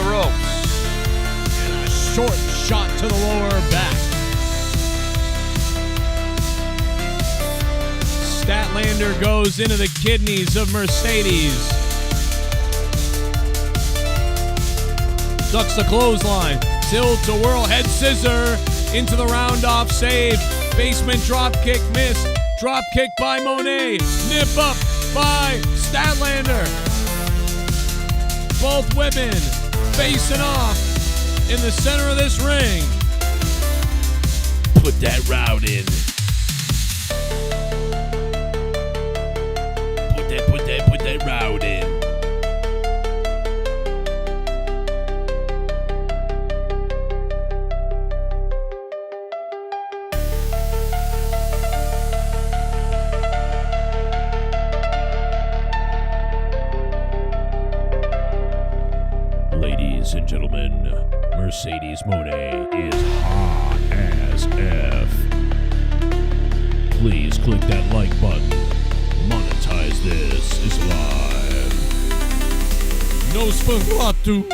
ropes. And a short shot to the lower back. Statlander goes into the kidneys of Mercedes. Ducks the clothesline. Tilt to whirl head scissor into the round off save. Basement drop kick miss. Drop kick by Monet. Nip up by Statlander. Both women facing off in the center of this ring. Put that round in. Put that round in. Ladies and gentlemen, Mercedes Monet is hot as F. Please click that like button. Monetize This is live. No spaghetti.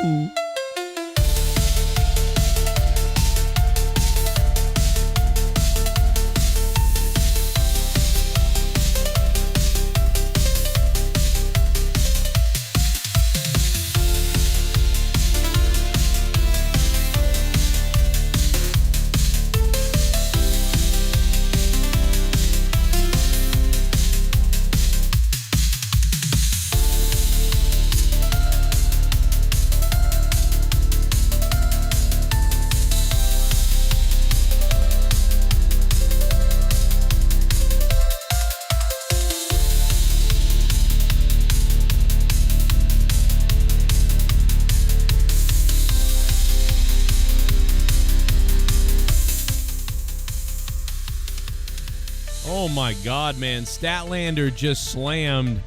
Oh my God, man. Statlander just slammed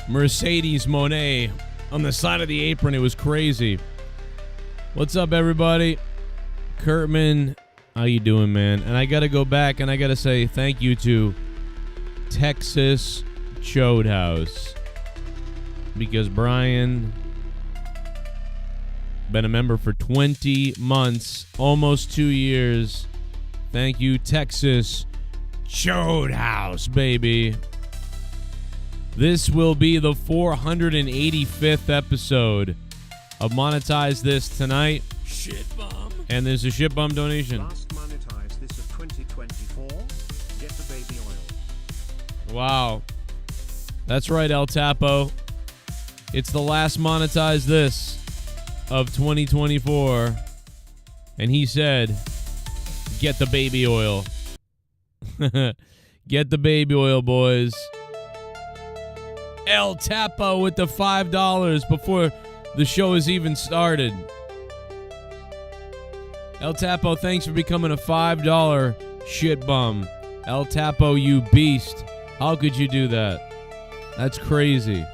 Mercedes Monet on the side of the apron. It was crazy. What's up, everybody? Kurtman, how you doing, man? And I got to go back and I got to say thank you to Texas Chode House, because Brian been a member for 20 months, almost 2 years. Thank you, Texas Chode House, baby. This will be the 485th episode of Monetize This tonight. Shit bomb. And there's a shit bomb donation. Last Monetize This of 2024. Get the baby oil. Wow. That's right, El Tapo. It's the last Monetize This of 2024. And he said, get the baby oil. Get the baby oil, boys. El Tapo with the $5 before the show has even started. El Tapo, thanks for becoming a $5 shit bum. El Tapo, you beast. How could you do that? That's crazy.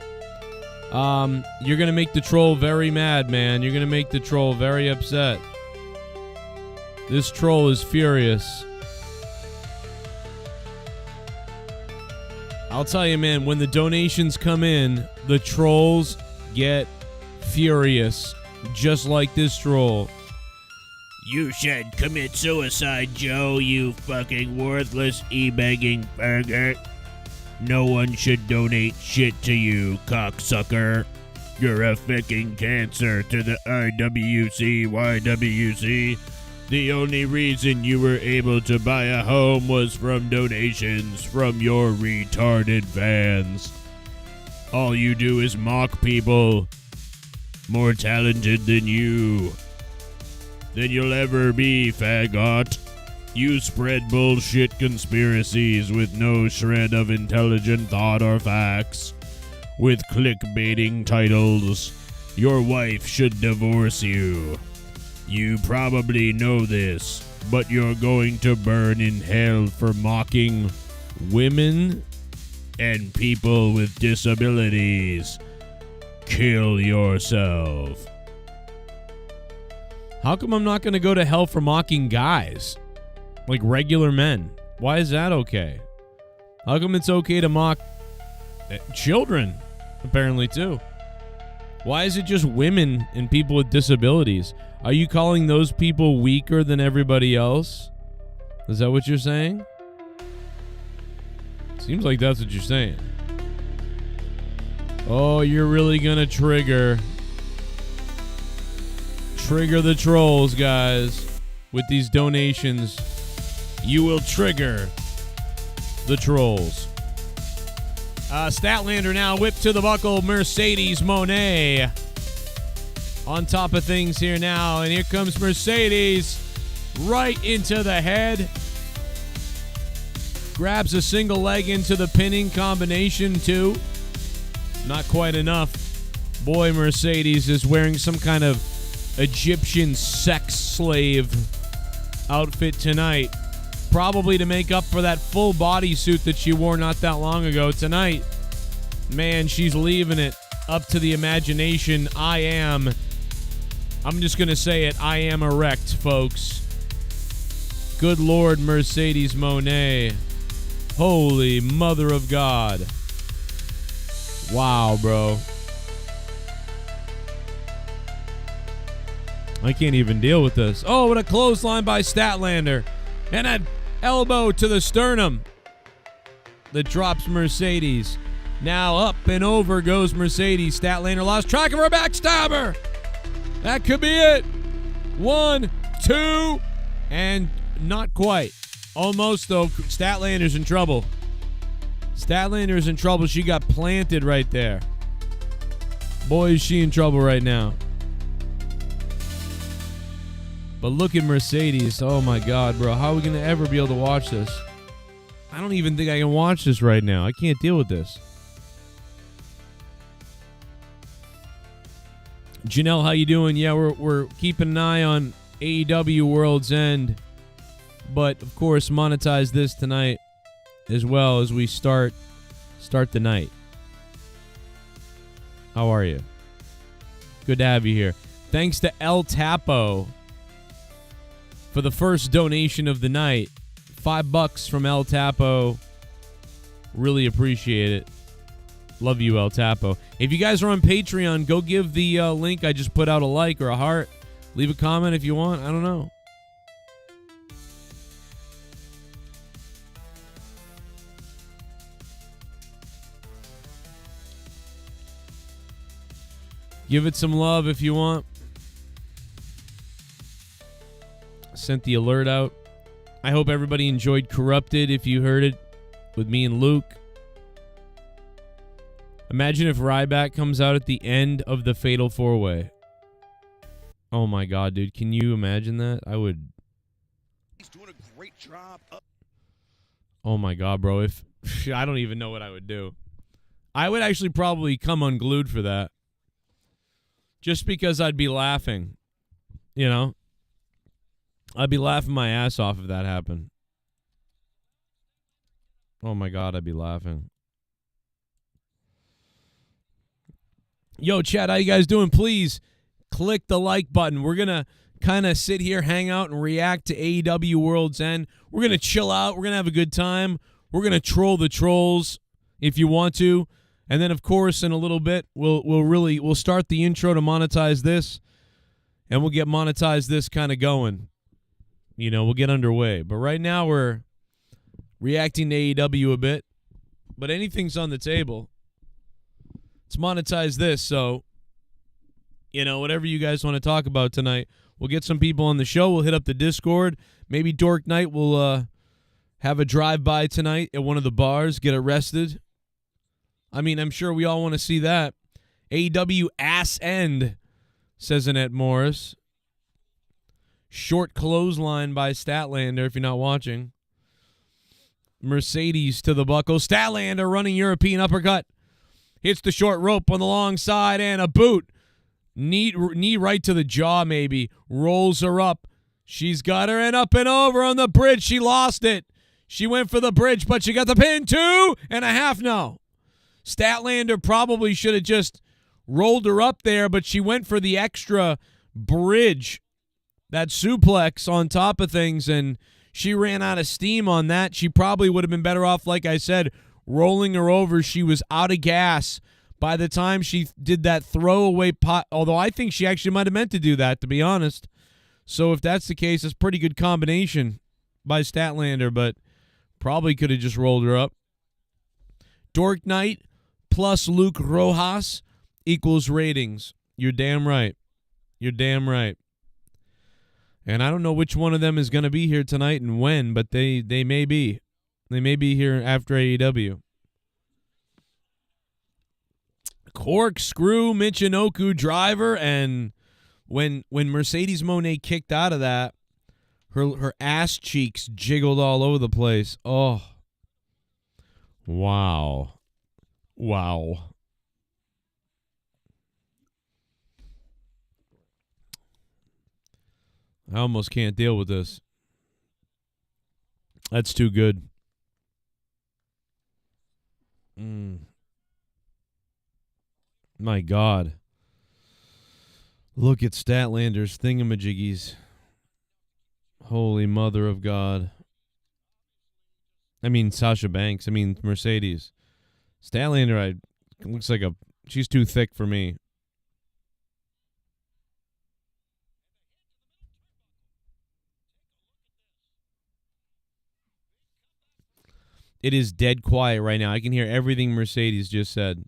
You're going to make the troll very mad, man. You're going to make the troll very upset. This troll is furious. I'll tell you, man, when the donations come in, the trolls get furious, just like this troll. You should commit suicide, Joe, you fucking worthless e-begging faggot. No one should donate shit to you, cocksucker. You're a fucking cancer to the IWC, YWC. The only reason you were able to buy a home was from donations from your retarded fans. All you do is mock people more talented than you'll ever be, faggot. You spread bullshit conspiracies with no shred of intelligent thought or facts. With clickbaiting titles, your wife should divorce you. You probably know this, but you're going to burn in hell for mocking women and people with disabilities. Kill yourself. How come I'm not going to go to hell for mocking guys? Like regular men. Why is that okay? How come it's okay to mock children, apparently, too? Why is it just women and people with disabilities? Are you calling those people weaker than everybody else? Is that what you're saying? Seems like that's what you're saying. Oh, you're really gonna trigger the trolls, guys. With these donations, you will trigger the trolls. Statlander now whipped to the buckle. Mercedes Monet on top of things here now. And here comes Mercedes right into the head. Grabs a single leg into the pinning combination too. Not quite enough. Boy, Mercedes is wearing some kind of Egyptian sex slave outfit tonight. Probably to make up for that full bodysuit that she wore not that long ago. Tonight, man, she's leaving it up to the imagination. I'm just going to say it, I am erect, folks. Good Lord, Mercedes Monet. Holy Mother of God. Wow, bro. I can't even deal with this. Oh, what a clothesline by Statlander. And an elbow to the sternum that drops Mercedes. Now up and over goes Mercedes. Statlander lost track of her backstabber. That could be it. 1, 2, and not quite. Almost, though. Statlander's in trouble. Statlander's in trouble. She got planted right there. Boy, is she in trouble right now. But look at Mercedes. Oh, my God, bro. How are we going to ever be able to watch this? I don't even think I can watch this right now. I can't deal with this. Janelle, how you doing? Yeah, we're keeping an eye on AEW Worlds End. But, of course, monetize this tonight as well as we start the night. How are you? Good to have you here. Thanks to El Tapo for the first donation of the night. $5 from El Tapo. Really appreciate it. Love you, El Tapo. If you guys are on Patreon, go give the link I just put out a like or a heart. Leave a comment if you want. I don't know. Give it some love if you want. Sent the alert out. I hope everybody enjoyed Corrupted if you heard it with me and Luke. Imagine if Ryback comes out at the end of the Fatal 4-Way. Oh my God, dude. Can you imagine that? I would. He's doing a great job. Oh my God, bro. If I don't even know what I would do. I would actually probably come unglued for that. Just because I'd be laughing. You know? I'd be laughing my ass off if that happened. Oh my God, I'd be laughing. Yo, chat, how you guys doing? Please click the like button. We're going to kind of sit here, hang out, and react to AEW Worlds End. We're going to chill out. We're going to have a good time. We're going to troll the trolls if you want to. And then, of course, in a little bit, we'll start the intro to monetize this, and we'll get monetize this kind of going. You know, we'll get underway. But right now, we're reacting to AEW a bit. But anything's on the table. Let's monetize this. So, you know, whatever you guys want to talk about tonight, we'll get some people on the show. We'll hit up the Discord. Maybe Dork Knight will have a drive-by tonight at one of the bars, get arrested. I mean, I'm sure we all want to see that. AEW Ass End, says Annette Morris. Short clothesline by Statlander, if you're not watching. Mercedes to the buckle. Statlander running European uppercut. Hits the short rope on the long side and a boot. Knee right to the jaw, maybe. Rolls her up. She's got her and up and over on the bridge. She lost it. She went for the bridge, but she got the pin. 2.5 now. Statlander probably should have just rolled her up there, but she went for the extra bridge, that suplex on top of things, and she ran out of steam on that. She probably would have been better off, like I said, rolling her over. She was out of gas by the time she did that throwaway pot, although I think she actually might have meant to do that, to be honest. So if that's the case, it's a pretty good combination by Statlander, but probably could have just rolled her up. Dork Knight plus Luke Rojas equals ratings. You're damn right. You're damn right. And I don't know which one of them is going to be here tonight and when, but they may be. They may be here after AEW. Corkscrew Michinoku driver, and when Mercedes Moné kicked out of that, her ass cheeks jiggled all over the place. Oh. Wow. Wow. I almost can't deal with this. That's too good. My God. Look at Statlander's thingamajiggies. Holy mother of God. I mean, Sasha Banks. I mean, Mercedes. Statlander, looks like she's too thick for me. It is dead quiet right now. I can hear everything Mercedes just said.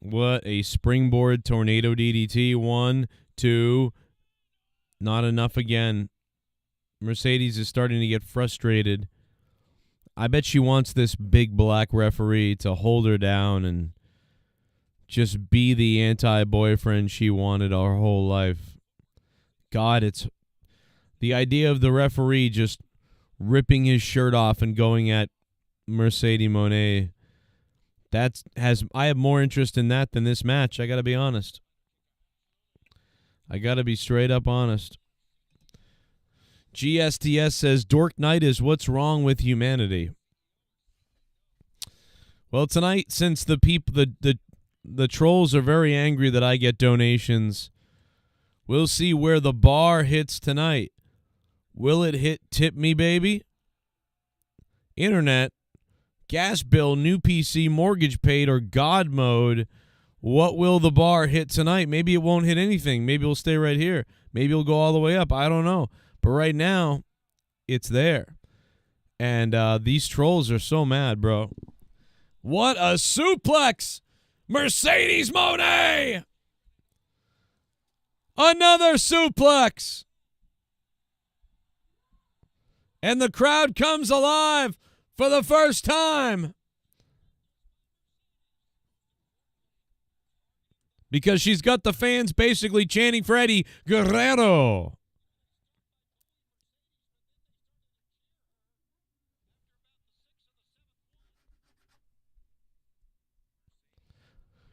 What a springboard tornado DDT. 1, 2. Not enough again. Mercedes is starting to get frustrated. I bet she wants this big black referee to hold her down and just be the anti-boyfriend she wanted her whole life. God, it's the idea of the referee just ripping his shirt off and going at Mercedes Moné. I have more interest in that than this match. I got to be honest. I got to be straight up honest. GSTS says Dork Knight is what's wrong with humanity. Well, tonight, since the trolls are very angry that I get donations, we'll see where the bar hits tonight. Will it hit Tip Me Baby? Internet, gas bill, new PC, mortgage paid, or God mode? What will the bar hit tonight? Maybe it won't hit anything. Maybe it'll stay right here. Maybe it'll go all the way up. I don't know. But right now, it's there. And these trolls are so mad, bro. What a suplex! Mercedes Moné! Another suplex! And the crowd comes alive for the first time. Because she's got the fans basically chanting for Eddie Guerrero.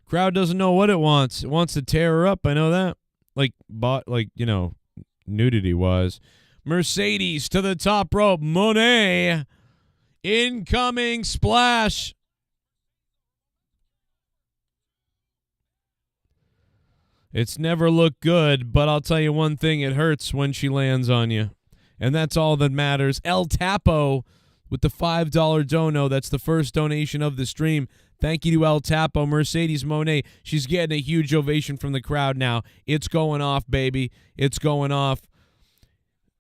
Crowd doesn't know what it wants. It wants to tear her up. I know that. Nudity wise. Mercedes to the top rope. Moné. Incoming splash. It's never looked good, but I'll tell you one thing. It hurts when she lands on you. And that's all that matters. El Tapo with the $5 dono. That's the first donation of the stream. Thank you to El Tapo. Mercedes Moné, she's getting a huge ovation from the crowd now. It's going off, baby. It's going off.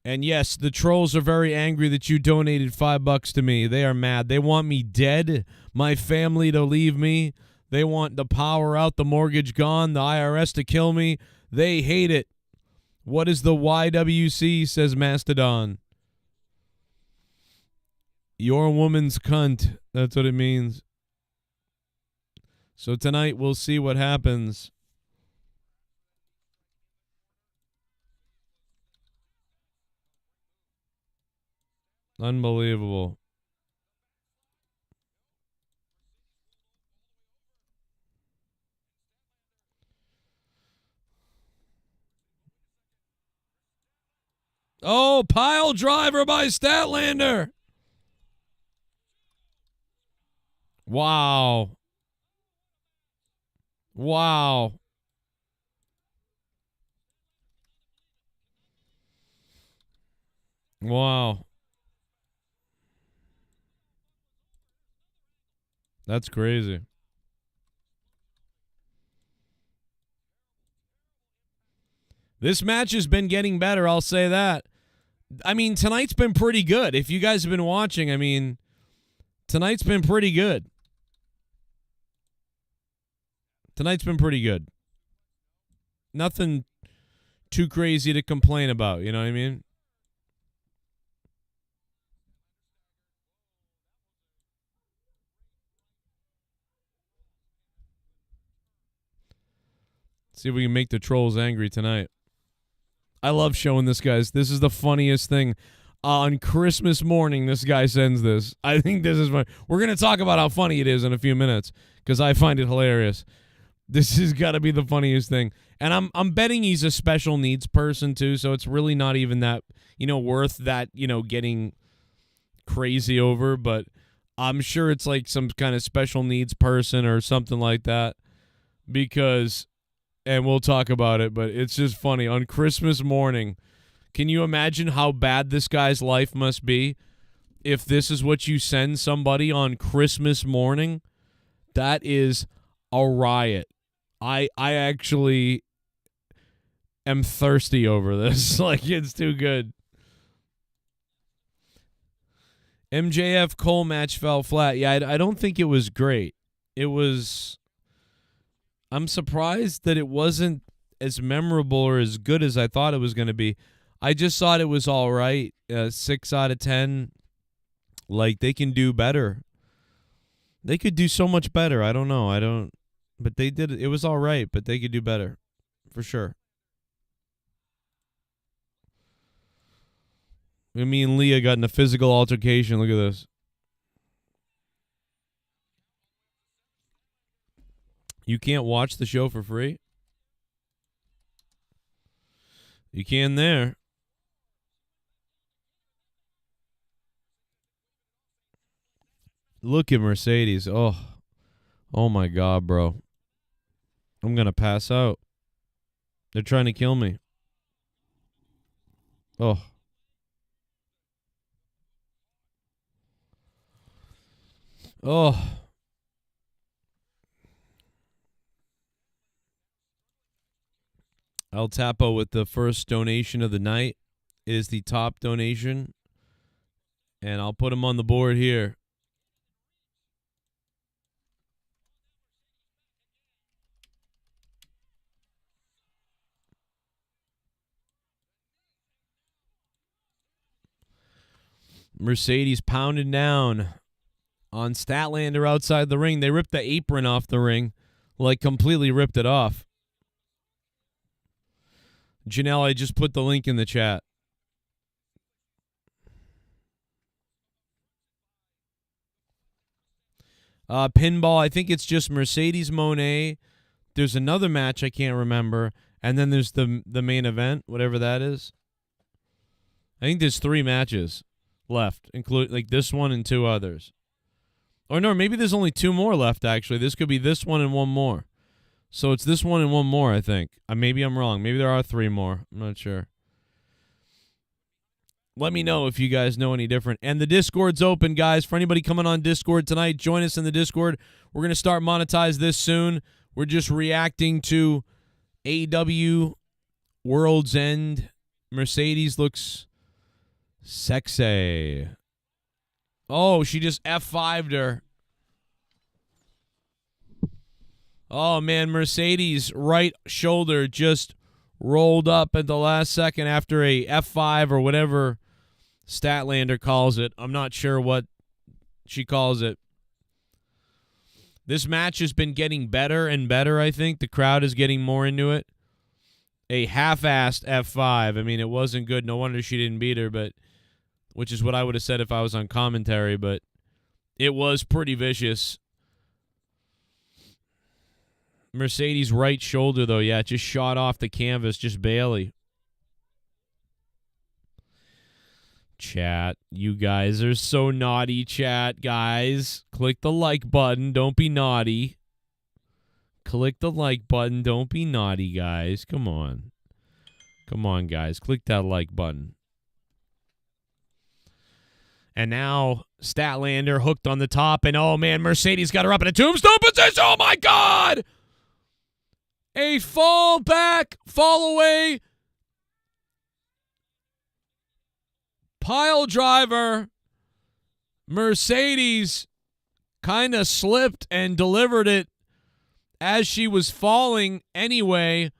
And yes, the trolls are very angry that you donated $5 to me. They are mad. They want me dead, my family to leave me. They want the power out, the mortgage gone, the IRS to kill me. They hate it. What is the YWC, says Mastodon. Your woman's cunt. That's what it means. So tonight we'll see what happens. Unbelievable. Oh, pile driver by Statlander. Wow. Wow. Wow. That's crazy. This match has been getting better, I'll say that. I mean, tonight's been pretty good. If you guys have been watching, I mean, tonight's been pretty good. Tonight's been pretty good. Nothing too crazy to complain about, you know what I mean? See if we can make the trolls angry tonight. I love showing this, guys. This is the funniest thing. On Christmas morning, this guy sends this. I think this is fun. We're going to talk about how funny it is in a few minutes because I find it hilarious. This has got to be the funniest thing. And I'm betting he's a special needs person, too, so it's really not even that, worth that, getting crazy over. But I'm sure it's like some kind of special needs person or something like that because... And we'll talk about it, but it's just funny. On Christmas morning, can you imagine how bad this guy's life must be if this is what you send somebody on Christmas morning? That is a riot. I actually am thirsty over this. Like, it's too good. MJF Cole match fell flat. Yeah, I don't think it was great. It was... I'm surprised that it wasn't as memorable or as good as I thought it was going to be. I just thought it was all right. 6 out of 10. Like, they can do better. They could do so much better. I don't know. But they did. It was all right, but they could do better. For sure. Me and Leah got in a physical altercation. Look at this. You can't watch the show for free? You can there. Look at Mercedes. Oh my God, bro. I'm going to pass out. They're trying to kill me. Oh. El Tapo with the first donation of the night. It is the top donation. And I'll put him on the board here. Mercedes pounded down on Statlander outside the ring. They ripped the apron off the ring. Like, completely ripped it off. Janelle, I just put the link in the chat. Pinball, I think it's just Mercedes Moné. There's another match I can't remember. And then there's the main event, whatever that is. I think there's 3 matches left, including like this one and 2 others. Or no, maybe there's only 2 more left, actually. This could be this one and 1 more. So it's this one and 1 more, I think. Maybe I'm wrong. Maybe there are 3 more. I'm not sure. Let me know if you guys know any different. And the Discord's open, guys. For anybody coming on Discord tonight, join us in the Discord. We're going to start Monetize this soon. We're just reacting to AEW Worlds End. Mercedes looks sexy. Oh, she just F5'd her. Oh, man, Mercedes' right shoulder just rolled up at the last second after a F5 or whatever Statlander calls it. I'm not sure what she calls it. This match has been getting better and better, I think. The crowd is getting more into it. A half-assed F5. I mean, it wasn't good. No wonder she didn't beat her, but which is what I would have said if I was on commentary, but it was pretty vicious. Mercedes' right shoulder, though, yeah, it just shot off the canvas, just barely. Chat, you guys are so naughty, chat, guys. Click the like button. Don't be naughty. Click the like button. Don't be naughty, guys. Come on. Come on, guys. Click that like button. And now Statlander hooked on the top, and oh, man, Mercedes got her up in a tombstone position. Oh, my God! A fall back, fall away, Pile driver. Mercedes kind of slipped and delivered it as she was falling anyway.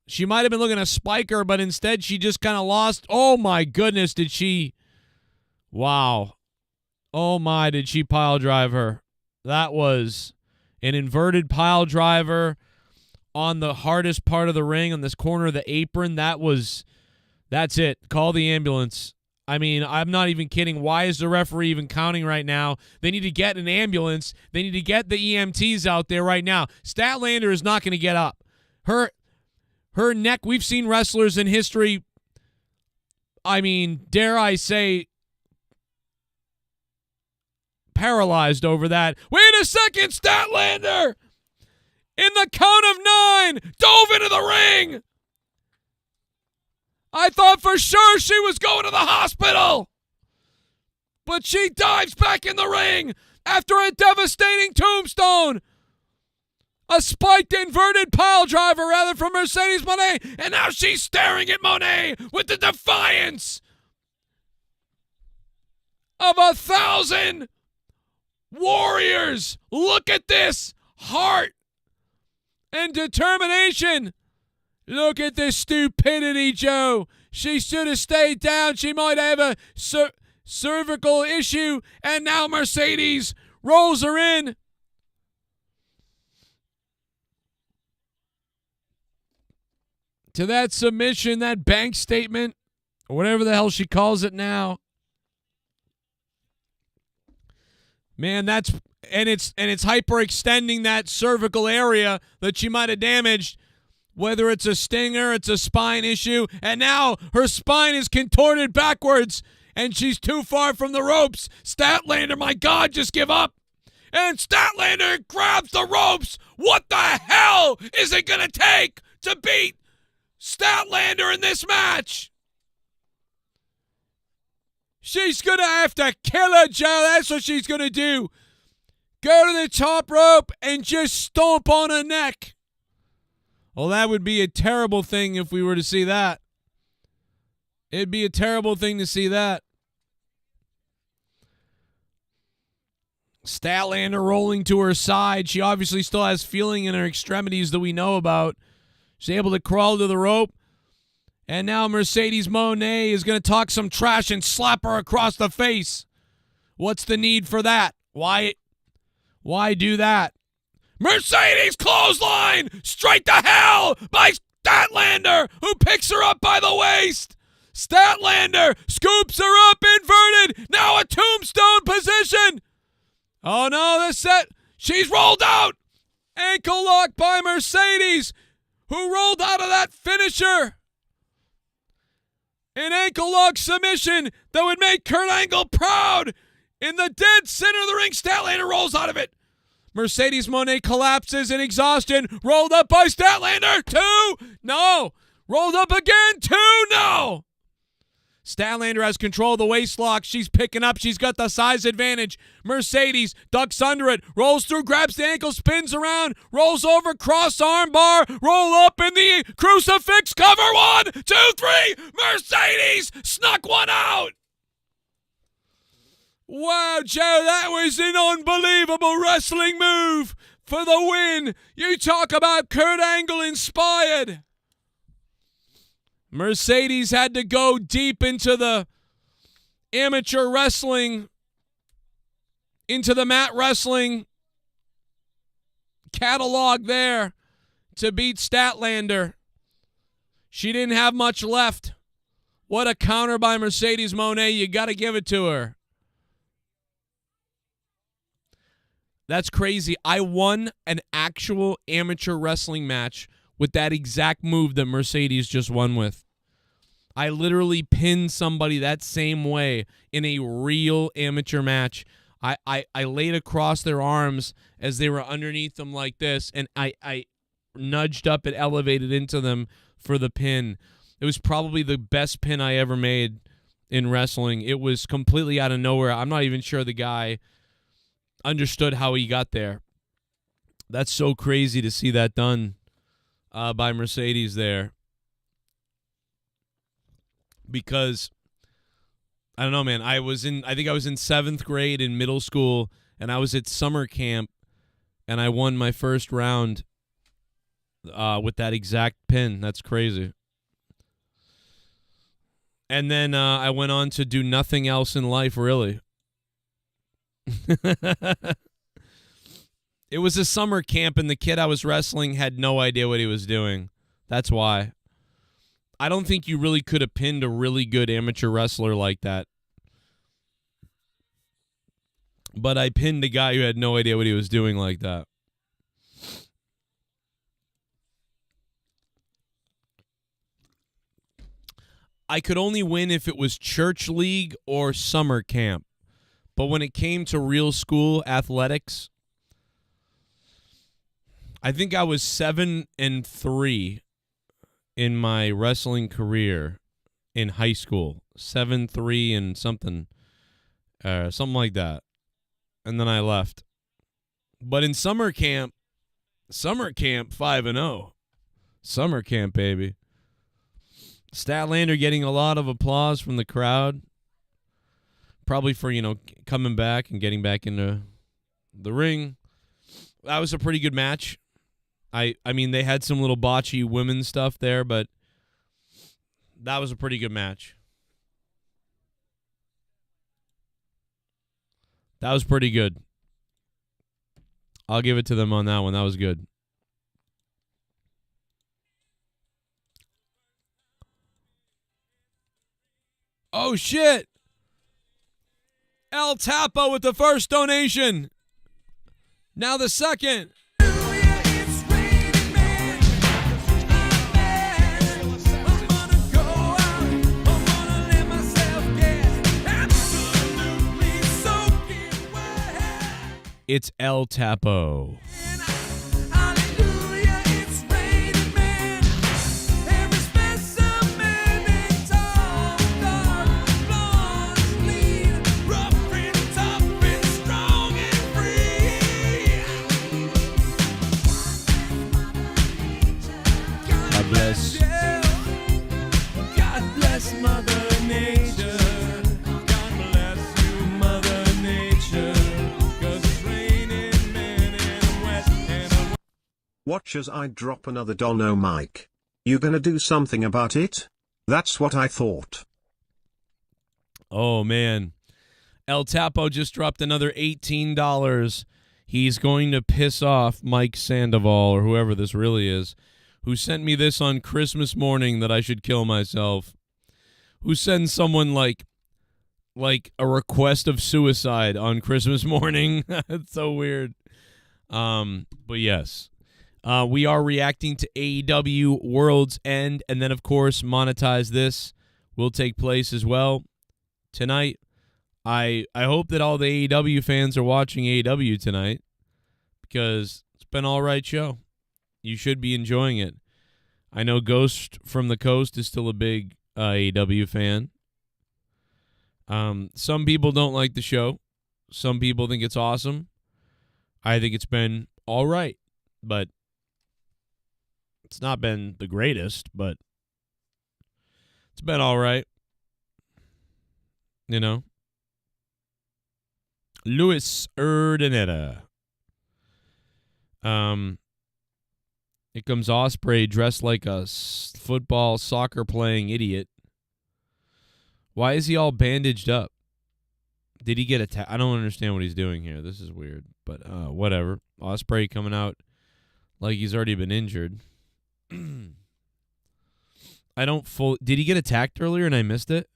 She might have been looking to spike her, but instead she just kind of lost. Oh, my goodness, did she? Wow. Oh, my, did she pile drive her. That was an inverted pile driver on the hardest part of the ring, on this corner of the apron. That's it. Call the ambulance. I mean, I'm not even kidding. Why is the referee even counting right now? They need to get an ambulance. They need to get the EMTs out there right now. Statlander is not going to get up. Her neck, we've seen wrestlers in history, I mean, dare I say, paralyzed over that. Wait a second, Statlander! In the count of 9, dove into the ring! I thought for sure she was going to the hospital! But she dives back in the ring after a devastating tombstone! A spiked inverted pile driver, rather, from Mercedes Moné, and now she's staring at Moné with the defiance of 1,000 warriors. Look at this heart and determination. Look at this stupidity, Joe. She should have stayed down. She might have a cervical issue, and now Mercedes rolls her in. To that submission, that bank statement, or whatever the hell she calls it now. Man, it's hyperextending that cervical area that she might have damaged. Whether it's a stinger, it's a spine issue, and now her spine is contorted backwards, and she's too far from the ropes. Statlander, my God, just give up. And Statlander grabs the ropes. What the hell is it going to take to beat Statlander in this match? She's going to have to kill her, Joe. That's what she's going to do. Go to the top rope and just stomp on her neck. Well, that would be a terrible thing if we were to see that. It'd be a terrible thing to see that. Statlander rolling to her side. She obviously still has feeling in her extremities that we know about. She's able to crawl to the rope. And now Mercedes Moné is going to talk some trash and slap her across the face. What's the need for that? Why do that? Mercedes clothesline straight to hell by Statlander, who picks her up by the waist. Statlander scoops her up inverted. Now a tombstone position. Oh no, this set. She's rolled out. Ankle lock by Mercedes, who rolled out of that finisher. An ankle lock submission that would make Kurt Angle proud. In the dead center of the ring, Statlander rolls out of it. Mercedes Moné collapses in exhaustion. Rolled up by Statlander. 2. No. Rolled up again. 2. No. Statlander has control of the waist lock. She's picking up. She's got the size advantage. Mercedes ducks under it. Rolls through. Grabs the ankle. Spins around. Rolls over. Cross arm bar. Roll up in the crucifix. Cover. 1, 2, 3. Mercedes snuck one out. Wow, Joe, that was an unbelievable wrestling move for the win. You talk about Kurt Angle inspired. Mercedes had to go deep into the amateur wrestling, into the mat wrestling catalog there to beat Statlander. She didn't have much left. What a counter by Mercedes Moné. You got to give it to her. That's crazy. I won an actual amateur wrestling match with that exact move that Mercedes just won with. I literally pinned somebody that same way in a real amateur match. I laid across their arms as they were underneath them like this, and I nudged up and elevated into them for the pin. It was probably the best pin I ever made in wrestling. It was completely out of nowhere. I'm not even sure the guy understood how he got there. That's so crazy to see that done by Mercedes there. Because I don't know, man. I think I was in 7th grade in middle school, and I was at summer camp, and I won my first round with that exact pin. That's crazy. And then I went on to do nothing else in life, really. It was a summer camp, and the kid I was wrestling had no idea what he was doing. That's why. I don't think you really could have pinned a really good amateur wrestler like that. But I pinned a guy who had no idea what he was doing like that. I could only win if it was church league or summer camp. But when it came to real school athletics, I think I was 7-3 in my wrestling career in high school. 7-3 and something like that. And then I left. But in summer camp 5-0. Summer camp, baby. Statlander getting a lot of applause from the crowd. Probably for, coming back and getting back into the ring. That was a pretty good match. I mean, they had some little botchy women's stuff there, but that was a pretty good match. That was pretty good. I'll give it to them on that one. That was good. Oh, shit. El Tapo with the first donation. Now the second. It's El Tapo. God bless. God bless Mother Nature. God bless you, Mother Nature. Watch as I drop another dono mic. You gonna do something about it? That's what I thought. Oh, man. El Tapo just dropped another $18. He's going to piss off Mike Sandoval, or whoever this really is, who sent me this on Christmas morning that I should kill myself. Who sends someone like a request of suicide on Christmas morning. It's so weird. But yes. We are reacting to AEW Worlds End, and then, of course, Monetize This will take place as well tonight. I hope that all the AEW fans are watching AEW tonight because it's been an all right show. You should be enjoying it. I know Ghost from the Coast is still a big AEW fan. Some people don't like the show. Some people think it's awesome. I think it's been all right, but it's not been the greatest, but it's been all right. Luis Urdaneta. Here comes Ospreay dressed like a football, soccer-playing idiot. Why is he all bandaged up? Did he get attacked? I don't understand what he's doing here. This is weird, but whatever. Ospreay coming out like he's already been injured. Did he get attacked earlier and I missed it?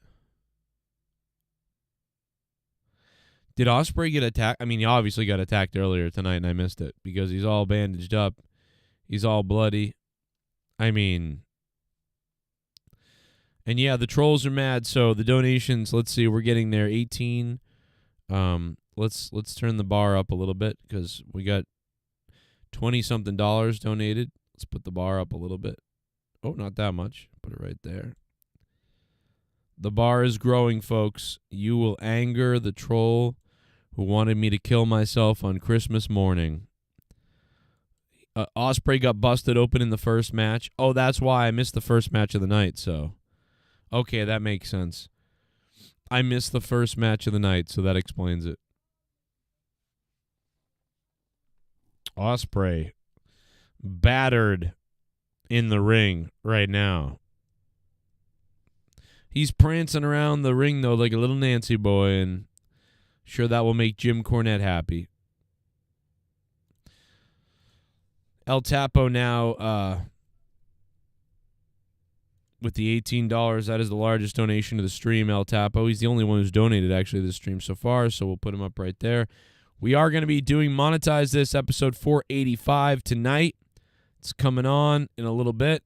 Did Ospreay get attacked? I mean, he obviously got attacked earlier tonight and I missed it because he's all bandaged up. He's all bloody. I mean, and yeah, the trolls are mad. So the donations, let's see, we're getting there. 18. Let's turn the bar up a little bit because we got $20-something donated. Let's put the bar up a little bit. Oh, not that much. Put it right there. The bar is growing, folks. You will anger the troll who wanted me to kill myself on Christmas morning. Ospreay got busted open in the first match. Oh, that's why I missed the first match of the night, so. Okay, that makes sense. I missed the first match of the night, so that explains it. Ospreay battered in the ring right now. He's prancing around the ring, though, like a little Nancy boy, and sure that will make Jim Cornette happy. El Tapo now with the $18. That is the largest donation to the stream, El Tapo. He's the only one who's donated, actually, to the stream so far, so we'll put him up right there. We are going to be doing Monetize This, episode 485 tonight. It's coming on in a little bit,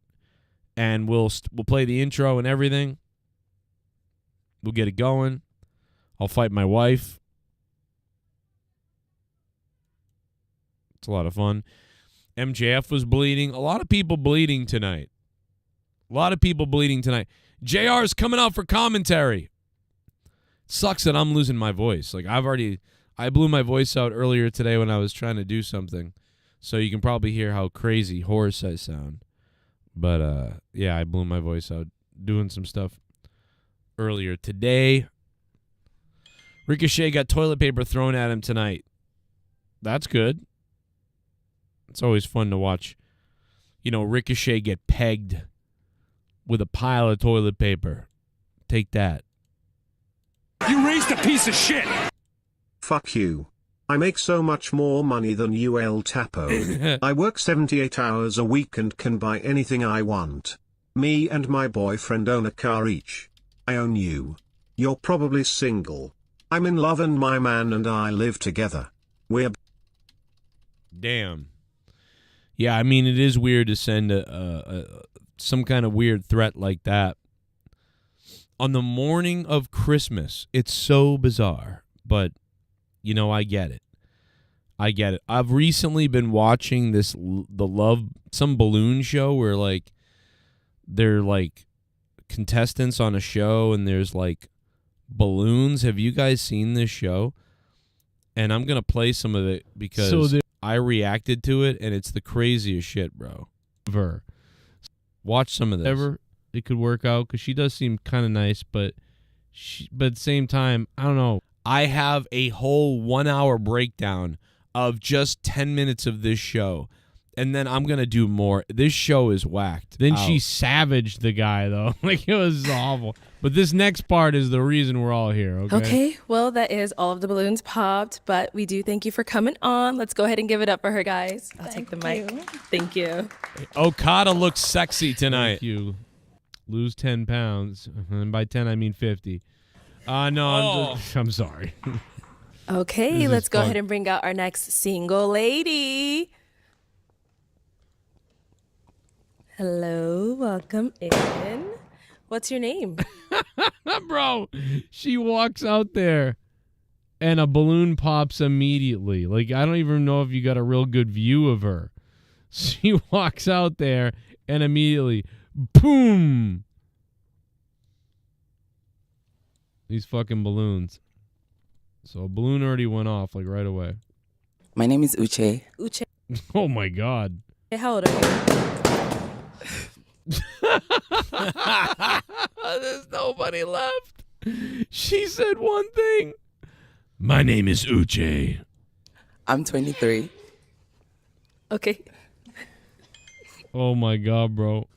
and we'll play the intro and everything. We'll get it going. I'll fight my wife. It's a lot of fun. MJF was bleeding. A lot of people bleeding tonight. JR's coming out for commentary. Sucks that I'm losing my voice. Like, I blew my voice out earlier today when I was trying to do something. So you can probably hear how crazy hoarse I sound. But, yeah, I blew my voice out doing some stuff earlier today. Ricochet got toilet paper thrown at him tonight. That's good. It's always fun to watch, Ricochet get pegged with a pile of toilet paper. Take that. You raised a piece of shit! Fuck you. I make so much more money than you, El Tapo. I work 78 hours a week and can buy anything I want. Me and my boyfriend own a car each. I own you. You're probably single. I'm in love and my man and I live together. We're... Damn. Yeah, I mean, it is weird to send some kind of weird threat like that on the morning of Christmas. It's so bizarre, but, I get it. I've recently been watching some balloon show where, like, they're, like, contestants on a show and there's, like, balloons. Have you guys seen this show? And I'm going to play some of it because I reacted to it, and it's the craziest shit, bro. Watch some of this. It could work out, because she does seem kind of nice, but at the same time, I don't know. I have a whole 1 hour breakdown of just 10 minutes of this show, and then I'm going to do more. This show is whacked. Then she savaged the guy, though. Like, it was awful. But this next part is the reason we're all here, okay? Okay, well, that is all of the balloons popped, but we do thank you for coming on. Let's go ahead and give it up for her, guys. I'll take the mic. Thank you. Okada looks sexy tonight. Thank you. Lose 10 pounds. And by 10, I mean 50. No, I'm sorry. Okay, let's go ahead and bring out our next single lady. Hello, welcome in. What's your name? Bro, she walks out there and a balloon pops immediately. Like, I don't even know if you got a real good view of her. She walks out there and immediately, boom! These fucking balloons. So a balloon already went off, like, right away. My name is Uche. Uche. Oh, my God. How old are you? There's nobody left. She said one thing. My name is Uche. I'm 23. Okay. Oh, my God, bro.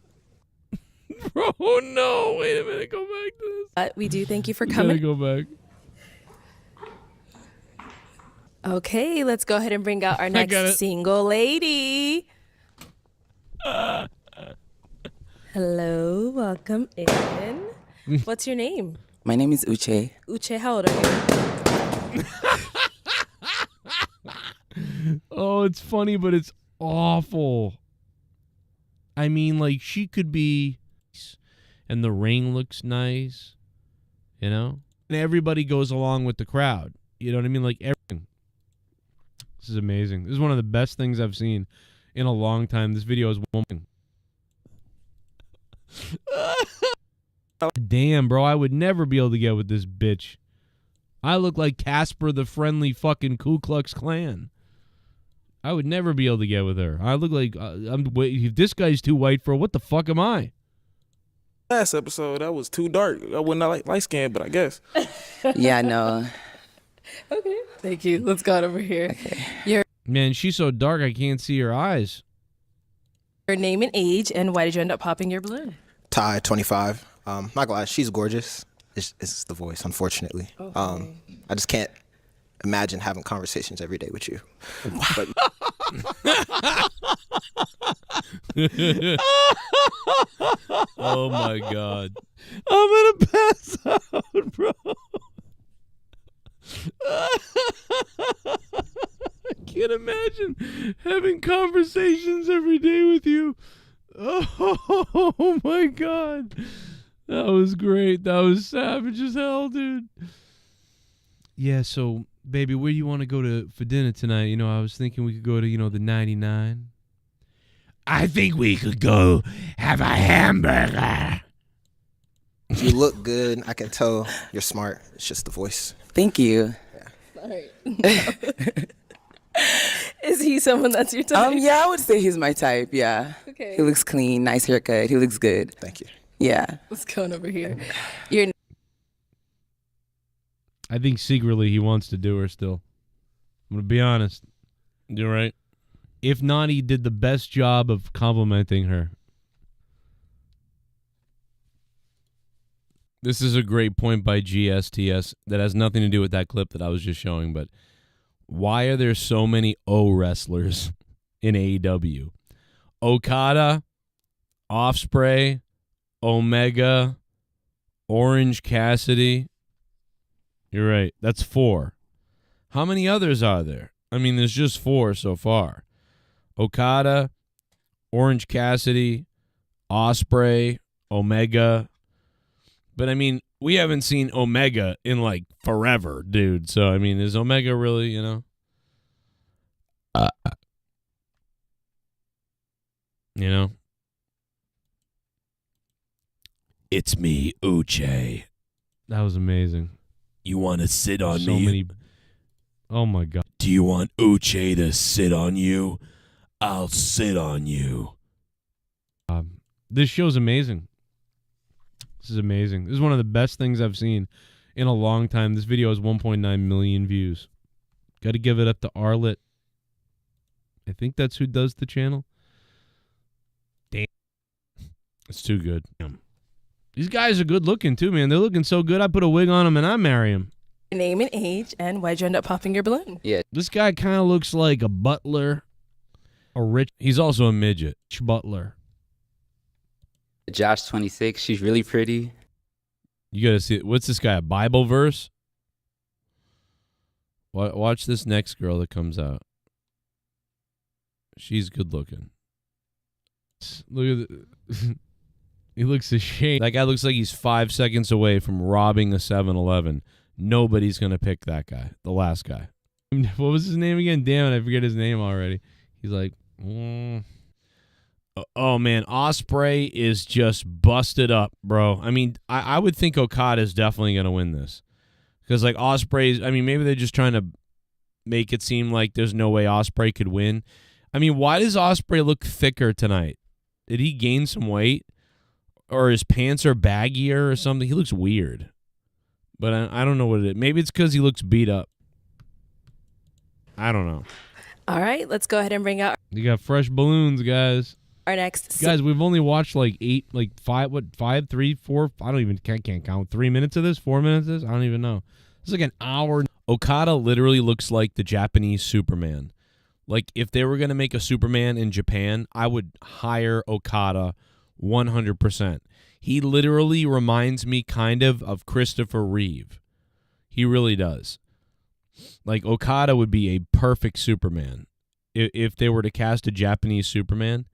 Bro, no. Wait a minute. Go back to this. We do thank you for Gotta coming. go back. Okay, let's go ahead and bring out our next single lady. Hello, welcome in. What's your name? My name is Uche. Uche, how old are you? Oh, it's funny, but it's awful. I mean, like, she could be, and the ring looks nice, And everybody goes along with the crowd. You know what I mean? Like, everything. This is amazing. This is one of the best things I've seen in a long time. This video is one. Damn, bro, I would never be able to get with this bitch. I look like Casper the Friendly fucking Ku Klux Klan. I would never be able to get with her. I look like if this guy's too white for her, what the fuck am I? Last episode, that was too dark. I would not like light skin, but I guess. Yeah, no. Okay. Thank you. Let's go on over here. Your Man, she's so dark I can't see her eyes. name and age, and why did you end up popping your balloon? Ty, 25. Not gonna lie, she's gorgeous. It's the voice, unfortunately. Okay. I just can't imagine having conversations every day with you. But Oh my God. I'm gonna pass out, bro. I can't imagine having conversations every day with you. Oh my God. That was great. That was savage as hell, dude. Yeah, so baby, where do you want to go to for dinner tonight? You know, I was thinking we could go to, the 99. I think we could go have a hamburger. you look good. I can tell you're smart. It's just the voice. Thank you. All right. Is he someone that's your type? Yeah, I would say he's my type, yeah. Okay. He looks clean, nice haircut. He looks good. Thank you. Yeah. What's going over here? Your I think secretly he wants to do her still. I'm going to be honest. You're right. If not, he did the best job of complimenting her. This is a great point by GSTS that has nothing to do with that clip that I was just showing, but why are there so many O wrestlers in AEW? Okada, Ospreay, Omega, Orange Cassidy. You're right. That's 4. How many others are there? I mean, there's just 4 so far. Okada, Orange Cassidy, Ospreay, Omega. But, I mean, we haven't seen Omega in, like, forever, dude. So, I mean, is Omega really, It's me, Uche. That was amazing. You want to sit on So me? many. Oh, my God. Do you want Uche to sit on you? I'll sit on you. This show's amazing. This is amazing. This is one of the best things I've seen in a long time. This video has 1.9 million views. Got to give it up to Arlet. I think that's who does the channel. Damn. it's too good. These guys are good looking too, man. They're looking so good. I put a wig on them and I marry them. name and age, and why'd you end up popping your balloon? This guy kind of looks like a butler. A rich He's also a midget. butler. Josh, 26. She's really pretty. You got to see it. What's this guy, a Bible verse? Watch this next girl that comes out. She's good looking. Look at the... He looks ashamed. That guy looks like he's 5 seconds away from robbing a 7-Eleven. Nobody's going to pick that guy, the last guy. What was his name again? Damn it, I forget his name already. He's like... Oh, man, Ospreay is just busted up, bro. I mean, I would think Okada is definitely going to win this. Because, like, Ospreay's... I mean, maybe they're just trying to make it seem like there's no way Ospreay could win. I mean, why does Ospreay look thicker tonight? Did he gain some weight? Or his pants are baggier or something? He looks weird. But I don't know what it is. Maybe it's because he looks beat up. I don't know. All right, let's go ahead and bring out You got fresh balloons, guys. our next. Guys, we've only watched like 5, 3, 4, I don't even, can't count. 3 minutes of this, 4 minutes of this? I don't even know. It's like an hour. Okada literally looks like the Japanese Superman. Like, if they were going to make a Superman in Japan, I would hire Okada 100%. He literally reminds me kind of Christopher Reeve. He really does. Like, Okada would be a perfect Superman if they were to cast a Japanese Superman.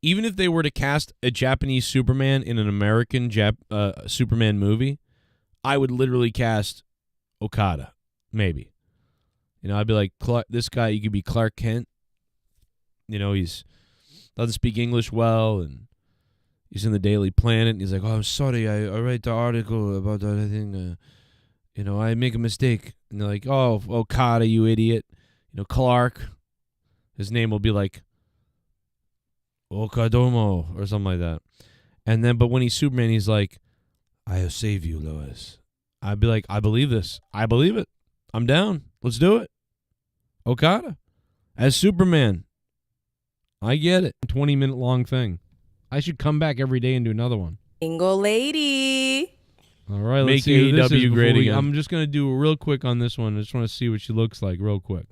Even if they were to cast a Japanese Superman in an American Superman movie, I would literally cast Okada, maybe. You know, I'd be like, this guy, you could be Clark Kent. You know, he's doesn't speak English well, and he's in the Daily Planet, and he's like, oh, I'm sorry, I write the article about that thing. You know, I make a mistake. And they're like, oh, Okada, you idiot. You know, Clark, his name will be like Okadomo or something like that. And then, but when he's Superman, he's like, I'll save you, Lois. I'd be like, I believe this. I believe it. I'm down. Let's do it. Okada as Superman. I get it. 20-minute long thing. I should come back every day and do another one. Single lady. All right, let's Make see who this is AEW great before again. I'm just going to do a real quick on this one. I just want to see what she looks like real quick.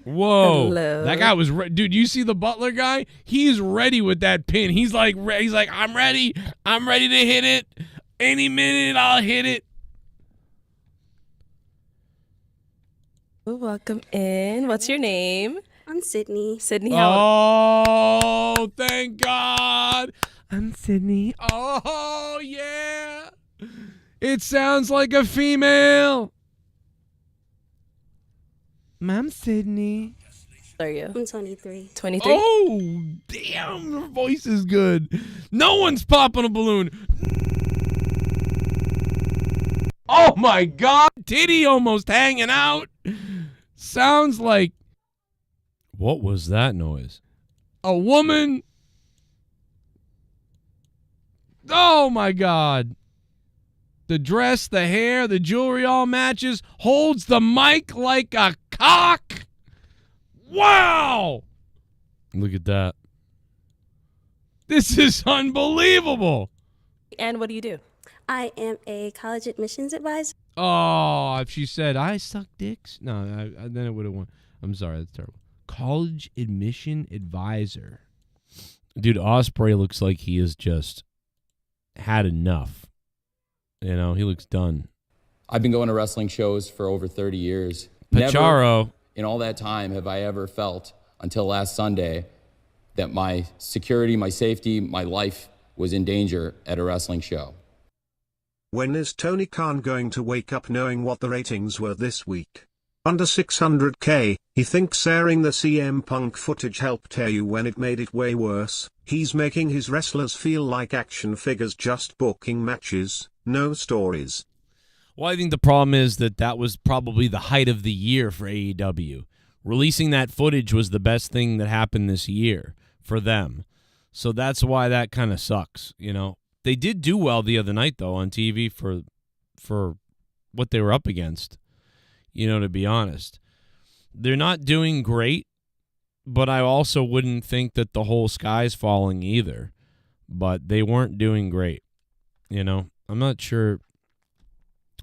Whoa. Hello. That guy was dude, you see the Butler guy? He's ready with that pin. He's like I'm ready. I'm ready to hit it. Any minute I'll hit it. Welcome in. What's your name? I'm Sydney. Sydney, how Oh, thank God. I'm Sydney. Oh, yeah. It sounds like a female. I'm Sydney. old are you? I'm 23. 23? Oh, damn. Her voice is good. No one's popping a balloon. Oh, my God. Titty almost hanging out. Sounds like. What was that noise? A woman. Oh, my God. The dress, the hair, the jewelry all matches. Holds the mic like a cock. Wow. Look at that. This is unbelievable. And what do you do? I am a college admissions advisor. Oh, if she said, I suck dicks. No, then it would have won. I'm sorry. That's terrible. College admission advisor. Dude, Ospreay looks like he has just had enough. You know, he looks done. I've been going to wrestling shows for over 30 years. Pacharo. Never in all that time have I ever felt, until last Sunday, that my security, my safety, my life was in danger at a wrestling show. When is Tony Khan going to wake up knowing what the ratings were this week? Under 600k, he thinks airing the CM Punk footage helped you when it made it way worse. He's making his wrestlers feel like action figures just booking matches, no stories. Well, I think the problem is that was probably the height of the year for AEW. Releasing that footage was the best thing that happened this year for them. So that's why that kind of sucks, you know. They did do well the other night, though, on TV for what they were up against, you know, to be honest. They're not doing great, but I also wouldn't think that the whole sky's falling either. But they weren't doing great, you know. I'm not sure.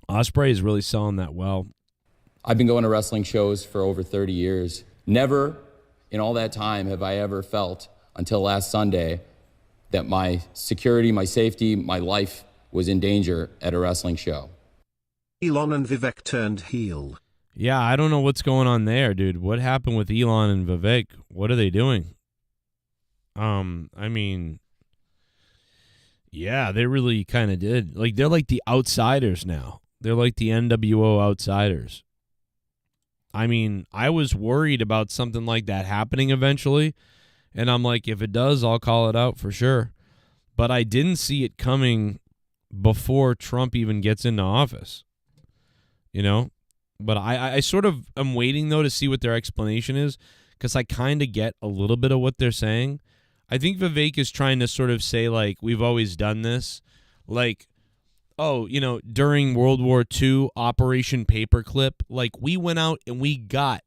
Ospreay is really selling that well. I've been going to wrestling shows for over 30 years. Never in all that time have I ever felt, until last Sunday, that my security, my safety, my life was in danger at a wrestling show. Elon and Vivek turned heel. Yeah, I don't know what's going on there, dude. What happened with Elon and Vivek? What are they doing? I mean, yeah, they really kind of did. Like, they're like the outsiders now. They're like the NWO outsiders. I mean, I was worried about something like that happening eventually. And I'm like, if it does, I'll call it out for sure. But I didn't see it coming before Trump even gets into office. You know? But I sort of am waiting, though, to see what their explanation is, because I kind of get a little bit of what they're saying. I think Vivek is trying to sort of say, like, we've always done this. Like, oh, you know, during World War II, Operation Paperclip, like, we went out and we got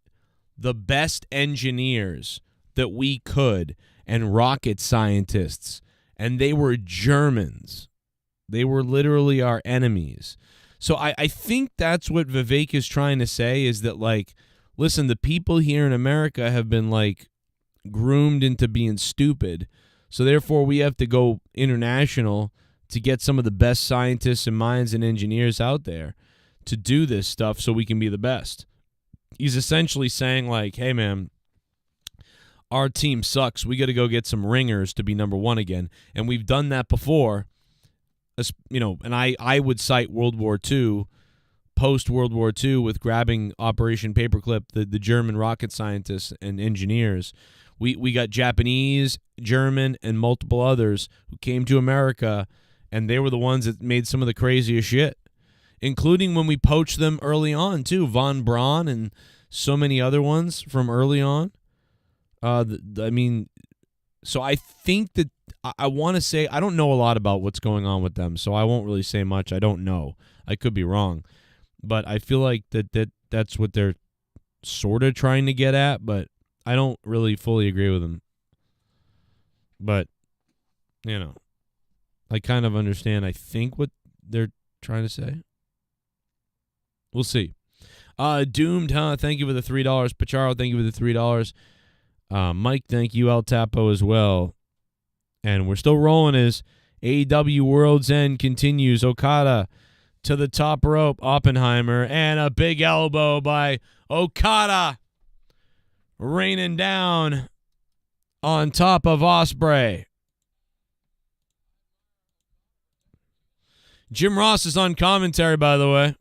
the best engineers that we could and rocket scientists, and they were Germans. They were literally our enemies. So I think that's what Vivek is trying to say, is that, like, listen, the people here in America have been, like, groomed into being stupid, so therefore we have to go international to get some of the best scientists and minds and engineers out there to do this stuff so we can be the best. He's essentially saying, like, hey, man, our team sucks. We got to go get some ringers to be number one again. And we've done that before, you know, and I would cite World War II, post-World War II, with grabbing Operation Paperclip, the German rocket scientists and engineers. We got Japanese, German, and multiple others who came to America, and they were the ones that made some of the craziest shit, including when we poached them early on, too. Von Braun and so many other ones from early on. I mean, So I think that I want to say, I don't know a lot about what's going on with them, so I won't really say much. I don't know. I could be wrong. But I feel like that's what they're sort of trying to get at, but I don't really fully agree with them. But, you know, I kind of understand, I think, what they're trying to say. We'll see. Doomed, huh? Thank you for the $3. Pacharo, thank you for the $3. Mike, thank you. El Tapo as well. And we're still rolling as AEW Worlds End continues. Okada to the top rope. Oppenheimer. And a big elbow by Okada. Raining down on top of Ospreay. Jim Ross is on commentary, by the way.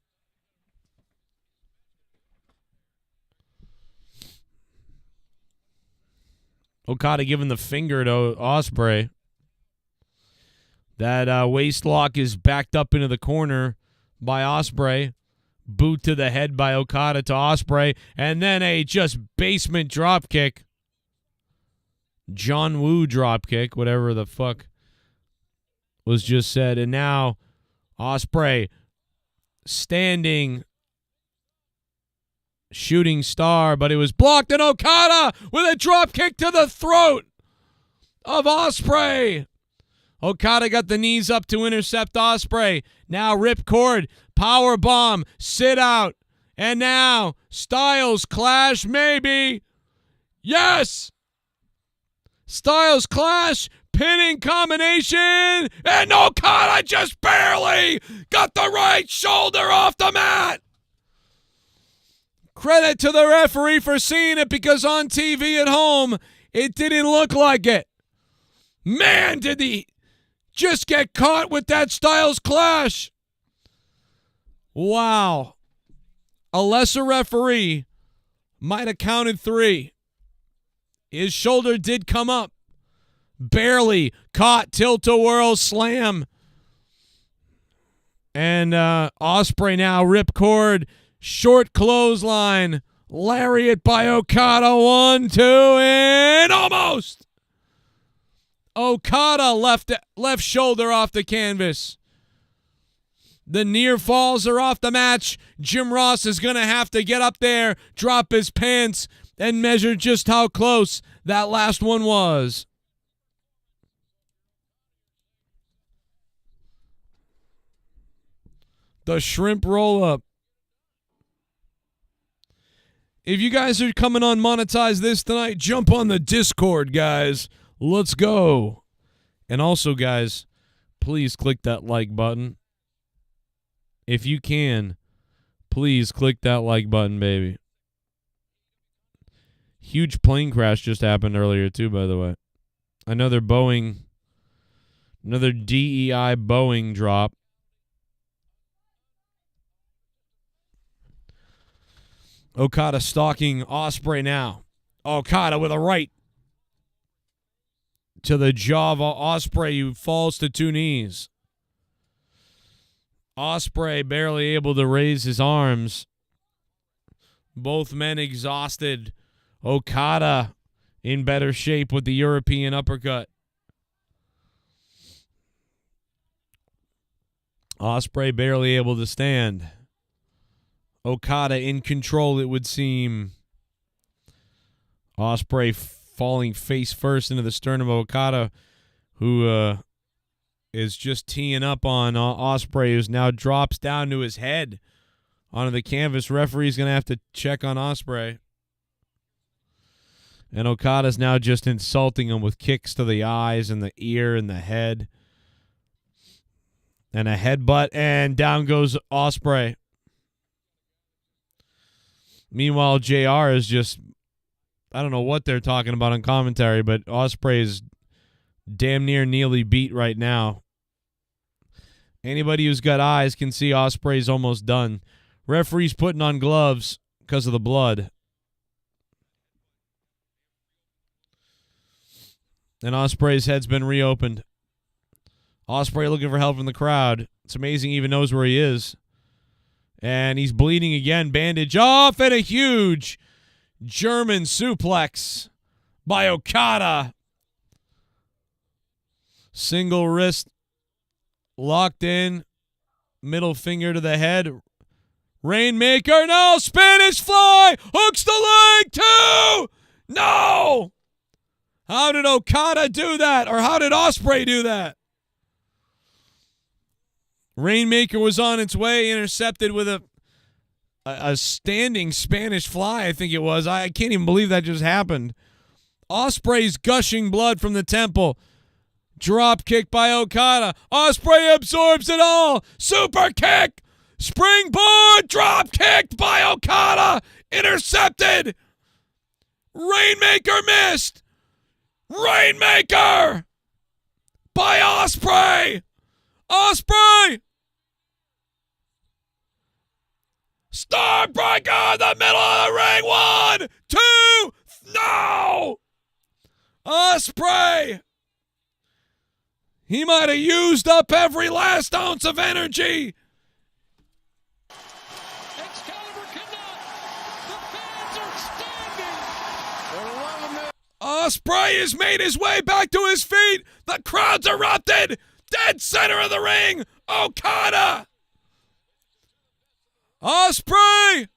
Okada giving the finger to Ospreay. That waist lock is backed up into the corner by Ospreay. Boot to the head by Okada to Ospreay. And then a just basement drop kick. John Woo drop kick, whatever the fuck was just said. And now Ospreay standing shooting star, but it was blocked, and Okada with a drop kick to the throat of Ospreay. Okada got the knees up to intercept Ospreay. Now ripcord, power bomb, sit out, and now Styles Clash, maybe. Yes! Styles Clash, pinning combination, and Okada just barely got the right shoulder off the mat. Credit to the referee for seeing it, because on TV at home, it didn't look like it. Man, did he just get caught with that Styles Clash. Wow. A lesser referee might have counted 3. His shoulder did come up. Barely caught tilt-a-whirl slam. And Ospreay now ripcord. Short clothesline. Lariat by Okada. 1, 2, and almost. Okada left shoulder off the canvas. The near falls are off the match. Jim Ross is going to have to get up there, drop his pants, and measure just how close that last one was. The shrimp roll-up. If you guys are coming on Monetize this tonight, jump on the Discord, guys. Let's go. And also, guys, please click that like button. If you can, please click that like button, baby. Huge plane crash just happened earlier, too, by the way. Another DEI Boeing drop. Okada stalking Ospreay now. Okada with a right to the jaw of Ospreay, who falls to 2 knees. Ospreay barely able to raise his arms. Both men exhausted. Okada in better shape with the European uppercut. Ospreay barely able to stand. Okada in control, it would seem. Ospreay falling face first into the sternum of Okada, who is just teeing up on Ospreay, who now drops down to his head onto the canvas. Referee's going to have to check on Ospreay. And Okada's now just insulting him with kicks to the eyes and the ear and the head. And a headbutt, and down goes Ospreay. Meanwhile, JR is just, I don't know what they're talking about on commentary, but Ospreay is damn near nearly beat right now. Anybody who's got eyes can see Ospreay's almost done. Referee's putting on gloves because of the blood. And Ospreay's head's been reopened. Ospreay looking for help from the crowd. It's amazing he even knows where he is. And he's bleeding again. Bandage off, and a huge German suplex by Okada. Single wrist locked in. Middle finger to the head. Rainmaker, no! Spanish fly! Hooks the leg, too! No! How did Okada do that? Or how did Ospreay do that? Rainmaker was on its way, intercepted with a standing Spanish fly, I think it was. I can't even believe that just happened. Ospreay's gushing blood from the temple. Drop kick by Okada. Ospreay absorbs it all. Super kick. Springboard. Drop kicked by Okada. Intercepted. Rainmaker missed. Rainmaker by Ospreay. Ospreay. Starbreaker in the middle of the ring. 1, 2. No. Ospreay. He might have used up every last ounce of energy. Excalibur cannot. The fans are standing. Ospreay has made his way back to his feet. The crowd's erupted. Dead center of the ring. Okada. Ospreay.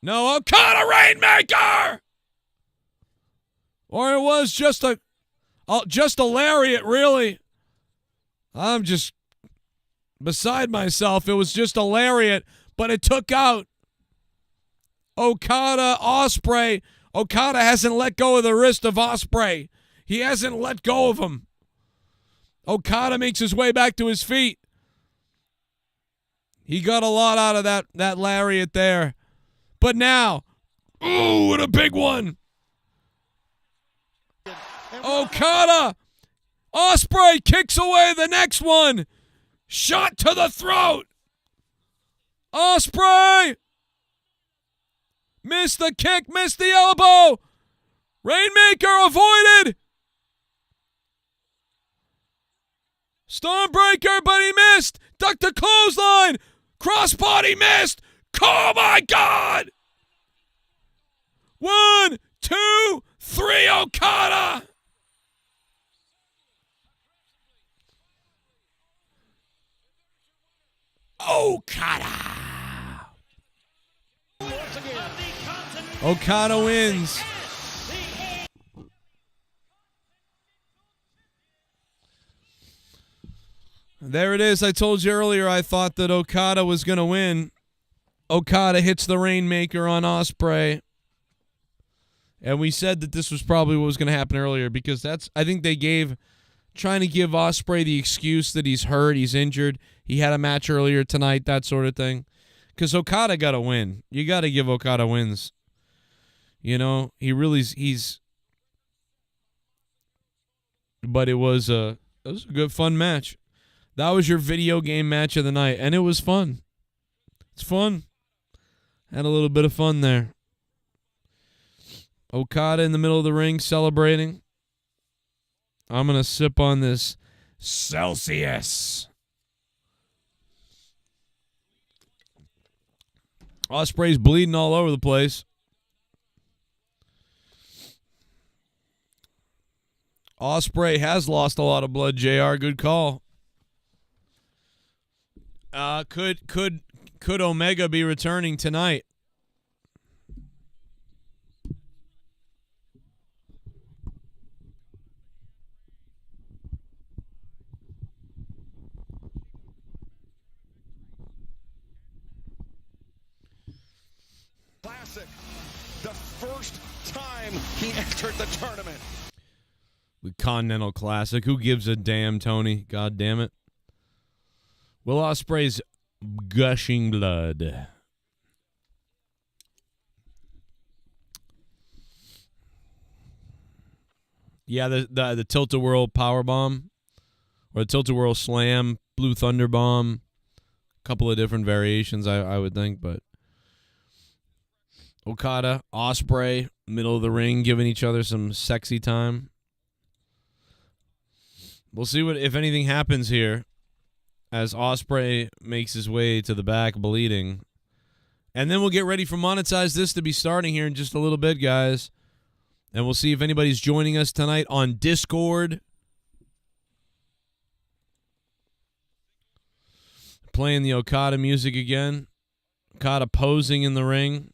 No, Okada Rainmaker. Or it was just a lariat, really. I'm just beside myself. It was just a lariat, but it took out Okada, Ospreay. Okada hasn't let go of the wrist of Ospreay. He hasn't let go of him. Okada makes his way back to his feet. He got a lot out of that lariat there. But now, ooh, what a big one. Okada. Ospreay kicks away the next one. Shot to the throat. Ospreay. Missed the kick, missed the elbow. Rainmaker avoided. Stormbreaker, but he missed. Ducked the clothesline. Crossbody missed. Oh, my God. 1, 2, 3, Okada. Okada wins. There it is. I told you earlier I thought that Okada was going to win. Okada hits the Rainmaker on Ospreay. And we said that this was probably what was going to happen earlier because I think they trying to give Ospreay the excuse that he's hurt, he's injured, he had a match earlier tonight, that sort of thing. Because Okada got to win. You got to give Okada wins. You know, but it was a good, fun match. That was your video game match of the night, and it was fun. It's fun. Had a little bit of fun there. Okada in the middle of the ring celebrating. I'm going to sip on this Celsius. Ospreay's bleeding all over the place. Ospreay has lost a lot of blood, JR. Good call. Could Omega be returning tonight? Classic. The first time he entered the tournament. The Continental Classic. Who gives a damn, Tony? God damn it. Will Ospreay's gushing blood. Yeah, the Tilt-A-Whirl Powerbomb. Or the Tilt-A-Whirl Slam, Blue Thunder Bomb. A couple of different variations, I would think, but Okada, Ospreay, middle of the ring, giving each other some sexy time. We'll see if anything happens here as Ospreay makes his way to the back bleeding. And then we'll get ready for MONETIZE this to be starting here in just a little bit, guys. And we'll see if anybody's joining us tonight on Discord. Playing the Okada music again. Okada posing in the ring.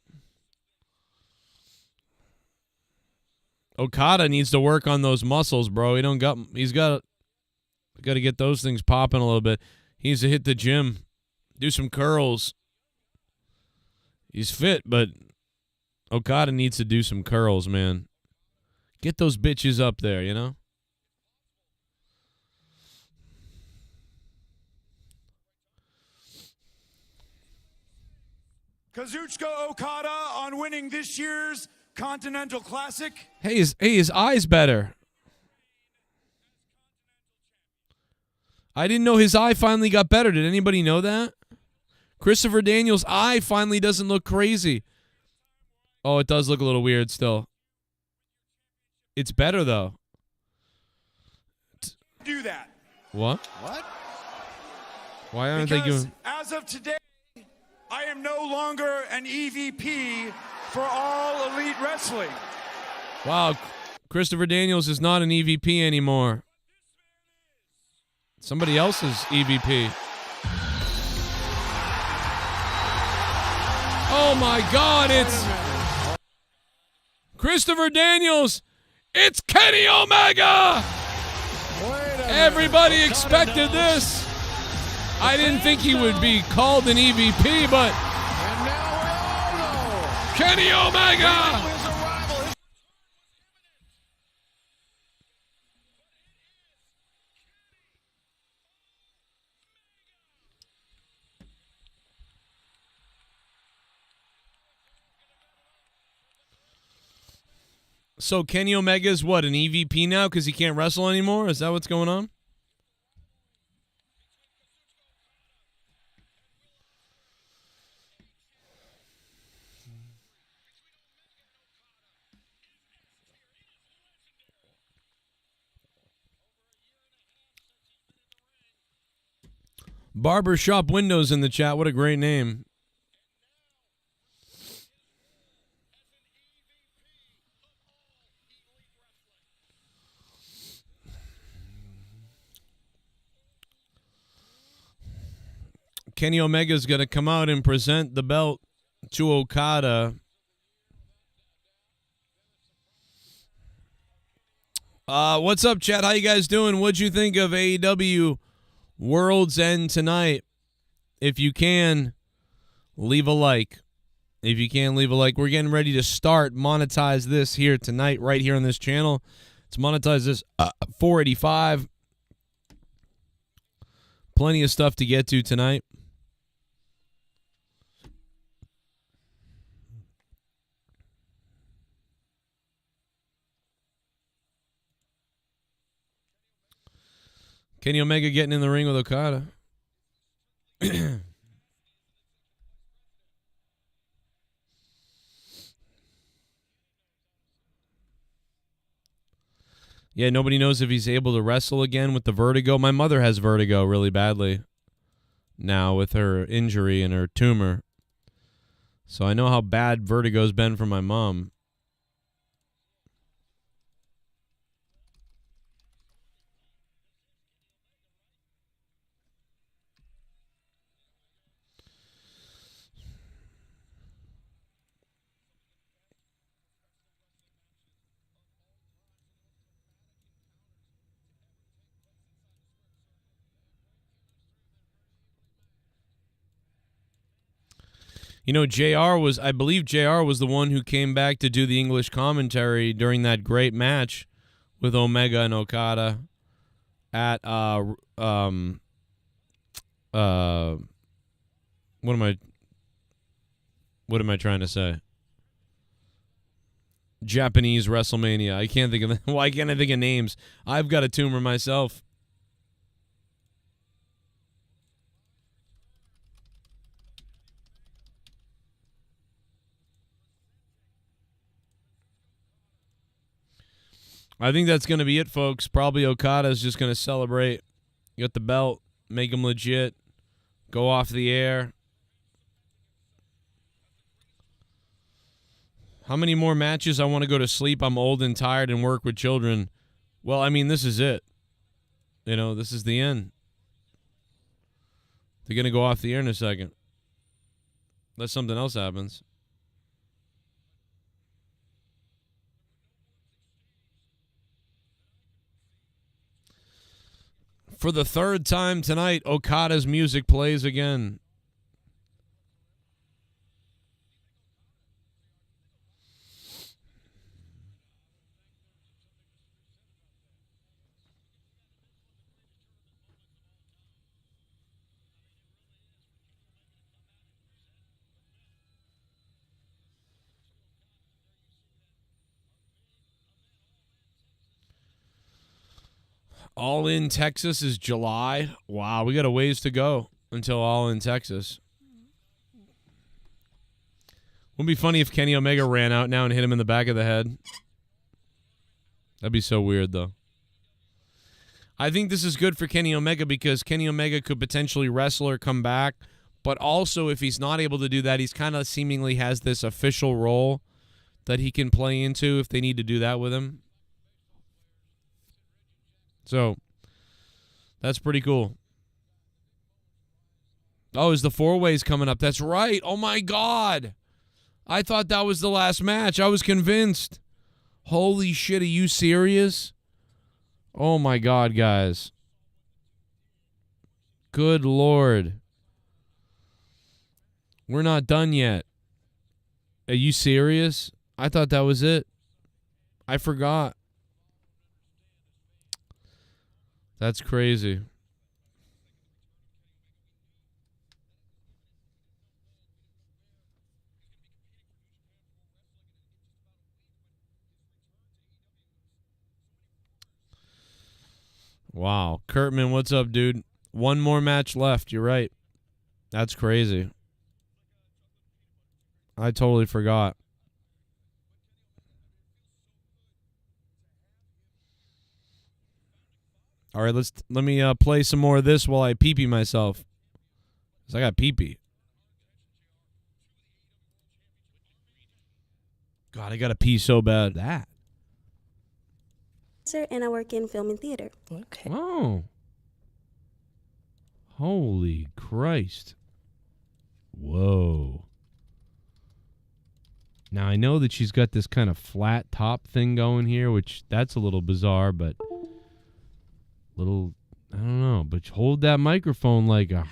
Okada needs to work on those muscles, bro. He's got to get those things popping a little bit. He needs to hit the gym, do some curls. He's fit, but Okada needs to do some curls, man. Get those bitches up there, you know? Kazuchika Okada on winning this year's Continental Classic. Hey, his eye's better. I didn't know his eye finally got better. Did anybody know that? Christopher Daniels' eye finally doesn't look crazy. Oh, it does look a little weird still. It's better, though. Do that. What? What? Why aren't they doing... As of today, I am no longer an EVP for All Elite Wrestling. Wow, Christopher Daniels is not an EVP anymore. Somebody else's EVP. Oh my God, it's Christopher Daniels. It's Kenny Omega. Everybody expected this. I didn't think he would be called an EVP, but Kenny Omega. So Kenny Omega's what, an EVP now because he can't wrestle anymore? Is that what's going on? Barbershop Windows in the chat. What a great name. Kenny Omega's going to come out and present the belt to Okada. What's up, chat? How you guys doing? What'd you think of AEW Worlds End tonight? If you can, leave a like. If you can, leave a like. We're getting ready to start monetize this here tonight, right here on this channel. Let's monetize this 485. Plenty of stuff to get to tonight. Kenny Omega getting in the ring with Okada. Yeah, nobody knows if he's able to wrestle again with the vertigo. My mother has vertigo really badly now with her injury and her tumor. So I know how bad vertigo's been for my mom. You know, I believe JR was the one who came back to do the English commentary during that great match with Omega and Okada at, what am I trying to say? Japanese WrestleMania. I can't think of, why can't I think of names? I've got a tumor myself. I think that's going to be it, folks. Probably Okada's just going to celebrate, get the belt, make him legit, go off the air. How many more matches? I want to go to sleep. I'm old and tired and work with children. Well, I mean, this is it. You know, this is the end. They're going to go off the air in a second. Unless something else happens. For the third time tonight, Okada's music plays again. All in Texas is July. Wow, we got a ways to go until All in Texas. Wouldn't it be funny if Kenny Omega ran out now and hit him in the back of the head? That'd be so weird, though. I think this is good for Kenny Omega because Kenny Omega could potentially wrestle or come back. But also, if he's not able to do that, he's kind of seemingly has this official role that he can play into if they need to do that with him. So, that's pretty cool. Oh, is the four-ways coming up? That's right. Oh, my God. I thought that was the last match. I was convinced. Holy shit, are you serious? Oh, my God, guys. Good Lord. We're not done yet. Are you serious? I thought that was it. I forgot. That's crazy. Wow. Kurtman, what's up, dude? One more match left. You're right. That's crazy. I totally forgot. All right, let me play some more of this while I pee-pee myself. 'Cause I got pee-pee. God, I got to pee so bad. That. And I work in film and theater. Okay. Oh. Holy Christ. Whoa. Now, I know that she's got this kind of flat top thing going here, which that's a little bizarre, but little, I don't know, but hold that microphone like a...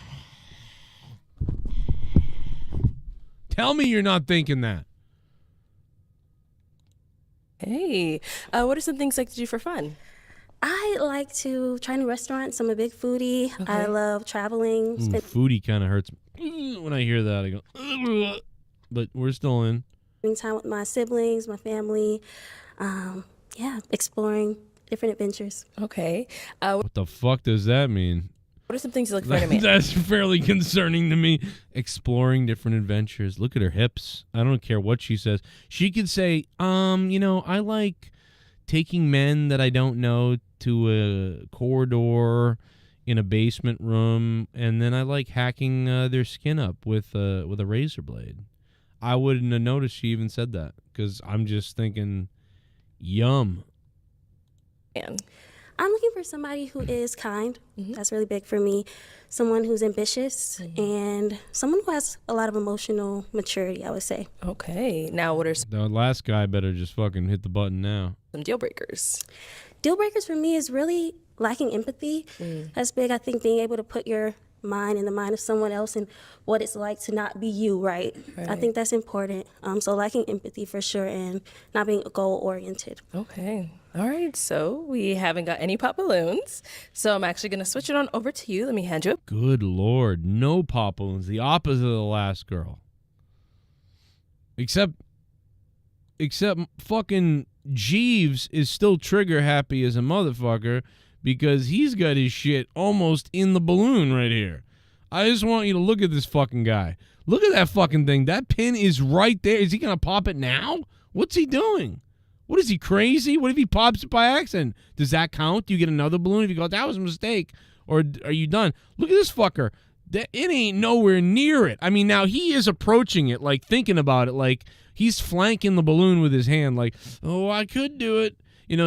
Tell me you're not thinking that. Hey, what are some things like to do for fun? I like to try new restaurants. I'm a big foodie. I love traveling. Foodie kind of hurts when I hear that. I go, but we're still in. Spending time with my siblings, my family. Exploring different adventures. Okay. What the fuck does that mean? What are some things you look for in a man? That's fairly concerning to me. Exploring different adventures. Look at her hips. I don't care what she says. She could say, I like taking men that I don't know to a corridor in a basement room, and then I like hacking their skin up with a razor blade. I wouldn't have noticed she even said that because I'm just thinking, yum. Man. I'm looking for somebody who is kind. That's really big for me. Someone who's ambitious and someone who has a lot of emotional maturity, I would say. Okay. Now, what are The last guy better just fucking hit the button now. some deal breakers? Deal breakers for me is really lacking empathy. That's big. I think being able to put your mind in the mind of someone else and what it's like to not be you, right? I think that's important. So lacking empathy for sure and not being goal-oriented. Okay. All right. So we haven't got any pop balloons. So I'm actually going to switch it on over to you. Let me hand you up. Good Lord. No pop balloons. The opposite of the last girl. Except fucking Jeeves is still trigger happy as a motherfucker because he's got his shit almost in the balloon right here. I just want you to look at this fucking guy. Look at that fucking thing. That pin is right there. Is he going to pop it now? What's he doing? What is he, crazy? What if he pops it by accident? Does that count? Do you get another balloon if you go, that was a mistake? Or are you done? Look at this fucker. It ain't nowhere near it. I mean, now he is approaching it, like thinking about it, like he's flanking the balloon with his hand, like, oh, I could do it.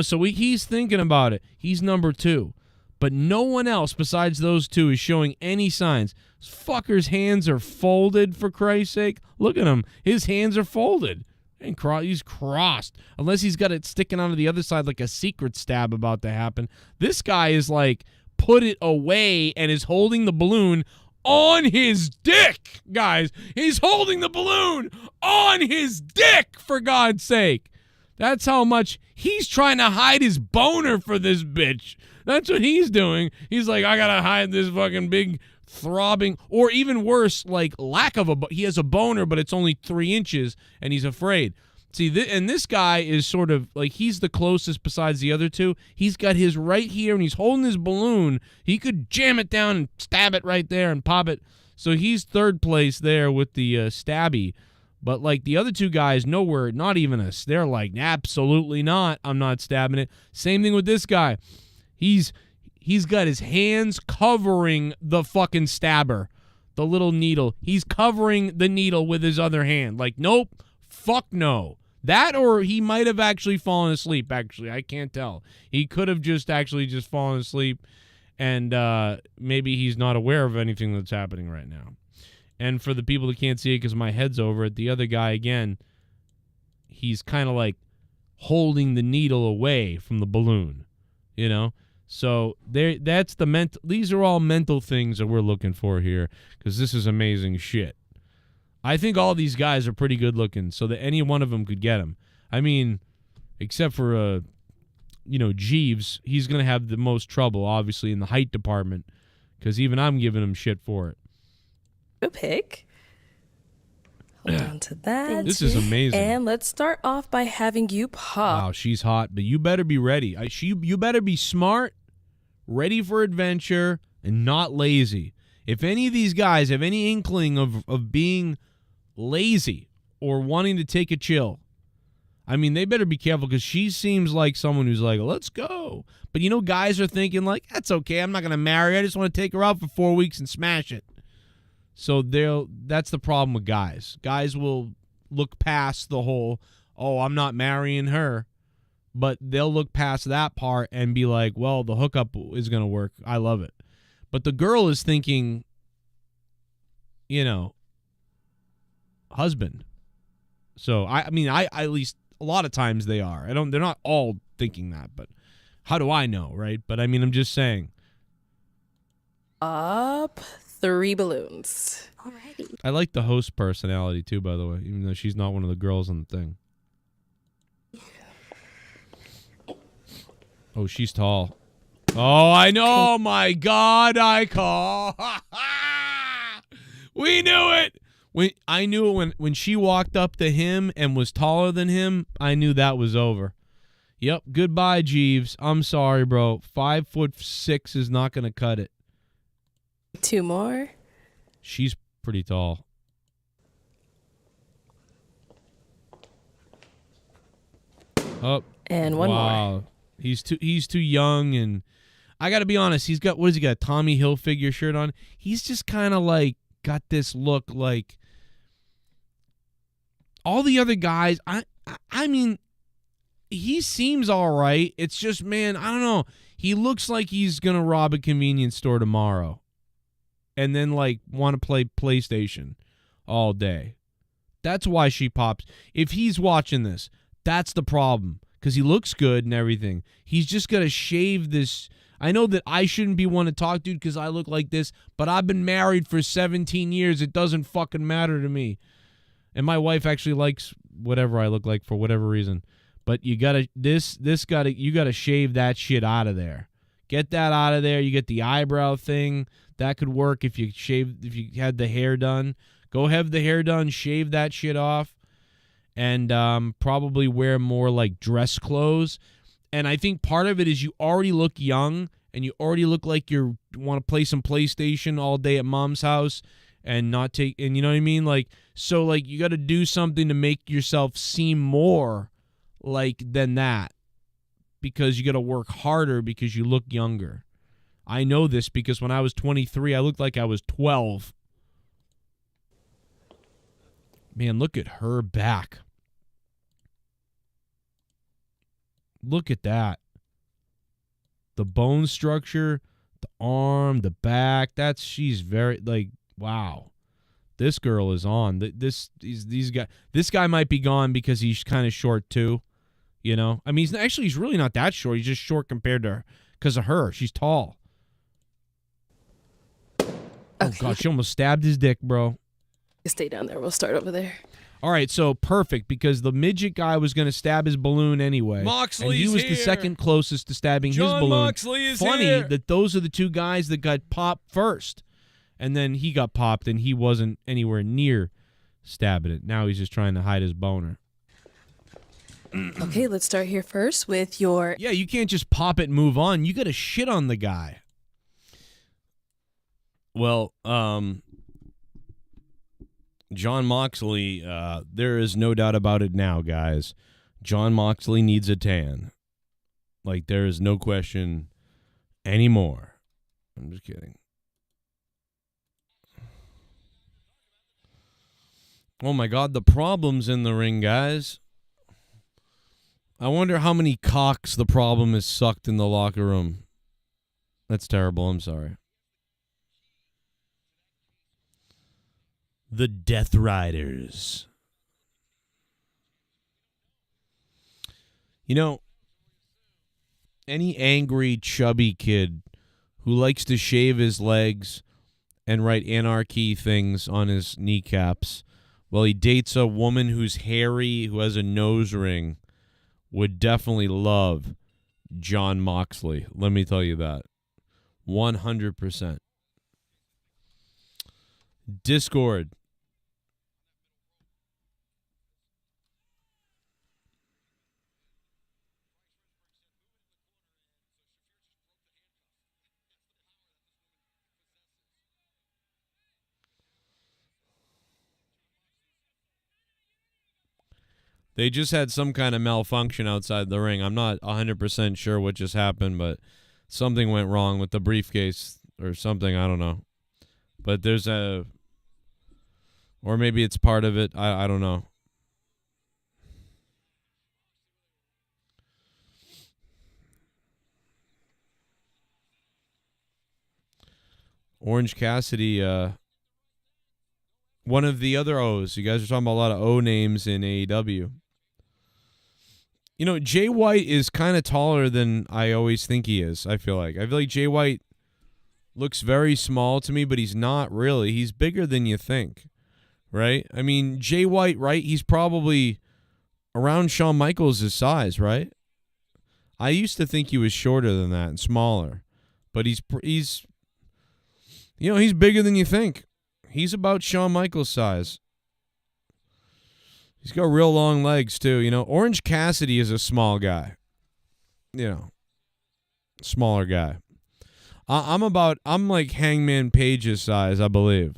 So he's thinking about it. He's number 2. But no one else besides those two is showing any signs. This fucker's hands are folded, for Christ's sake. Look at him. His hands are folded. And he's crossed. Unless he's got it sticking onto the other side like a secret stab about to happen. This guy is like, put it away and is holding the balloon on his dick, guys. He's holding the balloon on his dick, for God's sake. That's how much he's trying to hide his boner for this bitch. That's what he's doing. He's like, I gotta hide this fucking big throbbing, or even worse, like lack of he has a boner, but it's only 3 inches, and he's afraid. See, and this guy is sort of like, he's the closest besides the other two. He's got his right here, and he's holding his balloon. He could jam it down and stab it right there and pop it. So he's third place there with the stabby. But like the other two guys, nowhere, not even us. They're like, absolutely not. I'm not stabbing it. Same thing with this guy. He's got his hands covering the fucking stabber, the little needle. He's covering the needle with his other hand. Like, nope, fuck no. That, or he might have actually fallen asleep, actually. I can't tell. He could have just fallen asleep, and maybe he's not aware of anything that's happening right now. And for the people that can't see it because my head's over it, the other guy, again, he's kind of like holding the needle away from the balloon, you know? So that's the mental. These are all mental things that we're looking for here, because this is amazing shit. I think all these guys are pretty good looking, so that any one of them could get him. I mean, except for Jeeves, he's gonna have the most trouble, obviously, in the height department, because even I'm giving him shit for it. Good pick. Hold on to that. This is amazing. And let's start off by having you pop. Wow, she's hot, but you better be ready. You better be smart, ready for adventure, and not lazy. If any of these guys have any inkling of being lazy or wanting to take a chill, I mean, they better be careful, because she seems like someone who's like, let's go. But guys are thinking like, that's okay, I'm not going to marry her. I just want to take her out for 4 weeks and smash it. So that's the problem with guys. Guys will look past the whole, oh, I'm not marrying her. But they'll look past that part and be like, well, the hookup is going to work. I love it. But the girl is thinking, husband. So, I mean, at least a lot of times they are. They're not all thinking that, but how do I know, right? But I mean, I'm just saying. Up 3 balloons. Alrighty. I like the host personality too, by the way, even though she's not one of the girls on the thing. Oh, she's tall. Oh, I know. Oh, my God, I call. We knew it. I knew it when she walked up to him and was taller than him. I knew that was over. Yep. Goodbye, Jeeves. I'm sorry, bro. 5'6" is not going to cut it. 2 more. She's pretty tall. Oh, and one more. He's too young, and I got to be honest. He's got, what has he got? Tommy Hilfiger shirt on. He's just kind of like got this look like all the other guys. I mean, he seems all right. It's just, man, I don't know. He looks like he's gonna rob a convenience store tomorrow, and then like want to play PlayStation all day. That's why she pops. If he's watching this, that's the problem. Because he looks good and everything. He's just got to shave this. I know that I shouldn't be one to talk to because I look like this, but I've been married for 17 years. It doesn't fucking matter to me. And my wife actually likes whatever I look like for whatever reason. But you got to, you got to shave that shit out of there. Get that out of there. You get the eyebrow thing. That could work if you had the hair done. Go have the hair done, shave that shit off. And probably wear more like dress clothes. And I think part of it is you already look young and you already look like you want to play some PlayStation all day at mom's house and not take, and you know what I mean? Like, so like you got to do something to make yourself seem more like than that, because you got to work harder because you look younger. I know this because when I was 23, I looked like I was 12. Man, look at her back. Look at that. The bone structure, the arm, the back, she's very, like, wow. This girl is on. This guy might be gone because he's kind of short too, you know? I mean, he's really not that short. He's just short compared to her because of her. She's tall. Oh, God, she almost stabbed his dick, bro. Stay down there. We'll start over there. All right, so perfect, because the midget guy was going to stab his balloon anyway. Moxley's and he was here. the second closest to stabbing John his balloon. Moxley is Funny here. that those are the two guys that got popped first. And then he got popped, and he wasn't anywhere near stabbing it. Now he's just trying to hide his boner. Okay, let's start here first with your... Yeah, you can't just pop it and move on. You got to shit on the guy. Well, John Moxley, there is no doubt about it now, guys. John Moxley needs a tan. Like, there is no question anymore. I'm just kidding. Oh, my God, the problem's in the ring, guys. I wonder how many cocks the problem has sucked in the locker room. That's terrible. I'm sorry. The Death Riders. You know, any angry, chubby kid who likes to shave his legs and write anarchy things on his kneecaps while he dates a woman who's hairy, who has a nose ring, would definitely love John Moxley. Let me tell you that. 100%. Discord. They just had some kind of malfunction outside the ring. I'm not 100% sure what just happened, but something went wrong with the briefcase or something. I don't know. But there's or maybe it's part of it. I don't know. Orange Cassidy, one of the other O's. You guys are talking about a lot of O names in AEW. You know, Jay White is kind of taller than I always think he is, I feel like Jay White looks very small to me, but he's not really. He's bigger than you think, right? I mean, Jay White, right? He's probably around Shawn Michaels' size, right? I used to think he was shorter than that and smaller, but he's you know, he's bigger than you think. He's about Shawn Michaels' size. He's got real long legs, too. You know, Orange Cassidy is a small guy. You know, smaller guy. I'm like Hangman Page's size, I believe.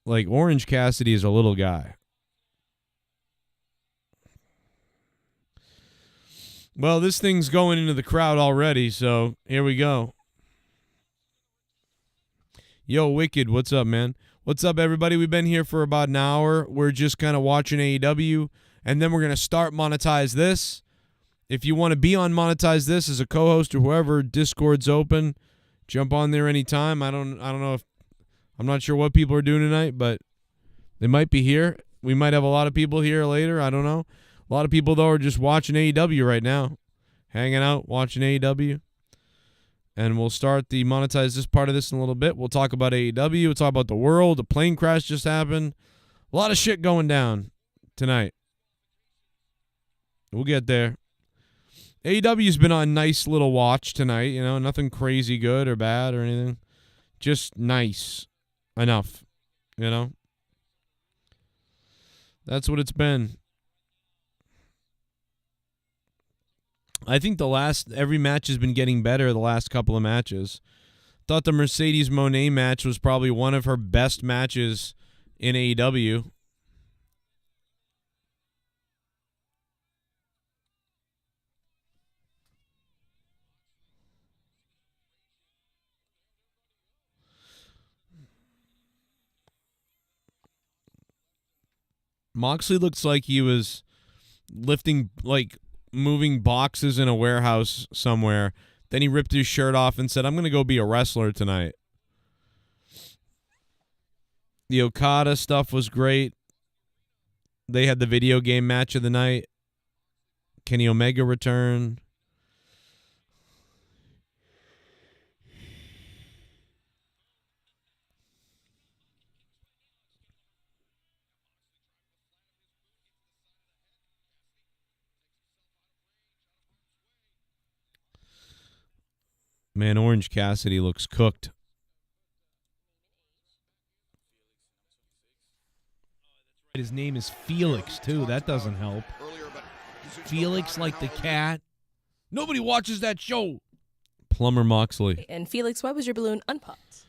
Like, Orange Cassidy is a little guy. Well, this thing's going into the crowd already, so here we go. Yo, Wicked, what's up, man? What's up, everybody? We've been here for about an hour. We're just kind of watching AEW, and then we're going to start Monetize This. If you want to be on Monetize This as a co-host or whoever, Discord's open. Jump on there anytime. I don't know if I'm not sure what people are doing tonight, but they might be here. We might have a lot of people here later. I don't know. A lot of people, though, are just watching AEW right now, hanging out, watching AEW. And we'll start the Monetize This part of this in a little bit. We'll talk about AEW. We'll talk about the world. The plane crash just happened. A lot of shit going down tonight. We'll get there. AEW's been on a nice little watch tonight. You know, nothing crazy good or bad or anything. Just nice enough. You know? That's what it's been. I think every match has been getting better the last couple of matches. Thought the Mercedes Monet match was probably one of her best matches in AEW. Moxley looks like he was lifting like moving boxes in a warehouse somewhere. Then he ripped his shirt off and said, I'm going to go be a wrestler tonight. The Okada stuff was great. They had the video game match of the night. Kenny Omega returned. Man, Orange Cassidy looks cooked. His name is Felix, too. That doesn't help. Felix like the cat. Nobody watches that show. Plumber Moxley. And Felix, why was your balloon unpopped?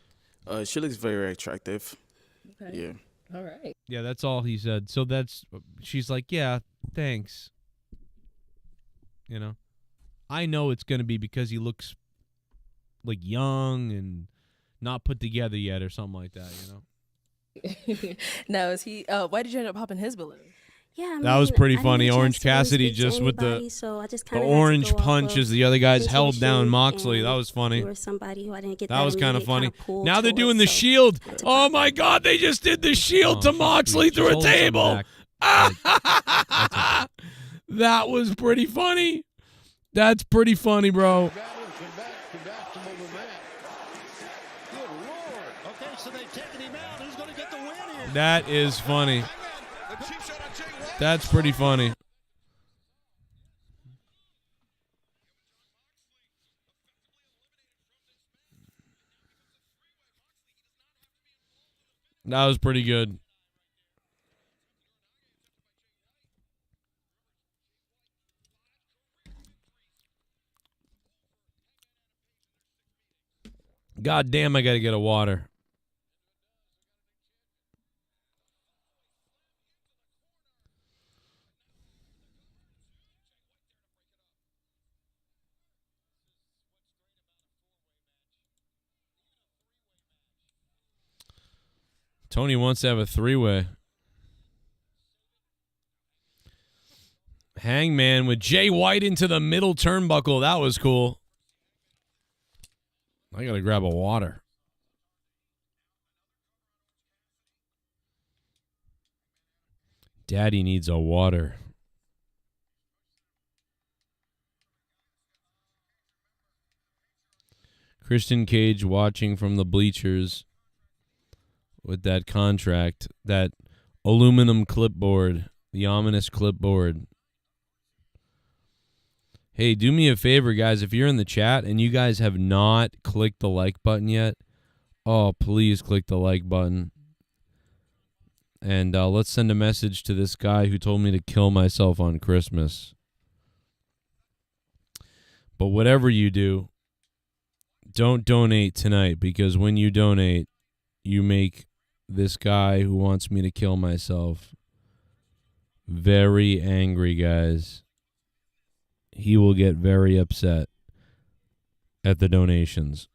She looks very attractive. Okay. Yeah. All right. Yeah, that's all he said. So she's like, yeah, thanks. You know? I know it's going to be because he looks like young and not put together yet or something like that, you know? Now, is he? Why did you end up popping his balloon? Yeah, That was pretty I funny. didn't Orange get a chance to Cassidy really speak to just with anybody, so I just the kinda had to orange go off punch of as the other guys held down intuition, Moxley. and That was funny. you were somebody who I didn't get That was kind of funny. pulled Now they're towards, doing the so shield. I had to Oh pop my God, they just did the shield to Moxley She's through a holding something table. back. That was pretty funny. That's pretty funny, bro. That is funny. That's pretty funny. That was pretty good. God damn, I got to get a water. Tony wants to have a three-way. Hangman with Jay White into the middle turnbuckle. That was cool. I got to grab a water. Daddy needs a water. Christian Cage watching from the bleachers with that contract, that aluminum clipboard, the ominous clipboard. Hey, do me a favor, guys. If you're in the chat and you guys have not clicked the like button yet, oh, please click the like button. And let's send a message to this guy who told me to kill myself on Christmas. But whatever you do, don't donate tonight, because when you donate, you make this guy who wants me to kill myself very angry, guys. He will get very upset at the donations.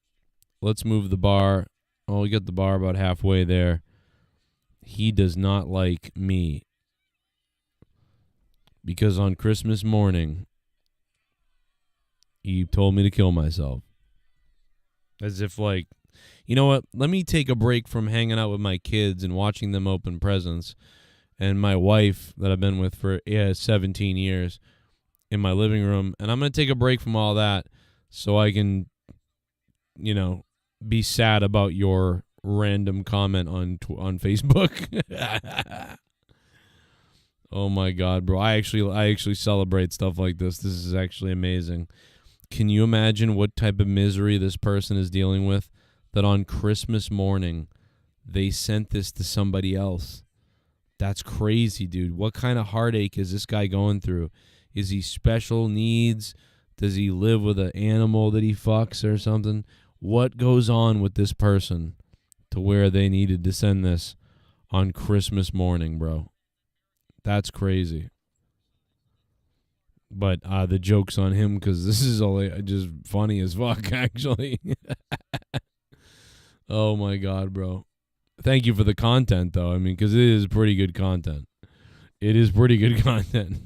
Let's move the bar. Oh, we got the bar about halfway there. He does not like me because on Christmas morning, he told me to kill myself. As if like, you know what? Let me take a break from hanging out with my kids and watching them open presents and my wife that I've been with for 17 years in my living room. And I'm going to take a break from all that so I can, you know, be sad about your random comment on Facebook. Oh my God, bro. I actually celebrate stuff like this. This is actually amazing. Can you imagine what type of misery this person is dealing with? That on Christmas morning, they sent this to somebody else. That's crazy, dude. What kind of heartache is this guy going through? Is he special needs? Does he live with an animal that he fucks or something? What goes on with this person to where they needed to send this on Christmas morning, bro? That's crazy. But the joke's on him because this is all just funny as fuck, actually. Oh, my God, bro. Thank you for the content, though. I mean, because it is pretty good content. It is pretty good content.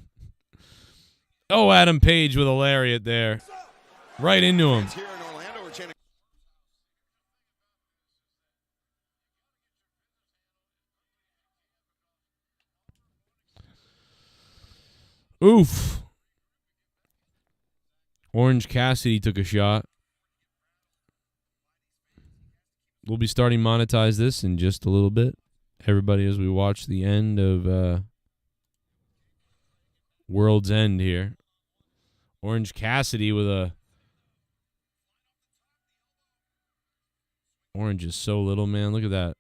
Oh, Adam Page with a lariat there. Right into him. Oof. Orange Cassidy took a shot. We'll be starting Monetize this in just a little bit. Everybody, as we watch the end of World's End here. Orange Cassidy with a... Orange is so little, man. Look at that.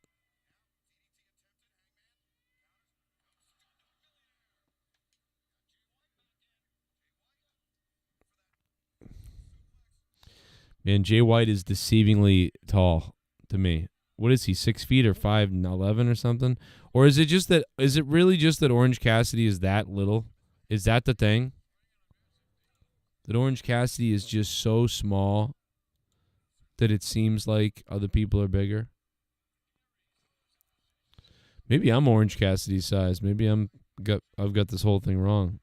Man, Jay White is deceivingly tall to me. What is he, 6 feet or 5'11" or something? Or is it really just that Orange Cassidy is that little? Is that the thing? That Orange Cassidy is just so small that it seems like other people are bigger? Maybe I'm Orange Cassidy's size. Maybe I've got this whole thing wrong.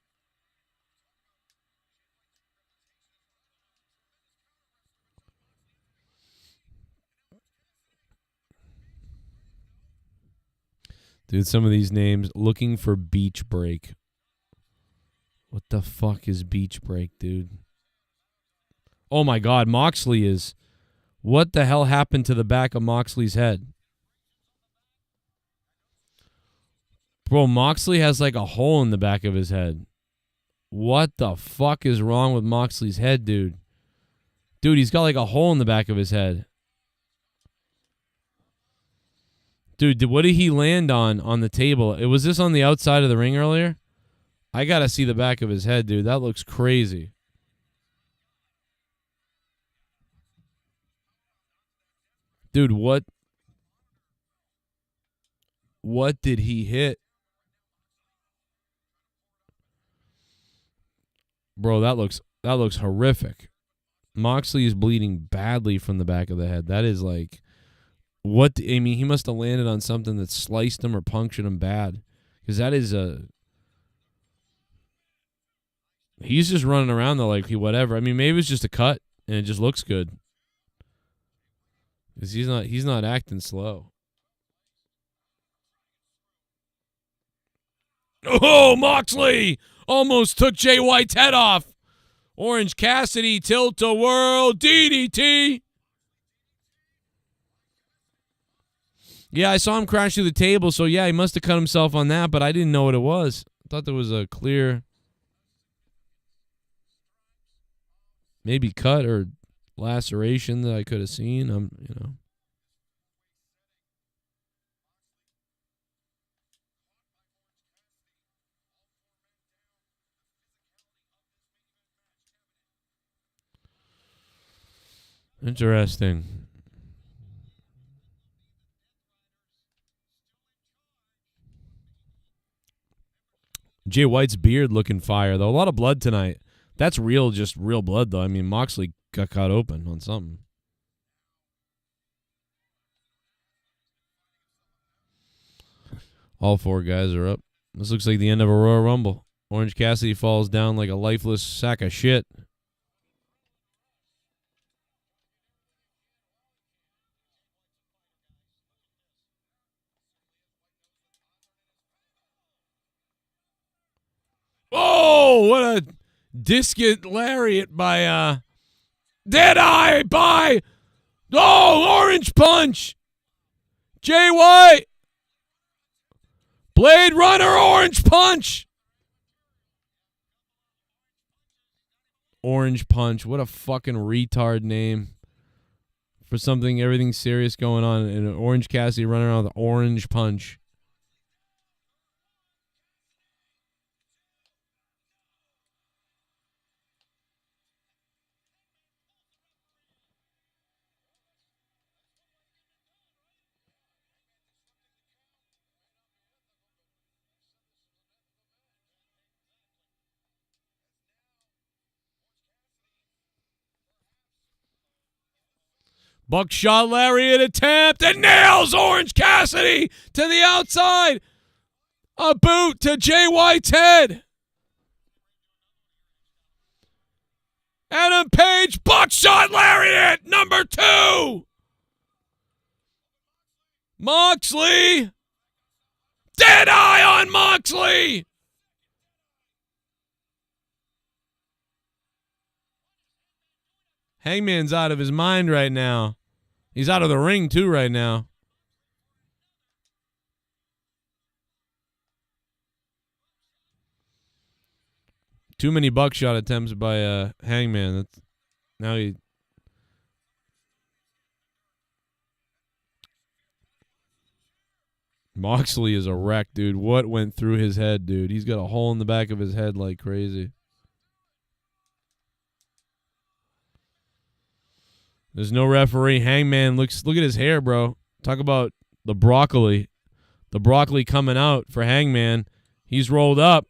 Dude, some of these names. Looking for Beach Break. What the fuck is Beach Break, dude? Oh my God, Moxley is... What the hell happened to the back of Moxley's head? Bro, Moxley has like a hole in the back of his head. What the fuck is wrong with Moxley's head, dude? Dude, he's got like a hole in the back of his head. Dude, what did he land on the table? Was this on the outside of the ring earlier? I got to see the back of his head, dude. That looks crazy. Dude, what did he hit? Bro, that looks horrific. Moxley is bleeding badly from the back of the head. That is like... he must have landed on something that sliced him or punctured him bad. Because that is a... He's just running around though like whatever. I mean, maybe it's just a cut and it just looks good. Because he's not acting slow. Oh, Moxley almost took Jay White's head off. Orange Cassidy, tilt-a-whirl, DDT. Yeah, I saw him crash through the table, so yeah, he must have cut himself on that, but I didn't know what it was. I thought there was a clear maybe cut or laceration that I could have seen. Interesting. Jay White's beard looking fire, though. A lot of blood tonight. That's real, just real blood, though. I mean, Moxley got cut open on something. All four guys are up. This looks like the end of a Royal Rumble. Orange Cassidy falls down like a lifeless sack of shit. Oh, what a discus lariat by Deadeye by Orange Punch. Jay White. Blade Runner Orange Punch. Orange Punch. What a fucking retard name for something, everything serious going on. And Orange Cassidy running around with Orange Punch. Buckshot lariat attempt and nails Orange Cassidy to the outside. A boot to Jay White's head. Adam Page, buckshot lariat, number 2. Moxley. Dead eye on Moxley. Hangman's out of his mind right now. He's out of the ring too right now. Too many buckshot attempts by Hangman. That's now he. Moxley is a wreck, dude. What went through his head, dude? He's got a hole in the back of his head like crazy. There's no referee. Hangman look at his hair, bro. Talk about the broccoli. The broccoli coming out for Hangman. He's rolled up.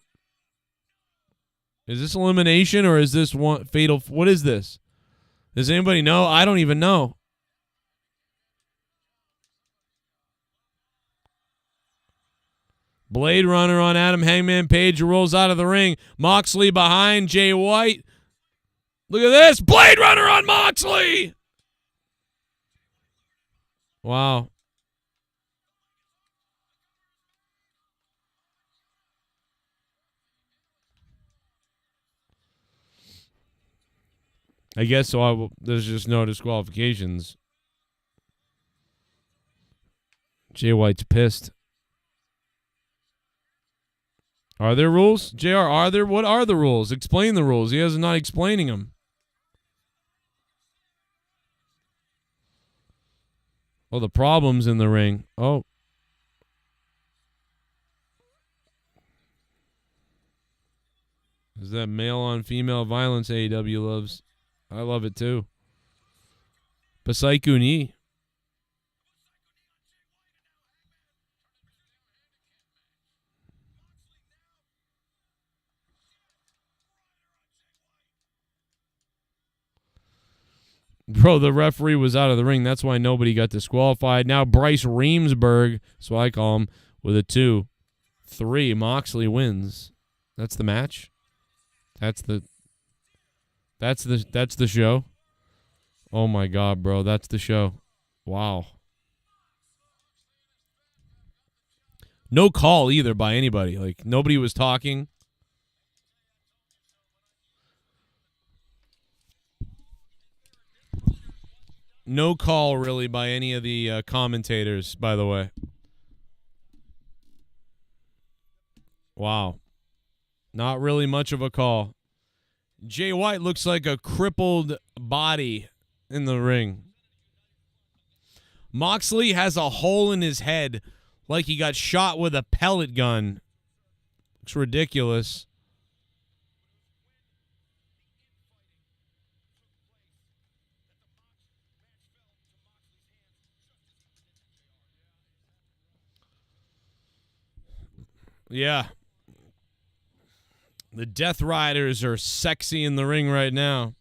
Is this elimination or is this one fatal? What is this? Does anybody know? I don't even know. Blade Runner on Adam Hangman Page rolls out of the ring. Moxley behind Jay White. Look at this. Blade Runner on Moxley. Wow. I guess so. There's just no disqualifications. Jay White's pissed. Are there rules? JR, are there? What are the rules? Explain the rules. He is not explaining them. Oh, the problem's in the ring. Oh. Is that male on female violence AEW loves? I love it too. Pasaiku ni. Bro, the referee was out of the ring. That's why nobody got disqualified. Now Bryce Reamsberg, that's what I call him, with a 2-3. Moxley wins. That's the match. That's the show. Oh my God, bro. That's the show. Wow. No call either by anybody. Like, nobody was talking. No call, really, by any of the commentators, by the way. Wow. Not really much of a call. Jay White looks like a crippled body in the ring. Moxley has a hole in his head like he got shot with a pellet gun. Looks ridiculous. Yeah. The Death Riders are sexy in the ring right now.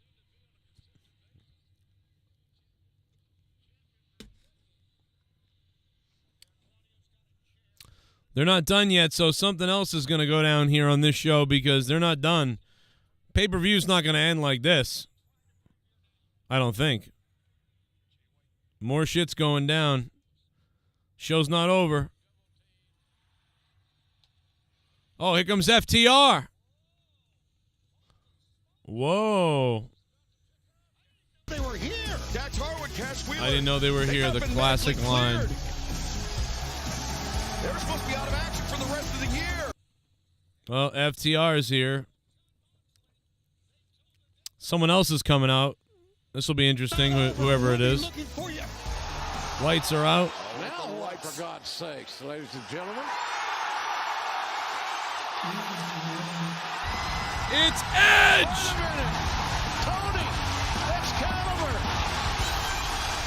They're not done yet, so something else is going to go down here on this show because they're not done. Pay-per-view's not going to end like this. I don't think. More shit's going down. Show's not over. Oh, here comes FTR. Whoa. They were here. Dax Harwood, Cash Wheeler. I didn't know they were here. The classic line. They were supposed to be out of action for the rest of the year. Well, FTR is here. Someone else is coming out. This will be interesting, whoever it is. Lights are out. Now lights, for God's sakes, ladies and gentlemen. It's Edge! Tony, Excalibur.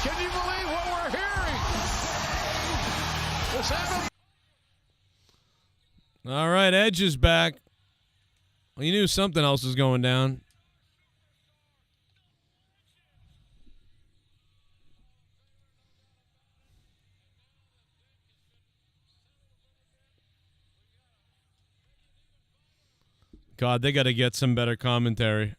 Can you believe what we're hearing? This Adam. All right, Edge is back. Well, you knew something else was going down. God, they got to get some better commentary.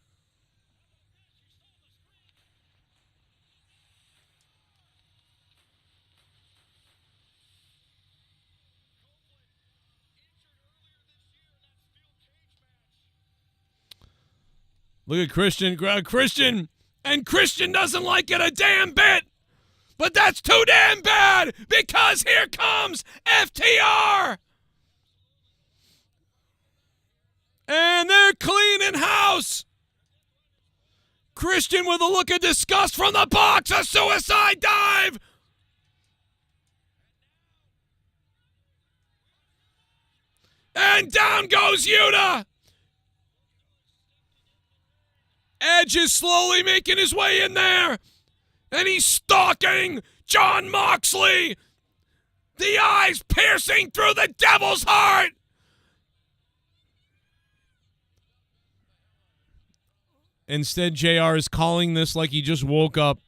Look at Christian. Christian. And Christian doesn't like it a damn bit. But that's too damn bad because here comes FTR. And they're cleaning house. Christian with a look of disgust from the box. A suicide dive. And down goes Yuta. Edge is slowly making his way in there. And he's stalking Jon Moxley. The eyes piercing through the devil's heart. Instead, JR is calling this like he just woke up.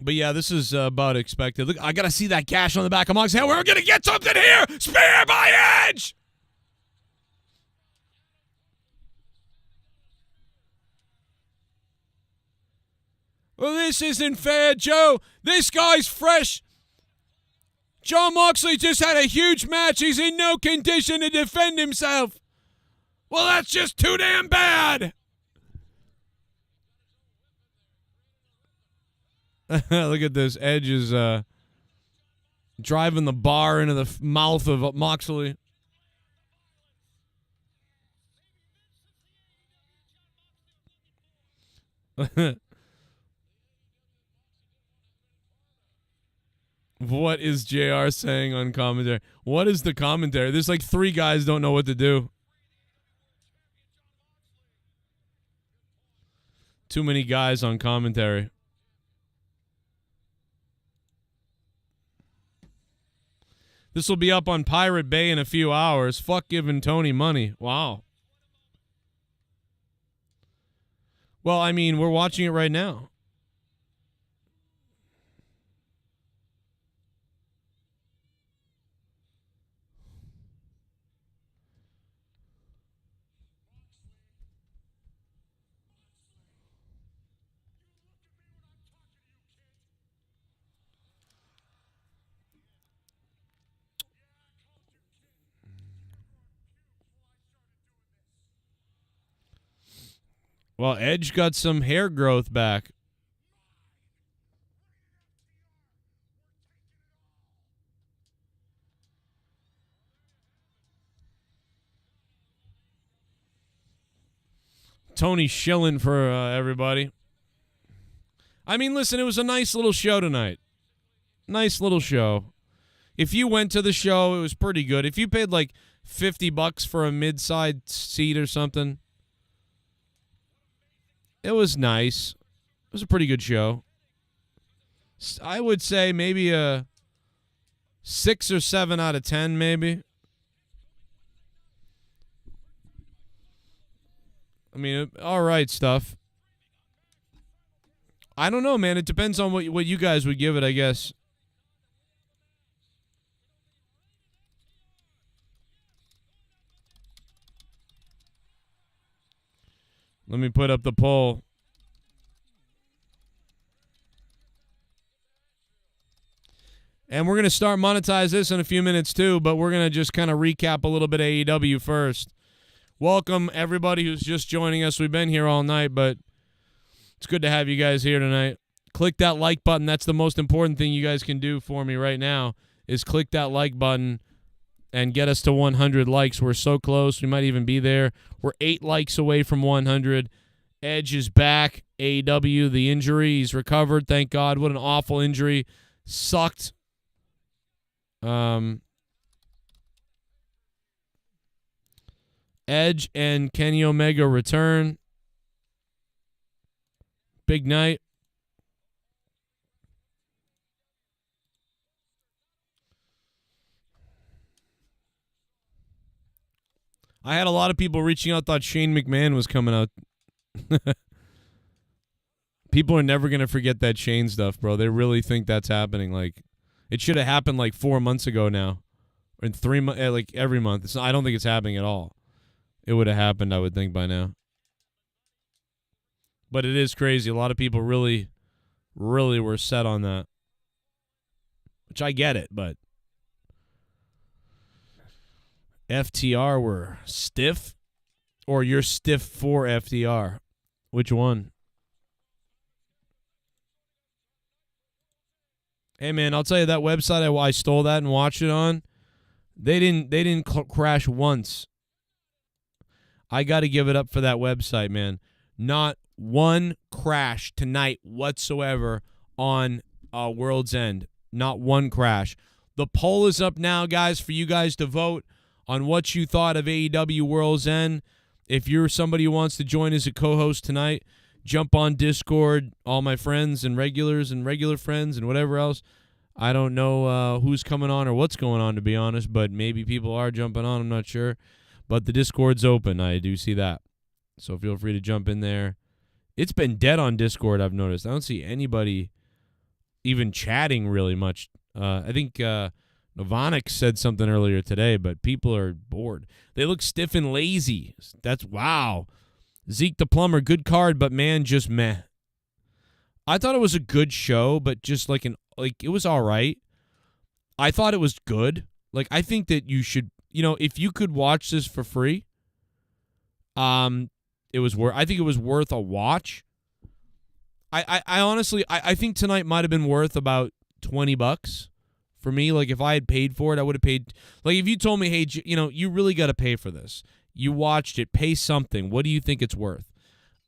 But yeah, this is about expected. Look, I gotta see that gash on the back of Mox's head. We're gonna get something here. Spear by Edge. Well, this isn't fair, Joe. This guy's fresh. Jon Moxley just had a huge match. He's in no condition to defend himself. Well, that's just too damn bad. Look at this. Edge is driving the bar into the mouth of Moxley. What is JR saying on commentary? What is the commentary? There's like 3 guys don't know what to do. Too many guys on commentary. This will be up on Pirate Bay in a few hours. Fuck giving Tony money. Wow. Well, I mean, we're watching it right now. Well, Edge got some hair growth back. Tony shilling for everybody. I mean, listen, it was a nice little show tonight. Nice little show. If you went to the show, it was pretty good. If you paid like $50 for a mid-side seat or something, it was nice. It was a pretty good show. I would say maybe a 6 or 7 out of 10, maybe. I mean, all right stuff. I don't know, man. It depends on what you guys would give it, I guess. Let me put up the poll. And we're going to start monetize this in a few minutes too, but we're going to just kind of recap a little bit of AEW first. Welcome everybody who's just joining us. We've been here all night, but it's good to have you guys here tonight. Click that like button. That's the most important thing you guys can do for me right now is click that like button and get us to 100 likes. We're so close. We might even be there. We're 8 likes away from 100. Edge is back. AEW, the injury. He's recovered. Thank God. What an awful injury. Sucked. Edge and Kenny Omega return. Big night. I had a lot of people reaching out, thought Shane McMahon was coming out. People are never going to forget that Shane stuff, bro. They really think that's happening. Like, it should have happened like 4 months ago now. Or in 3 months, like every month. I don't think it's happening at all. It would have happened, I would think, by now. But it is crazy. A lot of people really were set on that. Which I get it, but FTR were stiff, or you're stiff for FTR? Which one? Hey man, I'll tell you, that website I stole that and watched it on, they didn't crash once. I got to give it up for that website, man. Not one crash tonight whatsoever on World's End. Not one crash. The poll is up now, guys, for you guys to vote on what you thought of AEW Worlds End. If you're somebody who wants to join as a co-host tonight, jump on Discord, all my friends and regulars and regular friends and whatever else. I don't know who's coming on or what's going on, to be honest, but maybe people are jumping on. I'm not sure. But the Discord's open. I do see that. So feel free to jump in there. It's been dead on Discord, I've noticed. I don't see anybody even chatting really much. I think Novanik said something earlier today, but people are bored. They look stiff and lazy. That's wow. Zeke the Plumber, good card, but man, just meh. I thought it was a good show, but just like it was all right. I thought it was good. Like, I think that you should, if you could watch this for free, it was I think it was worth a watch. I honestly, I think tonight might have been worth about $20 for me. Like, if I had paid for it, I would have paid. Like, if you told me, hey, you really got to pay for this. You watched it, pay something. What do you think it's worth?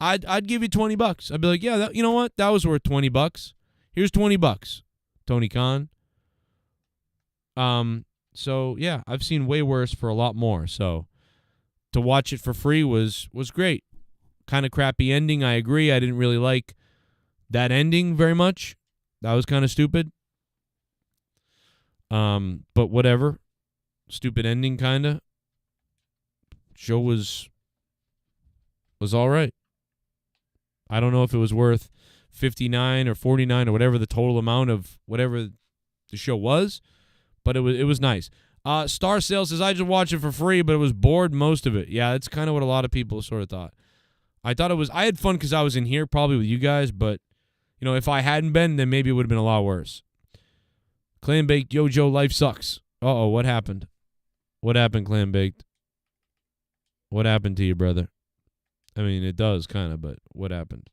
I'd give you $20. I'd be like, yeah, you know what? That was worth $20. Here's $20, Tony Khan. So yeah, I've seen way worse for a lot more. So to watch it for free was great. Kind of crappy ending. I agree. I didn't really like that ending very much. That was kind of stupid. But whatever. Stupid ending, kind of. Show was all right. I don't know if it was worth 59 or 49 or whatever the total amount of whatever the show was, but it was nice. Star Sales says, I just watched it for free, but it was bored most of it. Yeah, it's kind of what a lot of people sort of thought. I had fun because I was in here probably with you guys, but if I hadn't been, then maybe it would have been a lot worse. Clam Baked, yo, Joe, life sucks. Uh-oh, what happened? What happened, Clam Baked? What happened to you, brother? I mean, it does kind of, but what happened?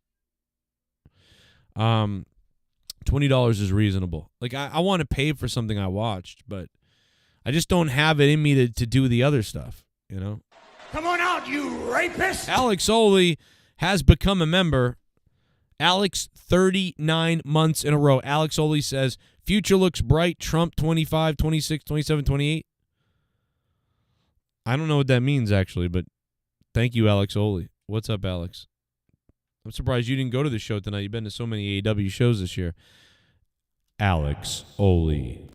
$20 is reasonable. Like, I want to pay for something I watched, but I just don't have it in me to do the other stuff, Come on out, you rapist! Alex Oley has become a member. Alex, 39 months in a row. Alex Oley says, future looks bright. Trump 25, 26, 27, 28. I don't know what that means, actually, but thank you, Alex Oley. What's up, Alex? I'm surprised you didn't go to the show tonight. You've been to so many AEW shows this year. Alex Oley.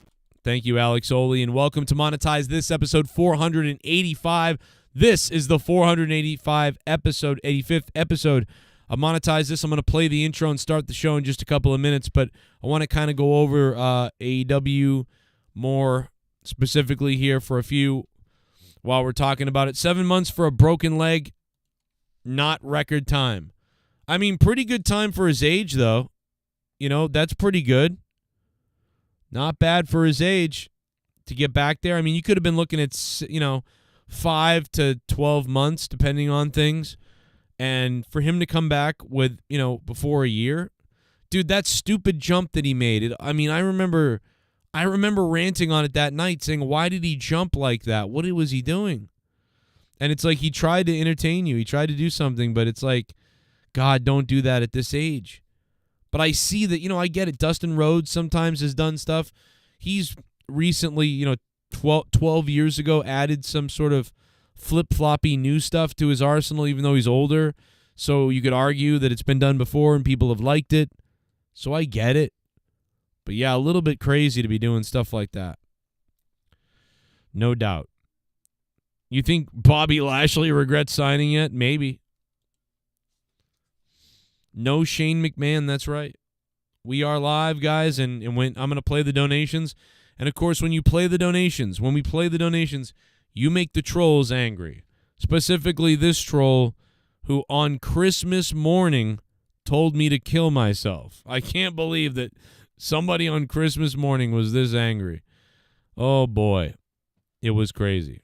Thank you, Alex Oley, and welcome to Monetize This, episode 485. This is the 485 episode, 85th episode of Monetize This. I'm going to play the intro and start the show in just a couple of minutes, but I want to kind of go over AEW more specifically here for a few while we're talking about it. 7 months for a broken leg, not record time. I mean, pretty good time for his age, though. That's pretty good. Not bad for his age to get back there. I mean, you could have been looking at, 5 to 12 months, depending on things. And for him to come back with, before a year, dude, that stupid jump that he made. I remember ranting on it that night saying, why did he jump like that? What was he doing? And it's like he tried to entertain you. He tried to do something, but it's like, God, don't do that at this age. But I see that, I get it. Dustin Rhodes sometimes has done stuff. He's recently, 12 years ago, added some sort of flip-floppy new stuff to his arsenal, even though he's older. So you could argue that it's been done before and people have liked it. So I get it. But yeah, a little bit crazy to be doing stuff like that. No doubt. You think Bobby Lashley regrets signing yet? Maybe. No Shane McMahon, that's right. We are live, guys, and when I'm going to play the donations. And, of course, when we play the donations, you make the trolls angry. Specifically this troll who on Christmas morning told me to kill myself. I can't believe that somebody on Christmas morning was this angry. Oh, boy. It was crazy.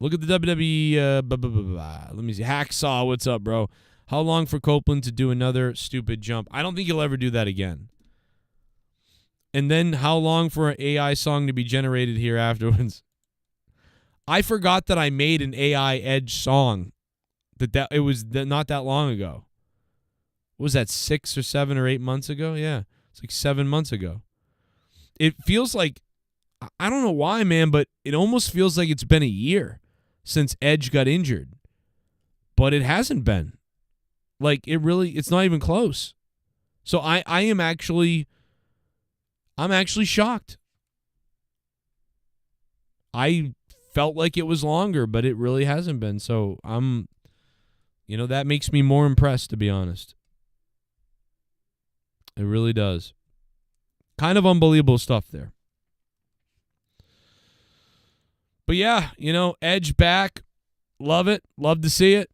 Look at the WWE. Let me see. Hacksaw, what's up, bro? How long for Copeland to do another stupid jump? I don't think he'll ever do that again. And then how long for an AI song to be generated here afterwards? I forgot that I made an AI Edge song. It was not that long ago. What was that, 6 or 7 or 8 months ago? Yeah, it's like 7 months ago. It feels like, I don't know why, man, but it almost feels like it's been a year since Edge got injured. But it hasn't been. Like, it's not even close. So I'm actually shocked. I felt like it was longer, but it really hasn't been. So that makes me more impressed, to be honest. It really does. Kind of unbelievable stuff there. But yeah, Edge back. Love it. Love to see it.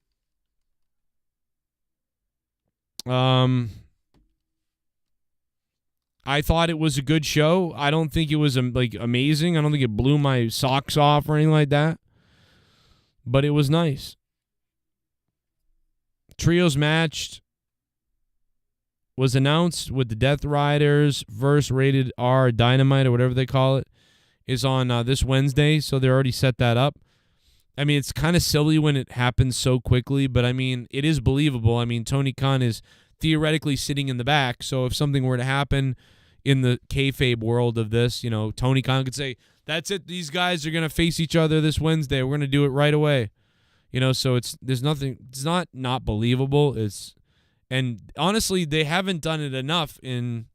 I thought it was a good show. I don't think it was amazing. I don't think it blew my socks off or anything like that. But it was nice. Trios match was announced with the Death Riders versus Rated R Dynamite or whatever they call it is on this Wednesday. So they already set that up. I mean, it's kind of silly when it happens so quickly, but I mean, it is believable. I mean, Tony Khan is theoretically sitting in the back, so if something were to happen in the kayfabe world of this, Tony Khan could say, that's it, these guys are going to face each other this Wednesday. We're going to do it right away. So it's not believable. And honestly, they haven't done it enough in,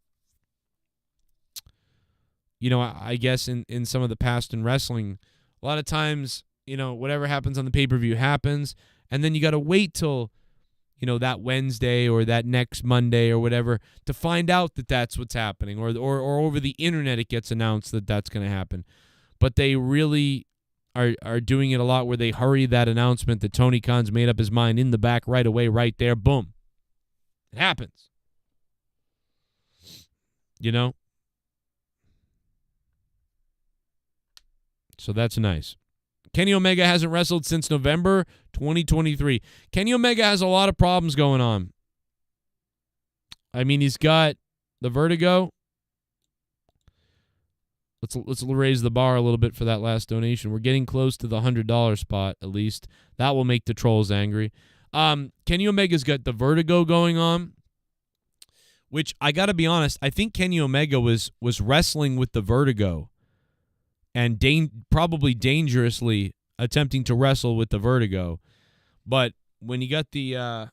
I guess in some of the past in wrestling. A lot of times, whatever happens on the pay-per-view happens, and then you got to wait till, that Wednesday or that next Monday or whatever to find out that that's what's happening, or over the internet it gets announced that that's going to happen. But they really are doing it a lot where they hurry that announcement that Tony Khan's made up his mind in the back right away, right there, boom. It happens. So that's nice. Kenny Omega hasn't wrestled since November 2023. Kenny Omega has a lot of problems going on. I mean, he's got the vertigo. Let's raise the bar a little bit for that last donation. We're getting close to the $100 spot, at least. That will make the trolls angry. Kenny Omega's got the vertigo going on, which I got to be honest, I think Kenny Omega was wrestling with the vertigo and probably dangerously attempting to wrestle with the vertigo. But when you got the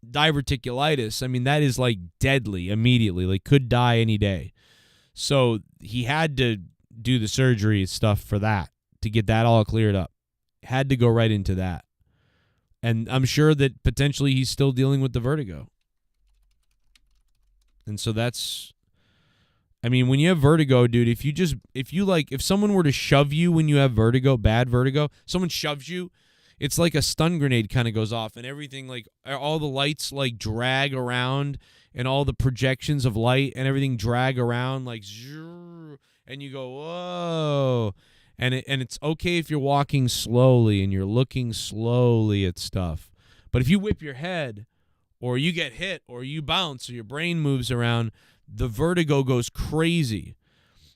diverticulitis, I mean, that is like deadly immediately, like could die any day. So he had to do the surgery stuff for that to get that all cleared up. Had to go right into that. And I'm sure that potentially he's still dealing with the vertigo. And so I mean, when you have vertigo, dude, if someone were to shove you when you have vertigo, bad vertigo, someone shoves you, it's like a stun grenade kind of goes off and everything, like all the lights like drag around and all the projections of light and everything drag around like, and you go, whoa. And it's okay if you're walking slowly and you're looking slowly at stuff. But if you whip your head or you get hit or you bounce or your brain moves around, the vertigo goes crazy.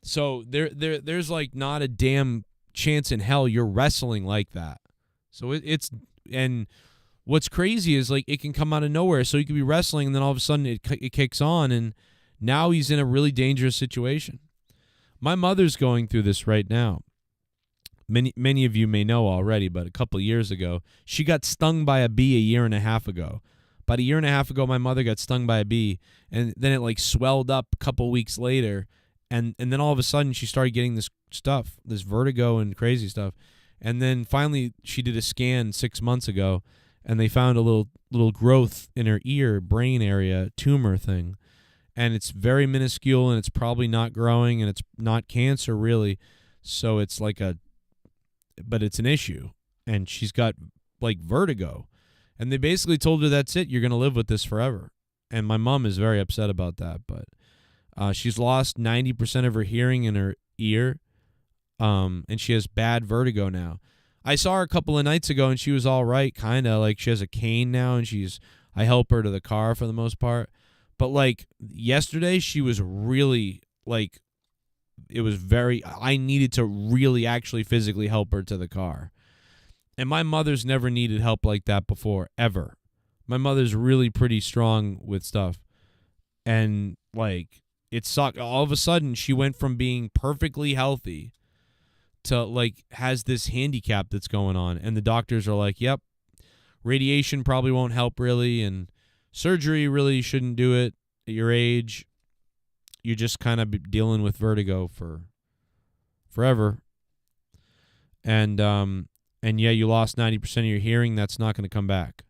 So there's like not a damn chance in hell you're wrestling like that. So and what's crazy is like it can come out of nowhere. So you could be wrestling and then all of a sudden it kicks on and now he's in a really dangerous situation. My mother's going through this right now. Many of you may know already, but a couple of years ago, she got stung by a bee a year and a half ago. About a year and a half ago, my mother got stung by a bee, and then it like swelled up a couple weeks later, and then all of a sudden she started getting this stuff, this vertigo and crazy stuff. And then finally she did a scan 6 months ago, and they found a little growth in her brain area, tumor thing. And it's very minuscule, and it's probably not growing, and it's not cancer really. So it's like but it's an issue. And she's got like vertigo. And they basically told her, that's it, you're going to live with this forever. And my mom is very upset about that. But she's lost 90% of her hearing in her ear, and she has bad vertigo now. I saw her a couple of nights ago, and she was all right, kind of. Like, she has a cane now, and I help her to the car for the most part. But, like, yesterday, she was really, like, I needed to really actually physically help her to the car. And my mother's never needed help like that before, ever. My mother's really pretty strong with stuff. And, like, it sucked. All of a sudden, she went from being perfectly healthy to, like, has this handicap that's going on. And the doctors are like, yep, radiation probably won't help really, and surgery really shouldn't do it at your age. You're just kind of dealing with vertigo for forever. And yeah, you lost 90% of your hearing. That's not going to come back.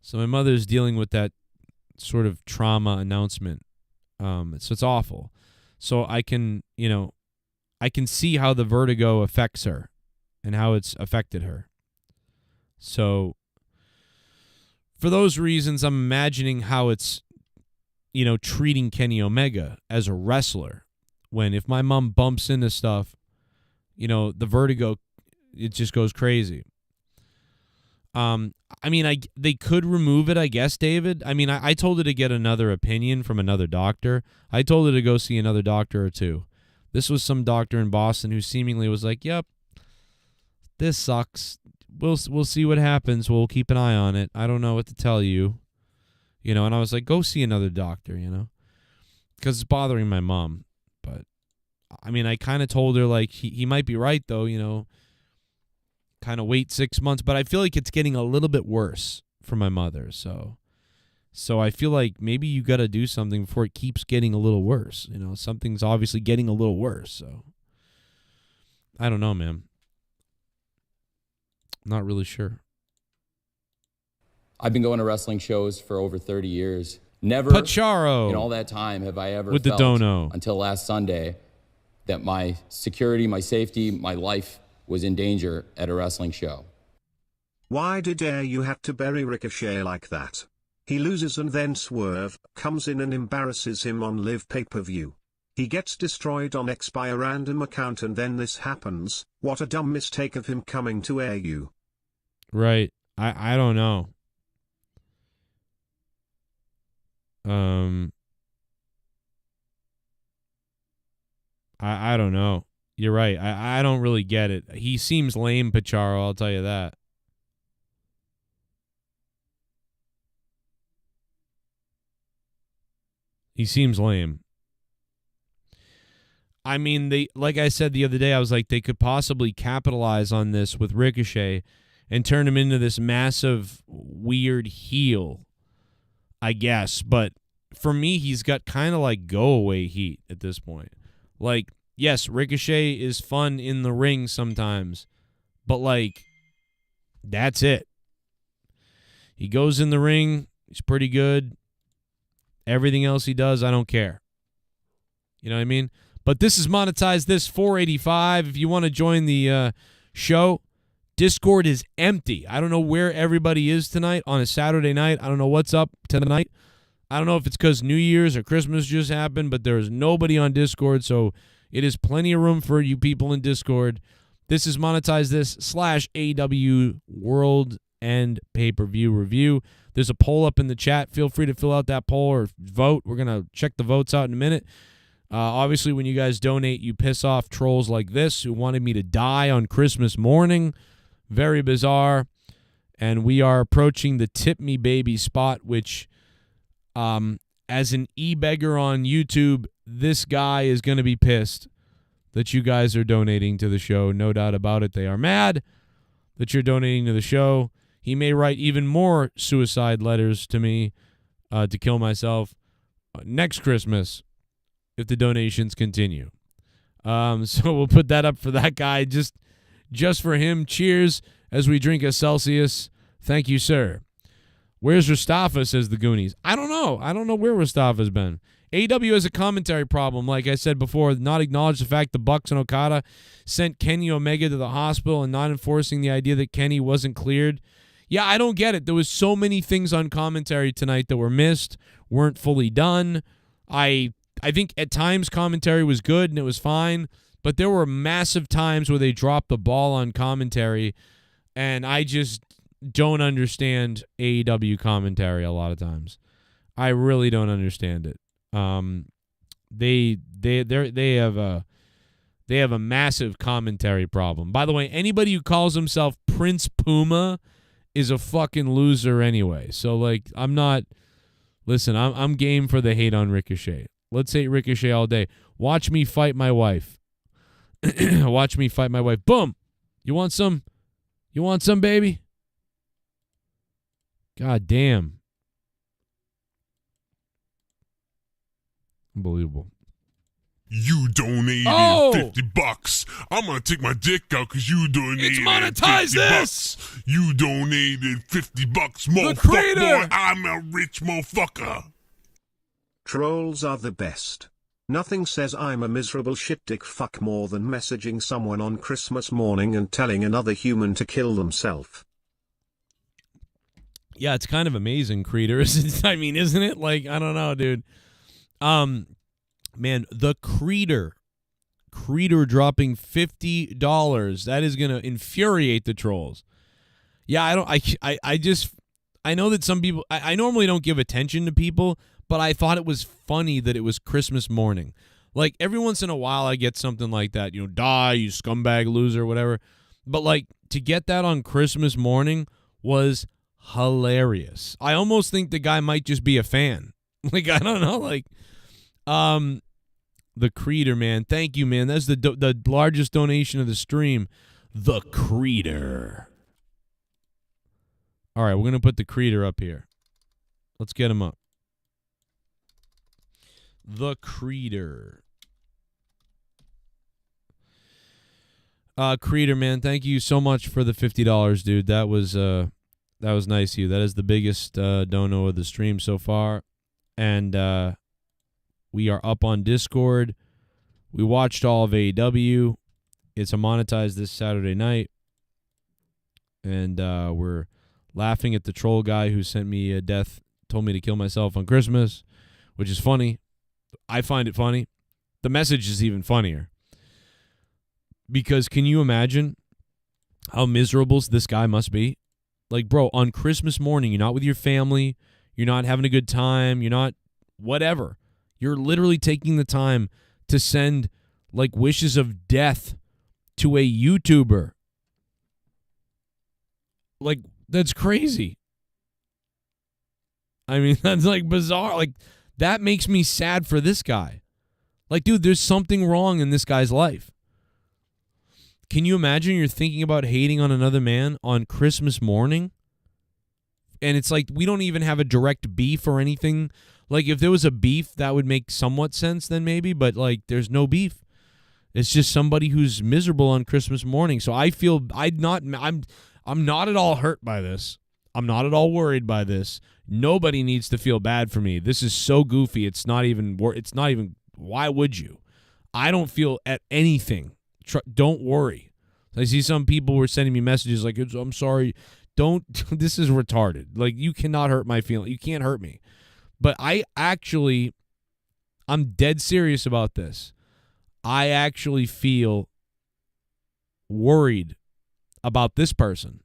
So my mother's dealing with that sort of trauma announcement. So it's awful. So I can see how the vertigo affects her and how it's affected her. So for those reasons, I'm imagining how it's, treating Kenny Omega as a wrestler. When if my mom bumps into stuff, the vertigo, it just goes crazy. They could remove it, I guess, David. I told her to get another opinion from another doctor. I told her to go see another doctor or two. This was some doctor in Boston who seemingly was like, yep, this sucks. We'll see what happens. We'll keep an eye on it. I don't know what to tell you. And I was like, go see another doctor, because it's bothering my mom. But, I kind of told her, like, he might be right, though, kind of wait 6 months. But I feel like it's getting a little bit worse for my mother. So I feel like maybe you got to do something before it keeps getting a little worse. Something's obviously getting a little worse. So I don't know, man. Not really sure. I've been going to wrestling shows for over 30 years. Never Pacharo in all that time have I ever with felt the dono until last Sunday that my security, my safety, my life was in danger at a wrestling show. Why did you have to bury Ricochet like that? He loses and then Swerve comes in and embarrasses him on Live pay-per-view. He gets destroyed on X by a random account and then this happens. What a dumb mistake of him coming to AEW. Right. I don't know. I don't know. You're right. I don't really get it. He seems lame, Pacharo, I'll tell you that. He seems lame. Like I said the other day, I was like, they could possibly capitalize on this with Ricochet and turn him into this massive, weird heel, I guess. But for me, he's got kind of like go-away heat at this point. Like, yes, Ricochet is fun in the ring sometimes, but, like, that's it. He goes in the ring, he's pretty good. Everything else he does, I don't care. You know what I mean? But this is MONETIZE This 485. If you want to join the show, Discord is empty. I don't know where everybody is tonight on a Saturday night. I don't know what's up tonight. I don't know if it's because New Year's or Christmas just happened, but there is nobody on Discord, so it is plenty of room for you people in Discord. This is MONETIZE This / AEW Worlds End pay-per-view review. There's a poll up in the chat. Feel free to fill out that poll or vote. We're going to check the votes out in a minute. Obviously, when you guys donate, you piss off trolls like this who wanted me to die on Christmas morning. Very bizarre. And we are approaching the Tip Me Baby spot, which, as an e-beggar on YouTube, this guy is going to be pissed that you guys are donating to the show. No doubt about it. They are mad that you're donating to the show. He may write even more suicide letters to me to kill myself next Christmas if the donations continue. So we'll put that up for that guy just for him. Cheers as we drink a Celsius. Thank you, sir. Where's Mustafa, says the Goonies. I don't know. I don't know where Mustafa's been. AEW has a commentary problem. Like I said before, not acknowledge the fact the Bucks and Okada sent Kenny Omega to the hospital and not enforcing the idea that Kenny wasn't cleared. Yeah, I don't get it. There was so many things on commentary tonight that were missed, weren't fully done. I think at times commentary was good and it was fine, but there were massive times where they dropped the ball on commentary, and I just don't understand AEW commentary a lot of times. I really don't understand it. They have a massive commentary problem. By the way, anybody who calls himself Prince Puma is a fucking loser anyway. So like, I'm game for the hate on Ricochet. Let's hate Ricochet all day. Watch me fight my wife. Watch me fight my wife. Boom. You want some? You want some, baby? God damn. Unbelievable. You donated $50. I'm gonna take my dick out because you donated. It's monetize this. $50. You donated $50, motherfucker. Boy, I'm a rich motherfucker. Trolls are the best. Nothing says I'm a miserable shit dick fuck more than messaging someone on Christmas morning and telling another human to kill themselves. Yeah, it's kind of amazing, Creeder. Isn't it? Like, I don't know, dude. Man, the Creeder dropping $50. That is gonna infuriate the trolls. Yeah, I know that some people. I normally don't give attention to people, but I thought it was funny that it was Christmas morning. Like every once in a while, I get something like that. You know, die, you scumbag loser, whatever. But like to get that on Christmas morning was hilarious. I almost think the guy might just be a fan. Like I don't know, like. The Creeder, man. Thank you, man. That's the largest donation of the stream. The Creeder. All right, we're going to put the Creeder up here. Let's get him up. The Creeder. Creeder, man, thank you so much for the $50, dude. That was nice of you. That is the biggest dono of the stream so far. And we are up on Discord. We watched all of AEW. It's a MONETIZE this Saturday night. And we're laughing at the troll guy who sent me a death, told me to kill myself on Christmas, which is funny. I find it funny. The message is even funnier. Because can you imagine how miserable this guy must be? Like, bro, on Christmas morning, you're not with your family. You're not having a good time. You're not whatever. You're literally taking the time to send, like, wishes of death to a YouTuber. Like, that's crazy. I mean, that's, like, bizarre. Like, that makes me sad for this guy. Like, dude, there's something wrong in this guy's life. Can you imagine you're thinking about hating on another man on Christmas morning? And it's like, we don't even have a direct beef or anything. Like, if there was a beef, that would make somewhat sense then maybe, but, like, there's no beef. It's just somebody who's miserable on Christmas morning. So I feel I'm not at all hurt by this. I'm not at all worried by this. Nobody needs to feel bad for me. This is so goofy. It's not even, why would you? I don't feel at anything. Don't worry. I see some people were sending me messages like, I'm sorry. This is retarded. Like, you cannot hurt my feeling. You can't hurt me. But I'm dead serious about this. I actually feel worried about this person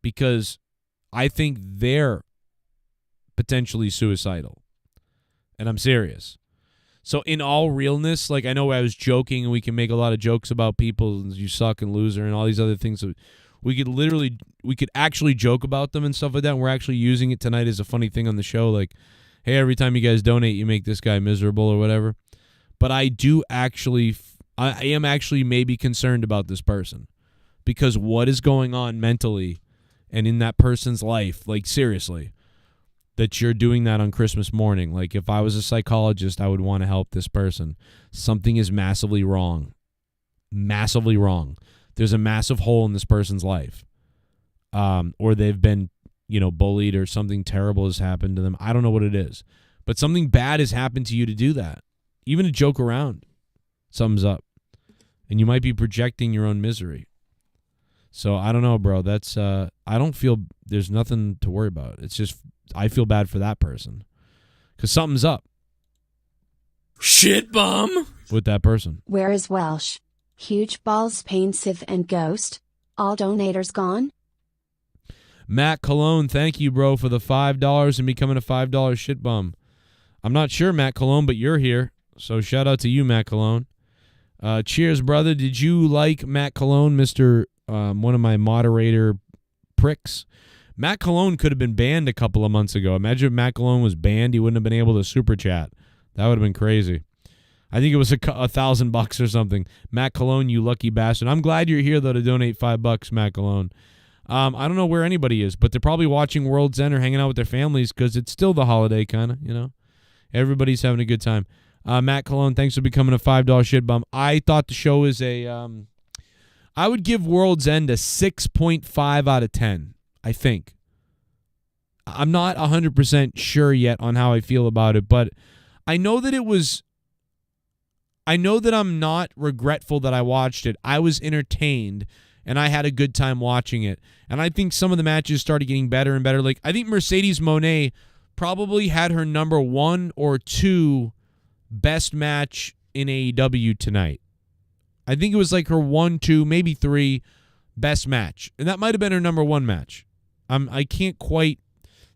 because I think they're potentially suicidal. And I'm serious. So in all realness, like, I know I was joking and we can make a lot of jokes about people, you suck and loser and all these other things. So we could actually joke about them and stuff like that. And we're actually using it tonight as a funny thing on the show. Like, hey, every time you guys donate, you make this guy miserable or whatever. But I am actually maybe concerned about this person because what is going on mentally and in that person's life, like, seriously, that you're doing that on Christmas morning. Like, if I was a psychologist, I would want to help this person. Something is massively wrong. Massively wrong. There's a massive hole in this person's life. Or they've been, bullied or something terrible has happened to them. I don't know what it is. But something bad has happened to you to do that. Even to joke around. Something's up. And you might be projecting your own misery. So I don't know, bro. That's I don't feel there's nothing to worry about. It's just I feel bad for that person because something's up. Shit bum with that person. Where is Welsh? Huge balls, pensive and ghost. All donators gone. Matt Cologne, thank you, bro, for the $5 and becoming a $5 shit bum. I'm not sure, Matt Cologne, but you're here. So shout out to you, Matt Cologne. Cheers, brother. Did you like Matt Cologne, Mr. One of my moderator pricks? Matt Cologne could have been banned a couple of months ago. Imagine if Matt Cologne was banned. He wouldn't have been able to super chat. That would have been crazy. I think it was $1,000 or something. Matt Cologne, you lucky bastard. I'm glad you're here, though, to donate $5, Matt Cologne. I don't know where anybody is, but they're probably watching World's End or hanging out with their families because it's still the holiday kind of, you know. Everybody's having a good time. Matt Cologne, thanks for becoming a $5 shit bum. I thought the show is I would give World's End a 6.5 out of 10, I think. I'm not 100% sure yet on how I feel about it, but I know that I'm not regretful that I watched it. I was entertained, and I had a good time watching it. And I think some of the matches started getting better and better. Like, I think Mercedes Moné probably had her number 1 or 2 best match in AEW tonight. I think it was like her 1, 2, maybe 3 best match. And that might have been her number 1 match. I can't quite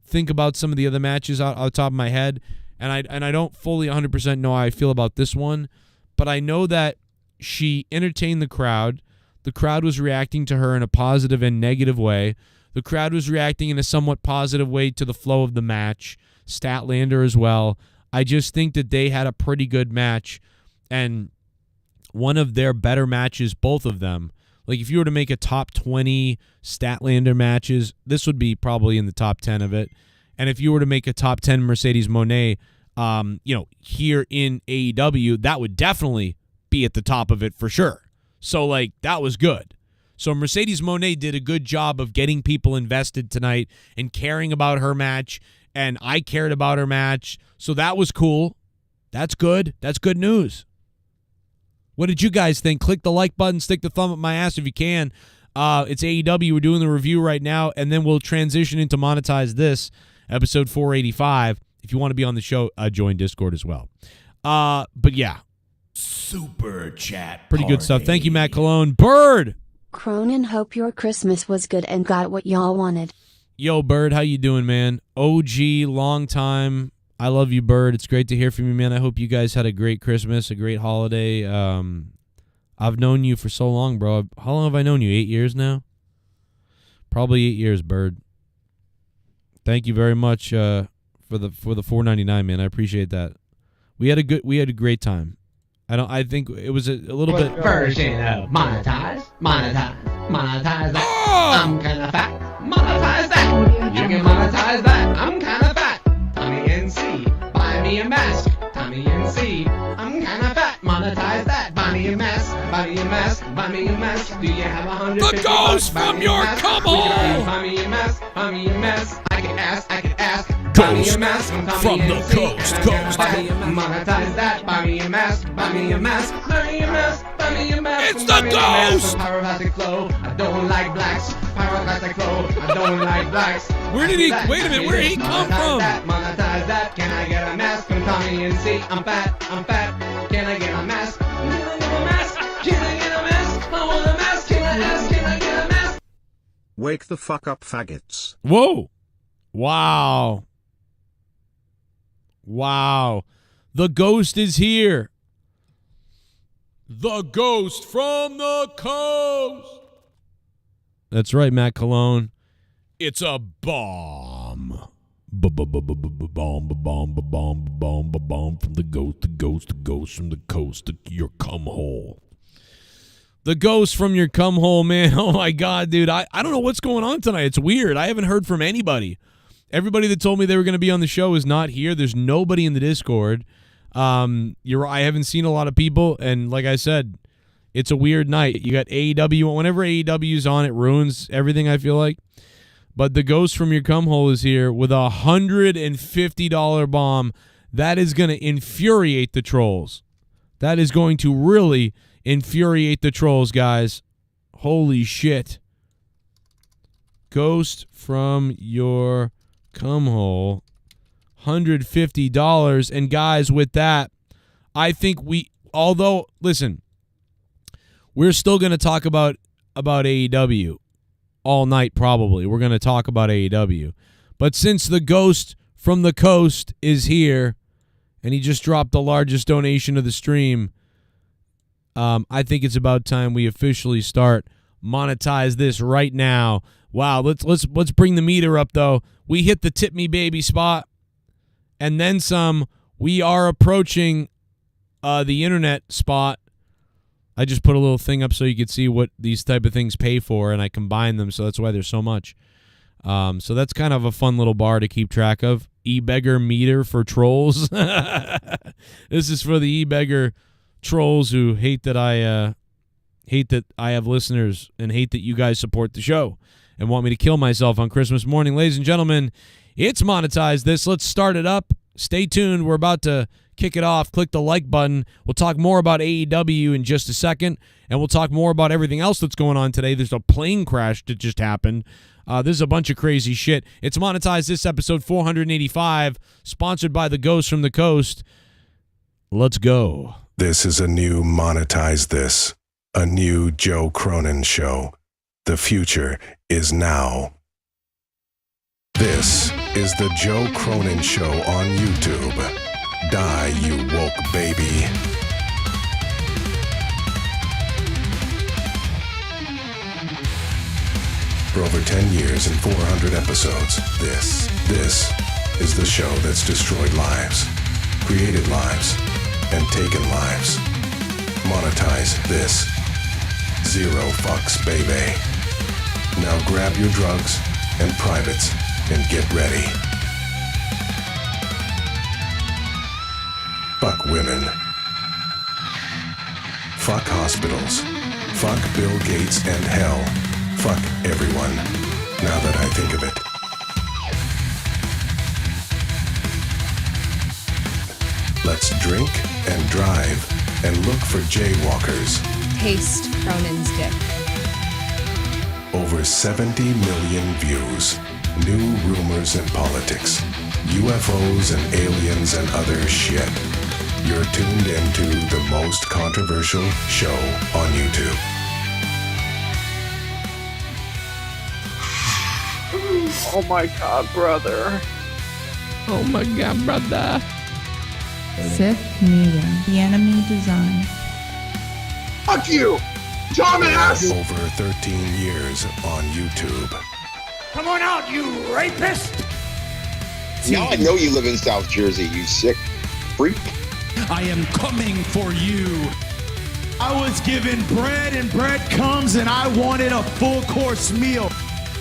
think about some of the other matches out the top of my head. And I don't fully 100% know how I feel about this one. But I know that she entertained the crowd. The crowd was reacting to her in a positive and negative way. The crowd was reacting in a somewhat positive way to the flow of the match. Statlander as well. I just think that they had a pretty good match. And one of their better matches, both of them. Like, if you were to make a top 20 Statlander matches, this would be probably in the top 10 of it. And if you were to make a top 10 Mercedes Moné, here in AEW, that would definitely be at the top of it for sure. So, like, that was good. So Mercedes Moné did a good job of getting people invested tonight and caring about her match, and I cared about her match. So that was cool. That's good. That's good news. What did you guys think? Click the like button, stick the thumb up my ass if you can. It's AEW. We're doing the review right now, and then we'll transition into Monetize This, episode 485. If you want to be on the show, join Discord as well. But yeah. Super chat. Pretty good stuff. Thank you, Matt Cologne. Bird! Cronin, hope your Christmas was good and got what y'all wanted. Yo, Bird, how you doing, man? OG, long time. I love you, Bird. It's great to hear from you, man. I hope you guys had a great Christmas, a great holiday. I've known you for so long, bro. How long have I known you? 8 years now? Probably 8 years, Bird. Thank you very much for the $4.99, man. I appreciate that. We had a great time. I think it was a little bit version of monetize that. I'm kinda fat. Monetize that. You can monetize that. I'm kinda fat. Tommy NC, buy me a mask. Tommy NC, I'm kinda fat. Monetize that. Buy me a mask. Buy me a mask. Buy me a mask. Do you have 150 The ghost bucks? from your come hole. Buy me a mask. Buy me a mask. I can ask. Ghost from the coast. Monetize that. Buy me a mask. Buy me a mask. Buy me a mask. Buy me a mask. It's the ghost. Pyroclastic flow. I don't like blacks. Pyroclastic flow. I don't like blacks. Where did he? Wait a minute. Where did he come from? Monetize that. Can I get a mask from Tommy and C? I'm fat. Can I get a mask? Can I get a mask? Can I get a mask? I want a mask. Can I ask? Can I get a mask? Wake the fuck up, faggots. Whoa. Wow. The ghost is here. The ghost from the coast. That's right, Matt Cologne. It's a bomb. Bomb from the ghost from the coast, your cum hole. The ghost from your cum hole, man. Oh my God, dude. I don't know what's going on tonight. It's weird. I haven't heard from anybody. Everybody that told me they were going to be on the show is not here. There's nobody in the Discord. I haven't seen a lot of people, and like I said, it's a weird night. You got AEW. Whenever AEW's on, it ruins everything, I feel like. But the ghost from your cum hole is here with a $150 bomb. That is going to infuriate the trolls. That is going to really infuriate the trolls, guys. Holy shit. Ghost from your cum hole, $150. And guys, with that, I think listen, we're still going to talk about AEW all night probably. We're going to talk about AEW. But since the Ghost from the Coast is here, and he just dropped the largest donation of the stream, I think it's about time we officially start monetize this right now. Wow, let's bring the meter up though. We hit the tip me baby spot, and then some. We are approaching the internet spot. I just put a little thing up so you could see what these type of things pay for, and I combine them, so that's why there's so much. So that's kind of a fun little bar to keep track of. E-beggar meter for trolls. This is for the e-beggar trolls who hate that I have listeners and hate that you guys support the show and want me to kill myself on Christmas morning. Ladies and gentlemen, it's Monetize This. Let's start it up. Stay tuned. We're about to kick it off. Click the like button. We'll talk more about AEW in just a second, and we'll talk more about everything else that's going on today. There's a plane crash that just happened. This is a bunch of crazy shit. It's Monetize This, episode 485, sponsored by the Ghost from the Coast. Let's go. This is a new Monetize This, a new Joe Cronin show. The future is now. This is the Joe Cronin Show on YouTube. Die, you woke baby. For over 10 years and 400 episodes, this is the show that's destroyed lives, created lives, and taken lives. Monetize this. Zero fucks, baby. Now grab your drugs and privates and get ready. Fuck women. Fuck hospitals. Fuck Bill Gates and hell. Fuck everyone. Now that I think of it. Let's drink and drive and look for jaywalkers. Taste Cronin's dick. Over 70 million views. New rumors and politics. UFOs and aliens and other shit. You're tuned into the most controversial show on YouTube. Oh my god, brother. Oh my god, brother. Sith Media, the enemy design. Fuck you! Dumbass! Over 13 years on YouTube. Come on out, you rapist! Now I know you live in South Jersey, you sick freak. I am coming for you. I was given bread and breadcrumbs, and I wanted a full course meal.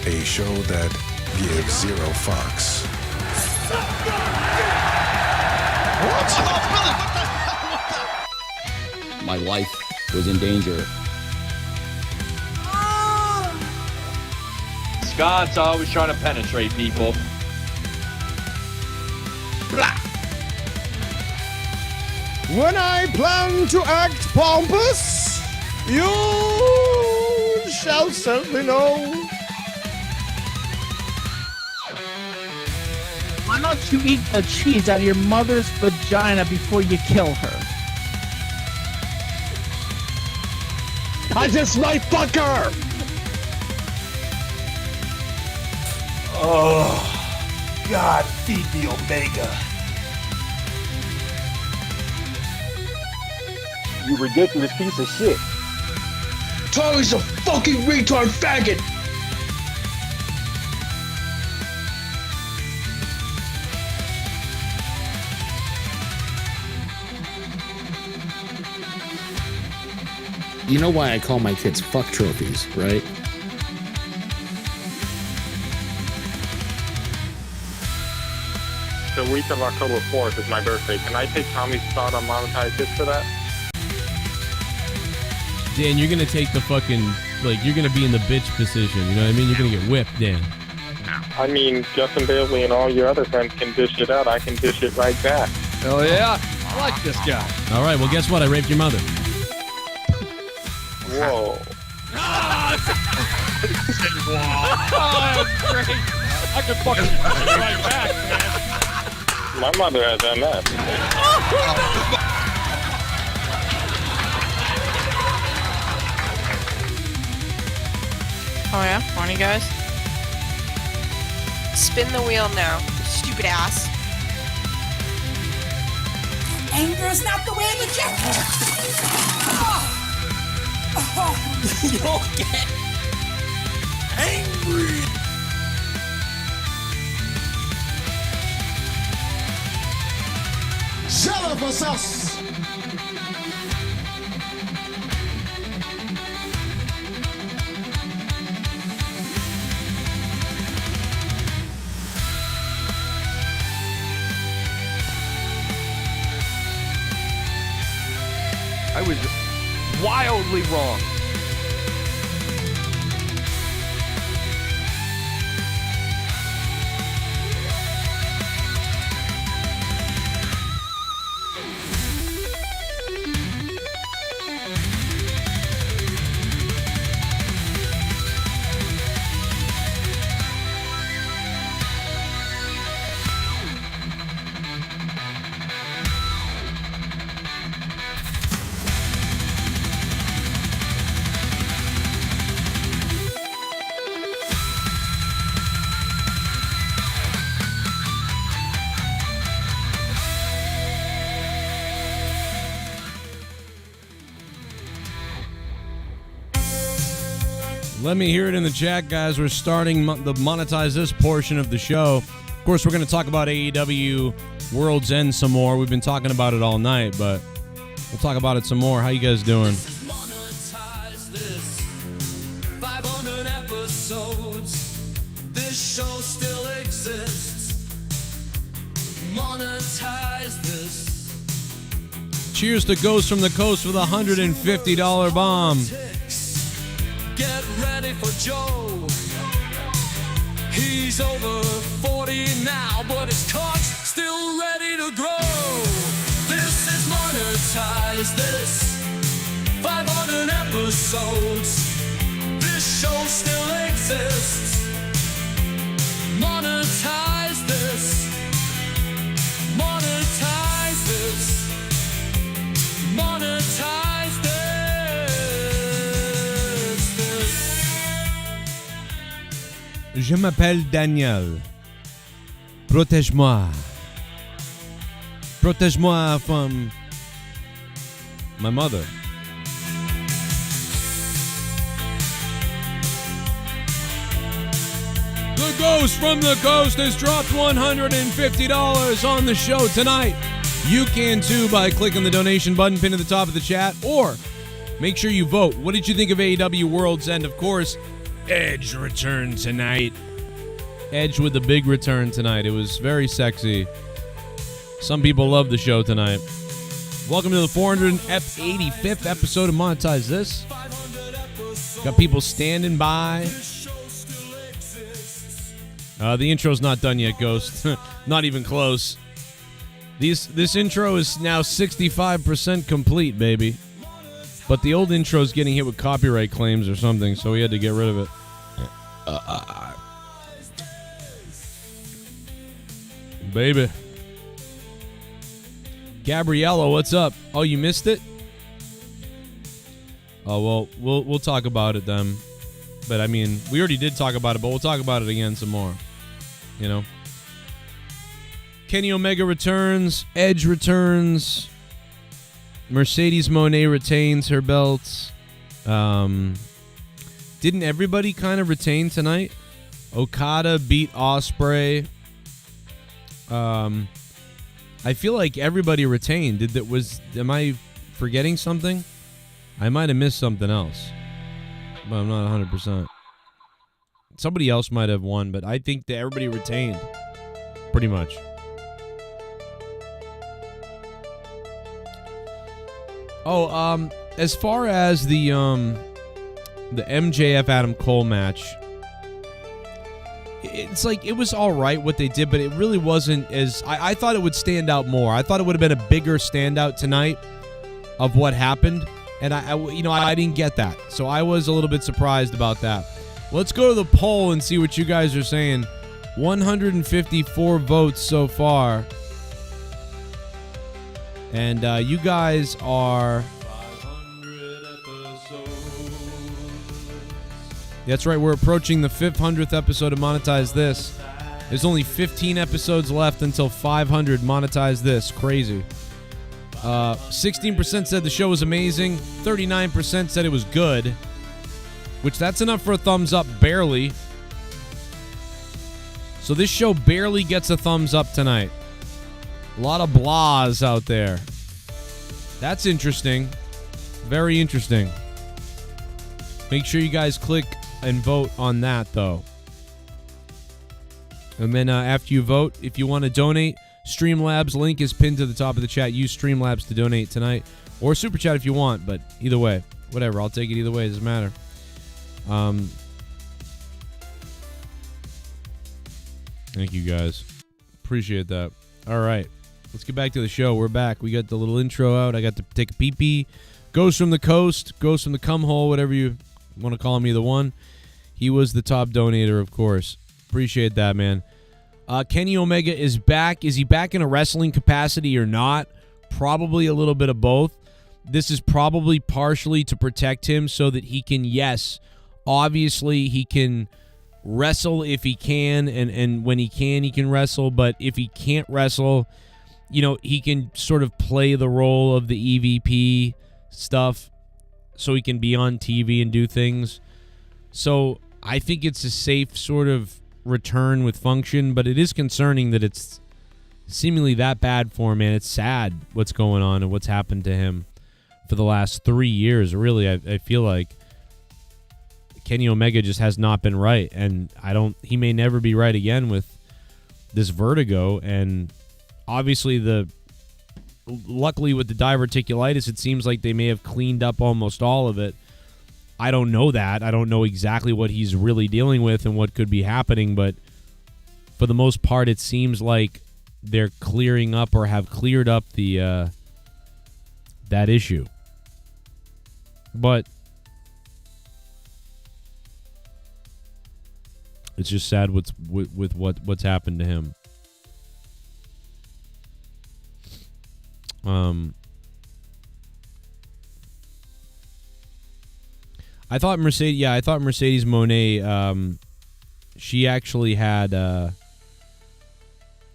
A show that gives zero fucks. My life was in danger. Scott's always trying to penetrate people. Blah. When I plan to act pompous, you shall certainly know. Why don't you eat the cheese out of your mother's vagina before you kill her? I just might fuck her! Oh, God, feed the Omega. You ridiculous piece of shit. Tommy's a fucking retard faggot! You know why I call my kids fuck trophies, right? The week of October 4th is my birthday. Can I take Tommy's spot on Monetize This for that? Dan, you're going to take the fucking, you're going to be in the bitch position. You know what I mean? You're going to get whipped, Dan. I mean, Justin Bailey and all your other friends can dish it out. I can dish it right back. Hell yeah. I like this guy. All right, well, guess what? I raped your mother. Whoa. Oh, great. I could fucking right back, man. My mother has MS. Oh yeah? Morning, guys. Spin the wheel now, stupid ass. Anger is not the way to get. You'll get angry. Jealous us. I was wildly wrong. Let me hear it in the chat, guys. We're starting the monetize this portion of the show. Of course, we're going to talk about AEW Worlds End some more. We've been talking about it all night, but we'll talk about it some more. How you guys doing? 500 episodes. This show still exists. Monetize this. Cheers to Ghost from the Coast with a $150 bomb. Get ready for Joe. He's over 40 now, but his cock's still ready to grow. This is monetize this. 500 episodes. This show still exists. Monetize this. Monetize this. Monetize this. Je m'appelle Daniel. Protège-moi. Protège-moi from my mother. The Ghost from the Coast has dropped $150 on the show tonight. You can too by clicking the donation button pinned at the top of the chat, or make sure you vote. What did you think of AEW Worlds End? Of course, Edge returned tonight. Edge with the big return tonight. It was very sexy. Some people love the show tonight. Welcome to the 485th episode of Monetize This. Got people standing by. The intro's not done yet, Ghost. Not even close. This intro is now 65% complete, baby. But the old intro's getting hit with copyright claims or something, so we had to get rid of it. Baby. Gabriella, what's up? Oh, you missed it? Oh, well, we'll talk about it then. But, I mean, we already did talk about it, but we'll talk about it again some more. You know? Kenny Omega returns. Edge returns. Mercedes Moné retains her belts. Didn't everybody kind of retain tonight? Okada beat Ospreay. I feel like everybody retained. Am I forgetting something? I might have missed something else, but I'm not 100%. Somebody else might have won, but I think that everybody retained, pretty much. Oh, as far as the MJF Adam Cole match, it's like it was all right what they did, but it really wasn't as I thought it would stand out more. I thought it would have been a bigger standout tonight of what happened. And I didn't get that. So I was a little bit surprised about that. Let's go to the poll and see what you guys are saying. 154 votes so far. And you guys are... That's right, we're approaching the 500th episode of Monetize This. There's only 15 episodes left until 500. Monetize This. Crazy. 16% said the show was amazing. 39% said it was good. Which that's enough for a thumbs up, barely. So this show barely gets a thumbs up tonight. A lot of blahs out there. That's interesting. Very interesting. Make sure you guys click and vote on that, though. And then after you vote, if you want to donate, Streamlabs link is pinned to the top of the chat. Use Streamlabs to donate tonight. Or Super Chat if you want, but either way. Whatever, I'll take it either way. It doesn't matter. Thank you, guys. Appreciate that. All right. Let's get back to the show. We're back. We got the little intro out. I got to take a pee-pee. Ghost from the Coast. Ghost from the Cum Hole. Whatever you want to call him, either one. He was the top donator, of course. Appreciate that, man. Kenny Omega is back. Is he back in a wrestling capacity or not? Probably a little bit of both. This is probably partially to protect him so that he can, yes, obviously he can wrestle if he can, and when he can wrestle. But if he can't wrestle, he can sort of play the role of the EVP stuff so he can be on TV and do things. So I think it's a safe sort of return with function, but it is concerning that it's seemingly that bad for him, man. It's sad what's going on and what's happened to him for the last 3 years. Really, I feel like Kenny Omega just has not been right, and he may never be right again with this vertigo. And obviously luckily with the diverticulitis, it seems like they may have cleaned up almost all of it. I don't know that. I don't know exactly what he's really dealing with and what could be happening, but for the most part, it seems like they're clearing up or have cleared up the that issue. But it's just sad with what's happened to him. I thought Mercedes Monet, she actually had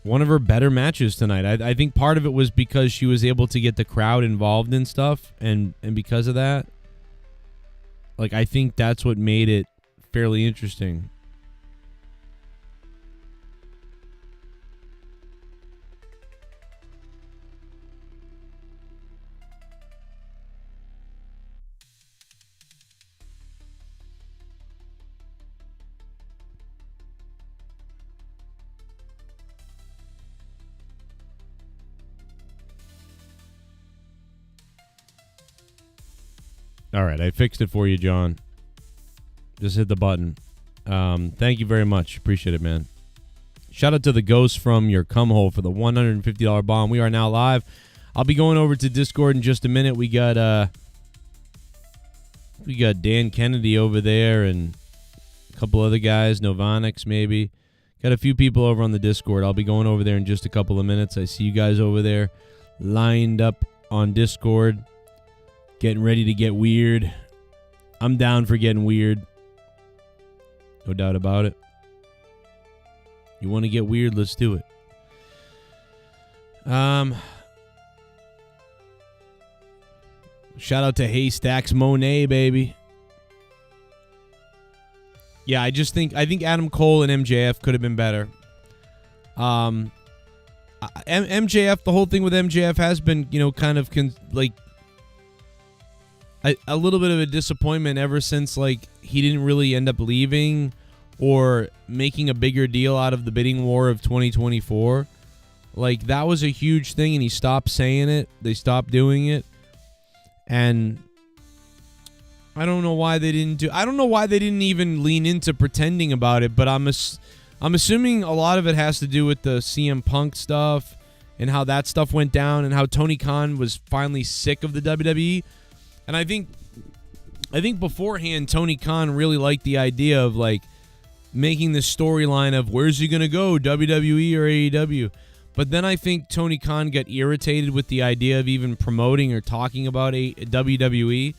one of her better matches tonight. I think part of it was because she was able to get the crowd involved in stuff, and because of that, like, I think that's what made it fairly interesting. All right, I fixed it for you, John. Just hit the button. Thank you very much. Appreciate it, man. Shout out to the Ghost from your cum hole for the $150 bomb. We are now live. I'll be going over to Discord in just a minute. We got Dan Kennedy over there and a couple other guys, Novanix maybe. Got a few people over on the Discord. I'll be going over there in just a couple of minutes. I see you guys over there lined up on Discord. Getting ready to get weird. I'm down for getting weird. No doubt about it. You want to get weird? Let's do it. Shout out to Haystacks Monet, baby. Yeah, I think Adam Cole and MJF could have been better. MJF, the whole thing with MJF has been, kind of a little bit of a disappointment ever since, like, he didn't really end up leaving or making a bigger deal out of the bidding war of 2024. Like, that was a huge thing, and he stopped saying it. They stopped doing it. And I don't know why they didn't even lean into pretending about it, but I'm assuming a lot of it has to do with the CM Punk stuff and how that stuff went down and how Tony Khan was finally sick of the WWE. And I think beforehand, Tony Khan really liked the idea of like making the storyline of where's he going to go, WWE or AEW. But then I think Tony Khan got irritated with the idea of even promoting or talking about WWE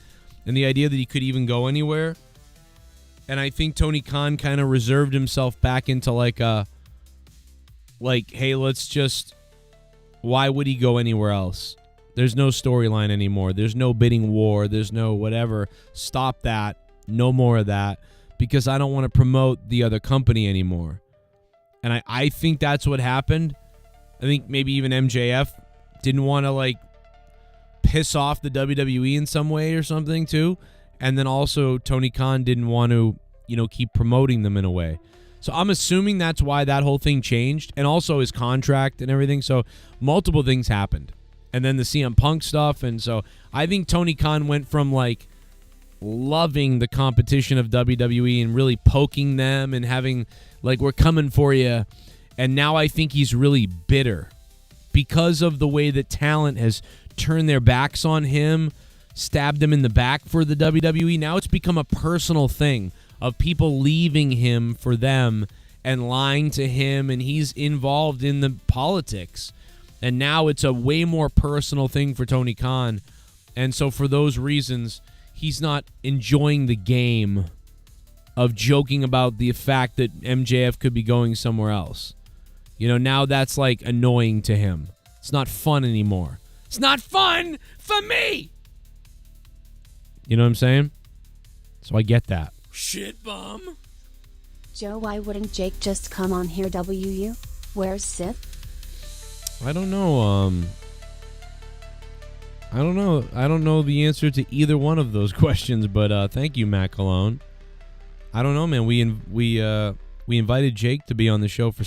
and the idea that he could even go anywhere. And I think Tony Khan kind of reserved himself back into hey, why would he go anywhere else? There's no storyline anymore. There's no bidding war. There's no whatever. Stop that. No more of that. Because I don't want to promote the other company anymore. And I think that's what happened. I think maybe even MJF didn't want to piss off the WWE in some way or something too. And then also Tony Khan didn't want to, keep promoting them in a way. So I'm assuming that's why that whole thing changed. And also his contract and everything. So multiple things happened. And then the CM Punk stuff. And so I think Tony Khan went from loving the competition of WWE and really poking them and having we're coming for you. And now I think he's really bitter because of the way that talent has turned their backs on him, stabbed him in the back for the WWE. Now it's become a personal thing of people leaving him for them and lying to him, and he's involved in the politics. And now it's a way more personal thing for Tony Khan. And so for those reasons, he's not enjoying the game of joking about the fact that MJF could be going somewhere else. Now that's annoying to him. It's not fun anymore. It's not fun for me. You know what I'm saying? So I get that. Shit bum. Joe, why wouldn't Jake just come on here, WU? Where's Sith? I don't know. I don't know the answer to either one of those questions, but thank you, Matt Cologne. I don't know, man. We invited Jake to be on the show for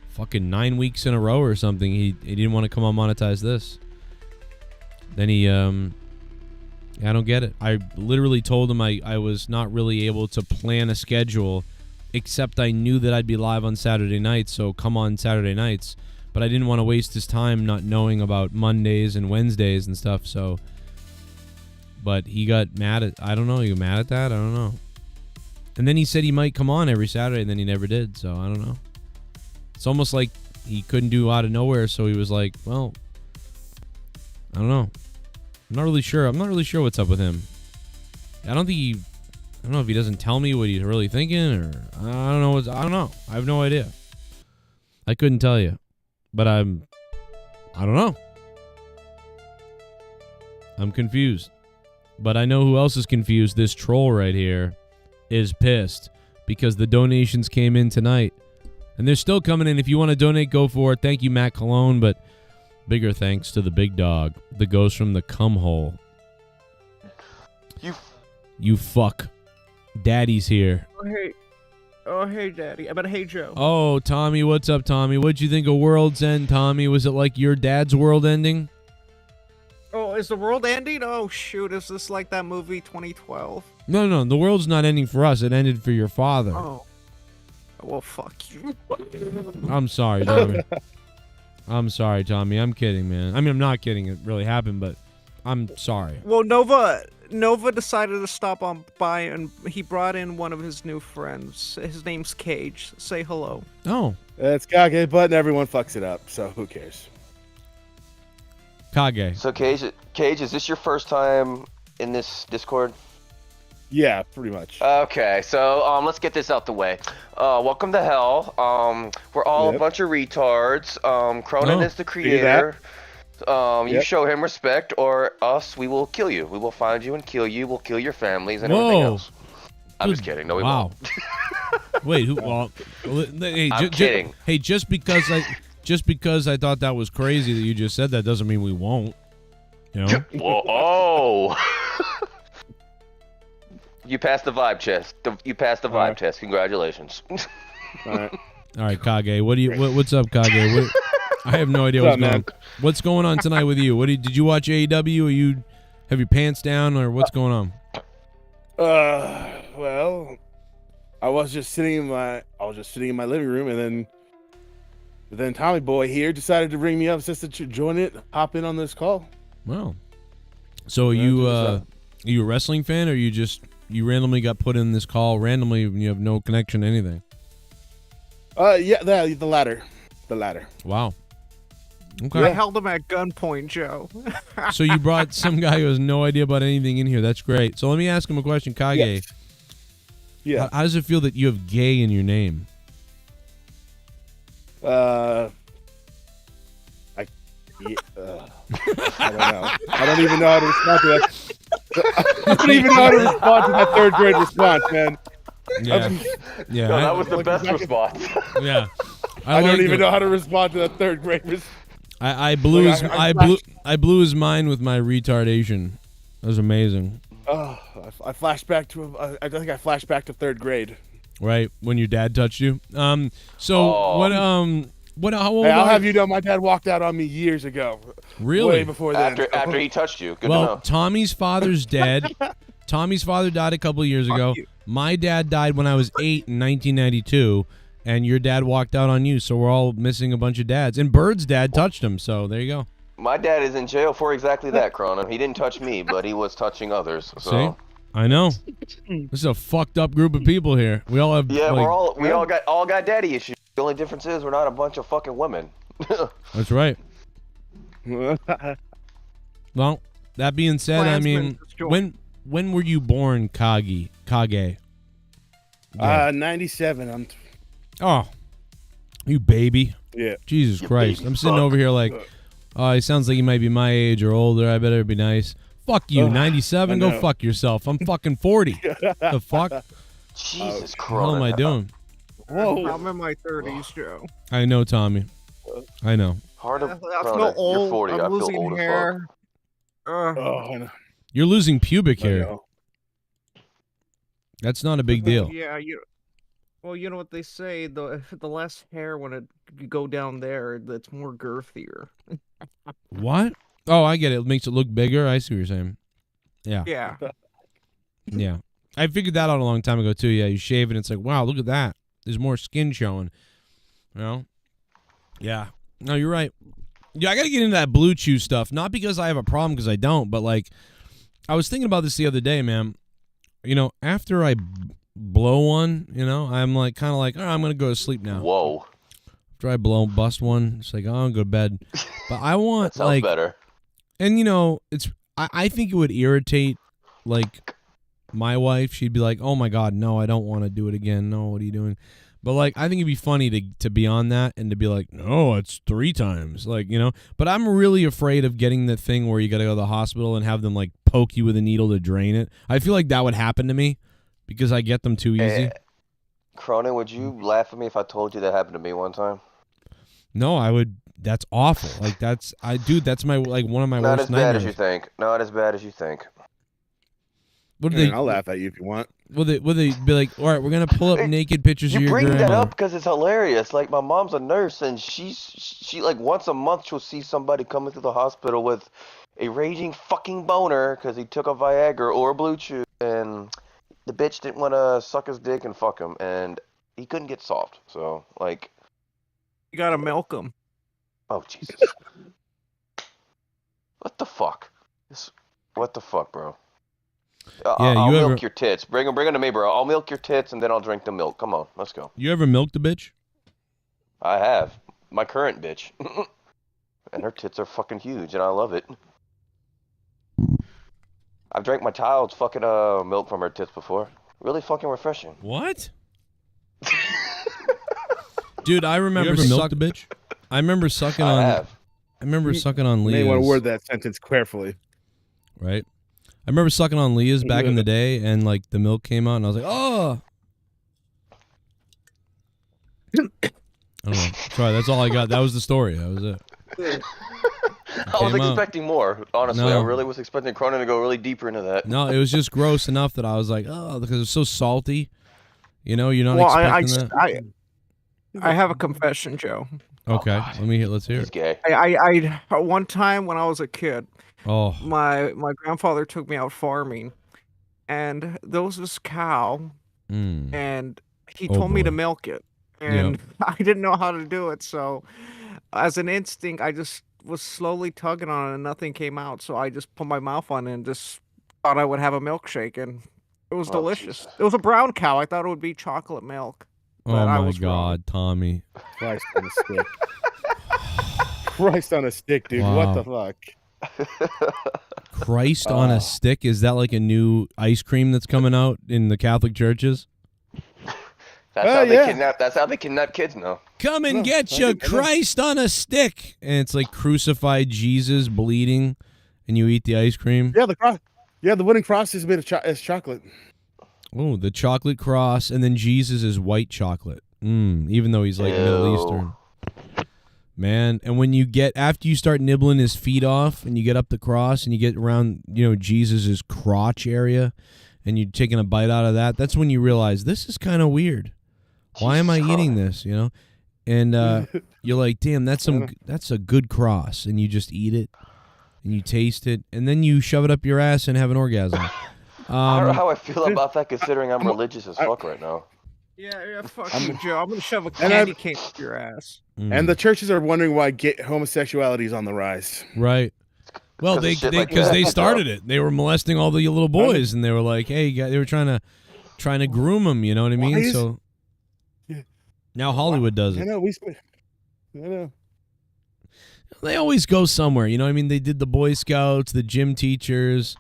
fucking 9 weeks in a row or something. He didn't want to come on Monetize This. Then I don't get it. I literally told him I was not really able to plan a schedule, except I knew that I'd be live on Saturday nights, so come on Saturday nights. But I didn't want to waste his time not knowing about Mondays and Wednesdays and stuff, so. But he got mad at, I don't know, he got mad at that? I don't know. And then he said he might come on every Saturday, and then he never did, so I don't know. It's almost like he couldn't do out of nowhere, so he was like, well, I don't know. I'm not really sure what's up with him. I don't know if he doesn't tell me what he's really thinking, or I don't know. I have no idea. I couldn't tell you. But I don't know. I'm confused. But I know who else is confused. This troll right here is pissed because the donations came in tonight. And they're still coming in. If you want to donate, go for it. Thank you, Matt Cologne. But bigger thanks to the big dog, the ghost from the cum hole. You fuck. Daddy's here. Oh, hey, Daddy. I mean, hey, Joe. Oh, Tommy, what's up, Tommy? What'd you think of World's End, Tommy? Was it like your dad's world ending? Oh, is the world ending? Oh, shoot. Is this like that movie 2012? No. The world's not ending for us. It ended for your father. Oh. Well, fuck you. I'm sorry, Tommy. I'm sorry, Tommy. I'm kidding, man. I mean, I'm not kidding. It really happened, but I'm sorry. Well, Nova decided to stop on by, and he brought in one of his new friends. His name's Cage. Say hello. Oh. It's Kage, but everyone fucks it up, so who cares? Kage. So, Cage, is this your first time in this Discord? Yeah, pretty much. Okay, so let's get this out the way. Welcome to hell. We're all a bunch of retards. Cronin is the creator. You show him respect, or us, we will kill you. We will find you and kill you. We'll kill your families and everything else. I'm just kidding. No, we won't. Wait, who? Well, hey, I'm kidding. Hey, just because I thought that was crazy that you just said that doesn't mean we won't. You know? Whoa! You passed the vibe test. You passed the vibe test. Congratulations. All right, Kage. What's up, Kage? I have no idea what's going on. What's going on tonight with you? Did you watch AEW? Or you have your pants down, or what's going on? Well, I was just sitting in my living room, and then Tommy Boy here decided to bring me up just to join it, hop in on this call. Well, So are you a wrestling fan, or you randomly got put in this call randomly and you have no connection to anything? Yeah, the latter. The latter. Wow. Okay. I held him at gunpoint, Joe. So you brought some guy who has no idea about anything in here. That's great. So let me ask him a question, Kage. Yes. Yeah. How does it feel that you have gay in your name? I don't know. I don't even know how to respond to that. I don't even know how to respond to that third grade response, man. Yeah. No, that was the best response. Yeah. I don't even know how to respond to that third grade response. I blew his mind with my retardation. That was amazing. Oh, I flashed back to I think I flashed back to third grade. Right, when your dad touched you. What how old Hey, I'll are have you know my dad walked out on me years ago. Really? Way before then. After he touched you. Good to Well, know. Tommy's father's dead. Tommy's father died a couple of years ago. My dad died when I was 8 in 1992, and your dad walked out on you, so we're all missing a bunch of dads. And Bird's dad touched him, so there you go. My dad is in jail for exactly that, Cronin. He didn't touch me, but he was touching others. So. See? I know. This is a fucked up group of people here. We all have we all got daddy issues. The only difference is we're not a bunch of fucking women. That's right. Well, that being said, I mean, when were you born, Kage? Yeah. 97. Oh, you baby. Yeah. Jesus Christ. I'm sitting over here like, oh, he sounds like he might be my age or older. I better be nice. Fuck you, 97. Go fuck yourself. I'm fucking 40. The fuck? Jesus Christ. What the hell am I doing? Whoa. I'm in my 30s, Joe. I know, Tommy. I know. Hard to I feel old. You're 40. I'm I feel losing old hair. I know. You're losing pubic hair. That's not a big deal. Yeah, well, you know what they say, the less hair when you go down there, that's more girthier. What? Oh, I get it. It makes it look bigger. I see what you're saying. Yeah. Yeah. Yeah. I figured that out a long time ago, too. Yeah, you shave it, and it's like, wow, look at that. There's more skin showing. You know? Yeah. No, you're right. Yeah, I got to get into that Blue Chew stuff. Not because I have a problem, because I don't, but, like, I was thinking about this the other day, man. You know, after I blow one, you know, I'm like, kind of like, all right, I'm going to go to sleep now. Whoa. After I bust one, it's like, oh, I'll go to bed. But I want, that sounds better. And, you know, I think it would irritate, like, my wife. She'd be like, oh, my God, no, I don't want to do it again. No, what are you doing? But, like, I think it'd be funny to be on that and to be like, no, it's 3 times. Like, you know. But I'm really afraid of getting the thing where you got to go to the hospital and have them, like, poke you with a needle to drain it. I feel like that would happen to me because I get them too easy. Cronin, would you laugh at me if I told you that happened to me one time? No, I would. That's awful. Like, that's my, like, one of my Not worst as bad nightmares. as you think. Not as bad as you think. What do I'll laugh at you if you want. Will they be like, all right, we're going to pull up naked pictures of You your bring grandma. that up because it's hilarious. Like, my mom's a nurse, and she like once a month she'll see somebody coming through the hospital with a raging fucking boner because he took a Viagra or a Blue Chew, and the bitch didn't want to suck his dick and fuck him, and he couldn't get soft. So, like, You gotta milk him. oh Jesus, what the fuck? What the fuck, bro? I'll milk your tits. Bring them to me, bro. I'll milk your tits and then I'll drink the milk. Come on, let's go. You ever milked a bitch? I have. My current bitch. And her tits are fucking huge and I love it. I've drank my child's fucking milk from her tits before. Really fucking refreshing. What? Dude, I remember milked a bitch. I remember sucking on. I remember sucking on You Leah's. may want to word that sentence carefully. Right. I remember sucking on Leah's back in the day, and like the milk came out, and I was like, oh. I don't know. Sorry, that's all I got. That was the story. That was it. I was expecting more. Honestly, No. I really was expecting Cronin to go really deeper into that. No, it was just gross enough that I was like, oh, because it's so salty. You know, you're not expecting that. I have a confession, Joe. Okay, let's hear it. Gay. I one time when I was a kid, Oh. my grandfather took me out farming, and there was this cow, and he Oh, told me to boy. milk it, and I didn't know how to do it, so as an instinct, I just was slowly tugging on it and nothing came out, so I just put my mouth on it and just thought I would have a milkshake, and it was delicious. It was a brown cow. I thought it would be chocolate milk. Oh but I my was God, Tommy. Christ on a stick. Christ on a stick, dude. Wow. What the fuck? Christ on a stick? Is that like a new ice cream that's coming out in the Catholic churches? That's how they kidnap kids now. Come and get your Christ on a stick. And it's like crucified Jesus bleeding, and you eat the ice cream. Yeah, the cross. Yeah, the wooden cross is made of is chocolate. Oh, the chocolate cross, and then Jesus is white chocolate. Even though he's like Middle Eastern. Man, and when you get, after you start nibbling his feet off, and you get up the cross, and you get around, Jesus's crotch area, and you're taking a bite out of that, that's when you realize, this is kind of weird. Why am I eating this, And you're like, damn, that's a good cross, and you just eat it, and you taste it, and then you shove it up your ass and have an orgasm. I don't know how I feel about that, considering I'm religious as fuck right now. Yeah, fuck you, Joe. I'm gonna shove a candy cane up your ass. And the churches are wondering why homosexuality is on the rise. Right. Well, because they started it. They were molesting all the little boys, and they were like, hey, they were trying to groom them. You know what I mean? So now Hollywood does it. I know. They always go somewhere. You know what I mean? They did the Boy Scouts, the gym teachers.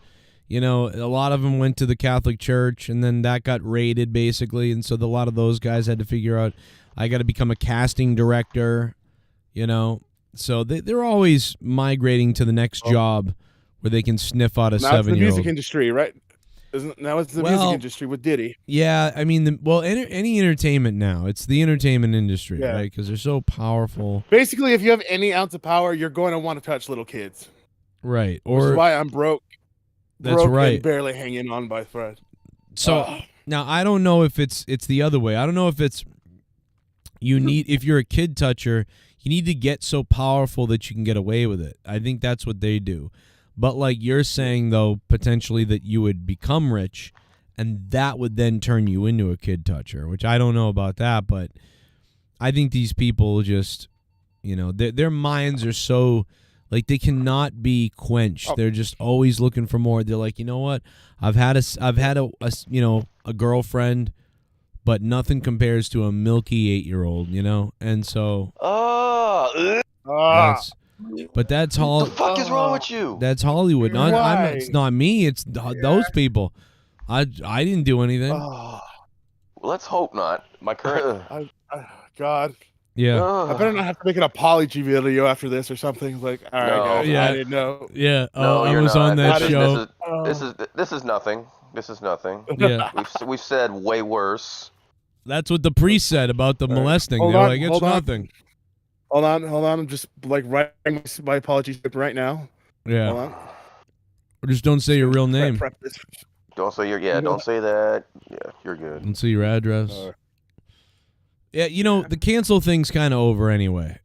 A lot of them went to the Catholic Church, and then that got raided, basically. And so a lot of those guys had to figure out, I got to become a casting director, So they're always migrating to the next job where they can sniff out a 7-year-old. Now it's the music industry, right? Now it's the music industry with Diddy. Yeah, I mean, any entertainment now. It's the entertainment industry, right? Because they're so powerful. Basically, if you have any ounce of power, you're going to want to touch little kids. Right. Which is why I'm broke. That's right. And barely hanging on by a thread. So now I don't know if it's the other way. I don't know if it's if you're a kid toucher, you need to get so powerful that you can get away with it. I think that's what they do. But like you're saying, though, potentially that you would become rich, and that would then turn you into a kid toucher, which I don't know about that. But I think these people just, their minds are so, like, they cannot be quenched. They're just always looking for more. They're like, you know what? I've had a girlfriend, but nothing compares to a milky 8-year-old, and so. That's What the fuck is wrong with you? That's Hollywood. It's not me. It's those people. I didn't do anything. Let's hope not. My current. God. Yeah. I better not have to make an apology video after this or something. Like, all right, guys, I didn't know. Yeah. No, I was on that show. This is nothing. This is nothing. Yeah. We've said way worse. That's what the priest said about the molesting. They're like, it's nothing. Hold on. I'm just like writing my apology script right now. Yeah. Hold on. Or just don't say your real name. Don't say don't say that. Yeah, you're good. Don't say your address. Yeah, the cancel thing's kind of over anyway.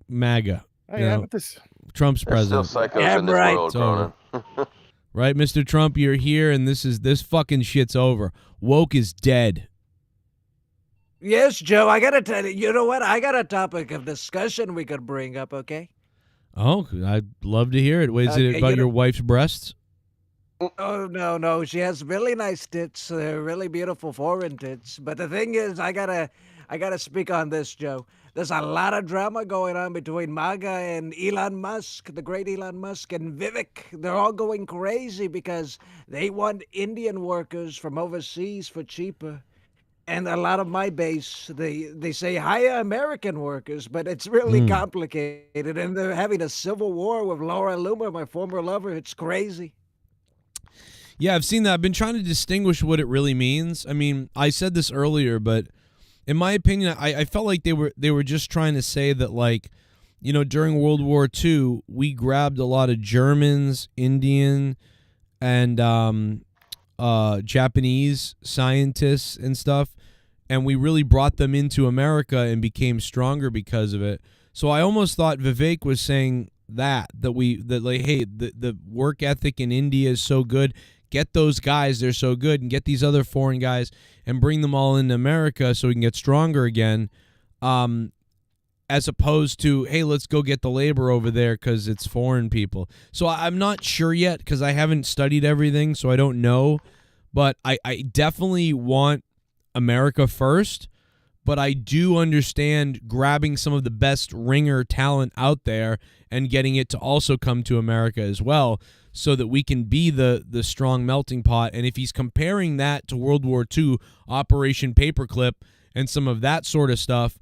MAGA. Trump's president. Still psychos in this world, Cronin. Right, Mr. Trump, you're here, and this fucking shit's over. Woke is dead. Yes, Joe, I gotta tell you, you know what? I got a topic of discussion we could bring up, okay? Oh, I'd love to hear it. Wait, is it about your wife's breasts? Oh, no. She has really nice tits, really beautiful foreign tits. But the thing is, I gotta speak on this, Joe. There's a lot of drama going on between MAGA and Elon Musk, the great Elon Musk, and Vivek. They're all going crazy because they want Indian workers from overseas for cheaper. And a lot of my base, they say hire American workers, but it's really complicated. And they're having a civil war with Laura Loomer, my former lover. It's crazy. Yeah, I've seen that. I've been trying to distinguish what it really means. I mean, I said this earlier, but in my opinion, I felt like they were just trying to say that, like, during World War II, we grabbed a lot of Germans, Indian, and Japanese scientists and stuff, and we really brought them into America and became stronger because of it. So I almost thought Vivek was saying that like, hey, the work ethic in India is so good. Get those guys, they're so good, and get these other foreign guys and bring them all into America so we can get stronger again. as opposed to, hey, let's go get the labor over there because it's foreign people. So I'm not sure yet because I haven't studied everything, so I don't know. But I definitely want America first, but I do understand grabbing some of the best ringer talent out there and getting it to also come to America as well so that we can be the strong melting pot. And if he's comparing that to World War II, Operation Paperclip, and some of that sort of stuff,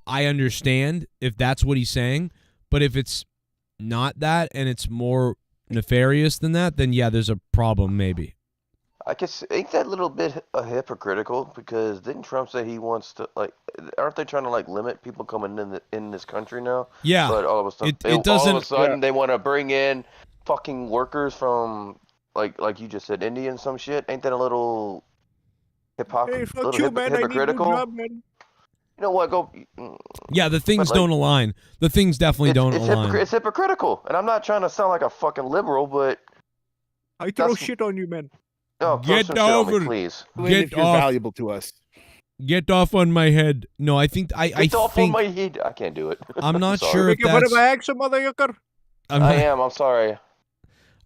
I understand if that's what he's saying. But if it's not that and it's more nefarious than that, then yeah, there's a problem maybe. I guess ain't that a little bit hypocritical because didn't Trump say he wants to aren't they trying to limit people coming in this country now? Yeah, but all of a sudden, it doesn't. All of a sudden, they want to bring in fucking workers from like you just said, India and some shit. Ain't that a little hypocritical? Man. You know what? Go. Yeah, the things don't align. The things definitely don't align. It's hypocritical, and I'm not trying to sound like a fucking liberal, but I throw shit on you, man. Oh, get over, me, please. Get off. Valuable to us. Get off on my head. No, I think Get off on my head. I can't do it. I'm not sure if that's. I'm sorry.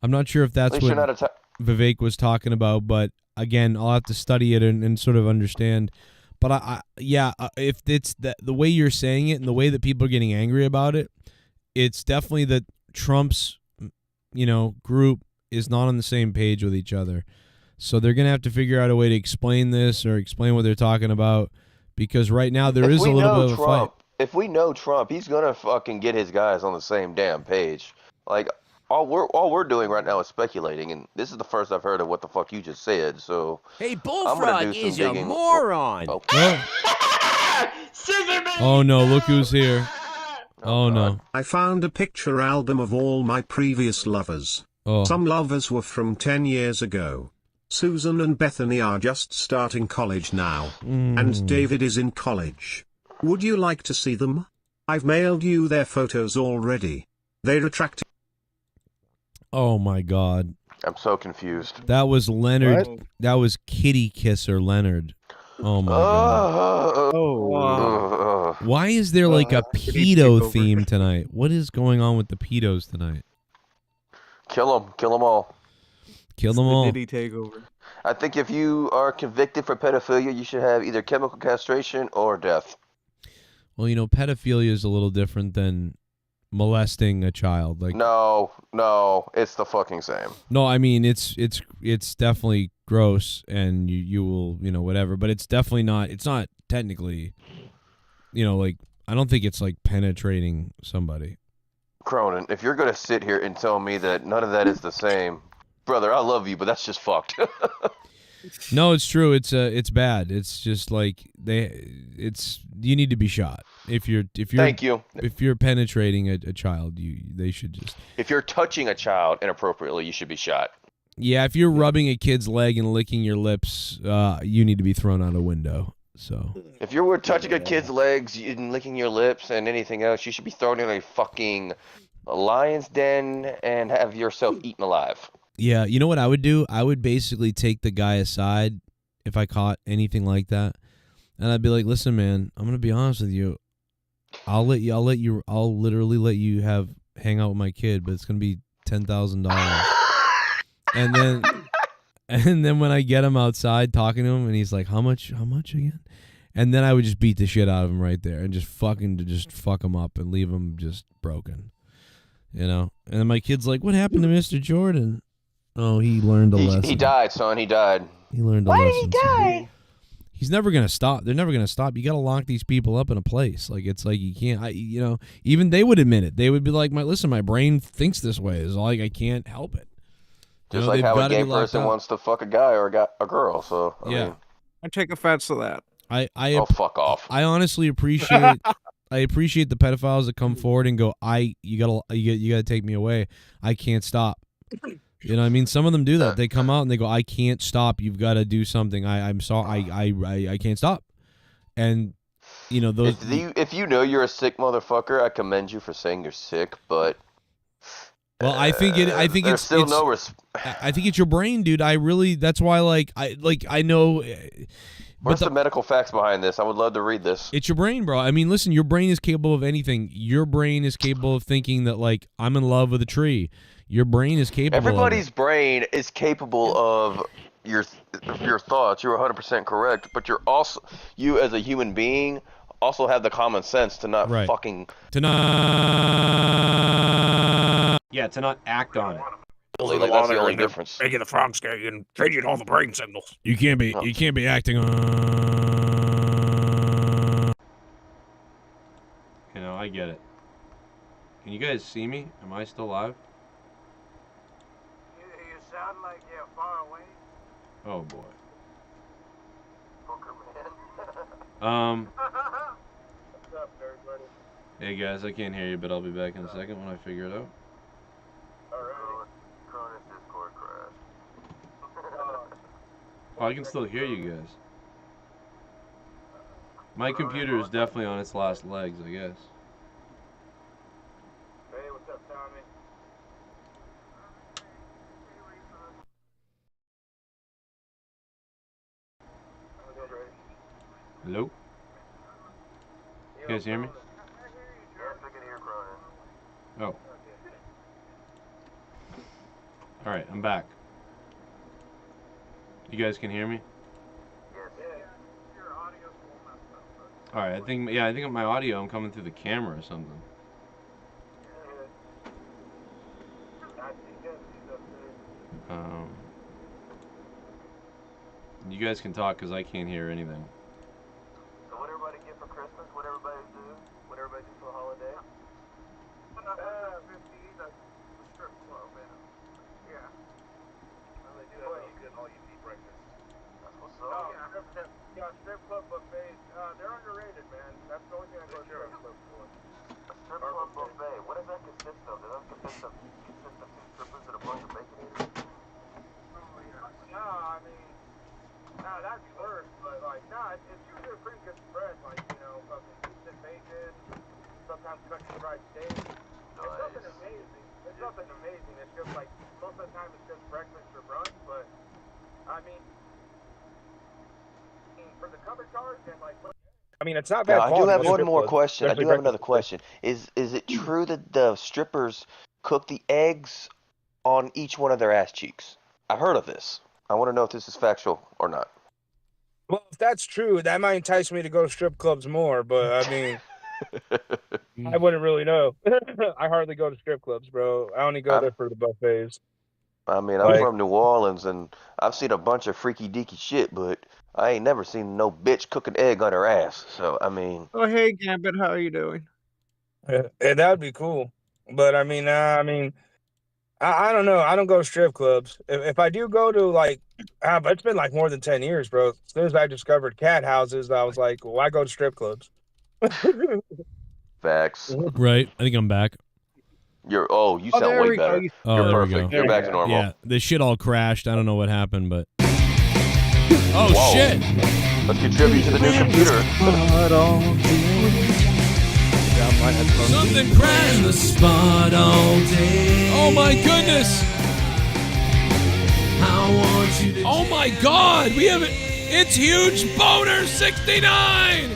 I'm not sure if that's what Vivek was talking about, but again, I'll have to study it and sort of understand. But if it's the way you're saying it and the way that people are getting angry about it, it's definitely that Trump's, group is not on the same page with each other. So they're going to have to figure out a way to explain this or explain what they're talking about because right now there is a little bit of a fight. If we know Trump, he's going to fucking get his guys on the same damn page. Like, all we're doing right now is speculating, and this is the first I've heard of what the fuck you just said, so... Hey, Bullfrog is a moron! Oh no, look who's here. Oh no. I found a picture album of all my previous lovers. Oh. Some lovers were from 10 years ago. Susan and Bethany are just starting college now. And David is in college. Would you like to see them? I've mailed you their photos already. They retracted. Oh my God. I'm so confused. That was Leonard. What? That was Kitty Kisser Leonard. Oh my God. Why is there like a pedo theme tonight? What is going on with the pedos tonight? Kill them all. Kill them all. Diddy takeover. I think if you are convicted for pedophilia, you should have either chemical castration or death. Well, pedophilia is a little different than molesting a child. Like no, it's the fucking same. No, I mean it's definitely gross, and you will whatever, but it's definitely not. It's not technically, like I don't think it's like penetrating somebody. Cronin, if you're gonna sit here and tell me that none of that is the same, brother, I love you, but that's just fucked. No, it's true. It's bad. It's just like you need to be shot. If you're Thank you. If you're penetrating a child, they should just. If you're touching a child inappropriately, you should be shot. Yeah, if you're rubbing a kid's leg and licking your lips, you need to be thrown out a window. So. If you were touching a kid's legs and licking your lips and anything else, you should be thrown in a fucking lion's den and have yourself eaten alive. Yeah, you know what I would do? I would basically take the guy aside if I caught anything like that, and I'd be like, "Listen, man, I'm gonna be honest with you. I'll literally let you hang out with my kid, but it's gonna be $10,000." And then when I get him outside talking to him, and he's like, "How much again?" And then I would just beat the shit out of him right there and just fuck him up and leave him just broken, And then my kid's like, "What happened to Mr. Jordan?" Oh, he learned a lesson. He died, son. He died. He learned a lesson. Why did he die? He's never gonna stop. They're never gonna stop. You gotta lock these people up in a place. Like it's like you can't. Even they would admit it. They would be like, my brain thinks this way. It's like I can't help it." Just like how a gay person wants to fuck a guy or a girl. So I mean, I take offense to that. Oh, fuck off. I honestly appreciate. I appreciate the pedophiles that come forward and go, you gotta take me away. I can't stop. You know what I mean? Some of them do that. They come out and they go, I can't stop. You've got to do something. I'm sorry. I can't stop. And those. If you know you're a sick motherfucker, I commend you for saying you're sick. But well, I think it's still no. I think it's your brain, dude. That's why I know. What's the medical facts behind this? I would love to read this. It's your brain, bro. I mean, listen, your brain is capable of anything. Your brain is capable of thinking that, like, I'm in love with a tree. Your brain is capable Everybody's of it. brain is capable of your thoughts. You're 100% correct, but you as a human being also have the common sense to not fucking to not to not act on it. Like, that's the only difference. Making the frog scary and changing all the brain signals. You can't be acting on. You know, I get it. Can you guys see me? Am I still live? You sound like you're far away. Oh boy. What's up, everybody? Hey guys, I can't hear you, but I'll be back in a second when I figure it out. Alright. Cronin's Discord crashed. Oh, I can still hear you guys. My computer is definitely on its last legs, I guess. Hey, what's up, Tommy? Hello? You guys hear me? Yes, I can hear Cronin. Oh. Alright, I'm back. You guys can hear me? Alright, I think my audio, I'm coming through the camera or something. You guys can talk because I can't hear anything. So what everybody get for Christmas? What everybody do? What everybody do for a holiday? 50, the strip club, man. Yeah. Well, they do have all-you-can-eat breakfast. That's what's Oh, up. yeah, strip club buffets. They're underrated, man. That's the only thing I go to strip club for. A strip club buffet. What does that consist of? Does that consist of two strippers and a bunch of bacon eaters? No, I mean, that'd be worse, but like, it's usually a pretty good spread, like, you know, fucking decent bacon, sometimes country fried steak. It's nothing amazing. It's nothing amazing. It's just like, most of the time it's just breakfast or brunch, but, I mean, for the cover charge and like, I mean, it's not bad. Now, I do have one more question. I do have another question. Is it true that the strippers cook the eggs on each one of their ass cheeks? I heard of this. I want to know if this is factual or not. Well, if that's true, that might entice me to go to strip clubs more, but I mean, I wouldn't really know. I hardly go to strip clubs, bro. I only go there for the buffets. I mean, I'm from New Orleans, and I've seen a bunch of freaky deaky shit, but I ain't never seen no bitch cook an egg on her ass. So, I mean... Oh, hey, Gambit, how are you doing? Yeah, that'd be cool. But, I mean, I don't know. I don't go to strip clubs. If I do go to, like, but it's been, like, more than 10 years, bro. As soon as I discovered cat houses, I was like, well, I go to strip clubs. Facts. Right. I think I'm back. You sound way better. You're perfect. You're back to normal. Yeah, the shit all crashed. I don't know what happened, but... Oh, Whoa. shit! Let's contribute to the new computer. Something crashed the spot all day. Oh my goodness! Oh my god! We have it! It's huge boner 69!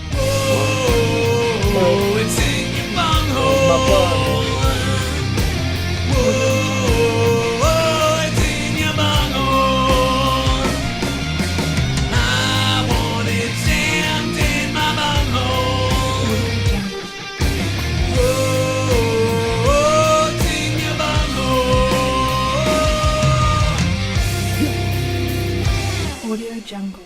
Oh, it's in your bunghole. Whoa, it's in your bunghole. I want it jammed in my bunghole. Whoa, it's in your bunghole. Audio Jungle.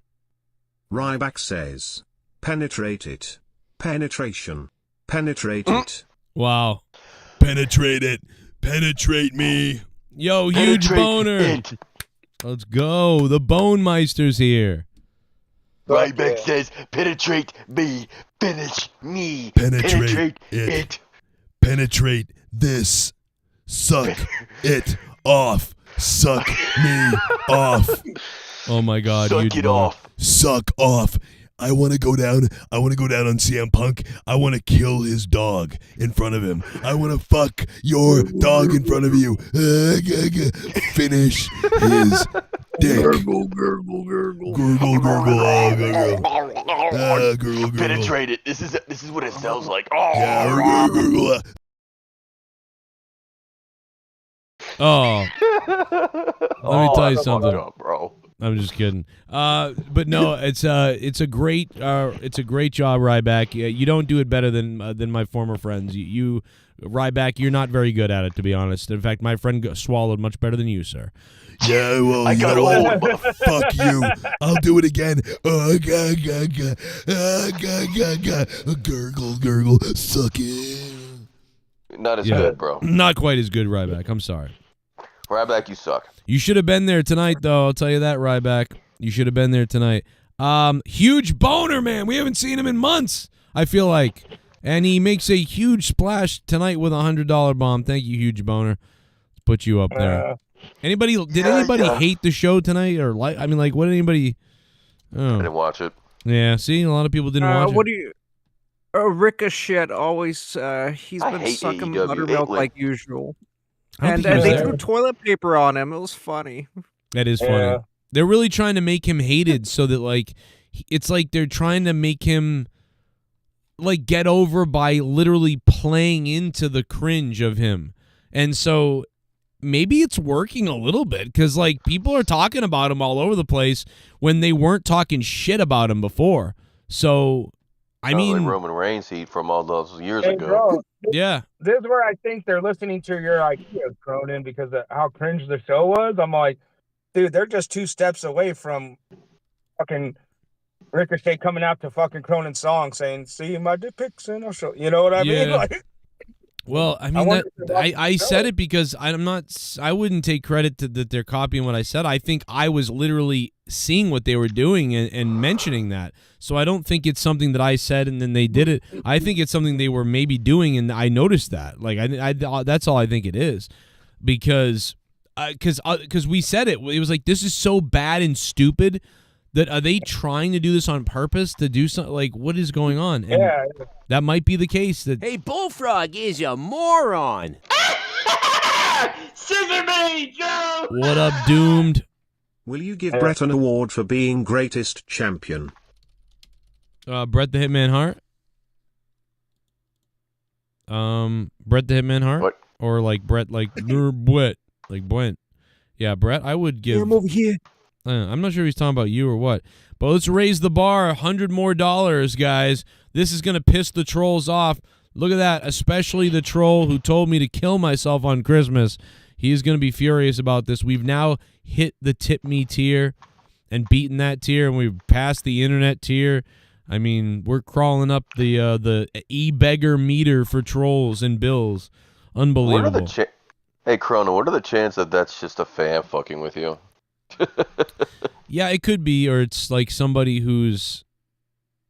Ryback says, penetrate it. Penetration. Penetrate it. Wow. Penetrate it. Penetrate me. Yo, huge boner. Let's go. The Bone Meister's here. Ryback says, penetrate me. Finish me. Penetrate it. Penetrate this. Suck it off. Suck me off. Oh my god. Suck it off. Suck off. I want to go down on CM Punk. I want to kill his dog in front of him. I want to fuck your dog in front of you. Finish his dick. Gurgle, gurgle, gurgle. Gurgle, gurgle, gurgle. Penetrate it. This is what it sounds like. Oh. Yeah, gurgle. Oh. Let me tell you something, up, bro. I'm just kidding. But no, it's a great job, Ryback. You don't do it better than my former friends. You Ryback, you're not very good at it, to be honest. In fact, my friend swallowed much better than you, sir. Yeah, well, I got old. Fuck you. I'll do it again. Gurgle, gurgle, suck it. Not as good, bro. Not quite as good, Ryback. I'm sorry. Ryback, you suck. You should have been there tonight, though. I'll tell you that, Ryback. You should have been there tonight. Huge boner, man. We haven't seen him in months, I feel like. And he makes a huge splash tonight with a $100 bomb. Thank you, huge boner. Let's put you up there. Did anybody hate the show tonight, or what did anybody? Oh. I didn't watch it. Yeah, see, a lot of people didn't watch it. What do you? Ricochet always he's been sucking AEW buttermilk like usual. I don't And think he was they there. threw toilet paper on him. It was funny. That is funny. They're really trying to make him hated so that it's like they're trying to make him get over by literally playing into the cringe of him. And so maybe it's working a little bit because people are talking about him all over the place when they weren't talking shit about him before. So I mean, like Roman Reigns heat from all those years Hey, ago. bro, yeah. This is where I think they're listening to your ideas, Cronin, because of how cringe the show was. I'm like, dude, they're just 2 steps away from fucking Ricochet coming out to fucking Cronin's song saying, "See my dick pics and I'll show." You know what I mean? Yeah. Well, I mean, I said it because I wouldn't take credit that they're copying what I said. I think I was literally seeing what they were doing and mentioning that. So I don't think it's something that I said and then they did it. I think it's something they were maybe doing and I noticed that. That's all I think it is. Because we said it. It was like, this is so bad and stupid that are they trying to do this on purpose to do something? What is going on? And that might be the case. Hey, Bullfrog is a moron. Scissor me, Joe! What up, Doomed? Will you give Brett an award for being greatest champion? Bret the Hitman Hart? Bret the Hitman Hart? What? Or Bret, Bret. Brent. Yeah, Bret, I would give. I'm over here. I'm not sure if he's talking about you or what. But let's raise the bar $100 more, guys. This is going to piss the trolls off. Look at that, especially the troll who told me to kill myself on Christmas. He is going to be furious about this. We've now hit the tip me tier and beaten that tier, and we've passed the internet tier. I mean, we're crawling up the e-beggar meter for trolls and bills. Unbelievable. Hey, Cronin, what are the chances that that's just a fan fucking with you? Yeah, it could be, or it's somebody who's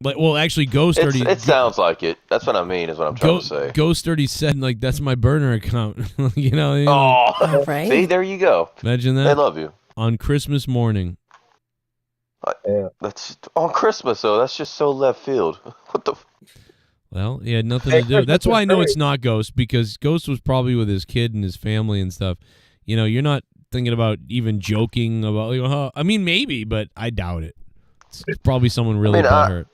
actually Ghost already. It sounds like it. That's what I mean. Is what I'm trying to say. Ghost already said that's my burner account. you know. Oh, right. See, there you go. Imagine that. They love you on Christmas morning. That's on Christmas though. That's just so left field. What the? Well, he had nothing to do. That's why I know it's not Ghost, because Ghost was probably with his kid and his family and stuff. You're not thinking about even joking about. I mean, maybe, but I doubt it. It's probably someone really hurt.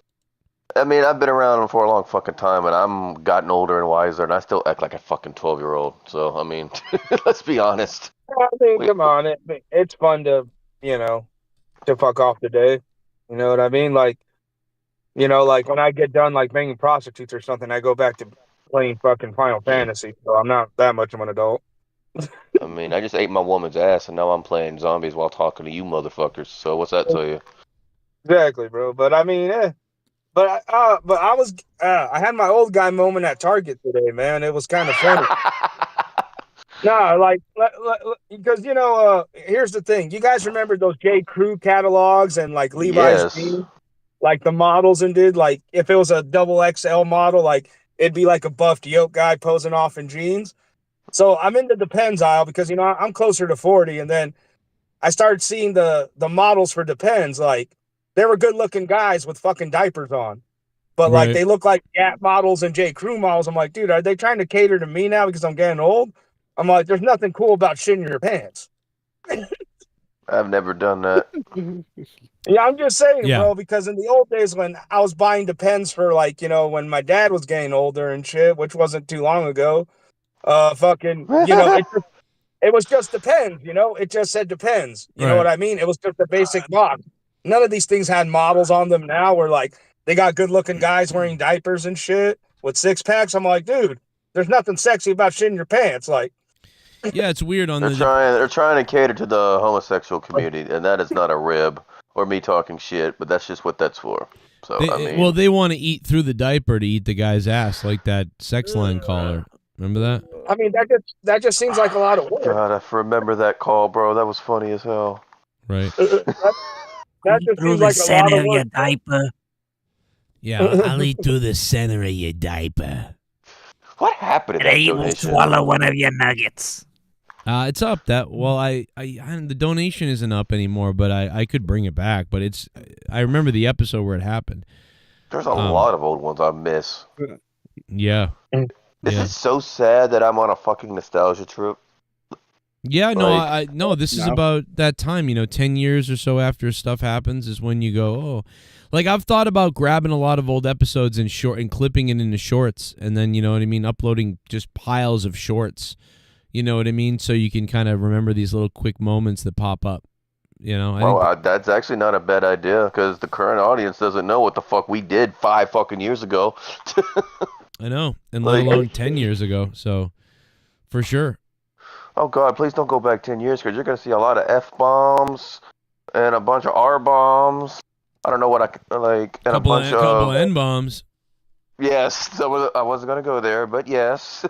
I mean, I've been around for a long fucking time, and I'm gotten older and wiser, and I still act like a fucking 12-year-old. So, I mean, let's be honest. I mean, come on, it's fun to to fuck off the day. You know what I mean? When I get done banging prostitutes or something, I go back to playing fucking Final Fantasy. So I'm not that much of an adult. I mean, I just ate my woman's ass, and now I'm playing zombies while talking to you motherfuckers. So what's that tell you? Exactly, bro. But I mean, But I was I had my old guy moment at Target today, man. It was kind of funny. No, because here's the thing. You guys remember those J. Crew catalogs and Levi's jeans? The models and if it was a double XL model, it'd be a buffed yoke guy posing off in jeans. So I'm in the Depends aisle because I'm closer to 40, and then I started seeing the models for Depends. They were good looking guys with fucking diapers on, but Right. they look like Gap models and J. Crew models. I'm like, dude, are they trying to cater to me now because I'm getting old? I'm like, there's nothing cool about shitting your pants. I've never done that. Yeah, I'm just saying, Yeah. bro, because in the old days when I was buying Depends for like, when my dad was getting older and shit, which wasn't too long ago, it was just Depends, it just said Depends. You know Right. what I mean? It was just a basic box. None of these things had models on them now where like they got good looking guys wearing diapers and shit with six packs. I'm like, dude, there's nothing sexy about shitting your pants. Like, Yeah, it's weird on They're trying to cater to the homosexual community, and that is not a rib or me talking shit, but that's just what that's for. So they want to eat through the diaper to eat the guy's ass, like that sex line caller. Remember that? I mean, that just seems like a lot of work. God, I remember that call, bro. That was funny as hell. Right. That just Through seems the like a lot center of of your work. diaper. Yeah, I'll eat through the center of your diaper. What happened to And that I will donation? swallow one of your nuggets. It's up. The donation isn't up anymore, but I could bring it back. But I remember the episode where it happened. There's a lot of old ones I miss. Yeah. Is it so sad that I'm on a fucking nostalgia trip? Yeah, no, Like- no. This is about that time, 10 years or so after stuff happens is when you go, oh, like I've thought about grabbing a lot of old episodes and clipping it into shorts, and then you know what I mean, uploading just piles of shorts. You know what I mean, so you can kind of remember these little quick moments that pop up. That's actually not a bad idea because the current audience doesn't know what the fuck we did 5 fucking years ago. I know, and let alone 10 years ago. So, for sure. Oh God, please don't go back 10 years because you're gonna see a lot of F-bombs and a bunch of R-bombs. I don't know what and a bunch of couple N-bombs. Yes, I wasn't gonna go there, but yes.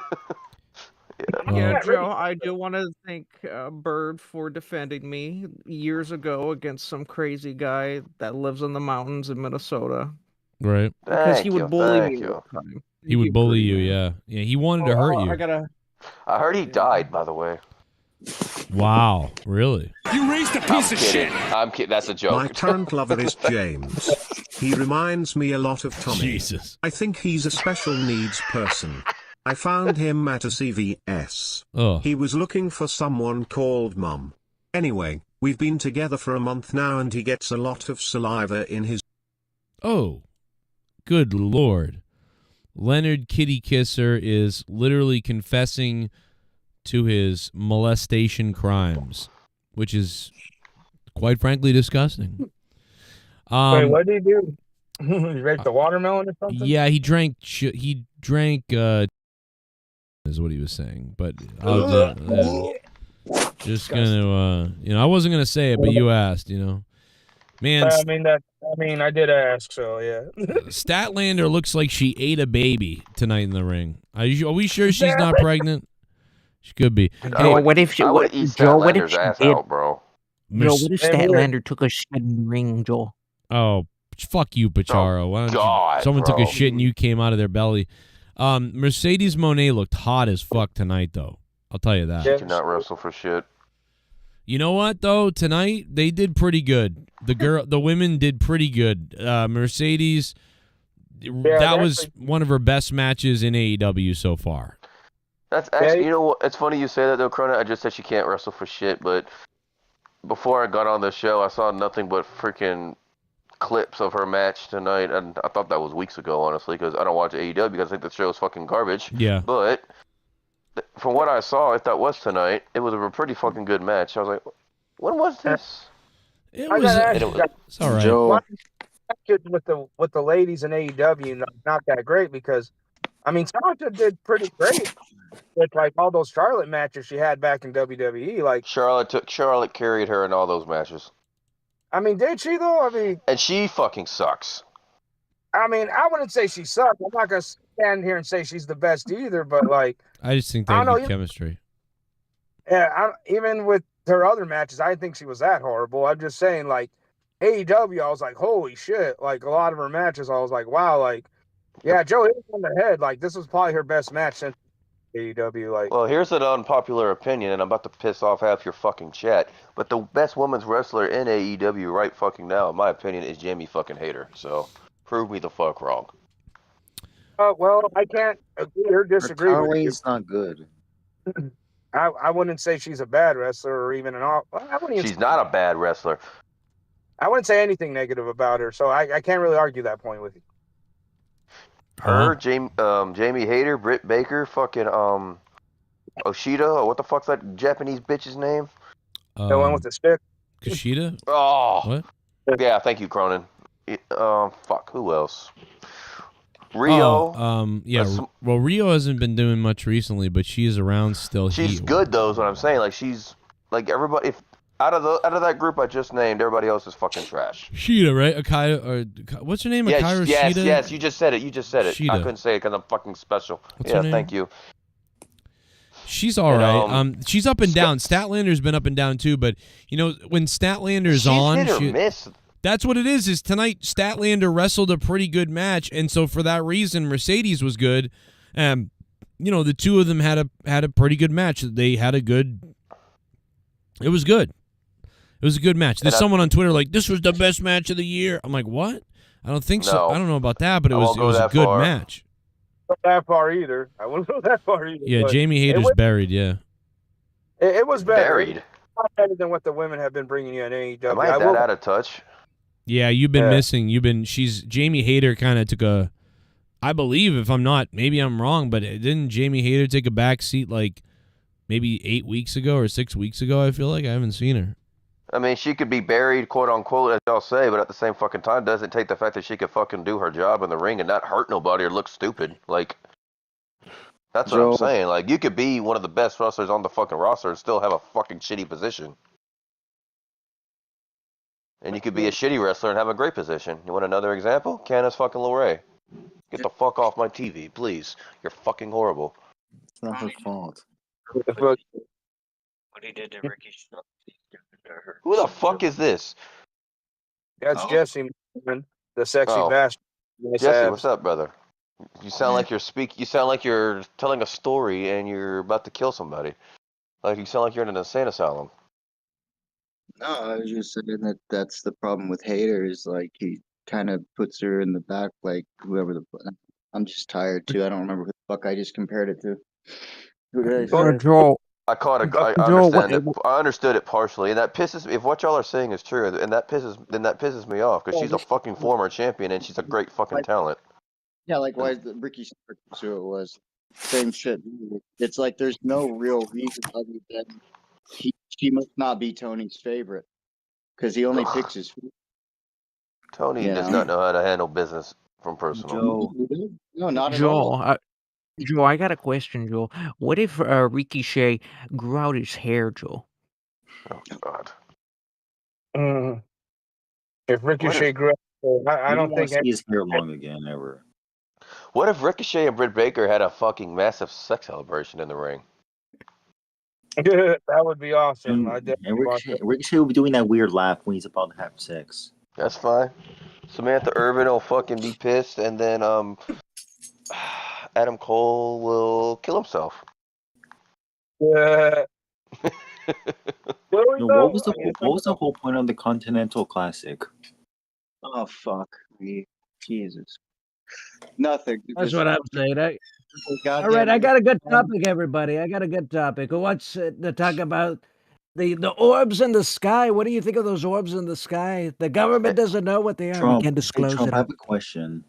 Yeah, Joe, I do want to thank Bird for defending me years ago against some crazy guy that lives in the mountains in Minnesota. Right. Because he Thank would you, bully thank me you. all the time. He would bully you, yeah. Yeah, he wanted to hurt you. I heard he died, by the way. Wow, really? You raised a piece of shit. I'm kidding. That's a joke. My current lover is James. He reminds me a lot of Tommy. Jesus. I think he's a special needs person. I found him at a CVS. Oh. He was looking for someone called Mum. Anyway, we've been together for a month now and he gets a lot of saliva in his... Oh, good Lord. Leonard Kitty Kisser is literally confessing to his molestation crimes, which is quite frankly disgusting. Wait, what did he do? He raped the watermelon or something? Yeah, he drank is what he was saying, but just gonna I wasn't gonna say it, but you asked, man. I did ask, so yeah. Statlander looks like she ate a baby tonight in the ring. Are we sure she's not pregnant? She could be. Joe, what if she? I would eat Joe, what if Statlander's she ass did? out, bro. Joe, what if Statlander took a shit in the ring, Joel? Oh, fuck you, Pacharo. Why don't God, someone took bro. a shit and you came out of their belly. Mercedes Moné looked hot as fuck tonight, though. I'll tell you that. She cannot wrestle for shit. You know what though? Tonight they did pretty good. The women did pretty good. Mercedes, that was one of her best matches in AEW so far. That's actually, you know what? It's funny you say that though, Cronin. I just said she can't wrestle for shit, but before I got on the show, I saw nothing but freaking clips of her match tonight, and I thought that was weeks ago, honestly, because I don't watch AEW because I think the show is fucking garbage. Yeah. But from what I saw, if that was tonight, it was a pretty fucking good match. I was like, when was this? It's all right. Joe. With the ladies in AEW, not that great because, Sasha did pretty great with like all those Charlotte matches she had back in WWE. Like Charlotte carried her in all those matches. Did she though? And she fucking sucks. I wouldn't say she sucked. I'm not gonna stand here and say she's the best either, but like, I just think they have good chemistry. Yeah, even with her other matches, I didn't think she was that horrible. I'm just saying, like, AEW, I was like, holy shit. Like, a lot of her matches, I was like, wow, like, yeah, Joe hit on the head. Like, this was probably her best match since AEW. Like, well, here's an unpopular opinion, and I'm about to piss off half your fucking chat, but the best women's wrestler in AEW right fucking now, in my opinion, is Jamie fucking Hayter. So, prove me the fuck wrong. Well, I can't agree or disagree with you. It's not good. I wouldn't say she's a bad wrestler or even an all. I wouldn't even She's not a bad wrestler. I wouldn't say anything negative about her, so I can't really argue that point with you. Her, Jamie Hayter, Britt Baker, fucking Oshida, or what the fuck's that Japanese bitch's name? The one with the stick. Kushida? Oh. What? Yeah, thank you, Cronin. Fuck, who else? Rio. Well, Rio hasn't been doing much recently, but she is around still. She's good though, is what I'm saying. Like she's like everybody. If out of that group I just named, everybody else is fucking trash. Shida, right? Akira, or what's her name? Akira yes, Shida? yes. You just said it. Shida. I couldn't say it because I'm fucking special. What's her name? Thank you. She's all right. She's up and down. Statlander's been up and down too, but you know when Statlander's on, hit or miss. That's what it is. Is tonight Statlander wrestled a pretty good match, and so for that reason, Mercedes was good. You know, the two of them had a pretty good match. They had a good. It was good. It was a good match. There's someone on Twitter like this was the best match of the year. I'm like, what? I don't think so. I don't know about that, but it was a good match. Not that far either. I wouldn't go that far either. Yeah, Jamie Hayter's buried. Yeah, it was better. Buried. It was better than what the women have been bringing you in AEW. Am I that out of touch? Yeah, you've been missing. Jamie Hayter kind of took a. I believe, if I'm not, maybe I'm wrong, but didn't Jamie Hayter take a back seat like maybe 8 weeks ago or 6 weeks ago? I feel like I haven't seen her. I mean, she could be buried, quote unquote, as y'all say, but at the same fucking time, doesn't take the fact that she could fucking do her job in the ring and not hurt nobody or look stupid. Like, that's what I'm saying. Like, you could be one of the best wrestlers on the fucking roster and still have a fucking shitty position. And you could be a shitty wrestler and have a great position. You want another example? Candice fucking LeRae. Get the fuck off my TV, please. You're fucking horrible. It's not her fault. What he did to Ricky. Who the fuck is this? That's Jesse, man, the sexy bastard. Jesse, what's up, brother? You sound like You sound like you're telling a story and you're about to kill somebody. Like you sound like you're in an insane asylum. No, I was just saying that's the problem with haters. Like he kind of puts her in the back, like whoever the. I'm just tired too. I don't remember who the fuck I just compared it to. Who did I say? Joel. I caught it. I understand it. I understood it partially, and that pisses me. If what y'all are saying is true, and that pisses me off because she's a fucking former champion and she's a great fucking talent. Yeah, like why Ricky Stark was who it was. Same shit. It's like there's no real reason other than she must not be Tony's favorite because he only picks his favorite. Tony does not know how to handle business from personal. No, not at Joel, all. Joel, I got a question, Joel. What if Ricochet grew out his hair, Joel? Oh God. If Ricochet grew up, I don't think his hair long again ever. What if Ricochet and Britt Baker had a fucking massive sex celebration in the ring? That would be awesome. Ricochet will be doing that weird laugh when he's about to have sex. That's fine. Samantha Irvin will fucking be pissed, and then Adam Cole will kill himself. Yeah. What was the whole point of the Continental Classic? Oh fuck me, Jesus! Nothing. That's what I'm saying. All right, I got a good topic, everybody. I got a good topic. Who wants to talk about the orbs in the sky? What do you think of those orbs in the sky? The government doesn't know what they are. Trump, We can't disclose Trump, it. I have a question.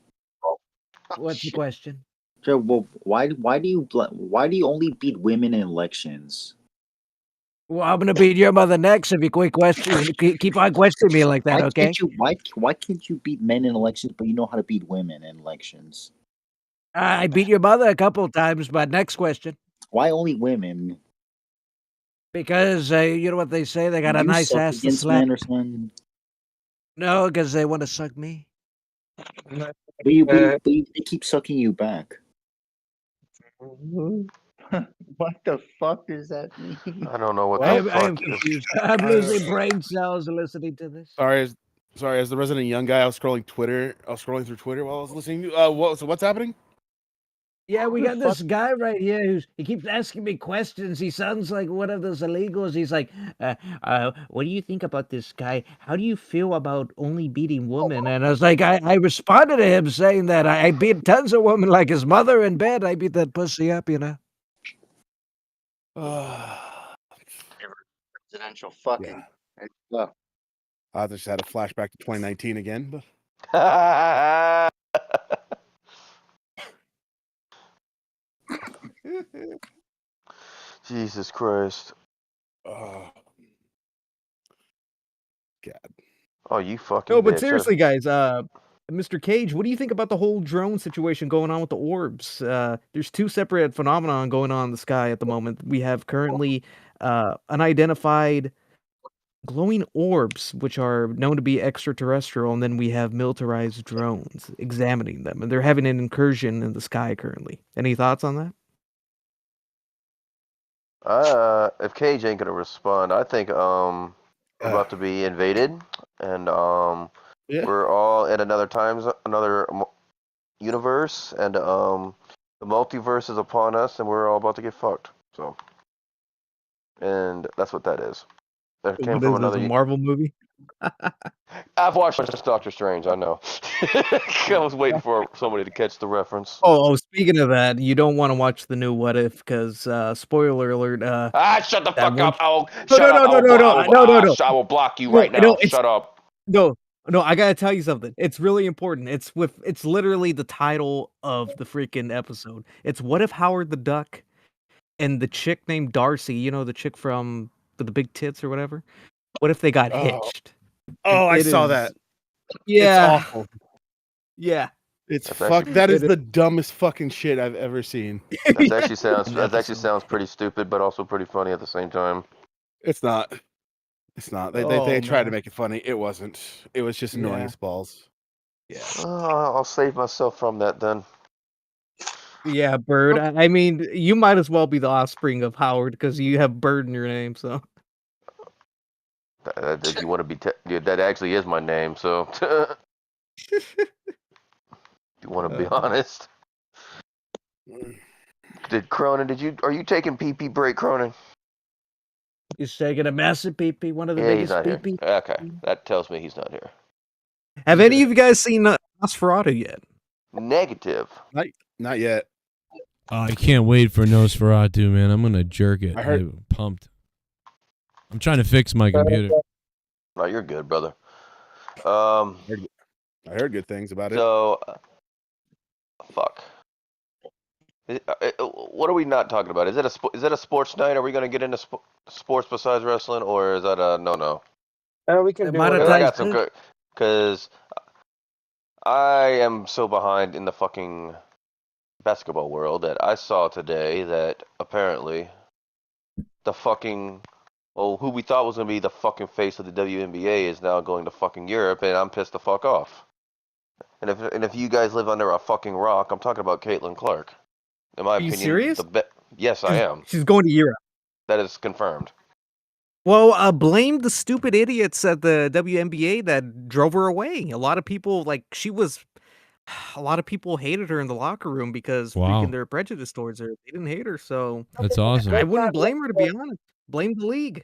What's the question? Joe, well, why do you only beat women in elections? Well, I'm gonna beat your mother next if you keep on questioning me like that. Okay? Why can't you beat men in elections, but you know how to beat women in elections? I beat your mother a couple of times, but next question. Why only women? Because you know what they say, they got a nice ass to slap. No, because they want to suck me. They keep sucking you back. What the fuck does that mean? I don't know what I am confused. I'm losing brain cells listening to this. Sorry, as the resident young guy, I was scrolling through Twitter while I was listening. So what's happening? Yeah, we got this guy right here he keeps asking me questions. He sounds like one of those illegals. He's like, what do you think about this guy? How do you feel about only beating women? And I was like, I responded to him saying that I beat tons of women like his mother in bed. I beat that pussy up, you know. Presidential fucking. Well, I just had a flashback to 2019 again. But Jesus Christ. God. Oh, you fucking No, but bitch. seriously, guys, Mr. Cage, what do you think about the whole drone situation going on with the orbs? There's two separate phenomenon going on in the sky at the moment. We have currently unidentified glowing orbs, which are known to be extraterrestrial, and then we have militarized drones examining them, and they're having an incursion in the sky currently. Any thoughts on that? If Cage ain't gonna respond, I think we're about to be invaded, and we're all in another universe, and the multiverse is upon us, and we're all about to get fucked. So, and that's what that is. That came What from is this, another a Marvel movie? I've watched Doctor Strange. I know. I was waiting for somebody to catch the reference. Oh, speaking of that, you don't want to watch the new What If, because spoiler alert. Shut the fuck up! No, I will block you right now. Shut up. No, I gotta tell you something. It's really important. It's literally the title of the freaking episode. It's What If Howard the Duck and the chick named Darcy, you know, the chick from the big tits or whatever. What if they got hitched? Oh, I saw that. Yeah. It's awful. Yeah. It's fuck. That is the dumbest fucking shit I've ever seen. That actually sounds pretty stupid, but also pretty funny at the same time. It's not. It's not. They tried to make it funny. It wasn't. It was just annoying as balls. Yeah. I'll save myself from that then. Yeah, Bird. I mean, you might as well be the offspring of Howard because you have Bird in your name. So you want to be? That actually is my name. So, if you want to be honest. Cronin, are you taking PP break, Cronin? He's taking a massive PP, one of the Yeah, he's biggest not PP. here. Okay, that tells me he's not here. Have any of you guys seen Nosferatu yet? Negative. Not yet. I can't wait for Nosferatu, man. I'm gonna jerk it. I'm pumped. I'm trying to fix my computer. No, you're good, brother. I heard good things about it. So, fuck. What are we not talking about? Is it a sports night? Are we going to get into sports besides wrestling, or is that a no? We can do I it. got some good, because I am so behind in the fucking basketball world that I saw today that apparently the fucking who we thought was going to be the fucking face of the WNBA is now going to fucking Europe, and I'm pissed the fuck off. And if you guys live under a fucking rock, I'm talking about Caitlin Clark. In my opinion, serious? Yes, I am. She's going to Europe. That is confirmed. Well, blame the stupid idiots at the WNBA that drove her away. A lot of people hated her in the locker room because freaking their prejudice towards her. They didn't hate her, so That's awesome. I wouldn't blame her, to be honest. Blame the league.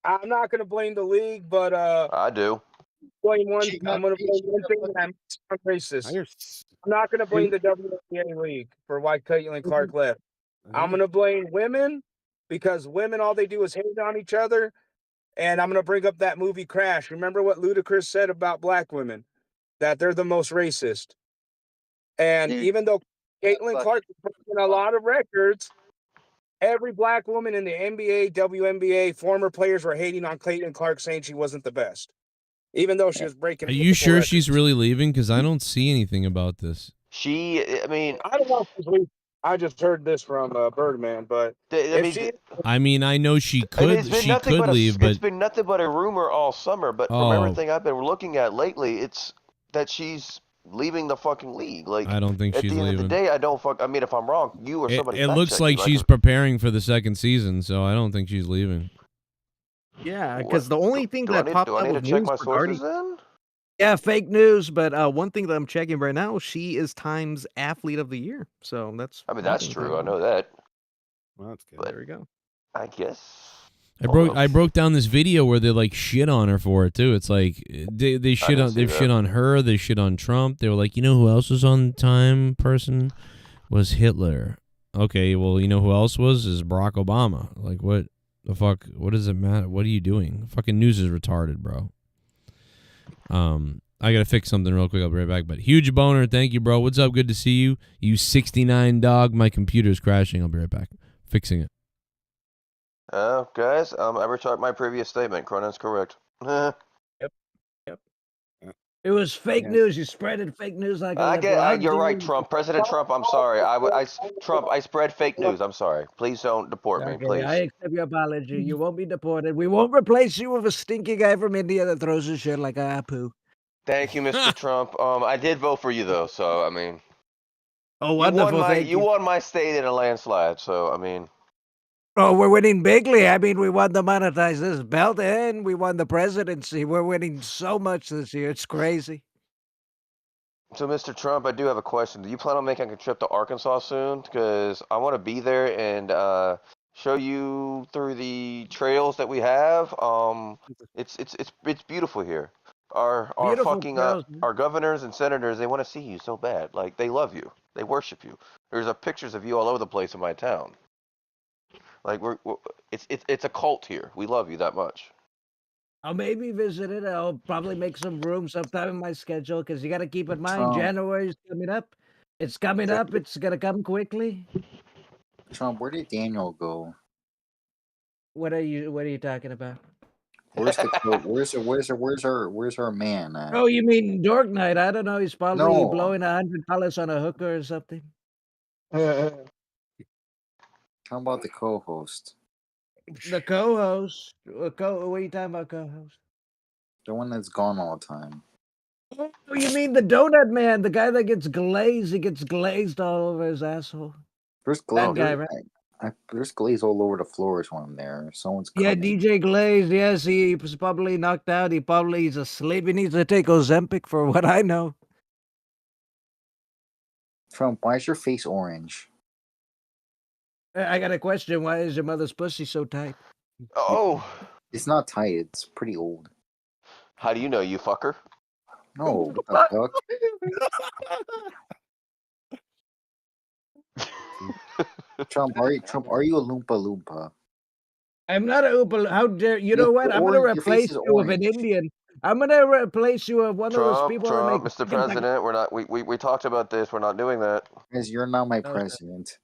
I'm not going to blame the league, but I do. I'm going to blame one thing, and I'm racist. I'm not going to blame the WNBA league for why Caitlin Clark left. I'm going to blame women because women, all they do is hate on each other. And I'm going to bring up that movie Crash. Remember what Ludacris said about black women? That they're the most racist. And even though Caitlin Clark is breaking a lot of records, every black woman in the NBA, WNBA, former players were hating on Caitlin Clark, saying she wasn't the best. Even though she was breaking. Are you sure records. she's really leaving? Because I don't see anything about this. I don't know if she's leaving. I just heard this from Birdman, but I know she could. She could leave, but it's been nothing but a rumor all summer. But from everything I've been looking at lately, it's that she's leaving the fucking league. Like, I don't think at she's the end leaving. of the day, I don't fuck. I mean, if I'm wrong, you or somebody. It looks like she's preparing for the second season, so I don't think she's leaving. Yeah, because the only thing that popped up with check news my regarding sources then? Yeah, fake news. But one thing that I'm checking right now, she is Time's Athlete of the Year. So that's. That's true. I know that. Well, that's good. But there we go. I guess. I broke down this video where they like shit on her for it too. It's like they shit on her. They shit on Trump. They were like, you know who else was on Time person was Hitler. Okay, well, you know who else was? Is Barack Obama. Like, what the fuck? What does it matter? What are you doing? Fucking news is retarded, bro. I gotta fix something real quick. I'll be right back. But huge boner, thank you, bro. What's up? Good to see you. You 69 dog. My computer's crashing. I'll be right back. Fixing it. Guys, I retract my previous statement. Cronin's correct. It was fake news. You spreaded fake news like a liberal. You're right, Trump. President Trump, I'm sorry. Trump, I spread fake news. I'm sorry. Please don't deport me, Okay, please. I accept your apology. You won't be deported. We won't replace you with a stinky guy from India that throws his shit like a apu. Thank you, Mr. Trump. I did vote for you though, so I mean. Oh, wonderful! Thank you. You won my state in a landslide, so I mean. Oh, we're winning bigly. I mean, we won the monetize this belt and we won the presidency. We're winning so much this year. It's crazy. So, Mr. Trump, I do have a question. Do you plan on making a trip to Arkansas soon? Because I want to be there and show you through the trails that we have. It's beautiful here. Our governors and senators, they want to see you so bad. Like, they love you. They worship you. There's pictures of you all over the place in my town. Like it's a cult here. We love you that much. I'll maybe visit it. I'll probably make some room sometime in my schedule because you got to keep in mind January's coming up. It's coming up. It's gonna come quickly. Trump, where did Daniel go? What are you talking about? Where's our man at? Oh, you mean Dork Knight? I don't know. He's probably blowing $100 on a hooker or something. How about the co-host? The co-host. What are you talking about, co-host? The one that's gone all the time. Oh, you mean the donut man? The guy that gets glazed? He gets glazed all over his asshole. There's glaze. That guy, right? There's glaze all over the floors when I'm there. Someone's coming. Yeah, DJ Glaze. Yes, he was probably knocked out. He's asleep. He needs to take Ozempic for what I know. Trump, why is your face orange? I got a question. Why is your mother's pussy so tight? Oh. It's not tight. It's pretty old. How do you know, you fucker? No, what the fuck? Trump, are you a Loompa Loompa? I'm not a Oompa. How dare you? Know what? I'm going to replace you with an Indian. I'm going to replace you with one of those people that make... Mr. President, we're not... We talked about this. We're not doing that. Because you're not my president.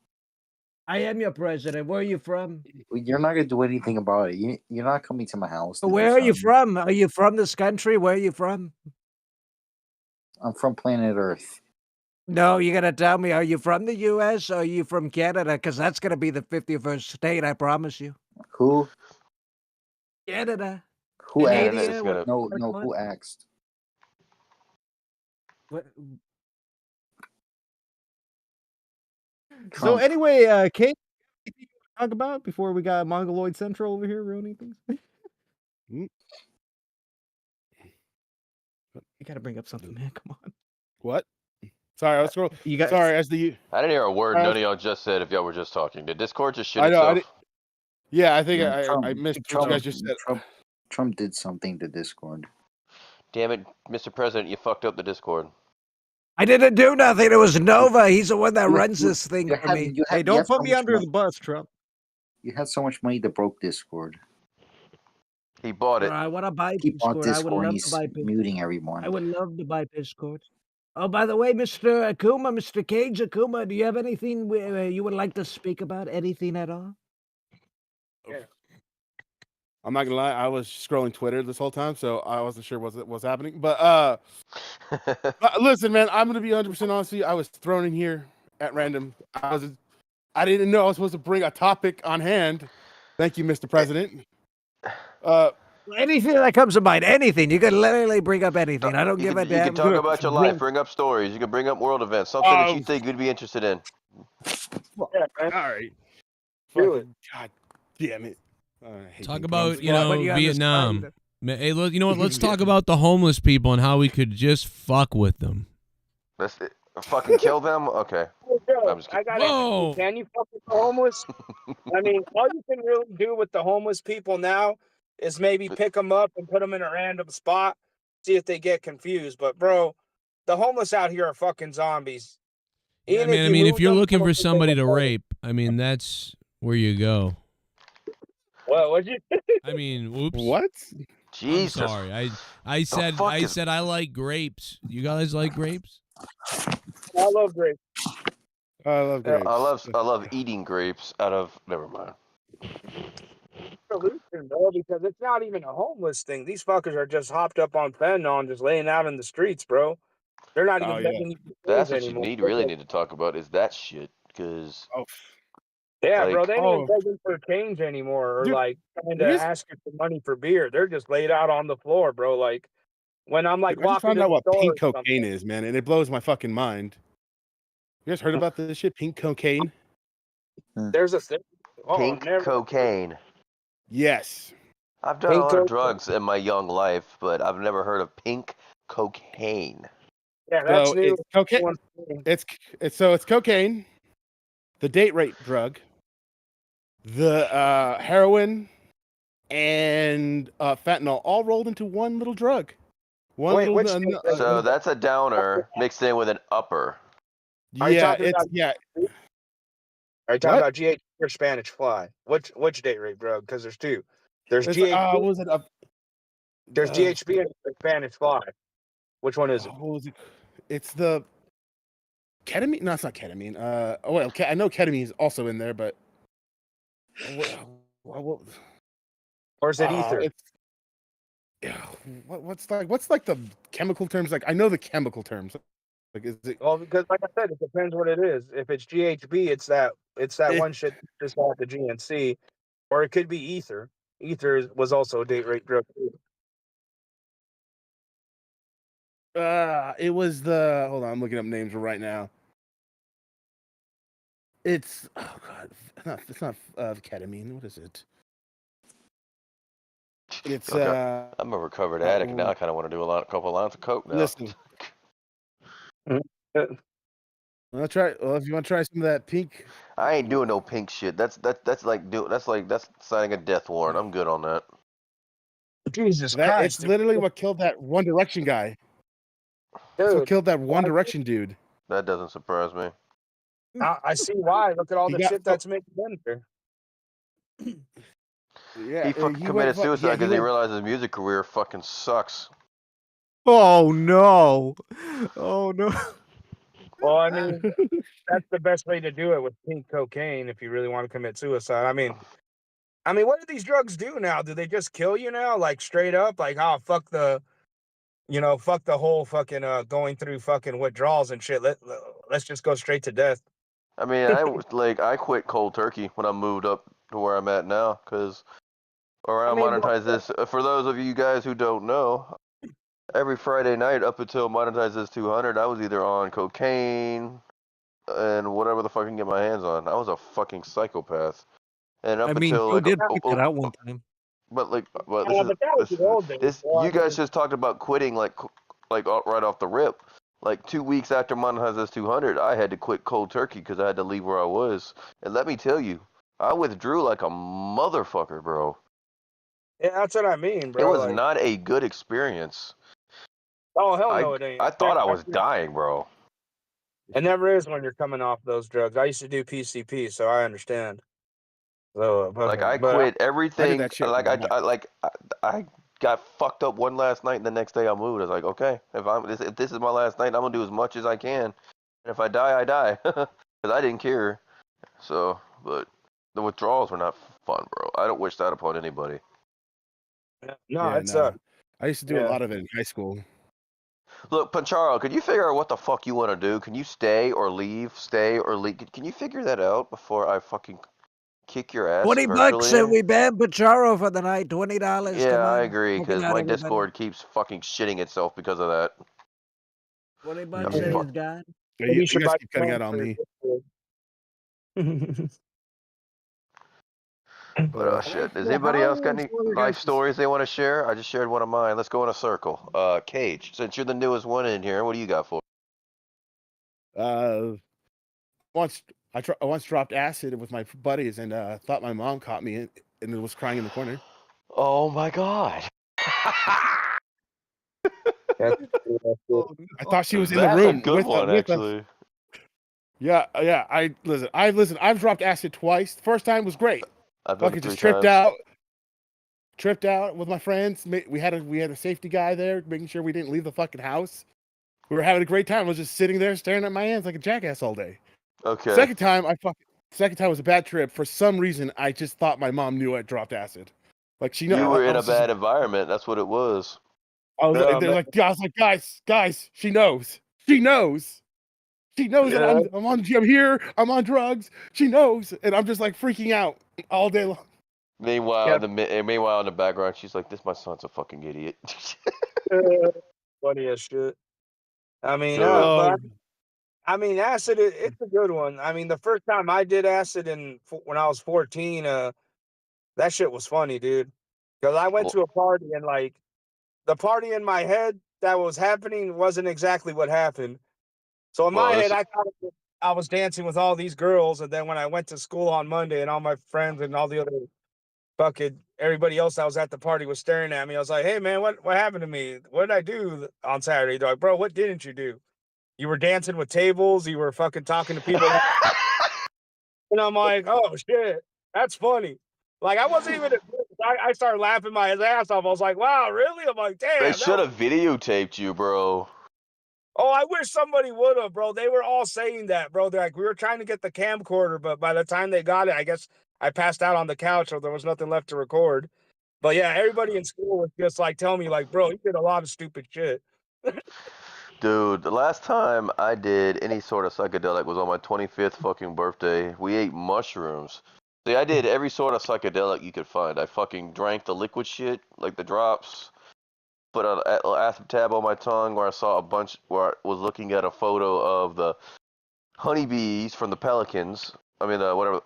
I am your president. Where are you from? You're not going to do anything about it. You're not coming to my house. Where are you from? Are you from this country? Where are you from? I'm from planet Earth. No, you got to tell me. Are you from the U.S. or are you from Canada? Because that's going to be the 51st state, I promise you. Who? Canada. Who asked? No, who asked? What? So anyway, Kate, anything you want to talk about before we got Mongoloid Central over here ruining things? You got to bring up something, man. Come on. What? Sorry, I was scrolling. Sorry, I didn't hear a word none of y'all just said if y'all were just talking. Did Discord just shit itself? I think I missed what you guys just said. Trump did something to Discord. Damn it, Mr. President, you fucked up the Discord. I didn't do nothing. It was Nova. He's the one that runs this thing for me. Hey, don't put me under the bus, Trump. You had so much money to broke Discord. He bought it. I want to buy Discord. I would love to buy Discord. Muting everyone. I would love to buy Discord. Oh, by the way, Mr. Akuma, Mr. Cage Akuma, do you have anything you would like to speak about? Anything at all? Yeah. I'm not gonna lie, I was scrolling Twitter this whole time, so I wasn't sure what's happening. But listen, man, I'm gonna be 100% honest with you. I was thrown in here at random. I didn't know I was supposed to bring a topic on hand. Thank you, Mr. President. Anything that comes to mind, anything. You can literally bring up anything. I don't give a damn. You can talk about your life, bring up stories. You can bring up world events, something that you think you'd be interested in. All right. Do it. God damn it. Talk about, Vietnam. Hey, look, you know what? Let's talk about the homeless people and how we could just fuck with them. That's it. Fucking kill them? Okay. I got it. Can you fuck with the homeless? I mean, all you can really do with the homeless people now is maybe pick them up and put them in a random spot, see if they get confused. But, bro, the homeless out here are fucking zombies. I mean, if you're looking for somebody to rape, I mean, that's where you go. Well, what'd you? I mean, whoops. What? I'm sorry. I said I like grapes. You guys like grapes? I love grapes. I love grapes. I love eating grapes out of. Never mind. Solution, bro, because it's not even a homeless thing. These fuckers are just hopped up on fentanyl and just laying out in the streets, bro. They're not even begging you for That's change what anymore. you really need to talk about is that shit, because. Yeah, like, bro, they ain't even begging for change anymore, or Dude, like trying to ask you for money for beer. They're just laid out on the floor, bro. Like when I'm like Dude, I just walking found to out the what store pink or cocaine is, man, and it blows my fucking mind. You guys heard about this shit? Pink cocaine? there's a thing. Pink cocaine. Yes. I've done a Pink lot of cocaine. drugs in my young life, but I've never heard of pink cocaine. Yeah, that's So new. it's cocaine. It's cocaine, the date rape drug, the heroin, and fentanyl all rolled into one little drug. So that's a downer mixed in with an upper. Are you Yeah, talking about? Are you talking about GHB or Spanish fly? Which date rape drug? Because there's two. There's It's, GHB. what was it? There's GHB and Spanish fly. Which one is it? What was it? It's the ketamine. No, it's not ketamine. I know ketamine is also in there, but or is it ether? What's like the chemical terms? Like I know the chemical terms. Like is it? Well, because like I said, it depends what it is. If it's GHB, it's that one shit just off the GNC, or it could be ether. Ether was also a date rape drug. It was the. Hold on, I'm looking up names right now. It's it's not ketamine. What is it? It's I'm a recovered addict now. I kind of want to do a couple lines of coke now. Listen. If you want to try some of that pink, I ain't doing no pink shit. That's signing a death warrant. I'm good on that. Jesus Christ! It's literally what killed that One Direction guy. That's what killed that One Direction dude. That doesn't surprise me. I see why. Look at all the shit that's making banter. Yeah, he fucking committed suicide because he realized his music career fucking sucks. Oh no! Oh no! Well, I mean, that's the best way to do it with pink cocaine if you really want to commit suicide. I mean, what do these drugs do now? Do they just kill you now, like straight up? Like, oh, fuck the whole fucking going through fucking withdrawals and shit. Let's just go straight to death. I mean, I quit cold turkey when I moved up to where I'm at now because around Monetize This. For those of you guys who don't know, every Friday night up until Monetize This 200, I was either on cocaine and whatever the fuck I can get my hands on. I was a fucking psychopath. And up until you did pick that out one time. But you guys just talked about quitting like right off the rip. Like 2 weeks after Monetize This 200, I had to quit cold turkey because I had to leave where I was. And let me tell you, I withdrew like a motherfucker, bro. Yeah, that's what I mean, bro. It was not a good experience. Oh, hell no, it ain't. I thought I was dying, bro. It never is when you're coming off those drugs. I used to do PCP, so I understand. So, I quit everything. I got fucked up one last night, and the next day I moved. I was like, okay, if this is my last night, I'm gonna do as much as I can. And if I die, I die, because I didn't care. So, but the withdrawals were not fun, bro. I don't wish that upon anybody. No, I used to do a lot of it in high school. Look, Pancharo, could you figure out what the fuck you want to do? Can you stay or leave? Stay or leave? Can you figure that out before I fucking kick your ass? $20 and we ban Pacharo for the night. $20. Yeah, Come on. I agree, because my Discord keeps fucking shitting itself because of that. $20 and he's gone. Yeah, you guys keep cutting out on me. But shit, does anybody else got any life stories they want to share? I just shared one of mine. Let's go in a circle. Cage, since you're the newest one in here, what do you got for? Once dropped acid with my buddies and thought my mom caught me and was crying in the corner. Oh my god! I thought she was in the room with actually. Yeah. I listen. I've dropped acid twice. The first time was great. I've done Fucking it 3 just tripped times. out with my friends. We had a safety guy there, making sure we didn't leave the fucking house. We were having a great time. I was just sitting there staring at my hands like a jackass all day. Okay. Second time was a bad trip. For some reason, I just thought my mom knew I dropped acid. Like she You were I in a was just, bad environment. That's what it was. I was like, guys, she knows. She knows that I'm here. I'm on drugs. She knows, and I'm just like freaking out all day long. Meanwhile, meanwhile in the background, she's like, "This my son's a fucking idiot." Funny as shit. I mean, Dude. but I mean, acid. It's a good one. I mean, the first time I did acid when I was 14, that shit was funny, dude. Because I went to a party and like the party in my head that was happening wasn't exactly what happened. So in my head, I thought I was dancing with all these girls, and then when I went to school on Monday, and all my friends and all the other fucking everybody else that was at the party was staring at me, I was like, "Hey man, what happened to me? What did I do on Saturday?" They're like, "Bro, what didn't you do? You were dancing with tables. You were fucking talking to people." And I'm like, "Oh shit, that's funny." Like I wasn't even. I started laughing my ass off. I was like, "Wow, really?" I'm like, They "Damn." should have videotaped you, bro. Oh, I wish somebody would have, bro. They were all saying that, bro. They're like, we were trying to get the camcorder, but by the time they got it, I guess I passed out on the couch, or there was nothing left to record. But yeah, everybody in school was just like telling me, like, bro, you did a lot of stupid shit. Dude, the last time I did any sort of psychedelic was on my 25th fucking birthday. We ate mushrooms. See, I did every sort of psychedelic you could find. I fucking drank the liquid shit, like the drops. Put an acid tab on my tongue where I was looking at a photo of the honeybees from the Pelicans. I mean, whatever,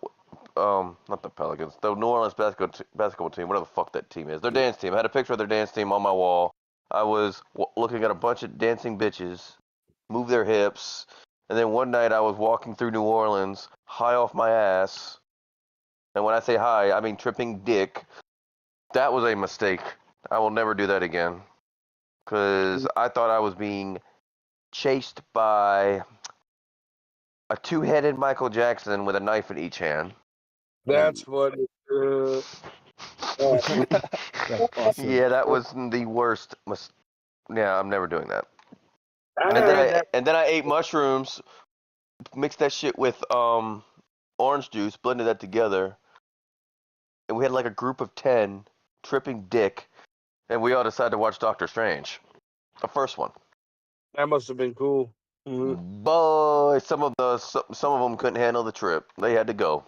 not the Pelicans, the New Orleans basketball team, whatever the fuck that team is. Their dance team. I had a picture of their dance team on my wall. I was looking at a bunch of dancing bitches move their hips, and then one night I was walking through New Orleans, high off my ass, and when I say high, I mean tripping dick. That was a mistake. I will never do that again. Because I thought I was being chased by a 2-headed Michael Jackson with a knife in each hand. That's funny. That's awesome. Yeah, that was the worst. Yeah, I'm never doing that. And then I ate mushrooms, mixed that shit with orange juice, blended that together, and we had like a group of 10 tripping dick, and we all decided to watch Doctor Strange, the first one. That must have been cool. Boy, some of them couldn't handle the trip. They had to go.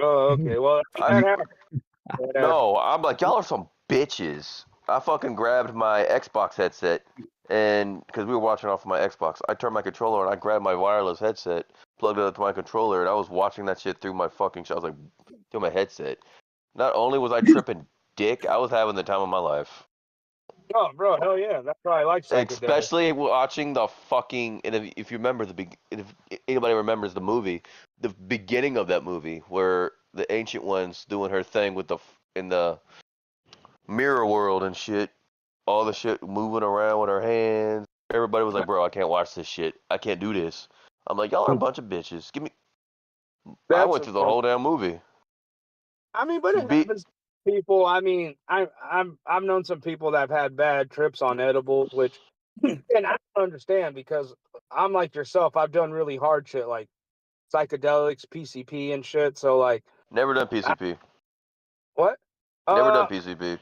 Oh, okay. Well, No, I'm like, y'all are some bitches. I fucking grabbed my Xbox headset, and because we were watching off of my Xbox, I turned my controller and I grabbed my wireless headset, plugged it up to my controller, and I was watching that shit through my fucking I was like, through my headset. Not only was I tripping dick, I was having the time of my life. Oh, bro, hell yeah. That's why I like psychedelics. Especially watching the fucking, and if you remember if anybody remembers the movie, the beginning of that movie where the Ancient One's doing her thing with in the mirror world and shit, all the shit moving around with her hands. Everybody was like, "Bro, I can't watch this shit. I can't do this." I'm like, "Y'all are a bunch of bitches. Give me." I went through the whole damn movie. I mean, but it happens to people. I mean, I've known some people that have had bad trips on edibles, which, and I don't understand because I'm like yourself. I've done really hard shit like psychedelics, PCP, and shit. So like, never done PCP. What? Never done PCP.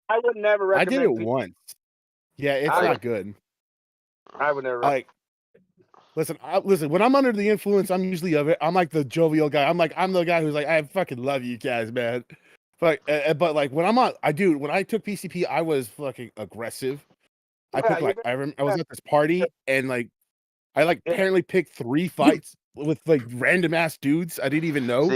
I would never recommend. I did it once. Yeah, it's not good. I would never. Like, listen. When I'm under the influence, I'm usually of it. I'm like the jovial guy. I'm the guy who's like, I fucking love you guys, man. But like when I'm on, when I took PCP, I was fucking aggressive. I was at this party and like, I apparently picked 3 fights with like random ass dudes I didn't even know.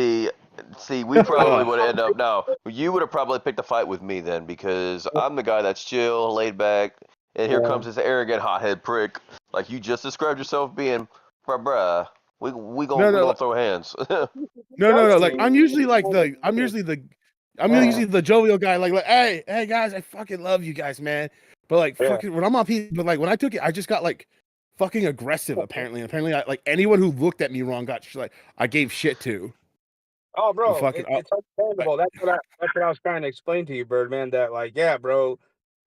See, we probably would end up now. You would have probably picked a fight with me then because I'm the guy that's chill, laid back, and here comes this arrogant hothead prick. Like you just described yourself being, bruh. We gonna throw hands. No. Like I'm usually the jovial guy. Like hey guys, I fucking love you guys, man. But like fucking when I'm on P, but like when I took it, I just got like fucking aggressive. Apparently, like anyone who looked at me wrong got like I gave shit to. Oh, bro, Fucking, it's understandable. That's what I was trying to explain to you, Birdman. That like, yeah, bro,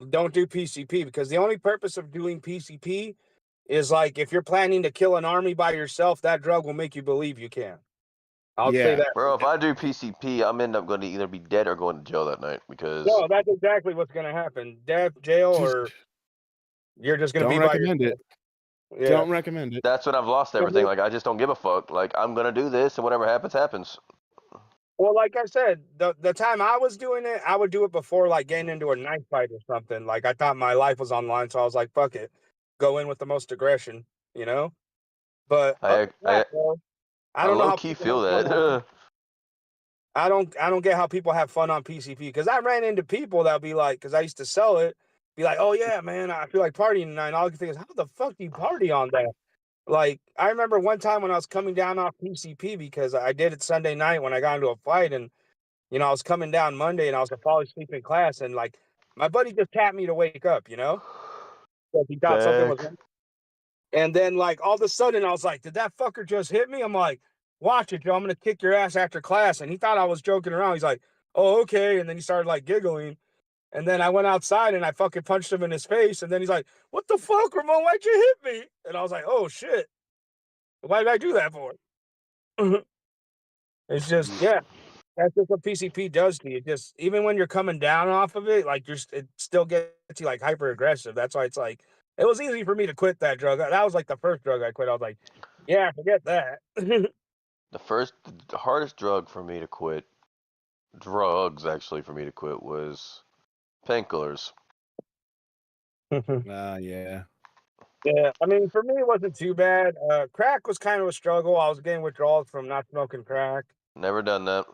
don't do PCP because the only purpose of doing PCP is like if you're planning to kill an army by yourself, that drug will make you believe you can. I'll say that. Bro, if I do PCP, I'm end up going to either be dead or going to jail that night because. No, that's exactly what's going to happen. Death, jail, or you're just going to be by yourself. Yeah. Don't recommend it. That's when I've lost everything. Like I just don't give a fuck. Like I'm gonna do this, and whatever happens, happens. Well, like I said, the time I was doing it, I would do it before like getting into a knife fight or something. Like I thought my life was online, so I was like, "Fuck it, go in with the most aggression," you know. But I don't know how low-key people feel have fun that. on- I don't get how people have fun on PCP because I ran into people that'll be like, because I used to sell it, be like, "Oh yeah, man, I feel like partying tonight." And all I can think is, how the fuck do you party on that? Like, I remember one time when I was coming down off PCP because I did it Sunday night when I got into a fight, and I was coming down Monday and I was falling asleep in class, and like my buddy just tapped me to wake up, because he thought something was wrong. And then like all of a sudden I was like, did that fucker just hit me? I'm like, watch it, Joe. I'm gonna kick your ass after class. And he thought I was joking around. He's like, oh, okay. And then he started like giggling. And then I went outside and I fucking punched him in his face. And then he's like, what the fuck, Ramon? Why'd you hit me? And I was like, oh shit. Why did I do that for? It's just, yeah, that's just what PCP does to you. Just even when you're coming down off of it, like it still gets you like hyper aggressive. That's why it's like it was easy for me to quit that drug. That was like the first drug I quit. I was like, yeah, forget that. The hardest drug for me to quit, drugs actually for me to quit was painkillers. Yeah. Yeah, I mean, for me, it wasn't too bad. Crack was kind of a struggle. I was getting withdrawals from not smoking crack. Never done that.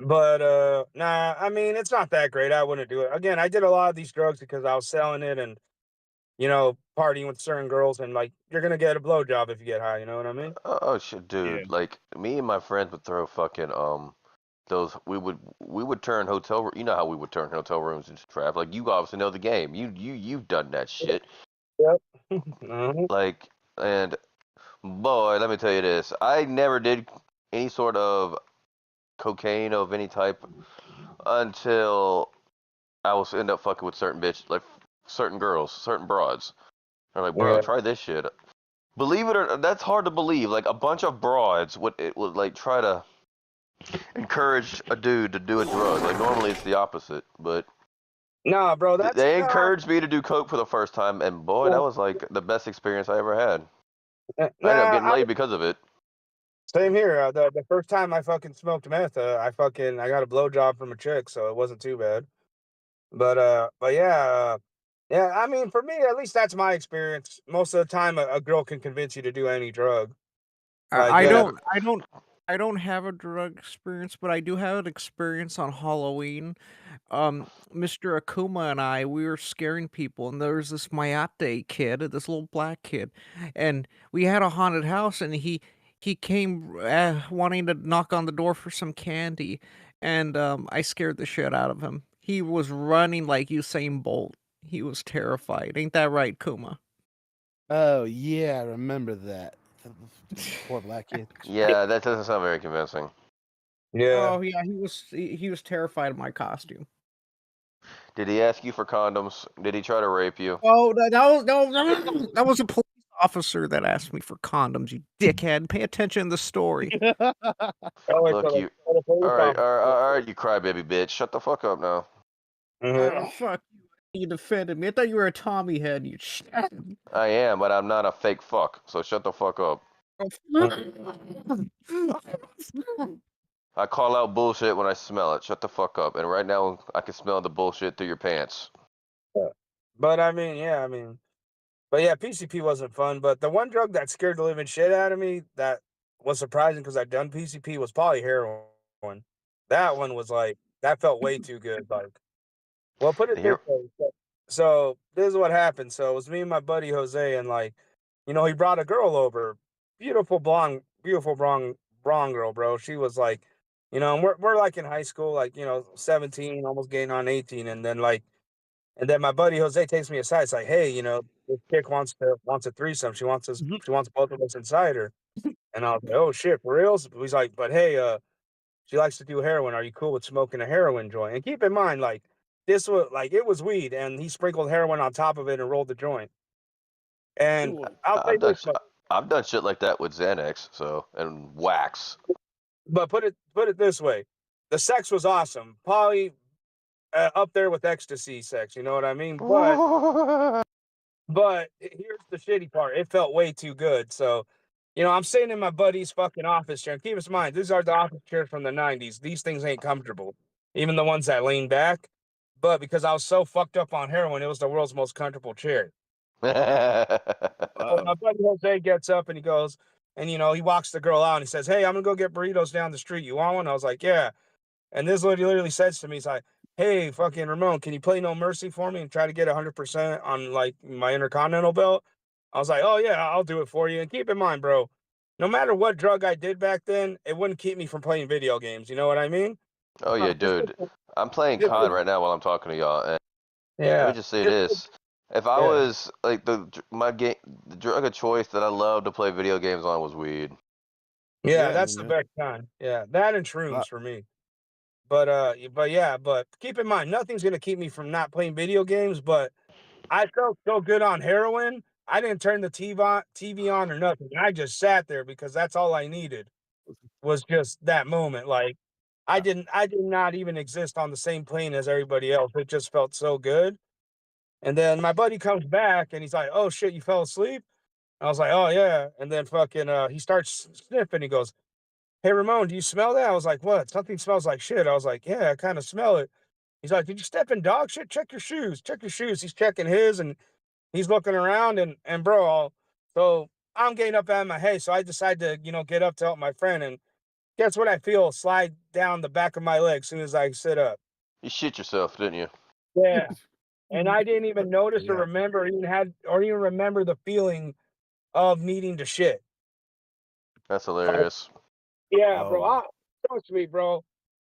But nah, I mean, it's not that great. I wouldn't do it again. I did a lot of these drugs because I was selling it and partying with certain girls, and like you're gonna get a blowjob if you get high. You know what I mean? Oh shit, dude! Yeah. Like me and my friends would throw fucking those we would turn hotel. You know how we would turn hotel rooms into trap. Like you obviously know the game. You've done that shit. Yep. Like, and boy, let me tell you this. I never did any sort of cocaine of any type until I was end up fucking with certain like certain girls, certain broads. I'm like, bro, try this shit. Believe it or not, that's hard to believe. Like a bunch of broads would like try to encourage a dude to do a drug. Like normally it's the opposite, but nah, bro, they encouraged me to do coke for the first time, and boy, that was like the best experience I ever had. I ended up getting laid because of it. Same here. The first time I fucking smoked meth, I got a blowjob from a chick, so it wasn't too bad. But yeah, yeah. I mean, for me, at least that's my experience. Most of the time, a girl can convince you to do any drug. Like, I don't have a drug experience, but I do have an experience on Halloween. Mr. Akuma and we were scaring people, and there was this Mayate kid, this little black kid, and we had a haunted house, and he came wanting to knock on the door for some candy, and I scared the shit out of him. He was running like Usain Bolt. He was terrified. Ain't that right, Kuma? Oh yeah, I remember that. Poor black kid. Yeah, that doesn't sound very convincing. Yeah. Oh yeah, he was terrified of my costume. Did he ask you for condoms? Did he try to rape you? Oh, that was a police officer that asked me for condoms, you dickhead. Pay attention to the story. Look, you. All right, you crybaby bitch. Shut the fuck up now. Oh, fuck you. You defended me. I thought you were a Tommy head, you shit. I am, but I'm not a fake fuck. So shut the fuck up. I call out bullshit when I smell it. Shut the fuck up. And right now, I can smell the bullshit through your pants. But I mean, yeah, but yeah, PCP wasn't fun. But the one drug that scared the living shit out of me that was surprising because I'd done PCP was probably heroin. That one was like, that felt way too good. Like, well, put it this way. So this is what happened. So it was me and my buddy Jose, and like, he brought a girl over, beautiful blonde girl, bro. She was like, and we're like in high school, like 17, almost getting on 18, and then my buddy Jose takes me aside. It's like, hey, this chick wants a threesome. She wants both of us inside her. And I was like, oh shit, for reals? He's like, but hey, she likes to do heroin. Are you cool with smoking a heroin joint? And keep in mind, like, this was like it was weed, and he sprinkled heroin on top of it and rolled the joint. And I'll say this, I've done shit like that with Xanax, and wax. but put it this way, the sex was awesome, probably up there with ecstasy sex. You know what I mean? But here's the shitty part: it felt way too good. So, I'm sitting in my buddy's fucking office chair. And keep in mind, these are the office chairs from the '90s. These things ain't comfortable, even the ones that lean back. But because I was so fucked up on heroin, it was the world's most comfortable chair. So my buddy Jose gets up and he goes, and he walks the girl out and he says, "Hey, I'm gonna go get burritos down the street. You want one?" I was like, "Yeah." And this literally says to me, he's like, "Hey, fucking Ramon, can you play No Mercy for me and try to get 100% on like my Intercontinental belt?" I was like, "Oh yeah, I'll do it for you." And keep in mind, bro, no matter what drug I did back then, it wouldn't keep me from playing video games. You know what I mean? Oh yeah, dude. I'm playing COD right now while I'm talking to y'all, and Yeah. let me just say this: if I was like the drug of choice that I love to play video games on was weed. Yeah, that's the best kind. Yeah, that and shrooms for me. But keep in mind, nothing's gonna keep me from not playing video games. But I felt so good on heroin, I didn't turn the TV on or nothing. I just sat there because that's all I needed was just that moment. Like I did not even exist on the same plane as everybody else. It just felt so good. And then my buddy comes back and he's like, "Oh shit, you fell asleep?" I was like, "Oh yeah." And then fucking he starts sniffing. He goes, "Hey Ramon, do you smell that?" I was like, "What? Something smells like shit." I was like, "Yeah, I kind of smell it." He's like, "Did you step in dog shit? Check your shoes. Check your shoes." He's checking his and he's looking around and bro, so I'm getting up out of my head. So I decide to, get up to help my friend. And guess what I feel slide down the back of my leg as soon as I sit up. You shit yourself, didn't you? Yeah. And I didn't even notice or remember even remember the feeling of needing to shit. That's hilarious. Yeah, bro. Trust me, bro.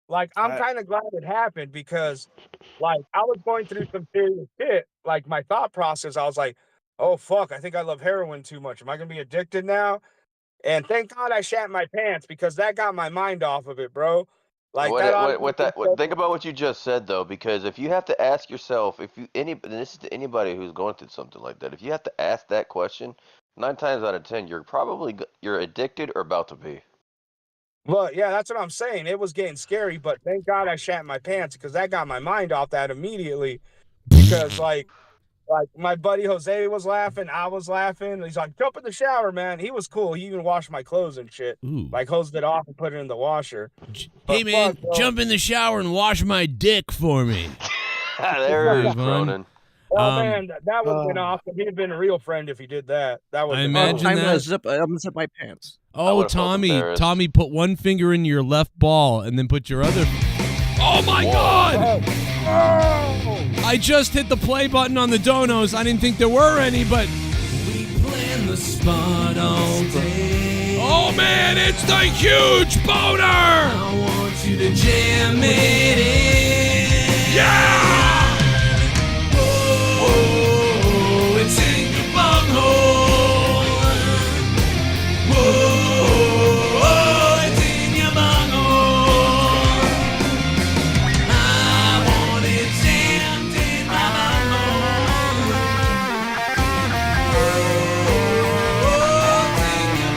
Like, I'm kind of glad it happened because, like, I was going through some serious shit. Like, my thought process, I was like, oh, fuck, I think I love heroin too much. Am I going to be addicted now? And thank God I shat my pants because that got my mind off of it, bro. Like, Think about what you just said, though, because if you have to ask yourself, and this is to anybody who's going through something like that, if you have to ask that question, 9 times out of 10, you're addicted or about to be. Well, yeah, that's what I'm saying. It was getting scary, but thank God I shat my pants because that got my mind off that immediately. Because like my buddy Jose was laughing, I was laughing. He's like, "Jump in the shower, man." He was cool. He even washed my clothes and shit. Like hosed it off and put it in the washer. Hey man, jump in the shower and wash my dick for me. There is Cronin. Oh man, that would have been awesome. He'd have been a real friend if he did that. That would. I imagine I'm gonna that. zip my pants. Oh, Tommy, put one finger in your left ball and then put your other. Oh my God! I just hit the play button on the donos. I didn't think there were any, but we plan the spot all day. Oh man, it's the huge boner! I want you to jam it in. Yeah! Oh, it's in your bunghole. Whoa, it's in your bunghole. I want it jammed in my bunghole. Oh, it's in your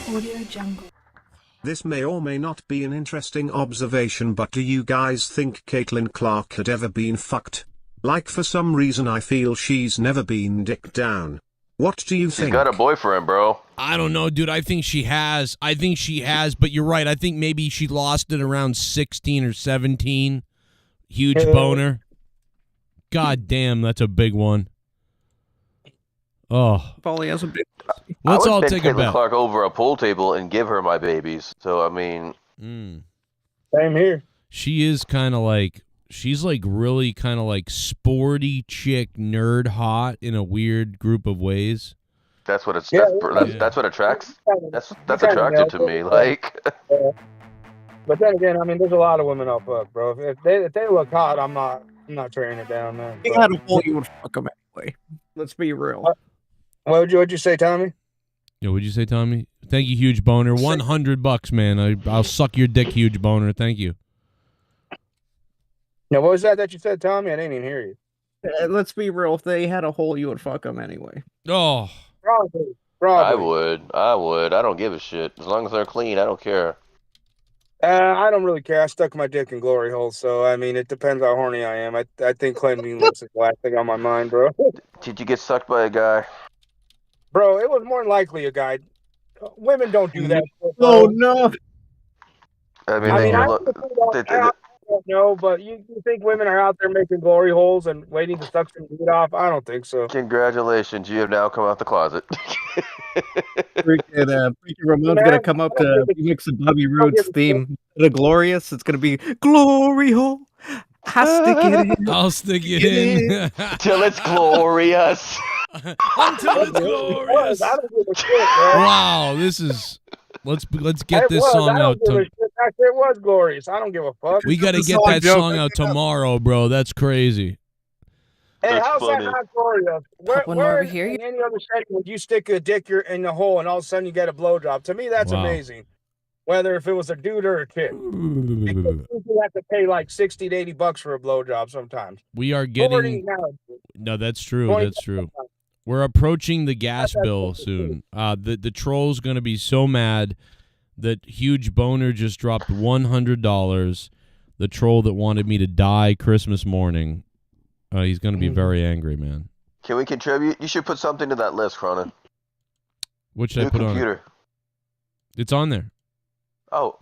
bunghole. Audio Jungle. This may or may not be an interesting observation, but do you guys think Caitlin Clark had ever been fucked? Like, for some reason I feel she's never been dicked down. What do you think? She's got a boyfriend, bro. I don't know, dude. I think she has, but you're right. I think maybe she lost it around 16 or 17. Huge boner. God damn, that's a big one. Oh. Paulie has a big. Let's all take a Caitlin bet. Clark over a pool table and give her my babies. So I mean, Same here. She is kind of like, she's like really kind of like sporty chick, nerd hot in a weird group of ways. that's what it's that's what attracts. That's attractive to me. Like, But then again, I mean, there's a lot of women I'll fuck, bro. If they look hot, I'm not tearing it down, man. You had a hole, you would fuck them anyway. Let's be real. What'd you say, Tommy? Yo, what'd you say, Tommy? Thank you, Huge Boner. $100, man. I'll suck your dick, Huge Boner. Thank you. Now, what was that you said, Tommy? I didn't even hear you. Let's be real. If they had a hole, you would fuck them anyway. Oh. Probably. I would. I don't give a shit. As long as they're clean, I don't care. I don't really care. I stuck my dick in glory holes, so I mean, it depends how horny I am. I think cleanliness is the last thing on my mind, bro. Did you get sucked by a guy? Bro, it was more than likely a guy. Women don't do that. Oh no. I mean, I don't know, but you think women are out there making glory holes and waiting to suck some meat off? I don't think so. Congratulations, you have now come out the closet. Freaking Ramon's gonna come up to remix the Bobby Roode's theme. The Glorious. It's gonna be glory hole. I stick it in. I'll stick it in. Till it's glorious. Until it's glorious. Wow, this is. Let's get this song out. It was glorious. I don't give a fuck. We got to get that song out tomorrow, bro. That's crazy. Hey, how's that not glorious? One more over here. In any other setting would you stick a dick in the hole and all of a sudden you get a blowjob? To me, that's amazing. Whether if it was a dude or a chick. Because you have to pay like $60 to $80 for a blowjob sometimes. We are getting. No, that's true. That's true. We're approaching the gas bill soon. The troll's gonna be so mad that Huge Boner just dropped $100. The troll that wanted me to die Christmas morning. He's gonna be very angry, man. Can we contribute? You should put something to that list, Cronin. What should I put on it? It's on there. Oh,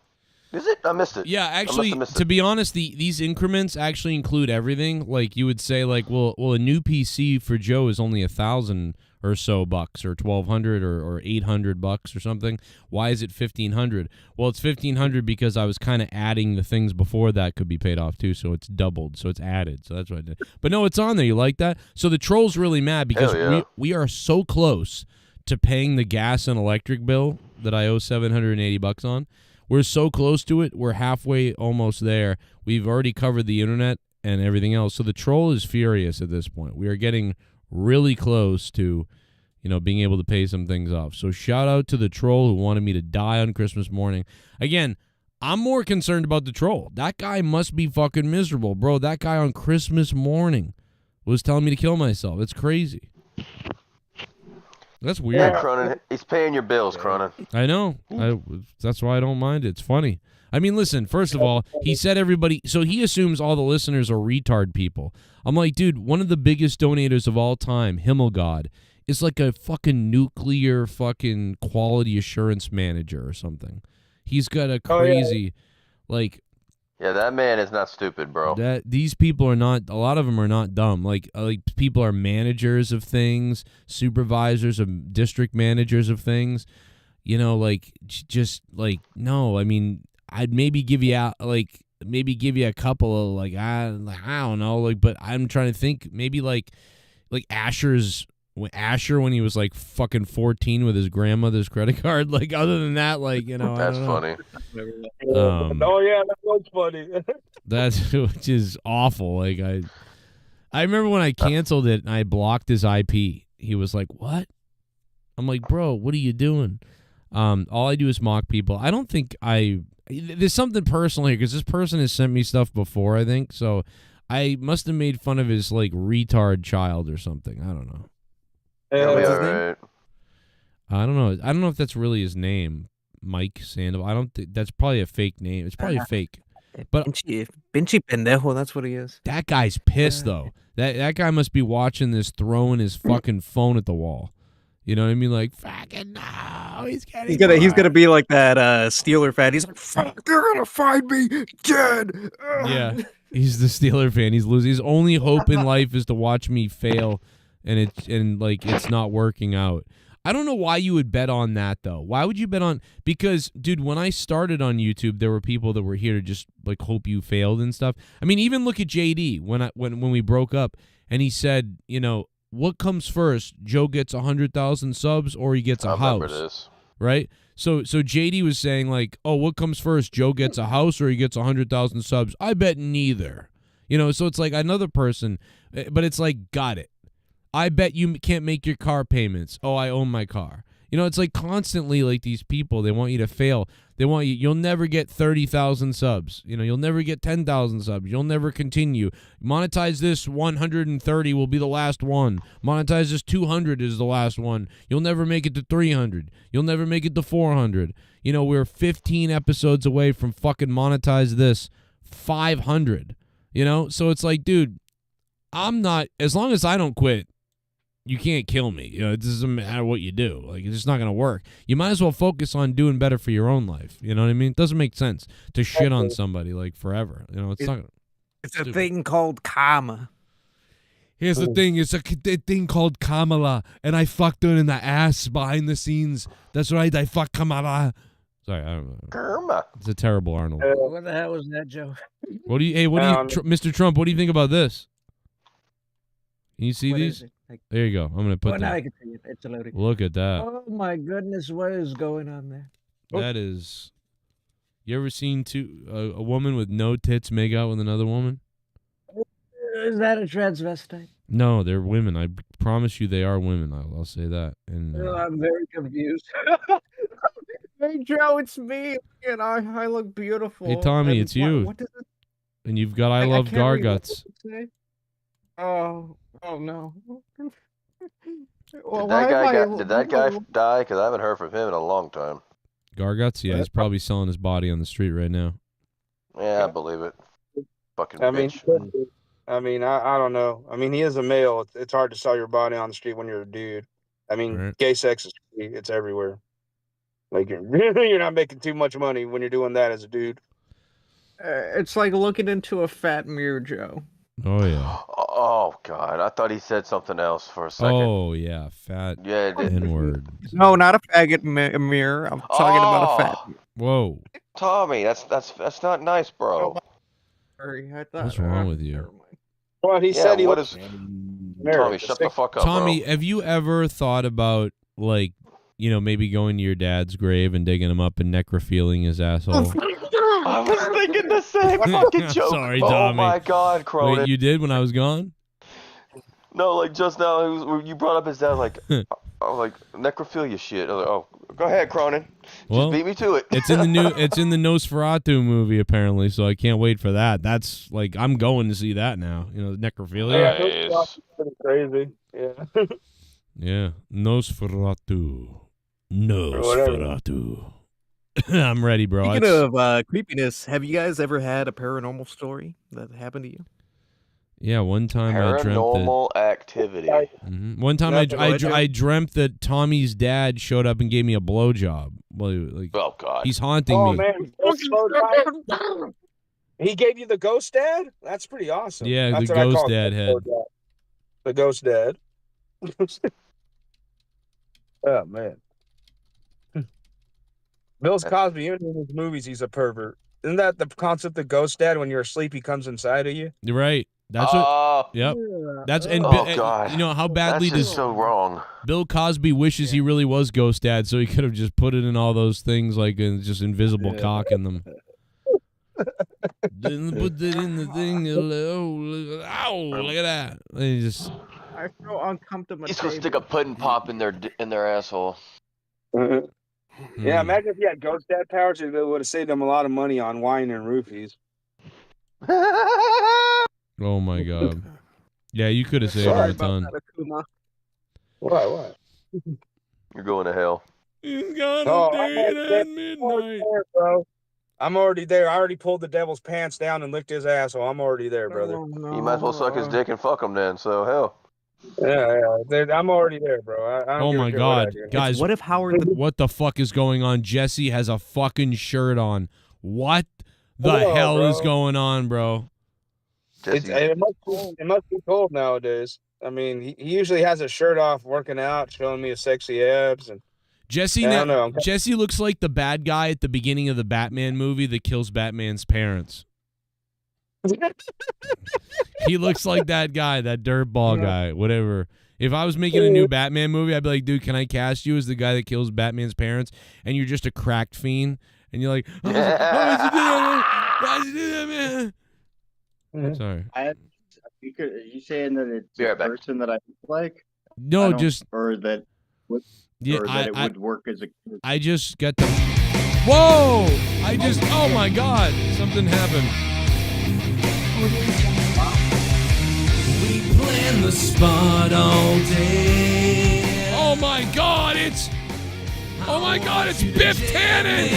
is it? I missed it. Yeah, actually, to be honest, these increments actually include everything. Like you would say, like, well, a new PC for Joe is only $1,000 or so bucks, or $1,200 or $800 or something. Why is it $1,500? Well, it's $1,500 because I was kind of adding the things before that could be paid off too, so it's doubled, so it's added. So that's what I did. But no, it's on there. You like that? So the troll's really mad because we are so close to paying the gas and electric bill that I owe $780 on. We're so close to it. We're halfway almost there. We've already covered the internet and everything else. So the troll is furious at this point. We are getting really close to, being able to pay some things off. So shout out to the troll who wanted me to die on Christmas morning. Again, I'm more concerned about the troll. That guy must be fucking miserable, bro. That guy on Christmas morning was telling me to kill myself. It's crazy. That's weird. Yeah, Cronin, he's paying your bills, Cronin. I know. That's why I don't mind it. It's funny. I mean, listen, first of all, he said everybody, so he assumes all the listeners are retard people. I'm like, dude, one of the biggest donators of all time, Himmelgod, is like a fucking nuclear fucking quality assurance manager or something. He's got a crazy, Yeah, that man is not stupid, bro. These people are not. A lot of them are not dumb. Like people are managers of things, supervisors of district managers of things. No. I mean, I'd maybe give you a couple of I don't know. But I'm trying to think. Maybe like Asher when he was like fucking 14 with his grandmother's credit card. Other than that, that's funny. Oh yeah, that was funny. That's which is awful. I remember when I canceled it and I blocked his IP. He was like, "What?" I'm like, "Bro, what are you doing?" All I do is mock people. I don't think there's something personal here because this person has sent me stuff before. I think so. I must have made fun of his retard child or something. I don't know. What's his name? I don't know. I don't know if that's really his name, Mike Sandoval. I don't think that's probably a fake name. It's probably a fake. But Pinchy pendejo, that's what he is. That guy's pissed though. That guy must be watching this, throwing his fucking phone at the wall. You know what I mean? Like, fucking no, he's gonna be like that Steeler fan. He's like, fuck, they're gonna find me dead. Yeah, he's the Steeler fan. He's losing. His only hope in life is to watch me fail. And it's not working out. I don't know why you would bet on that though. Why would you bet on? Because dude, when I started on YouTube, there were people that were here to just hope you failed and stuff. I mean, even look at JD when we broke up, and he said, what comes first? Joe gets 100,000 subs or he gets a house. This. right? So JD was saying like, oh, what comes first? Joe gets a house or he gets 100,000 subs? I bet neither. You know, so it's like another person, but it's like, got it. I bet you can't make your car payments. Oh, I own my car. You know, it's like constantly like these people, they want you to fail. They want you'll never get 30,000 subs. You know, you'll never get 10,000 subs. You'll never continue. Monetize this 130 will be the last one. Monetize this 200 is the last one. You'll never make it to 300. You'll never make it to 400. You know, we're 15 episodes away from fucking monetize this 500. You know, so it's like, dude, I'm not, as long as I don't quit, you can't kill me. You know, it doesn't matter what you do. Like, it's just not going to work. You might as well focus on doing better for your own life. You know what I mean? It doesn't make sense to shit on somebody, like, forever. You know, it's not. It's a thing called karma. Here's the thing. It's a thing called Kamala, and I fucked her in the ass behind the scenes. That's right. I fucked Kamala. Sorry, I don't know. Karma. It's a terrible Arnold. What the hell was that, Joe? What do you, Mr. Trump, what do you think about this? Can you see What these? is it? There you go. I'm going to put now that. I can see it. It's loading. Look at that. Oh my goodness, what is going on there? That is. You ever seen a woman with no tits make out with another woman? Is that a transvestite? No, they're women. I promise you, they are women. I'll say that. And I'm very confused. Hey Joe, it's me, and I look beautiful. hey, Tommy, And it's you. What does it and you've got I I love can't read what Garguts. does it say? Oh no. Well, Did why that guy am I- die? Because I haven't heard from him in a long time. Garguts? Yeah, he's probably selling his body on the street right now. Yeah, I believe it. Fucking I mean, bitch. I don't know. I mean, he is a male. It's hard to sell your body on the street when you're a dude. I mean, gay sex is free. It's everywhere. Like you're not making too much money when you're doing that as a dude. It's like looking into a fat mirror, Joe. Oh, yeah. Oh God, I thought he said something else for a second. Oh, yeah. Fat Yeah, it did. N-word. No, not a faggot mirror. I'm talking about a fat. Whoa. Tommy, that's not nice, bro. Sorry, I thought. What's wrong with you? Well, he said he what was. is? Tommy, shut the fuck up, Tommy, bro. have you ever thought about, like, you know, maybe going to your dad's grave and digging him up and necrophiling his asshole? I was thinking the same fucking joke. Sorry, Oh Tommy. my God, Cronin. Wait, you did when I was gone? No, like just now, you brought up his dad, like, like necrophilia shit. I was like, oh, go ahead, Cronin. Well, Just beat me to it. It's in the Nosferatu movie apparently, so I can't wait for that. That's like I'm going to see that now. You know, necrophilia. Nice. Pretty crazy. Yeah. Yeah, Nosferatu. Nosferatu. I'm ready, bro. Speaking of creepiness, have you guys ever had a paranormal story that happened to you? Yeah, one time I dreamt that. Paranormal activity. One time I dreamt that Tommy's dad showed up and gave me a blowjob. Well, like, oh God, he's haunting Oh me. man, he gave you the ghost dad. That's pretty awesome. Yeah, That's the what I ghost call dad it. had. The ghost dad. Oh man. Bill Cosby, even in his movies, he's a pervert. Isn't that the concept of ghost dad? When you're asleep, he comes inside of you. You're right. That's what. Yep. That's and God. you know how badly That's does just so wrong. Bill Cosby wishes he really was Ghost Dad, so he could have just put it in all those things like just invisible cock in them. Didn't put it in the thing. Ow! Look at that. They just. I feel uncomfortable. He's gonna stick a pudding pop in their asshole. Yeah, imagine if he had ghost dad powers, it would have saved him a lot of money on wine and roofies. Oh my God. Yeah, you could have saved him a ton. What? You're going to hell. He's gonna Oh, date at midnight. Bro. I'm already there. I already pulled the devil's pants down and licked his asshole. I'm already there, brother. You might as well suck his dick and fuck him then. So hell. Yeah. I'm already there, bro. I don't Oh give a my shit God, what I do. guys! What if Howard? What the fuck is going on? Jesse has a fucking shirt on. What the Hello, hell bro. is going on, bro? It must be cold nowadays. I mean, he usually has his shirt off, working out, showing me his sexy abs, and Jesse, I don't know. Jesse looks like the bad guy at the beginning of the Batman movie that kills Batman's parents. He looks like that guy, that dirtball guy, whatever. If I was making a new Batman movie, I'd be like, dude, can I cast you as the guy that kills Batman's parents? And you're just a cracked fiend, and you're like, how did you do that? How did you do that, man? Sorry. Are you saying that it's Be a right back. person that I like? No, just or that would, yeah, or that it would work as a. I just got the. Whoa! Oh my God! Something happened. We plan the spot all day. Oh my God! It's Biff Tannen.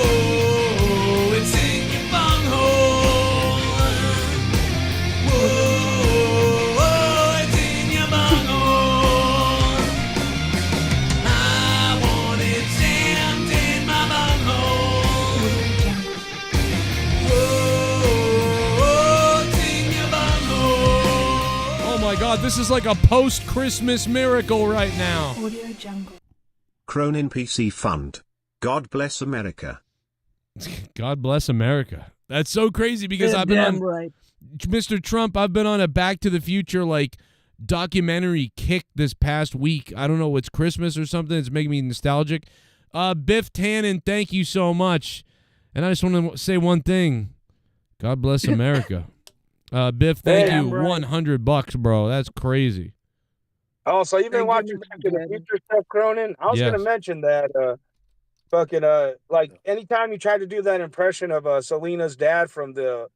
Oh, it's in your bunghole. Whoa, it's in your bunghole. I want it jammed in my bunghole. Whoa, it's in your bunghole. Oh my God! This is like a post-Christmas miracle right now. Audio Jungle. Cronin PC Fund. God bless America. God bless America. That's so crazy because I've been on right. Mr. Trump. I've been on a Back to the Future documentary kick this past week. I don't know, it's Christmas or something. It's making me nostalgic. Biff Tannen, thank you so much. And I just want to say one thing. God bless America. Biff, thank you. Right. $100, bro. That's crazy. Oh, so you've been watching Back to the Future stuff, Cronin? I was Yes. gonna mention that like anytime you try to do that impression of Selena's dad from the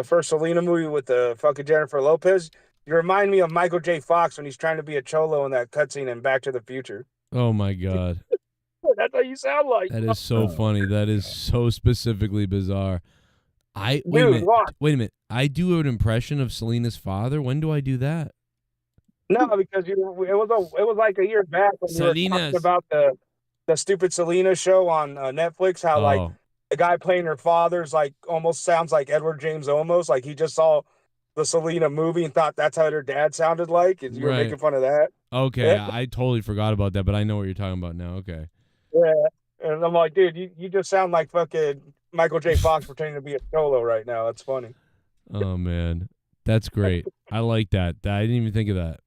first Selena movie with the fucking Jennifer Lopez, you remind me of Michael J. Fox when he's trying to be a cholo in that cutscene in Back to the Future. Oh my God. That's how you sound like. That is so funny. That is so specifically bizarre. Wait a Dude, minute. what? Wait a minute. I do an impression of Selena's father. When do I do that? No, because it was like a year back when you were Selena's- talking about the stupid Selena show on Netflix. How like the guy playing her father's like almost sounds like Edward James Olmos. Like he just saw the Selena movie and thought that's how their dad sounded like. And you were Right. making fun of that. Okay, Yeah. I totally forgot about that, but I know what you're talking about now. Okay. Yeah. And I'm like, dude, you just sound like fucking Michael J. Fox pretending to be a solo right now. That's funny. Oh man, that's great. I like that. I didn't even think of that.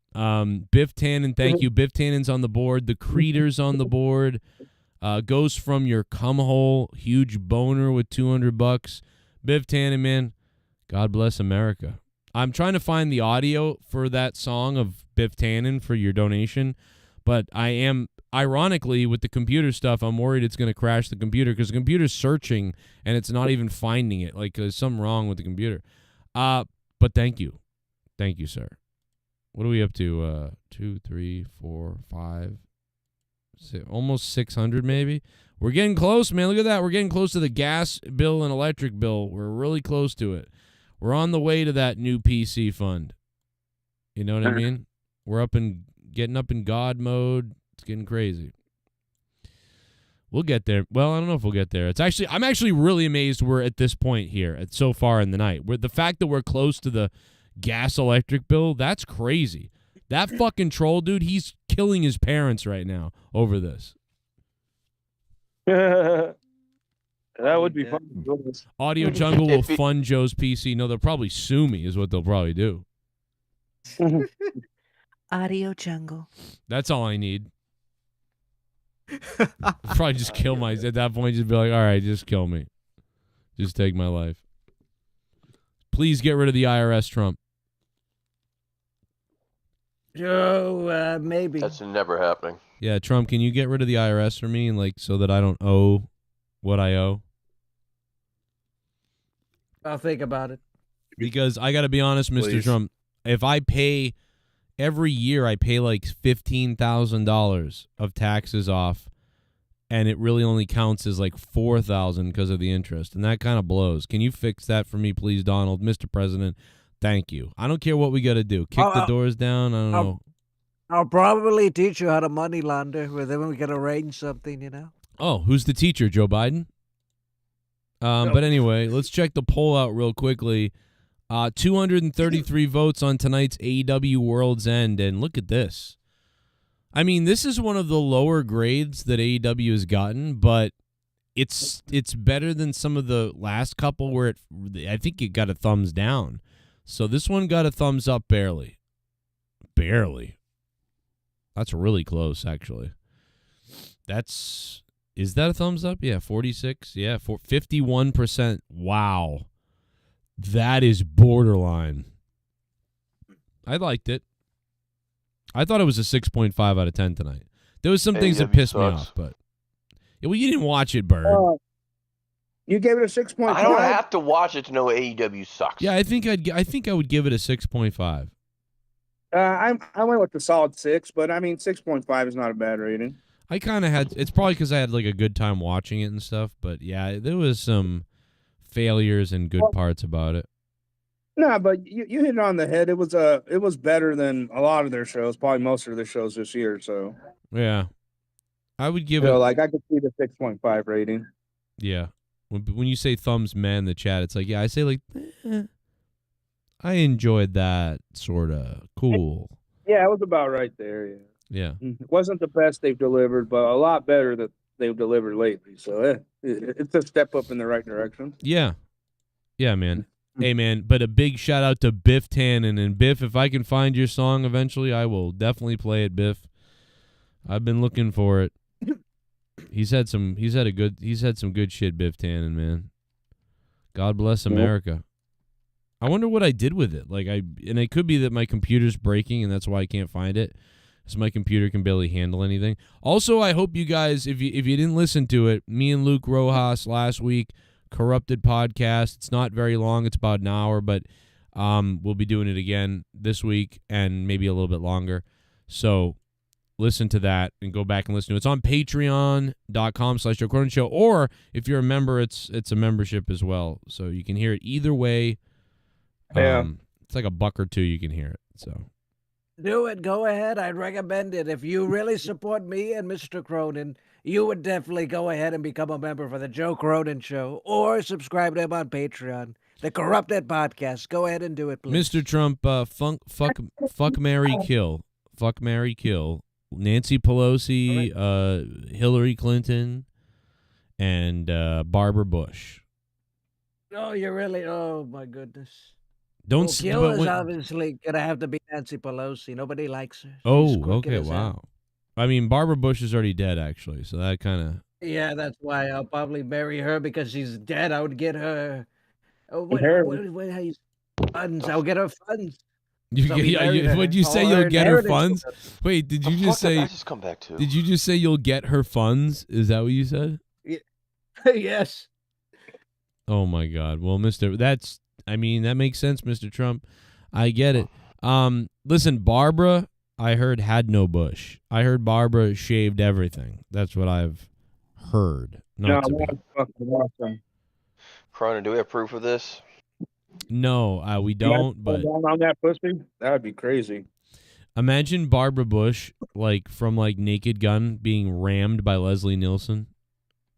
Biff Tannen, thank you. Biff Tannen's on the board. The Creeder's on the board. Goes from your cum hole, huge boner with $200. Biff Tannen, man, God bless America. I'm trying to find the audio for that song of Biff Tannen for your donation, but I am, ironically, with the computer stuff, I'm worried it's going to crash the computer because the computer's searching and it's not even finding it. Like, there's something wrong with the computer. But thank you. Thank you, sir. What are we up to? 2, 3, 4, 5, 6, almost 600 maybe. We're getting close, man. Look at that. We're getting close to the gas bill and electric bill. We're really close to it. We're on the way to that new PC fund. You know what I mean? We're getting up in God mode. It's getting crazy. We'll get there. Well, I don't know if we'll get there. I'm actually really amazed we're at this point here so far in the night. The fact that we're close to the gas electric bill, that's crazy. That fucking troll dude, he's killing his parents right now over this. That would be fun. Audio Jungle will fund Joe's PC. No, they'll probably sue me is what they'll probably do. Audio Jungle. That's all I need. Probably just kill at that point, just be like, all right, just kill me. Just take my life. Please get rid of the IRS, Trump. Joe, maybe. That's never happening. Yeah, Trump, can you get rid of the IRS for me, and so that I don't owe what I owe? I'll think about it. Because I got to be honest, Mr. Please. Trump, if I pay every year, I pay like $15,000 of taxes off, and it really only counts as like $4,000 because of the interest, and that kind of blows. Can you fix that for me, please, Donald, Mr. President? Thank you. I don't care what we got to do. Kick the doors down. I don't know. I'll probably teach you how to money launder, but then we can arrange something, you know? Oh, who's the teacher? Joe Biden? But anyway, let's check the poll out real quickly. 233 votes on tonight's AEW Worlds End, and look at this. I mean, this is one of the lower grades that AEW has gotten, but it's better than some of the last couple where I think it got a thumbs down. So this one got a thumbs up barely. Barely. That's really close, actually. Is that a thumbs up? Yeah, 46. Yeah, 51%. Wow. That is borderline. I liked it. I thought it was a 6.5 out of 10 tonight. There was some things that pissed me off, but well, you didn't watch it, Bird. You gave it a 6.5. I don't have to watch it to know AEW sucks. Yeah, I think I would give it a 6.5. I went with the solid 6, but I mean 6.5 is not a bad rating. I kind of had. It's probably because I had like a good time watching it and stuff. But yeah, there was some failures and good parts about it. No, but you hit it on the head. It was better than a lot of their shows, probably most of their shows this year. So yeah, I would give it. it Like I could see the 6.5 rating. Yeah, when you say thumbs man in the chat, it's like I say like I enjoyed that sort of cool. Yeah, it was about right there. Yeah. Yeah. It wasn't the best they've delivered, but a lot better that they've delivered lately. So it's a step up in the right direction. Yeah. Yeah, man. Hey, man, but a big shout out to Biff Tannen. And Biff, if I can find your song eventually, I will definitely play it, Biff. I've been looking for it. He's had some good shit, Biff Tannen, man. God bless America. I wonder what I did with it. And it could be that my computer's breaking and that's why I can't find it. So my computer can barely handle anything. Also, I hope you guys, if you didn't listen to it, me and Luke Rojas last week, Corrupted Podcast. It's not very long. It's about an hour, but we'll be doing it again this week and maybe a little bit longer. So listen to that and go back and listen to it. It's on patreon.com/Joe Cronin Show, or if you're a member, it's a membership as well. So you can hear it either way. Yeah. It's like $1 or $2 you can hear it. So do it. Go ahead. I'd recommend it. If you really support me and Mr. Cronin, you would definitely go ahead and become a member for the Joe Cronin Show or subscribe to him on Patreon. The Corrupted Podcast. Go ahead and do it, please. Mr. Trump, fuck, marry, kill. Fuck, marry, kill. Nancy Pelosi, Hillary Clinton, and Barbara Bush. Oh, you're really... Oh, my goodness. Don't kill is obviously going to have to be Nancy Pelosi. Nobody likes her. Oh, okay, wow. I mean, Barbara Bush is already dead, actually, so that kind of... Yeah, that's why I'll probably marry her, because she's dead. I would get her... funds. I'll get her funds. What'd you say? You'll get her funds? Wait, did you just say... just come back to? Did you just say you'll get her funds? Is that what you said? Yes. Oh, my God. Well, that makes sense, Mr. Trump. I get it. Listen, Barbara... I heard had no bush. I heard Barbara shaved everything. That's what I've heard. That's fucking awesome. Cronin, do we have proof of this? No, we don't. But on that pussy, that would be crazy. Imagine Barbara Bush, from Naked Gun, being rammed by Leslie Nielsen.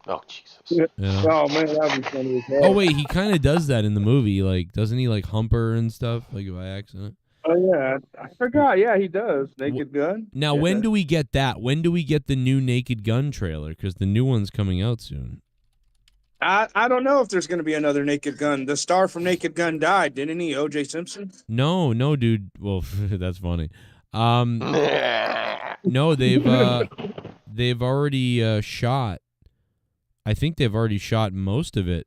Oh Jesus! Yeah. Oh man, that'd be funny as hell. Oh wait, he kind of does that in the movie. Doesn't he hump her and stuff by accident? Oh yeah, I forgot. Yeah, he does. Naked Gun. Now, when do we get that? When do we get the new Naked Gun trailer? Because the new one's coming out soon. I don't know if there's going to be another Naked Gun. The star from Naked Gun died, didn't he? O.J. Simpson. No, dude. Well, that's funny. No, they've already shot. I think they've already shot most of it,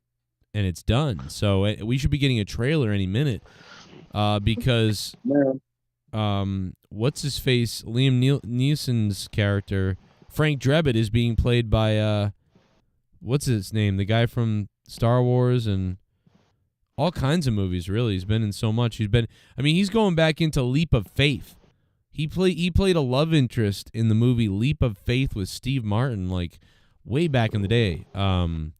and it's done. So we should be getting a trailer any minute. Because what's his face? Liam Neeson's character, Frank Drebin, is being played by what's his name? The guy from Star Wars and all kinds of movies. Really, he's been in so much. He's going back into Leap of Faith. He played a love interest in the movie Leap of Faith with Steve Martin, way back in the day. And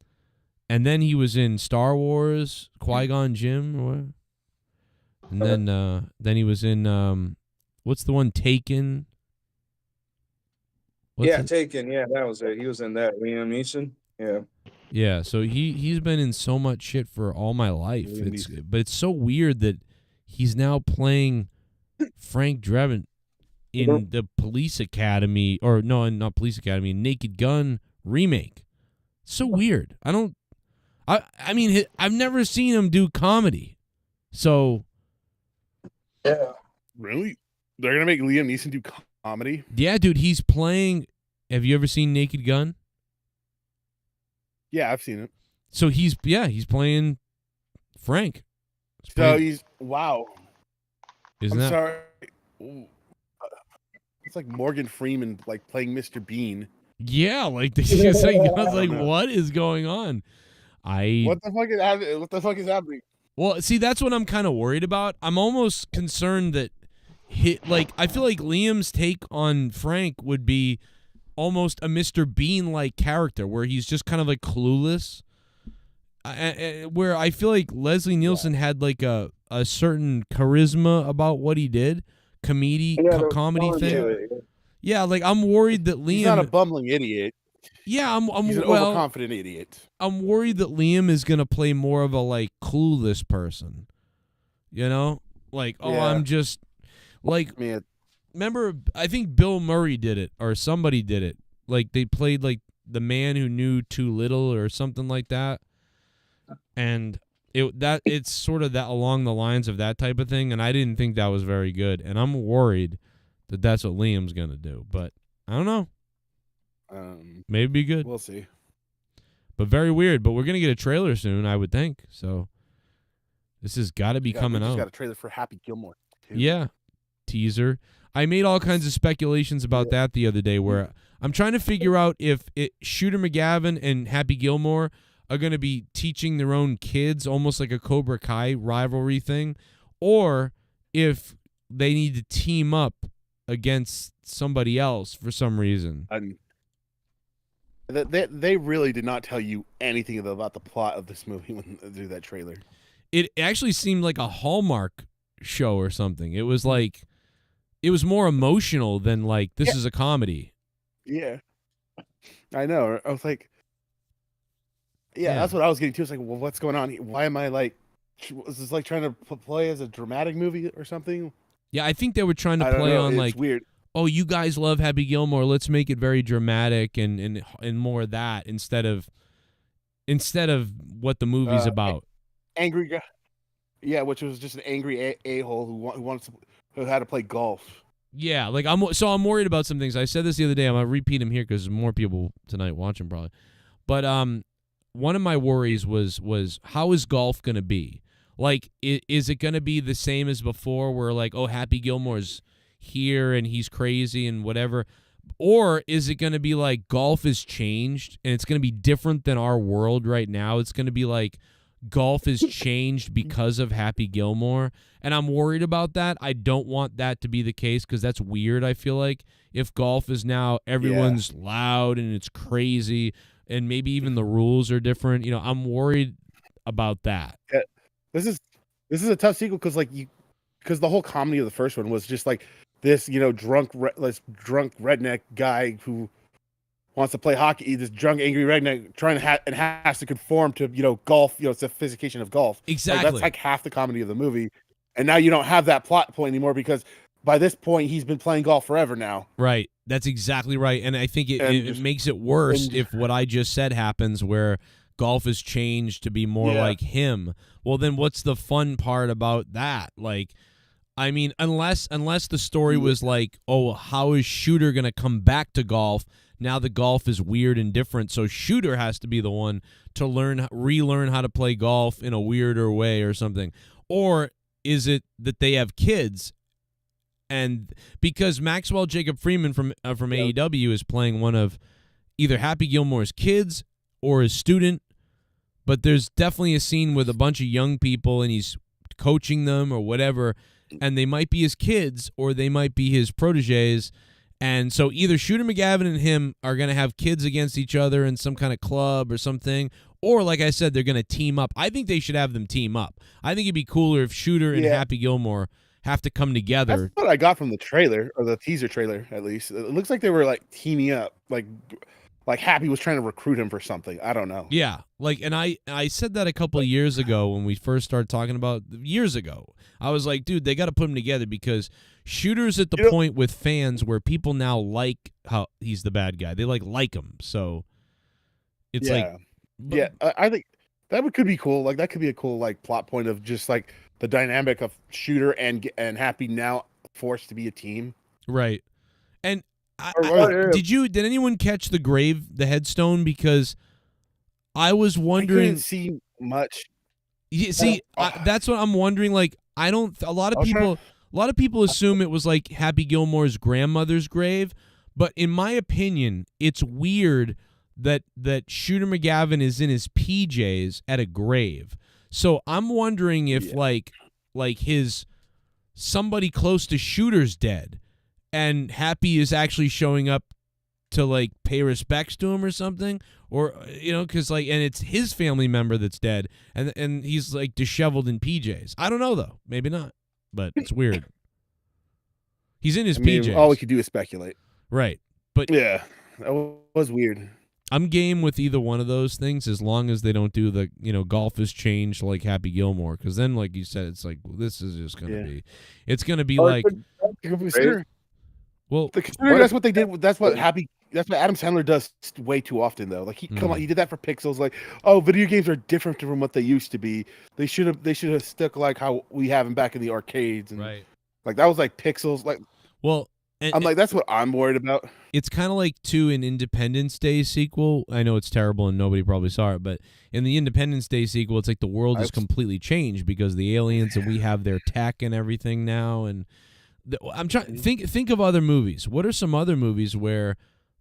then he was in Star Wars, Qui-Gon Jinn, or whatever. And then he was in what's the one, Taken? Taken. Yeah, that was it. He was in that. Liam Neeson. Yeah. Yeah. So he's been in so much shit for all my life. But it's so weird that he's now playing Frank Drebin in the Police Academy, or no, not Police Academy, Naked Gun remake. So weird. I've never seen him do comedy. So Yeah. Really? They're gonna make Liam Neeson do comedy? Yeah, dude, he's playing. Have you ever seen Naked Gun? Yeah, I've seen it. So he's playing Frank. So he's wow. Isn't I'm that sorry. Ooh. It's like Morgan Freeman like playing Mr. Bean. Yeah, like this is like, I was like, know. what is going on? What the fuck is happening? What the fuck is happening? Well, see, that's what I'm kind of worried about. I'm almost concerned that I feel like Liam's take on Frank would be almost a Mr. Bean like character where he's just kind of like clueless. Where I feel like Leslie Nielsen had like a certain charisma about what he did, comedy thing. Yeah, like I'm worried that Liam. He's not a bumbling idiot. Yeah, He's an overconfident idiot. I'm worried that Liam is gonna play more of a like clueless person. You know, like I'm just like. Man. Remember, I think Bill Murray did it or somebody did it. Like they played like the man who knew too little or something like that, and it's sort of that along the lines of that type of thing. And I didn't think that was very good, and I'm worried that that's what Liam's gonna do. But I don't know. Maybe be good. We'll see. But very weird. But we're gonna get a trailer soon, I would think. So this has got to be coming we just out. got a trailer for Happy Gilmore. Too. Yeah, teaser. I made all kinds of speculations about that the other day. Where I'm trying to figure out if Shooter McGavin and Happy Gilmore are gonna be teaching their own kids, almost like a Cobra Kai rivalry thing, or if they need to team up against somebody else for some reason. They really did not tell you anything about the plot of this movie when they do that trailer. It actually seemed like a Hallmark show or something. It was like, it was more emotional than like, this is a comedy. Yeah. I know. I was like, that's what I was getting to. It's like, well, what's going on here? Why am I like, is this like trying to play as a dramatic movie or something? Yeah, I think they were trying to I don't play know. on It's like, weird. oh, you guys love Happy Gilmore. Let's make it very dramatic and more of that instead of what the movie's about. Angry guy. Yeah, which was just an angry a-hole who had to play golf. Yeah, like I'm worried about some things. I said this the other day. I'm gonna repeat them here because there's more people tonight watching probably. But one of my worries was how is golf gonna be? Like, is it gonna be the same as before, where like, oh, Happy Gilmore's here and he's crazy and whatever, or is it going to be like golf has changed and it's going to be different than our world right now? It's going to be like golf has changed because of Happy Gilmore, and I'm worried about that. I don't want that to be the case because that's weird. I feel like if golf is now everyone's loud and it's crazy and maybe even the rules are different, you know, I'm worried about that. Yeah. This is a tough sequel because the whole comedy of the first one was just like this, you know, drunk redneck guy who wants to play hockey. This drunk, angry redneck trying to and has to conform to, you know, golf. You know, it's a sophistication of golf. Exactly. Like, that's like half the comedy of the movie, and now you don't have that plot point anymore because by this point he's been playing golf forever now. Right. That's exactly right, and I think it makes it worse if what I just said happens, where golf has changed to be more like him. Well, then what's the fun part about that? Like, I mean, unless the story was like, oh, how is Shooter going to come back to golf? Now the golf is weird and different, so Shooter has to be the one to relearn how to play golf in a weirder way or something. Or is it that they have kids? And because Maxwell Jacob Freeman from AEW is playing one of either Happy Gilmore's kids or his student, but there's definitely a scene with a bunch of young people and he's coaching them or whatever, and they might be his kids or they might be his proteges. And so either Shooter McGavin and him are going to have kids against each other in some kind of club or something, or like I said, they're going to team up. I think they should have them team up. I think it'd be cooler if Shooter and Happy Gilmore have to come together. That's what I got from the trailer, or the teaser trailer at least. It looks like they were like teaming up, like Happy was trying to recruit him for something. I don't know. Yeah, like, and I said that a couple of years ago when we first started talking about years ago. I was like, dude, they got to put them together because Shooter's at the point with fans where people now like how he's the bad guy. They like him, so it's like, I think that could be cool. Like, that could be a cool like plot point of just like the dynamic of Shooter and Happy now forced to be a team. Right. And did anyone catch the headstone? Because I was wondering. I couldn't see much. See, that's what I'm wondering. Like, a lot of people assume it was like Happy Gilmore's grandmother's grave, but in my opinion, it's weird that Shooter McGavin is in his PJs at a grave. So I'm wondering if like his somebody close to Shooter's dead, and Happy is actually showing up to like pay respects to him or something, or because and it's his family member that's dead, and he's like disheveled in PJs. I don't know though, maybe not, but it's weird. He's in his PJs. All we could do is speculate, right? But yeah, that was weird. I'm game with either one of those things as long as they don't do the golf has changed like Happy Gilmore, because then like you said, it's like this is just gonna be, it's gonna be like. Well, that's what they did. That's what Adam Sandler does way too often, though. Like he did that for Pixels. Like, oh, video games are different from what they used to be. They should have stuck like how we have them back in the arcades. And, right. Like that was like Pixels. Like, well, I'm like that's what I'm worried about. It's kind of like an Independence Day sequel. I know it's terrible and nobody probably saw it, but in the Independence Day sequel, it's like the world is completely changed because the aliens and we have their tech and everything now. And I'm trying think of other movies. What are some other movies where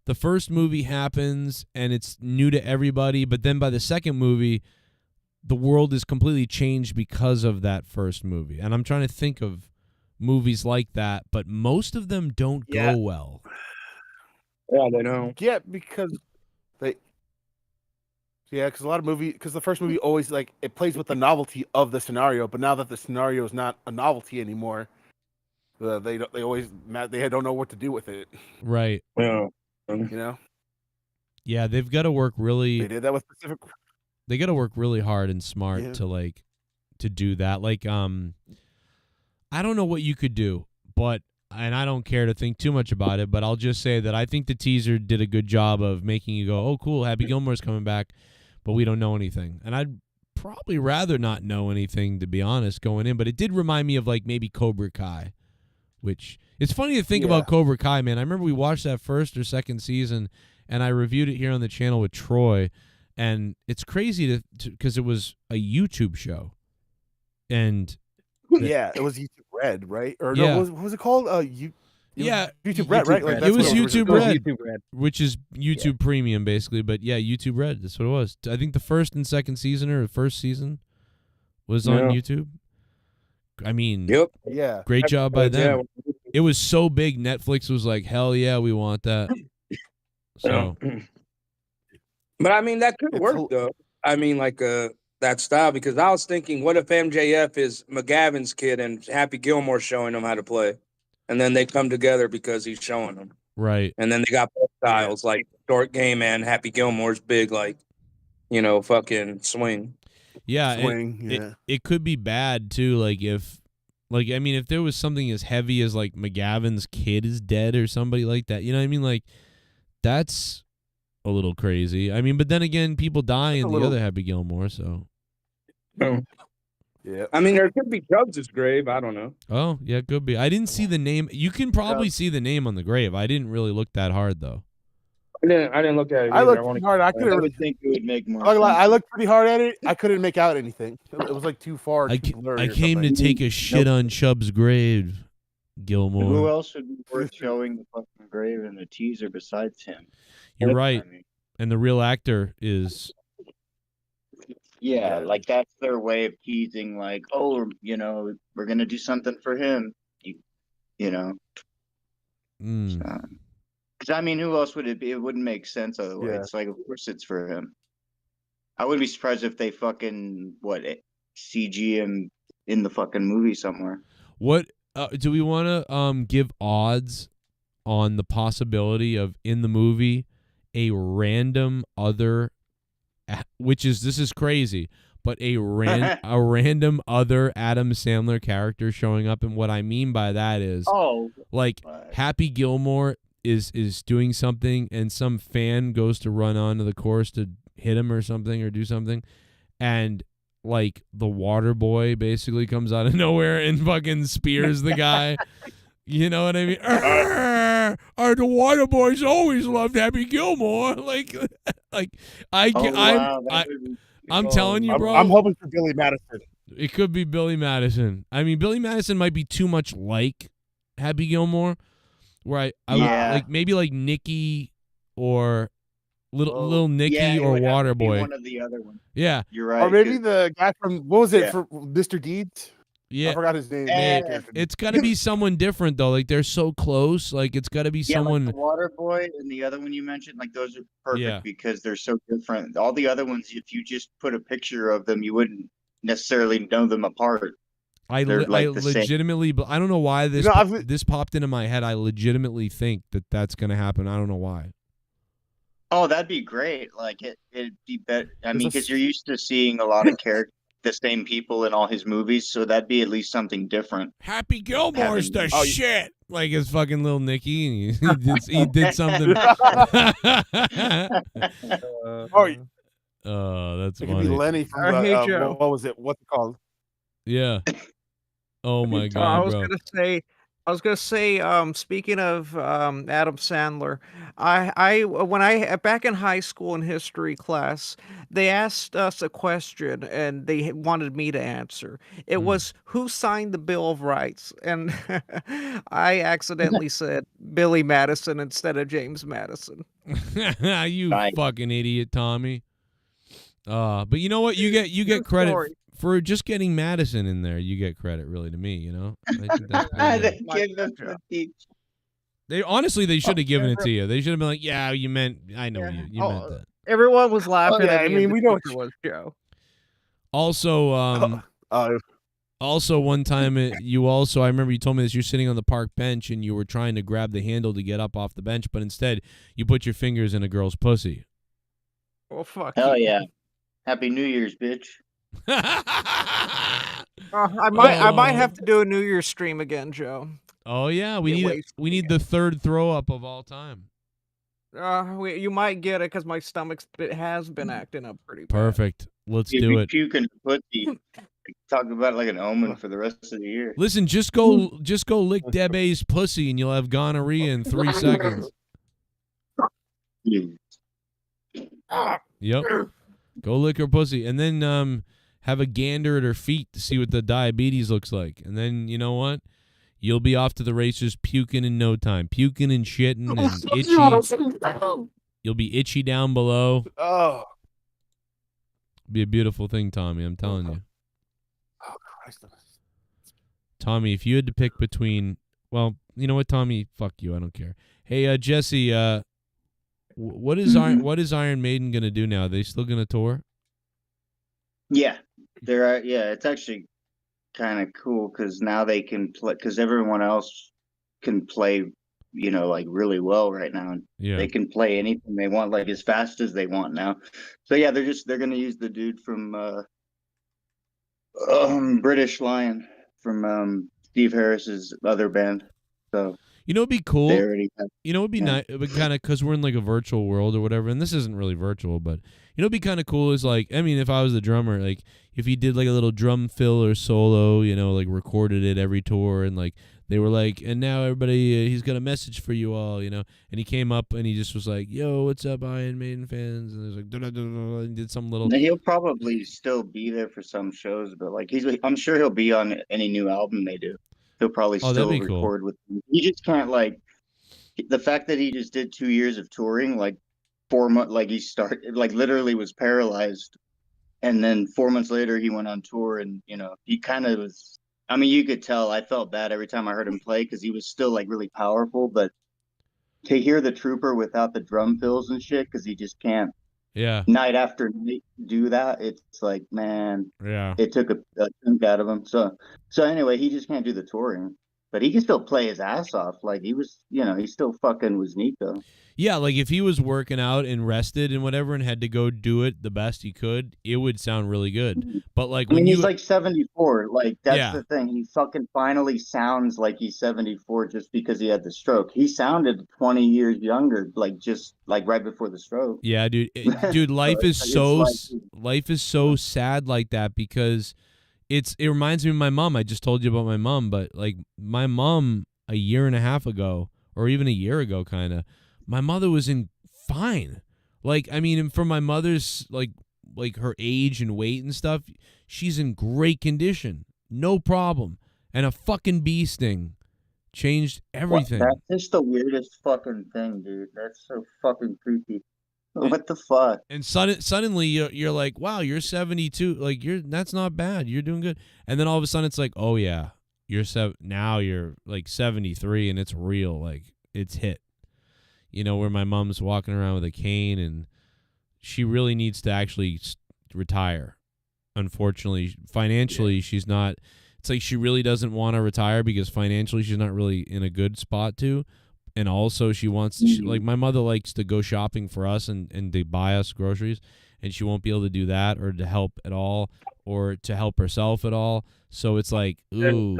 the first movie happens and it's new to everybody, but then by the second movie, the world is completely changed because of that first movie? And I'm trying to think of movies like that, but most of them don't go well. Yeah, they don't. Yeah, because because a lot of because the first movie always like it plays with the novelty of the scenario, but now that the scenario is not a novelty anymore, they don't know what to do with it. Right. Yeah. Yeah, they've got to work really. They did that with Pacific. They got to work really hard and smart to do that. Like, I don't know what you could do, and I don't care to think too much about it, but I'll just say that I think the teaser did a good job of making you go, oh, cool, Happy Gilmore's coming back, but we don't know anything. And I'd probably rather not know anything, to be honest, going in, but it did remind me of like maybe Cobra Kai, which it's funny to think about Cobra Kai, man. I remember we watched that first or second season, and I reviewed it here on the channel with Troy, and it's crazy because it was a YouTube show. And it was YouTube Red, right? Or no, what was it called? YouTube Red, right? Like, it was YouTube Red, which is YouTube Premium, basically. But yeah, YouTube Red. That's what it was. I think the first and second season, or the first season, was on YouTube. I mean, great job by them. It was so big, Netflix was like, hell yeah, we want that. So, but I mean, that could work though. I mean, like that style, because I was thinking, what if MJF is McGavin's kid and Happy Gilmore showing him how to play, and then they come together because he's showing them, right? And then they got both styles, like short game and Happy Gilmore's big, like fucking swing. Yeah, swing. It could be bad too. Like if there was something as heavy as like McGavin's kid is dead or somebody like that, you know what I mean? Like that's a little crazy. I mean, but then again, people die in the other Happy Gilmore, so. Yeah. I mean, there could be Chubbs' grave. I don't know. Oh, yeah, it could be. I didn't see the name. You can probably see the name on the grave. I didn't really look that hard, though. I didn't look at it. I looked pretty hard. I couldn't really think it would make more. I looked pretty hard at it. I couldn't make out anything. It was like too far. I came to take a shit on Chubb's grave, Gilmore. Who else would be worth showing the fucking grave in the teaser besides him? You're right. And the real actor is. Yeah, like that's their way of teasing, like, oh, we're gonna do something for him, Because I mean, who else would it be? It wouldn't make sense otherwise. Yeah. It's like, of course, it's for him. I wouldn't be surprised if they fucking CG him in the fucking movie somewhere. What do we want to give odds on the possibility of in the movie a random other, this is crazy, but a random other Adam Sandler character showing up? And what I mean by that is, Happy Gilmore is doing something, and some fan goes to run onto the course to hit him or something or do something, and like the water boy basically comes out of nowhere and fucking spears the guy. You know what I mean? The water boys always loved Happy Gilmore. I'm telling you, bro. I'm hoping for Billy Madison. It could be Billy Madison. I mean, Billy Madison might be too much like Happy Gilmore, where I would like maybe like Nicky or little Nicky or Waterboy. One of the other ones. Yeah, you're right. Or maybe the guy from what was it for Mr. Deeds? Yeah, I forgot his name. It's got to be someone different though. Like they're so close. Like it's got to be someone. Like the Water Boy and the other one you mentioned, like those are perfect because they're so different. All the other ones, if you just put a picture of them, you wouldn't necessarily know them apart. I legitimately, but I don't know why this this popped into my head. I legitimately think that's gonna happen. I don't know why. Oh, that'd be great. Like it'd be better. I mean, because you're used to seeing a lot of characters, the same people in all his movies, so that'd be at least something different. Happy Gilmore's the shit. Like his fucking little Nicky, and he did something. That's it funny. could be Lenny from what was it? What's it called? Yeah. Oh my god, I was bro. gonna say, speaking of Adam Sandler, when I back in high school in history class, they asked us a question and they wanted me to answer. It was who signed the Bill of Rights, and I accidentally said Billy Madison instead of James Madison. You fucking idiot, Tommy. But you know what? You get credit for just getting Madison in there. You get credit, really, to me. You know, I think that's they honestly they should have given it to you. They should have been like, "Yeah, you meant. I know you meant that." Everyone was laughing at me. I mean, we know what was Joe. Also, also one time I remember you told me this. You're sitting on the park bench and you were trying to grab the handle to get up off the bench, but instead you put your fingers in a girl's pussy. Oh fuck! Hell yeah! Happy New Year's, bitch. I might have to do a New Year's stream again, Joe. Oh yeah, we need the third throw up of all time. You might get it because my stomach has been acting up pretty bad. Perfect. Let's do it. Puking pussy. Talk about it like an omen for the rest of the year. Listen, just go lick Deb A's pussy and you'll have gonorrhea in 3 seconds. Yep. Go lick her pussy and then have a gander at her feet to see what the diabetes looks like. And then you know what? You'll be off to the races puking in no time. Puking and shitting and itchy. You'll be itchy down below. Oh. Be a beautiful thing, Tommy. I'm telling you. Oh, Christ. Tommy, if you had to pick between... Well, you know what, Tommy? Fuck you. I don't care. Hey, Jesse, what is Iron Maiden going to do now? Are they still going to tour? Yeah. It's actually kind of cool because now they can play, because everyone else can play, like really well right now. And they can play anything they want, like as fast as they want now. So yeah, they're going to use the dude from British Lion from Steve Harris's other band. So it'd be cool. It'd be nice, but kind of because we're in like a virtual world or whatever, and this isn't really virtual, but it'd be kind of cool. Is like, I mean, if I was the drummer, like if he did like a little drum fill or solo, like recorded it every tour, and like they were like, and now everybody, he's got a message for you all, and he came up and he just was like, yo, what's up, Iron Maiden fans? And there's like, and did some little. He'll probably still be there for some shows, but like I'm sure he'll be on any new album they do. He'll probably still record with them. He just can't, like, the fact that he just did 2 years of touring, like 4 months, like he started, like literally was paralyzed. And then 4 months later he went on tour and, he kind of was, I mean, you could tell I felt bad every time I heard him play because he was still like really powerful, but to hear the Trooper without the drum fills and shit, because he just can't. Yeah. Night after night do that. It's like, man. Yeah. It took a chunk out of him. So anyway, he just can't do the touring. But he can still play his ass off. Like he was, he still fucking was neat though. Yeah, like if he was working out and rested and whatever and had to go do it the best he could, it would sound really good. But like when he's like 74. Like that's the thing. He fucking finally sounds like he's 74 just because he had the stroke. He sounded 20 years younger, like just like right before the stroke. Yeah, dude. Dude, life is so Life is so sad like that because it reminds me of my mom. I just told you about my mom, but like my mom a year and a half ago, or even a year ago, kind of, my mother was in fine. Like, I mean, for my mother's like her age and weight and stuff, she's in great condition, no problem. And a fucking bee sting changed everything. That's just the weirdest fucking thing, dude. That's so fucking creepy. What the fuck? And suddenly you're like, wow, you're 72. Like that's not bad. You're doing good. And then all of a sudden it's like, oh yeah, now you're like 73 and it's real. Like it's hit. You know, where my mom's walking around with a cane and she really needs to actually retire. Unfortunately, financially, she's not. It's like she really doesn't want to retire because financially she's not really in a good spot to. And also she wants like my mother likes to go shopping for us and to buy us groceries, and she won't be able to do that or to help at all or to help herself at all. So it's like, ooh.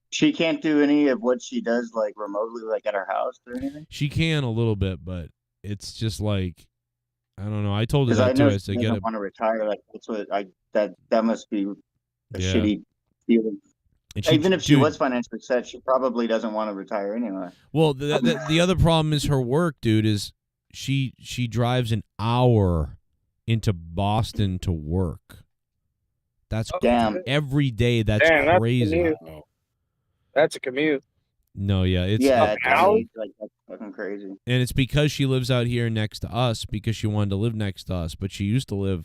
She can't do any of what she does like remotely, like at her house or anything. She can a little bit, but it's just like, I don't know. I told her Because I that know too. I she said, doesn't want to retire. Like that's what that must be a shitty feeling. And Even if she was financially set, she probably doesn't want to retire anyway. Well, the other problem is her work, dude. Is she drives an hour into Boston to work. That's damn every day. That's crazy. That's a commute. No, yeah, it's like that's fucking crazy. And it's because she lives out here next to us because she wanted to live next to us, but she used to live,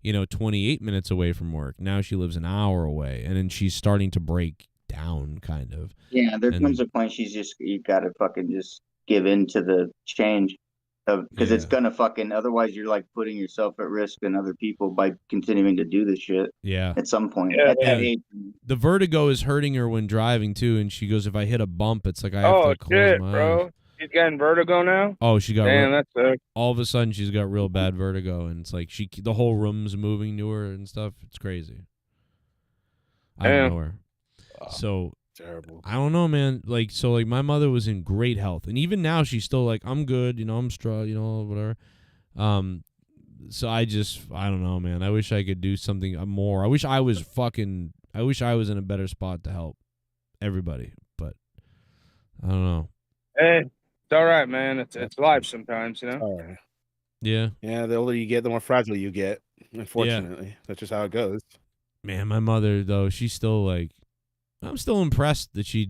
28 minutes away from work. Now she lives an hour away, and then she's starting to break down, kind of. Yeah, there comes a point you gotta fucking just give in to the change, because it's gonna fucking otherwise you're like putting yourself at risk and other people by continuing to do this shit. Yeah. At some point, at that age. The vertigo is hurting her when driving too, and she goes, if I hit a bump, it's like I have to close my eyes. She's getting vertigo now? Oh, she got that's sick. All of a sudden she's got real bad vertigo, and it's like the whole room's moving to her and stuff. It's crazy. I don't know her. So terrible. I don't know, man. Like my mother was in great health, and even now she's still like, I'm good, I'm strong, whatever. So I don't know, man. I wish I could do something more. I wish I was in a better spot to help everybody, but I don't know. Hey, it's all right, man. It's life sometimes, All right. Yeah. Yeah, the older you get, the more fragile you get. Unfortunately, that's just how it goes. Man, my mother though, she's still like, I'm still impressed that she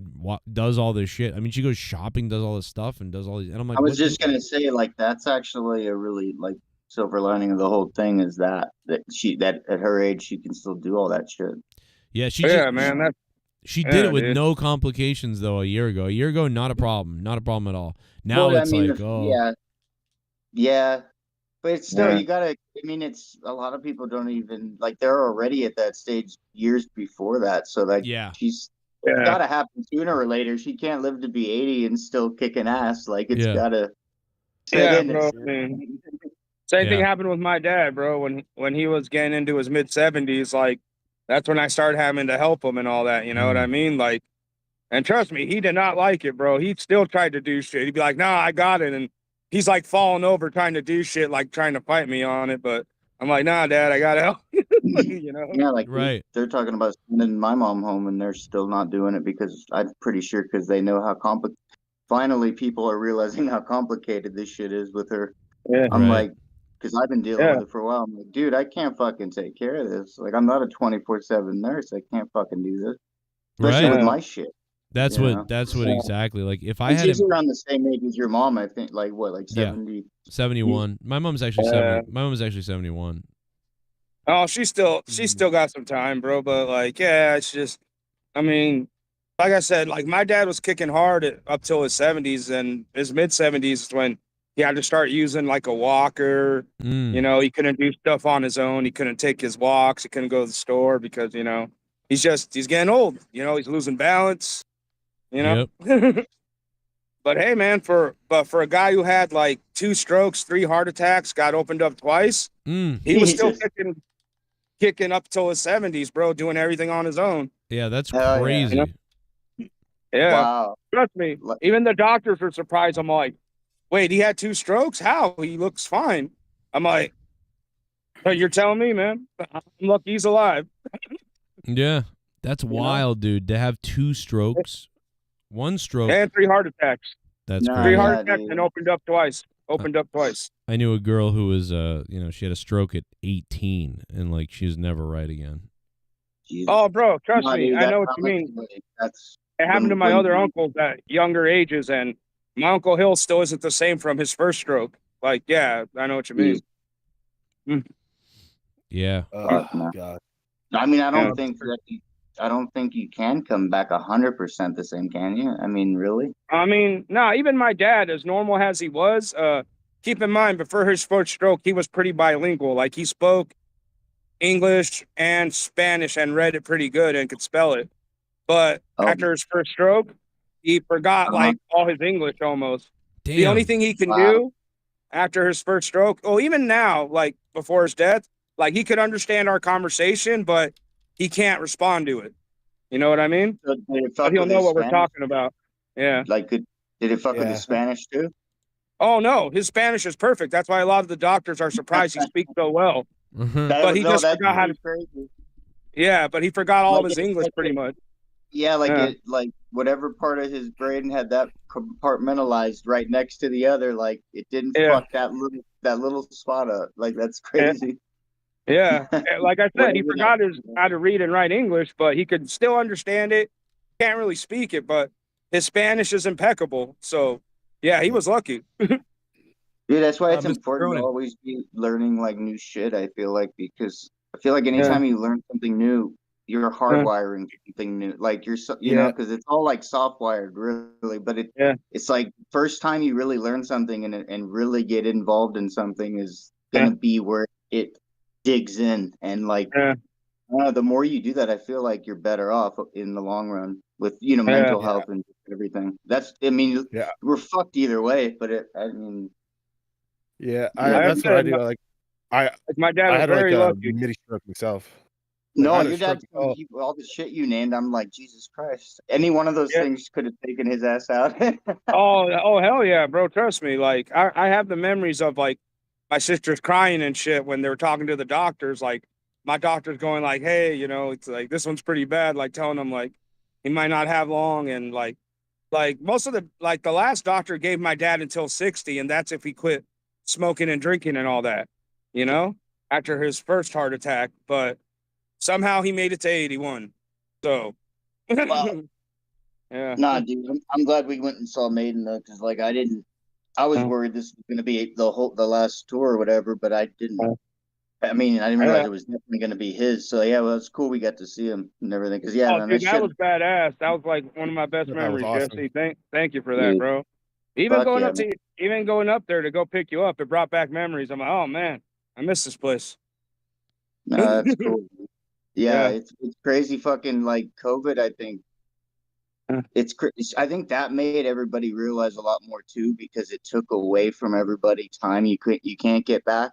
does all this shit. I mean, she goes shopping, does all this stuff, and does all these. And I'm like, I was just gonna say, like, that's actually a really like silver lining of the whole thing is that at her age she can still do all that shit. Yeah, she did it with no complications though. A year ago, not a problem at all. Now it's yeah, but it's still you gotta. I mean, it's a lot of people don't even like they're already at that stage years before that. So like, she's gotta happen sooner or later. She can't live to be 80 and still kicking ass. Like it's gotta. Bro. Same thing happened with my dad, bro. When he was getting into his mid 70s, like that's when I started having to help him and all that. You know what I mean? Like, and trust me, he did not like it, bro. He still tried to do shit. He'd be like, "Nah, I got it," and he's like falling over trying to do shit, like trying to fight me on it. But I'm like, "Nah, Dad, I gotta help." Yeah, like they're talking about sending my mom home, and they're still not doing it because I'm pretty sure because they know how complicated. Finally, people are realizing how complicated this shit is with her. Yeah, I'm like. Because I've been dealing with it for a while. I'm like, dude, I can't fucking take care of this. Like, I'm not a 24/7 nurse. I can't fucking do this, especially with my shit. That's what exactly. Like, if I had she's around the same age as your mom, I think. Like what, like 70? 71. My mom's actually 70. My mom's actually 71. Oh, she's still got some time, bro. But like, it's just, I mean, like I said, like my dad was kicking hard up till his 70s, and his mid 70s is when he had to start using like a walker. He couldn't do stuff on his own. He couldn't take his walks. He couldn't go to the store because, he's getting old. He's losing balance, But hey, man, for a guy who had like 2 strokes, 3 heart attacks, got opened up twice, he was still kicking up till his 70s, bro, doing everything on his own. Yeah, that's crazy. Yeah. Wow. Trust me. Even the doctors are surprised. I'm like, wait, he had 2 strokes? How? He looks fine. I'm like, You're telling me, man. I'm lucky he's alive. Yeah, that's wild, dude. To have 2 strokes, 1 stroke, and 3 heart attacks. That's Nah, crazy. 3 heart yeah, attacks dude. and opened up twice. I knew a girl who was, she had a stroke at 18, and like she was never right again. Jesus. Oh, bro, trust Nah, me. dude, I know what you mean. That's It happened to my when other uncles at younger ages, and my Uncle Hill still isn't the same from his first stroke. Like, yeah, I know what you mean. Yeah. Fuck, no. God. I mean, I Yeah. don't think you can come back 100% the same, can you? I mean, really? I mean, even my dad, as normal as he was, keep in mind, before his first stroke, he was pretty bilingual. Like, he spoke English and Spanish and read it pretty good and could spell it. But after his first stroke, he forgot, like, all his English almost. The Damn. only thing he can do after his first stroke, even now, like, before his death, like, he could understand our conversation, but he can't respond to it. You know what I mean? So did it But fuck he'll with know his what we're Spanish? talking about. Yeah. Like, did it fuck with his Spanish too? Oh, no, his Spanish is perfect. That's why a lot of the doctors are surprised he speaks so well. But he just forgot how to. Crazy. Yeah, but he forgot all of Like, his it's English like pretty much. Yeah, like whatever part of his brain had that compartmentalized right next to the other, like it didn't Yeah. fuck that little spot up. Like that's crazy. Yeah, like I said, he Whatever forgot how to read and write English, but he could still understand it. Can't really speak it, but his Spanish is impeccable. So, yeah, he was lucky. Dude, that's why it's Mr. important to Cronin. always be learning like new shit. I feel like because I feel like anytime you learn something new, you're hardwiring something new. Like you know, because it's all like soft wired, really. But it's like first time you really learn something and really get involved in something is gonna be where it digs in and like the more you do that, I feel like you're better off in the long run with mental health and everything. We're fucked either way, but that's what I do. Like my dad I was had very like a lucky. mini stroke myself. I No, had a your stroke dad, myself. all the shit you named, I'm like, Jesus Christ. Any one of those things could have taken his ass out. Oh, hell yeah, bro. Trust me. Like, I have the memories of like my sisters crying and shit when they were talking to the doctors. Like, my doctor's going like, hey, it's like this one's pretty bad. Like telling them like he might not have long, and like most of the last doctor gave my dad until 60, and that's if he quit smoking and drinking and all that, after his first heart attack. But somehow he made it to 81. So, Wow. yeah. Nah, dude, I'm glad we went and saw Maiden though, because like I was worried this was gonna be the last tour or whatever, but I didn't. I didn't realize it was definitely gonna be his. So yeah, well, it's cool we got to see him and everything. Because man, Dude, that was badass. That was like one of my best That was memories, awesome. Jesse. Thank you for that, Dude. bro. Even Fuck going yeah, up there to go pick you up, it brought back memories. I'm like, oh man, I miss this place. no, that's cool. Yeah, Yeah. it's crazy fucking like COVID. I think I think that made everybody realize a lot more too because it took away from everybody time you can't get back.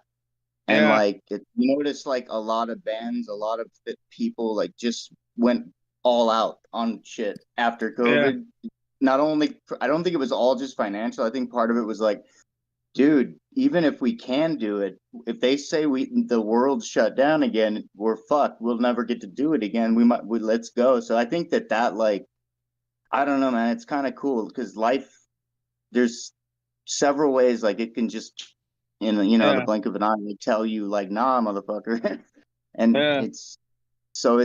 And like you notice like a lot of bands, a lot of people like just went all out on shit after COVID. Not only I don't think it was all just financial. I think part of it was like, dude, even if we can do it, if they say the world's shut down again, we're fucked. We'll never get to do it again. Let's go. So I think that like I don't know, man. It's kind of cool because life, there's several ways like it can just, the blink of an eye, they tell you like, nah, motherfucker. And it's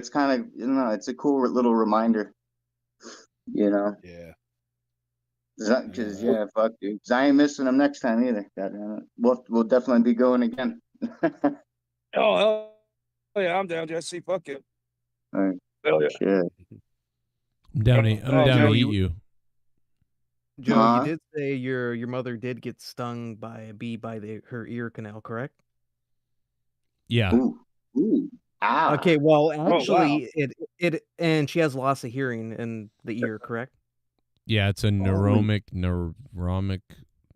kind of, it's a cool little reminder, Yeah. Because, fuck, dude. Because I ain't missing them next time either. Goddamn it. We'll definitely be going again. Oh, yeah, I'm down, Jesse. Fuck it. All right. Hell yeah. Shit. I'm down to eat you. Joe, you did say your mother did get stung by a bee by her ear canal, correct? Yeah. Ooh. Ah. Okay, well, wow. actually, it and she has loss of hearing in the ear, correct? Yeah, it's a neuromic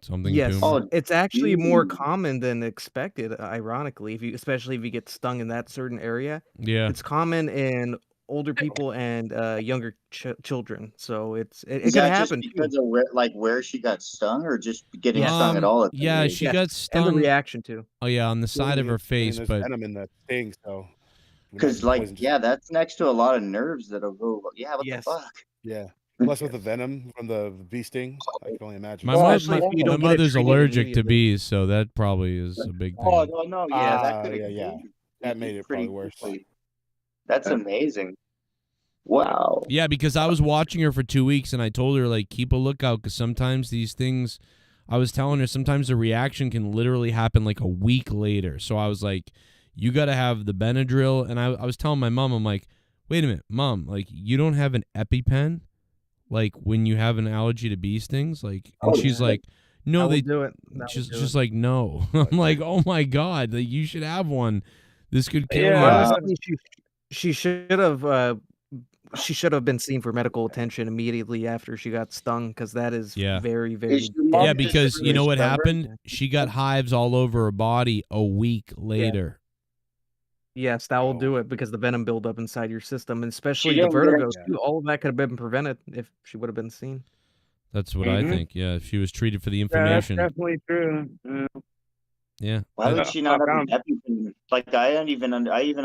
something Yes, tumor. it's actually more common than expected. Ironically, especially if you get stung in that certain area. Yeah. It's common in older people and younger children. So it Is can that just happen too. because of where she got stung, or just getting stung at all? At that Yeah, age? she got and the stung. reaction too. Oh yeah, on the side of her face, there's but venom in that thing, so Because that's next to a lot of nerves that'll go. Yeah, what Yes. the fuck? yeah. Plus with the venom from the bee sting, I can only imagine. my mother's allergic to bees, so that probably is a big thing. Oh no, yeah, that could have that made it pretty probably worse. quickly. That's amazing. Wow. Yeah, because I was watching her for 2 weeks, and I told her, like, keep a lookout, because sometimes these things, I was telling her, sometimes the reaction can literally happen like a week later. So I was like, you got to have the Benadryl. And I was telling my mom, I'm like, wait a minute, Mom, like, you don't have an EpiPen? Like, when you have an allergy to bee stings? Like, and she's like, no, they do it. She's like, no. I'm like, oh my God, like, you should have one. This could kill you. Honestly, she should have. She should have been seen for medical attention immediately after she got stung, because that is very, very. Yeah, because you know what happened? She got hives all over her body a week later. Yes, that will do it, because the venom buildup inside your system, and especially the don't get vertigo it. too. All of that could have been prevented if she would have been seen. That's what I think. Yeah, if she was treated for the Yeah, that's inflammation. definitely true. Yeah. Why would she not have an EpiPen? Like, I even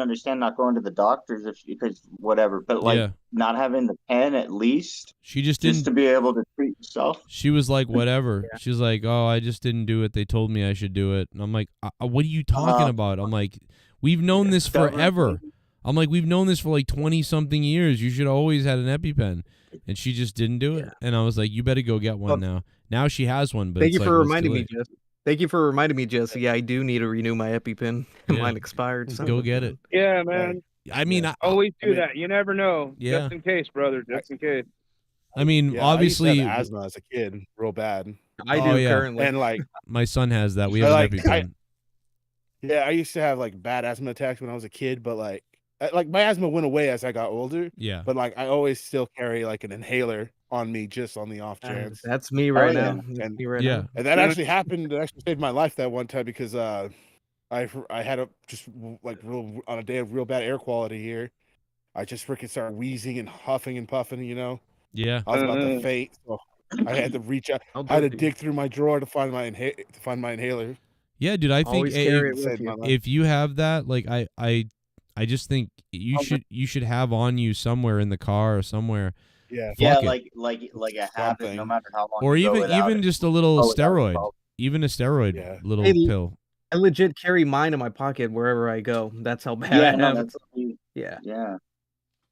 understand not going to the doctors because whatever, but like Yeah. not having the pen at least. She just to didn't. be able to treat yourself. She was like, whatever. She's like, oh, I just didn't do it. They told me I should do it. And I'm like, what are you talking about? I'm like, we've known this forever. I'm like, we've known this for like 20-something years. You should have always had an EpiPen. And she just didn't do it. And I was like, you better go get one now. Now she has one. But Thank it's you like, for it's reminding too me, late. Jesse. Thank you for reminding me, Jesse. Yeah, I do need to renew my EpiPen. Yeah. Mine expired. Just son go of a get gun. it. Yeah, man. I mean, Always do that. You never know. Yeah. Just in case, brother. Just in case. I mean, Yeah, obviously, I used to have asthma as a kid, real bad. I Oh, do yeah. currently. And like, my son has that. We have like, an EpiPen. yeah, I used to have like bad asthma attacks when I was a kid, but like my asthma went away as I got older. Yeah. But like, I always still carry like an inhaler on me just on the off chance. That's me right now. And, That's me right yeah. now. and that actually happened. It actually saved my life that one time because I had a just like real on a day of real bad air quality here. I just freaking started wheezing and huffing and puffing. You know. Yeah. I was about to faint, so I had to reach out. I had to dig through my drawer to find my inhaler. Yeah, dude. I think Always carry it with you. if you have that, like, I just think you should have on you somewhere in the car or somewhere. Yeah. Yeah, Fuck it. like a habit, no matter how long. Or you go even without it. just a little Oh, without steroid. salt. Even a steroid little Hey, pill. I legit carry mine in my pocket wherever I go. That's how bad Yeah, I no, have that's it. Yeah. yeah.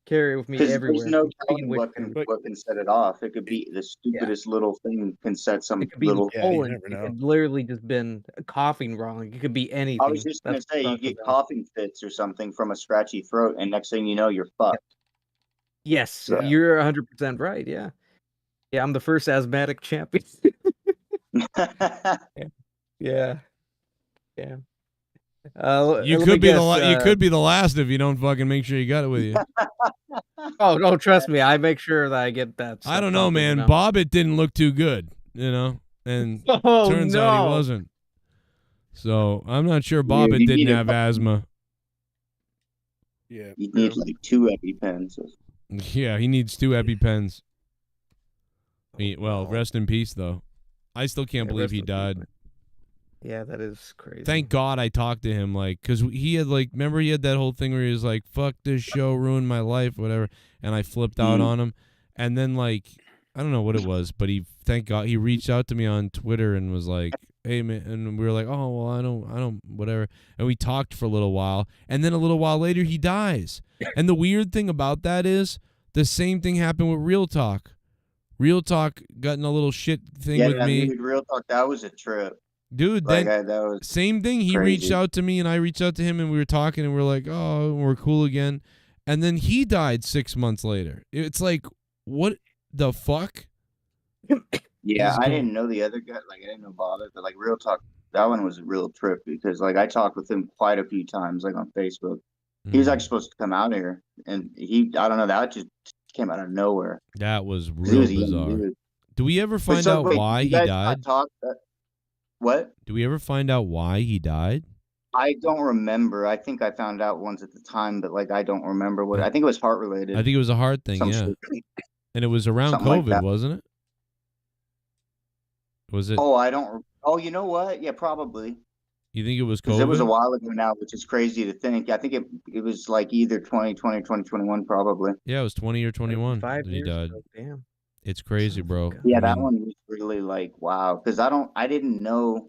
Carry it with me Because everywhere. there's no Speaking telling of which, what can set it off. It could be the stupidest little thing can set some it could be little. Poland. It could literally just been coughing wrong. It could be anything. I was just gonna say you get coughing fits or something from a scratchy throat, and next thing you know, you're fucked. Yes, Yeah. you're 100% right. Yeah. Yeah, I'm the first asthmatic champion. Yeah. Yeah. You let could me be guess, you could be the last if you don't fucking make sure you got it with you. Oh no, trust me. I make sure that I get that. I don't know, man. Now. Bob, it didn't look too good, you know, and Oh, turns out he no. wasn't. So I'm not sure Bob you didn't need a have fucking- asthma. Yeah. You need like 2 EpiPens. Yeah, he needs 2 EpiPens. Well, rest in peace, though. I still can't believe he died. Yeah, that is crazy. Thank God I talked to him, like, because he had, like, remember he had that whole thing where he was like, fuck this show, ruined my life, whatever, and I flipped out on him. And then, like, I don't know what it was, but thank God, he reached out to me on Twitter and was like, hey, man, and we were like, oh, well, I don't, whatever. And we talked for a little while, and then a little while later, he dies. And the weird thing about that is, the same thing happened with Real Talk. Real Talk got in a little shit thing with me. Dude, real talk, that was a trip. Dude, Like, then that was same thing. He crazy. reached out to me, and I reached out to him, and we were talking, and we are like, oh, we're cool again. And then he died 6 months later. It's like, what the fuck? Yeah, I didn't know the other guy. Like, I didn't know Bobby, but like real talk, that one was a real trip because like I talked with him quite a few times, like on Facebook. He was actually supposed to come out here, and I don't know, that just came out of nowhere. That was He real was a young bizarre. dude. Do we ever But find so, out wait, why you he guys died? not talk- what? Do we ever find out why he died? I don't remember. I think I found out once at the time, but like I don't remember what. I think it was heart related. I think it was a heart thing, Some yeah. shit. And it was around Something like COVID, that. wasn't it? Was it? Oh, I don't. Oh, you know what? Yeah, probably. You think it was Because it was a COVID? while ago now, which is crazy to think. I think it was like either 2020 or 2021, probably. Yeah, it was 20 or 21 5 that he years died. ago, damn. It's crazy, bro. Yeah, I that mean, one was really like wow. Because I didn't know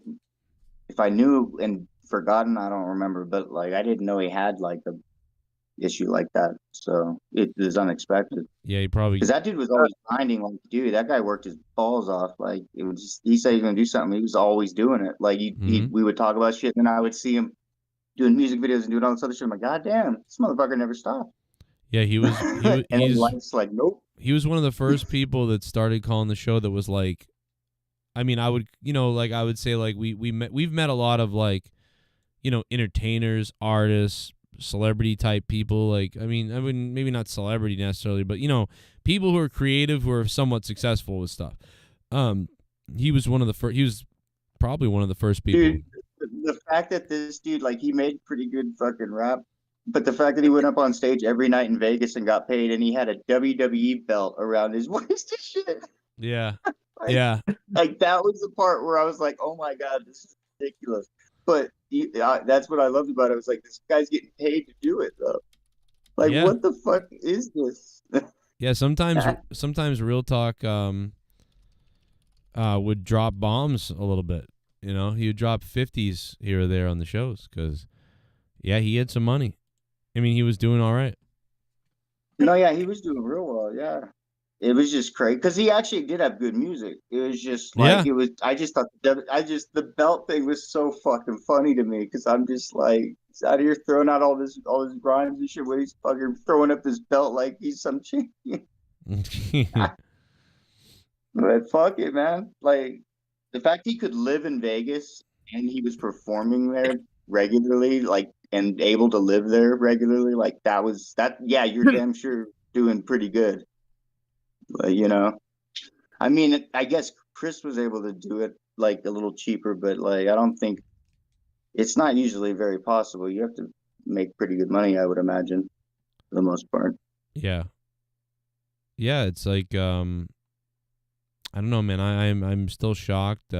if I knew and forgotten. I don't remember, but like I didn't know he had like a issue like that. So it was unexpected. yeah, he probably. Because that dude was always grinding, like, dude, that guy worked his balls off. Like, it was just, he said he was gonna do something. He was always doing it. Like, we would talk about shit, and then I would see him doing music videos and doing all this other shit. I'm like, God damn, this motherfucker never stopped. Yeah, he was. And then life's like, nope. He was one of the first people that started calling the show that was like, I mean, I would, like I would say, like we've met a lot of like, entertainers, artists, celebrity type people. Like, I wouldn't, maybe not celebrity necessarily, but people who are creative, who are somewhat successful with stuff. He was one of the first. He was probably one of the first people. Dude, the fact that this dude, like, he made pretty good fucking rap, but the fact that he went up on stage every night in Vegas and got paid, and he had a WWE belt around his waist and shit. Yeah. Like, yeah. Like, that was the part where I was like, oh my God, this is ridiculous. But that's what I loved about it. I was like, this guy's getting paid to do it, though. Like, Yeah. what the fuck is this? Yeah, sometimes Real Talk would drop bombs a little bit. He would drop 50s here or there on the shows because, yeah, he had some money. I mean, he was doing all right. No, yeah, he was doing real well. Yeah, it was just crazy because he actually did have good music. It was just like Yeah. it was. I just thought the belt thing was so fucking funny to me because I'm just like he's out here throwing out all his rhymes and shit. Where he's fucking throwing up his belt like he's some champion. But fuck it, man. Like the fact he could live in Vegas and he was performing there regularly, like and able to live there regularly, like that. Yeah, you're damn sure doing pretty good. But I mean, I guess Chris was able to do it like a little cheaper, but like I don't think it's not usually very possible. You have to make pretty good money, I would imagine, for the most part. Yeah. Yeah, it's like I don't know, man. I'm still shocked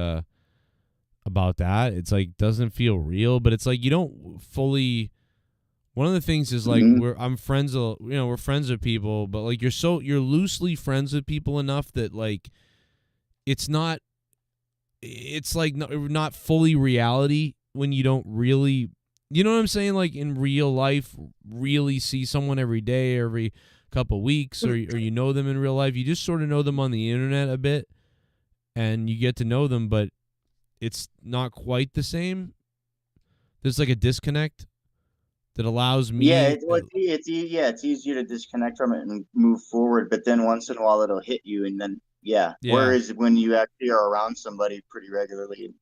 about that. It's like doesn't feel real, but it's like you don't fully. One of the things is like we're friends with people, but like you're loosely friends with people enough that like it's like not fully reality when you don't really, you know what I'm saying? Like in real life, really see someone every day, every couple weeks, or you know them in real life. You just sort of know them on the internet a bit, and you get to know them, but it's not quite the same. There's like a disconnect that allows me. Yeah, it's easier to disconnect from it and move forward, but then once in a while it'll hit you, and then yeah. Whereas when you actually are around somebody pretty regularly,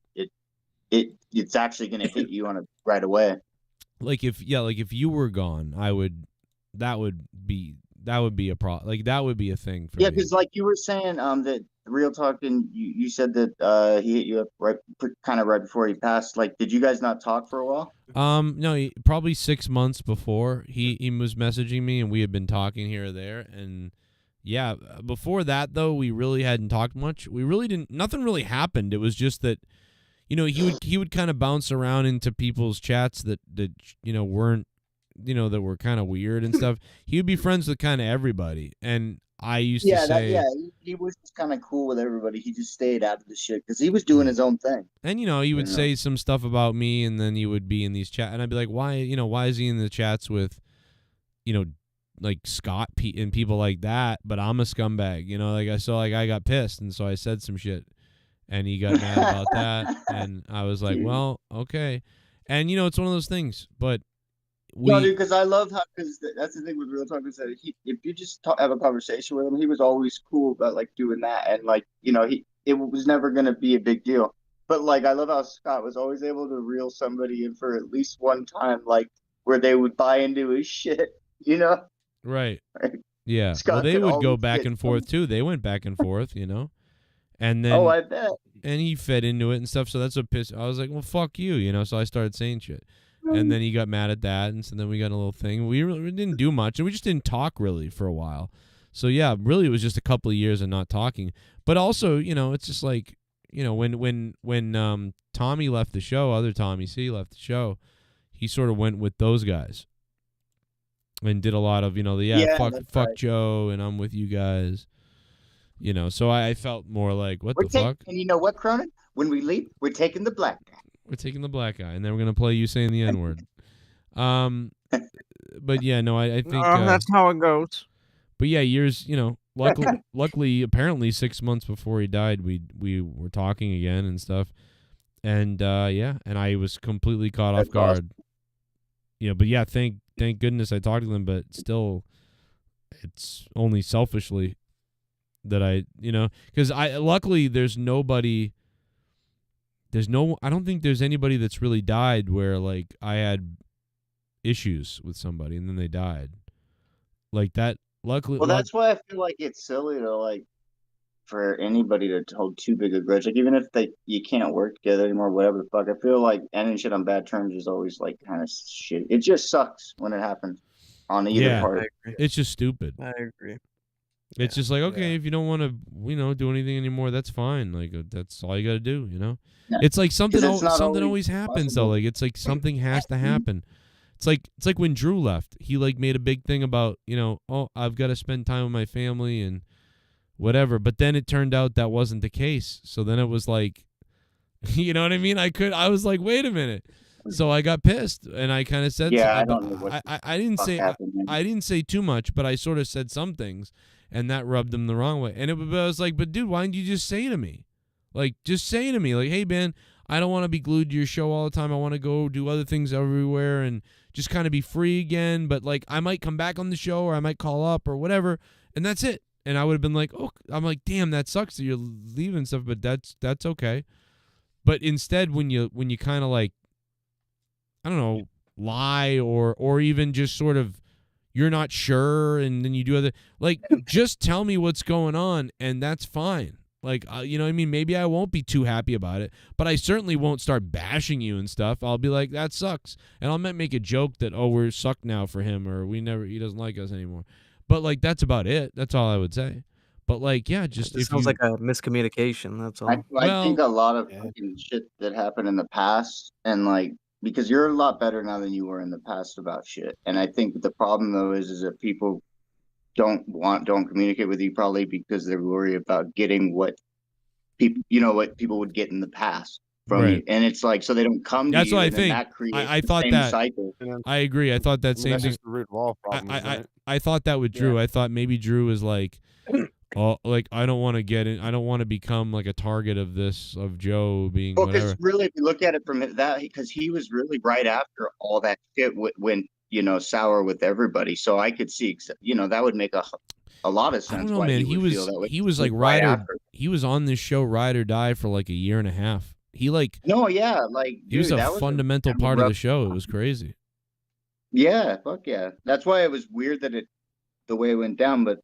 it's actually going to hit you on it right away. Like if you were gone, that would be a problem. Like that would be a thing for me. Yeah, because like you were saying, that Real Talk, and you said that he hit you up kind of right before he passed. Like, did you guys not talk for a while? No, probably 6 months before he was messaging me, and we had been talking here or there, and yeah, before that though, we really hadn't talked much. We really didn't. Nothing really happened. It was just that, he would kind of bounce around into people's chats that weren't, that were kind of weird and stuff. He would be friends with kind of everybody, and I used to say, he was just kind of cool with everybody. He just stayed out of the shit because he was doing his own thing. And he would say some stuff about me, and then he would be in these chats, and I'd be like, why is he in the chats with, like Scott and people like that? But I'm a scumbag, I got pissed, and so I said some shit, and he got mad about that, and I was like, well, okay, and it's one of those things, but. No, dude, because I love how, because that's the thing with Real Talk is that if you just have a conversation with him, he was always cool about like doing that, and like it was never gonna be a big deal. But like I love how Scott was always able to reel somebody in for at least one time, like where they would buy into his shit, Right. Yeah. Scott well, they could would go always back get and forth too. They went back and forth, and then oh, I bet. And he fed into it and stuff. So that's what pissed. I was like, well, fuck you, So I started saying shit. and then he got mad at that, and so then we got a little thing. We didn't do much, and we just didn't talk really for a while. So yeah, really, it was just a couple of years of not talking. But also, it's just like, when Tommy left the show, other Tommy C left the show, he sort of went with those guys and did a lot of, fuck right. Joe, and I'm with you guys. So I felt more like, what the fuck? And you know what, Cronin? When we leave, we're taking the black guy. We're taking the black guy, and then we're gonna play you saying the N-word. But yeah, no, I think that's how it goes. But yeah, years, luckily, apparently 6 months before he died, we were talking again and stuff, and and I was completely caught off guard. But yeah, thank goodness I talked to them, but still, it's only selfishly that because luckily there's nobody. I don't think there's anybody that's really died where like I had issues with somebody and then they died like that. Luckily, well, that's why I feel like it's silly to like for anybody to hold too big a grudge. Like even if you can't work together anymore, whatever the fuck. I feel like ending shit on bad terms is always like kind of shit. It just sucks when it happens on either part. It's just stupid. I agree. It's just like, okay, if you don't want to, do anything anymore, that's fine. Like that's all you got to do, Yeah. It's like something always always happens possible. though. Like it's like something has to happen. It's like when Drew left. He like made a big thing about, oh, I've got to spend time with my family and whatever. But then it turned out that wasn't the case. So then it was like, you know what I mean? I was like, wait a minute. So I got pissed and I kind of said, I don't know what I didn't say I didn't say too much, but I sort of said some things, and that rubbed him the wrong way. And I was like, but dude, why didn't you just say to me? Like, just say to me, like, hey, man, I don't want to be glued to your show all the time. I want to go do other things everywhere and just kind of be free again. But, like, I might come back on the show or I might call up or whatever, and that's it. And I would have been like, oh, I'm like, damn, that sucks that you're leaving and stuff, but that's okay. But instead, when you kind of, like, I don't know, lie or even just sort of you're not sure and then you do other, like, just tell me what's going on and that's fine. Like, you know what I mean? Maybe I won't be too happy about it, but I certainly won't start bashing you and stuff. I'll be like, that sucks. And I'll make a joke that, oh, we're sucked now for him or he doesn't like us anymore. But, like, that's about it. That's all I would say. But, like, yeah, just it sounds like a miscommunication. That's all. I think a lot of fucking shit that happened in the past and, like, because you're a lot better now than you were in the past about shit. And I think the problem, though, is that people don't communicate with you probably because they're worried about getting what people would get in the past from you, and it's like so they don't come to you. That's what I and think. That creates I the thought same that. cycle. I agree. I thought that same that's thing. just the root of all problems. I thought that with Drew. I thought maybe Drew was like, oh, like I don't want to get in. I don't want to become like a target of Joe being Well, whatever. because really, if you look at it from that, because he was really right after all that shit went sour with everybody. So I could see, that would make a lot of sense. I don't know, why man. he was like he was on this show Ride or Die for like a year and a half. He like he was a fundamental part of the show. It was crazy. Yeah, fuck yeah. That's why it was weird that the way it went down, but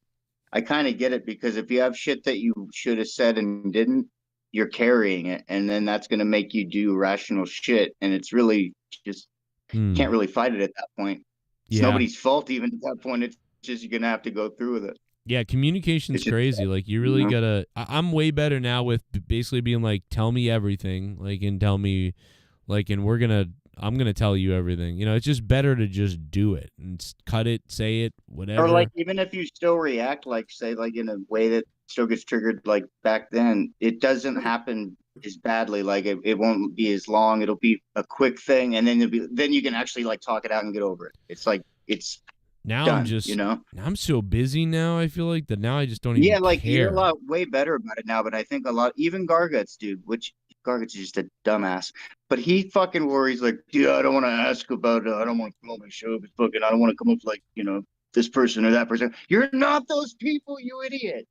I kind of get it because if you have shit that you should have said and didn't, you're carrying it, and then that's going to make you do irrational shit, and it's really just can't really fight it at that point. It's nobody's fault even at that point. It's just you're going to have to go through with it. Yeah, communication's crazy. Like you really gotta. I'm way better now with basically being like, tell me everything, like, and tell me, like, and I'm gonna tell you everything. It's just better to just do it and cut it, say it, whatever. Or like even if you still react, like say like in a way that still gets triggered, like back then, it doesn't happen as badly. Like it won't be as long. It'll be a quick thing, and then you can actually like talk it out and get over it. It's like it's. Now done, I'm just, I'm so busy now. I feel like that now I just don't even care. You're a lot way better about it now. But I think even Garguts, dude, which Garguts is just a dumbass. But he fucking worries like, I don't want to ask about, I don't want to come on my show because fucking, I don't want to come up like, this person or that person. You're not those people, you idiot.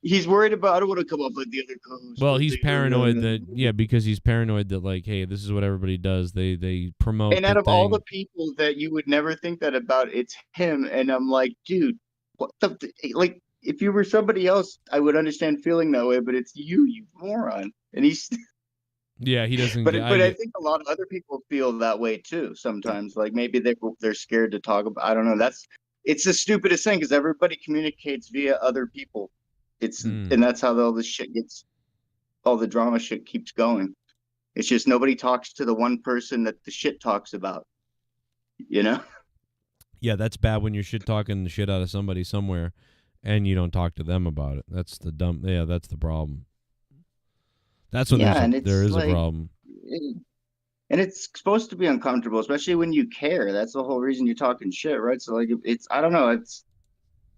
He's worried about, I don't want to come up like the other co-hosts. Well, he's paranoid because he's paranoid that like, hey, this is what everybody does. They promote. And out of all the people that you would never think that about, it's him. And I'm like, dude, what like, if you were somebody else, I would understand feeling that way, but it's you moron. And he's Yeah, he doesn't. But I think a lot of other people feel that way too. Sometimes, like maybe they're scared to talk about. I don't know. It's the stupidest thing because everybody communicates via other people. And that's how all this shit gets. All the drama shit keeps going. It's just nobody talks to the one person that the shit talks about. You know? Yeah, that's bad when you're shit talking the shit out of somebody somewhere, and you don't talk to them about it. That's the dumb. Yeah, that's the problem. That's when there is a problem. And it's supposed to be uncomfortable, especially when you care. That's the whole reason you're talking shit, right? So like, I don't know.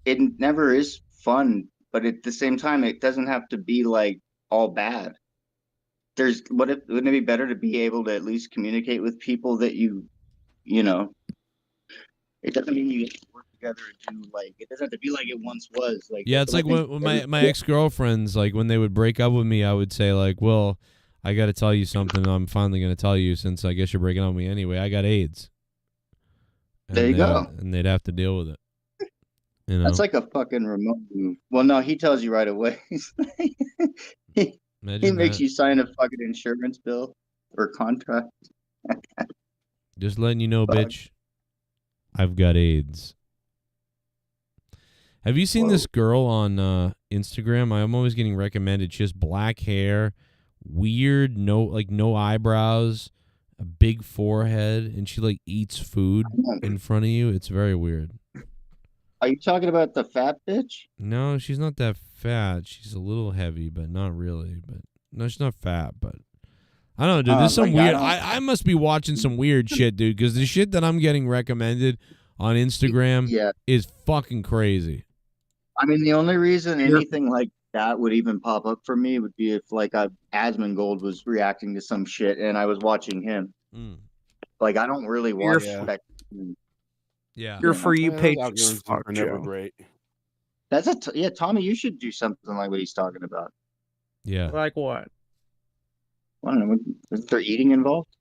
It never is fun, but at the same time, it doesn't have to be like all bad. Wouldn't it be better to be able to at least communicate with people that you know? It doesn't mean you get to work together and do like. It doesn't have to be like it once was. Like yeah, it's like when my ex-girlfriends, like when they would break up with me, I would say like, well, I got to tell you something. I'm finally going to tell you since I guess you're breaking up with me anyway. I got AIDS. And there you go. And they'd have to deal with it. You know? That's like a fucking remote move. Well, no, he tells you right away. he makes you sign a fucking insurance bill or contract. Just letting you know, bitch, I've got AIDS. Have you seen this girl on Instagram? I'm always getting recommended. She has black hair, weird, no eyebrows, a big forehead, and she like eats food in front of you. It's very weird. Are you talking about the fat bitch? No, she's not that fat. She's a little heavy, but not really. But no, she's not fat, but I don't know, dude. There's some weird. I must be watching some weird shit, dude, because the shit that I'm getting recommended on Instagram is fucking crazy. I mean, the only reason anything like that would even pop up for me would be if like Asmongold was reacting to some shit and I was watching him. Like I don't really watch spec. Yeah, your For You page is never great. That's Tommy. You should do something like what he's talking about. Yeah, like what? I don't know. Is there eating involved?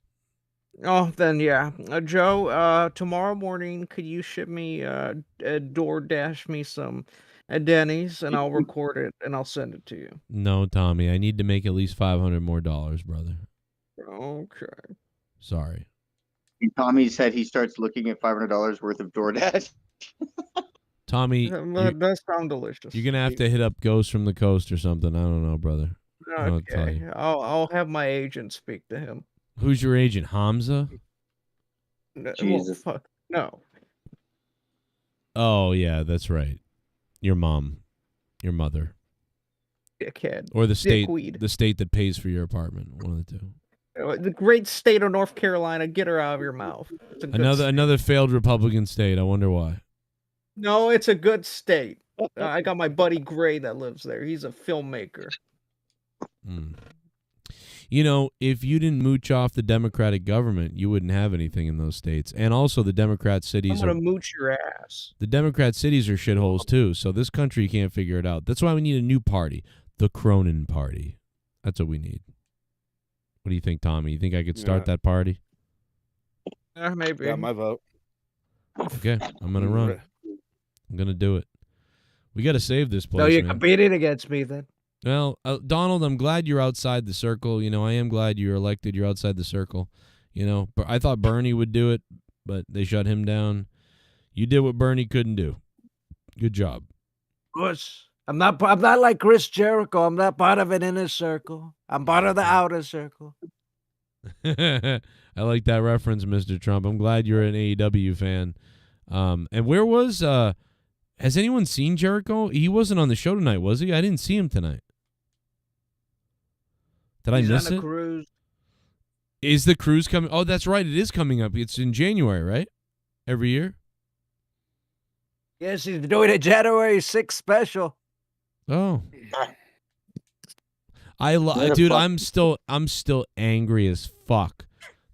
Oh, then yeah, Joe. Tomorrow morning, could you ship me DoorDash me some Denny's, and I'll record it and I'll send it to you. No, Tommy, I need to make at least $500 more, brother. Okay. Sorry. Tommy said he starts looking at $500 worth of DoorDash. Tommy, that does sound delicious. You're gonna have to hit up Ghost from the Coast or something. I don't know, brother. Okay, I'll have my agent speak to him. Who's your agent, Hamza? Jesus, well, fuck no. Oh yeah, that's right. Your mom, your mother, dickhead, or the state, Dickweed. the state that pays for your apartment. One of the two. The great state of North Carolina. Get her out of your mouth. Another failed Republican state. I wonder why. No, it's a good state. I got my buddy Gray that lives there. He's a filmmaker. You know, if you didn't mooch off the Democratic government, you wouldn't have anything in those states. And also, the Democrat cities I'm gonna mooch your ass. The Democrat cities are shitholes too. So this country can't figure it out. That's why we need a new party, the Cronin Party. That's what we need. What do you think, Tommy? You think I could start that party? Maybe. Got my vote. Okay, I'm gonna run. I'm gonna do it. We got to save this place. So you're man. competing against me then? Well, Donald, I'm glad you're outside the circle. You know, I am glad you're elected. You're outside the circle. You know, but I thought Bernie would do it, but they shut him down. You did what Bernie couldn't do. Good job. Puss. I'm not like Chris Jericho. I'm not part of an inner circle. I'm part of the outer circle. I like that reference, Mr. Trump. I'm glad you're an AEW fan. And where was has anyone seen Jericho? He wasn't on the show tonight, was he? I didn't see him tonight. Did I miss on a it? Cruise. Is the cruise coming? Oh, that's right. It is coming up. It's in January, right? Every year? Yes, he's doing a January 6th special. Oh. Dude, I'm still angry as fuck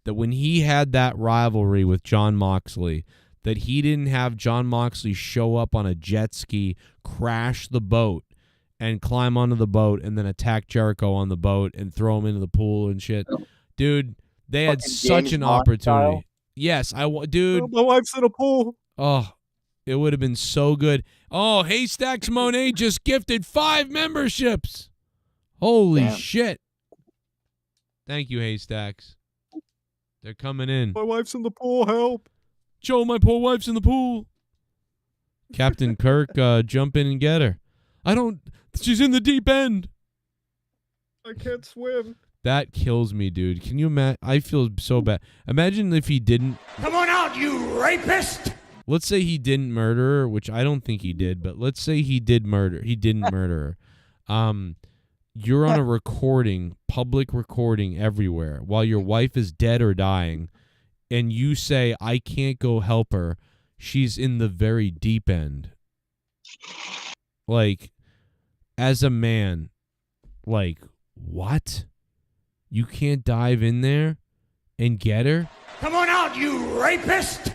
that when he had that rivalry with Jon Moxley, that he didn't have Jon Moxley show up on a jet ski, crash the boat, and climb onto the boat, and then attack Jericho on the boat and throw him into the pool and shit. Dude, they had such an opportunity. Yes, dude. My wife's in a pool. Oh, it would have been so good. Oh, Haystacks Monet just gifted 5 memberships. Holy shit. Thank you, Haystacks. They're coming in. My wife's in the pool. Help! Joe, my poor wife's in the pool. Captain Kirk, jump in and get her. She's in the deep end. I can't swim. That kills me, dude. Can you imagine? I feel so bad. Imagine if he didn't. Come on out, you rapist! Let's say he didn't murder her, which I don't think he did, but let's say he did murder. He didn't murder her. You're on a recording, public recording everywhere, while your wife is dead or dying, and you say, I can't go help her. She's in the very deep end. Like, as a man, like, what? You can't dive in there and get her? Come on out, you rapist!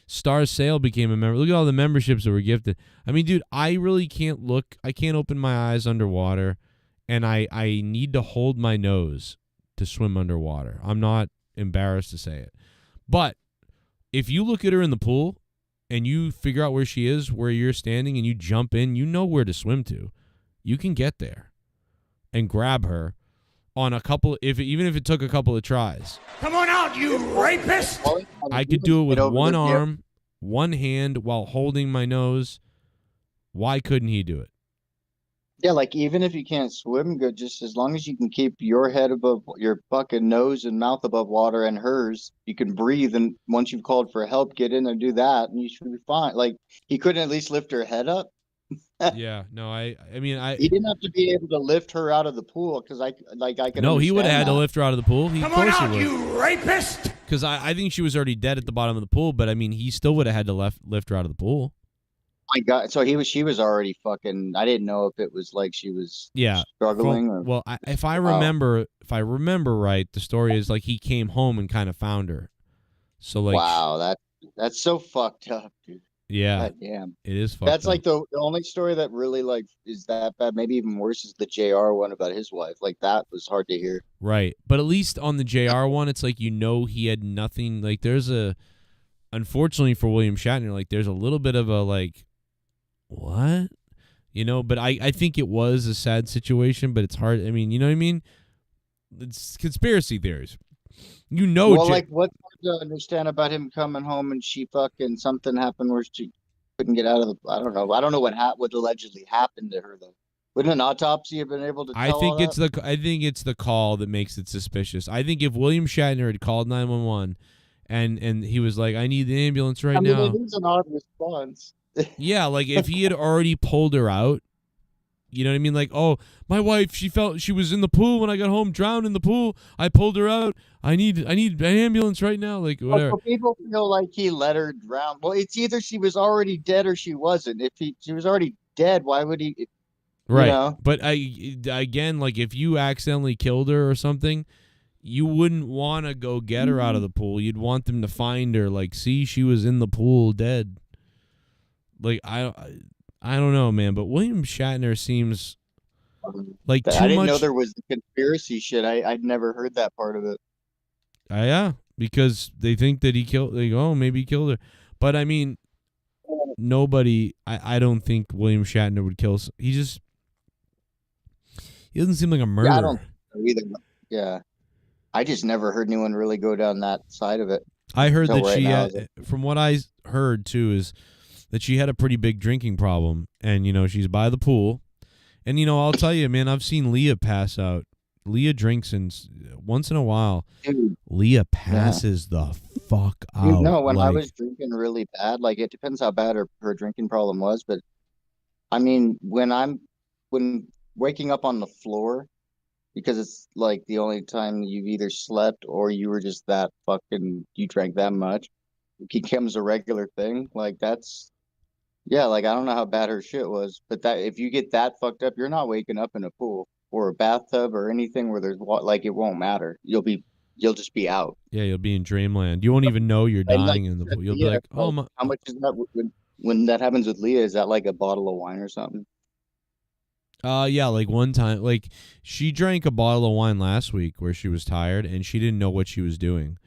Star Sail became a member. Look at all the memberships that were gifted. I mean, dude, I really can't look. I can't open my eyes underwater, and I need to hold my nose to swim underwater. I'm not embarrassed to say it. But if you look at her in the pool and you figure out where she is, where you're standing, and you jump in, you know where to swim to. You can get there and grab her on a couple, even if it took a couple of tries. Come on out, you rapist! I could do it with one arm, one hand, while holding my nose. Why couldn't he do it? Yeah, like even if you can't swim good, just as long as you can keep your head above your fucking nose and mouth above water and hers, you can breathe. And once you've called for help, get in and do that, and you should be fine. Like he couldn't at least lift her head up. Yeah, no, I mean, he didn't have to be able to lift her out of the pool because I could. No, he would have had to lift her out of the pool. Come on out, you rapist! Because I think she was already dead at the bottom of the pool, but I mean, he still would have had to lift her out of the pool. My God, so she was already fucking. I didn't know if it was like she was struggling. Well, if I remember right, the story is like he came home and kind of found her. So like, wow, that's so fucked up, dude. Yeah, God damn, it is fucked That's up. like the only story that really like is that bad. Maybe even worse is the JR one about his wife. Like that was hard to hear. Right, but at least on the JR one, it's like he had nothing. Like unfortunately for William Shatner, like there's a little bit of a like, what, But I think it was a sad situation, but it's hard. I mean, you know what I mean? It's conspiracy theories. Well, like what's hard to understand about him coming home and she fucking something happened where she couldn't get out of the. I don't know what allegedly happened to her though. Wouldn't an autopsy have been able to tell I think it's the call that makes it suspicious. I think if William Shatner had called 911 and he was like, I need the ambulance right now. It is an odd response. Yeah, like if he had already pulled her out, you know what I mean? Like, oh, my wife, she felt she was in the pool when I got home, drowned in the pool. I pulled her out. I need an ambulance right now. Like, whatever. Well, people feel like he let her drown. Well, it's either she was already dead or she wasn't. If she was already dead, why would he? Right. You know? But again, like if you accidentally killed her or something, you wouldn't want to go get her out of the pool. You'd want them to find her. Like, see, she was in the pool dead. Like, I don't know, man, but William Shatner seems like too much. I didn't know there was the conspiracy shit. I'd never heard that part of it. Yeah, because they think that he killed. They go, oh, maybe he killed her, but I mean, nobody. I don't think William Shatner would kill. He doesn't seem like a murderer. Yeah, I don't know either. Yeah, I just never heard anyone really go down that side of it. I heard that she had, from what I heard too, is that she had a pretty big drinking problem, and she's by the pool, and I'll tell you, man, I've seen Leah pass out. Leah drinks, and once in a while, Dude, Leah passes the fuck out. Dude, no, when I was drinking really bad, like it depends how bad her drinking problem was, but I mean, when waking up on the floor, because it's like the only time you've either slept or you were just you drank that much, it becomes a regular thing. Like that's. Yeah, like I don't know how bad her shit was, but that if you get that fucked up, you're not waking up in a pool or a bathtub or anything where there's like it won't matter. You'll just be out. Yeah, you'll be in dreamland. You won't even know you're dying in the pool. You'll be like, oh my. How much is that when that happens with Leah? Is that like a bottle of wine or something? Yeah, like one time, like she drank a bottle of wine last week where she was tired and she didn't know what she was doing.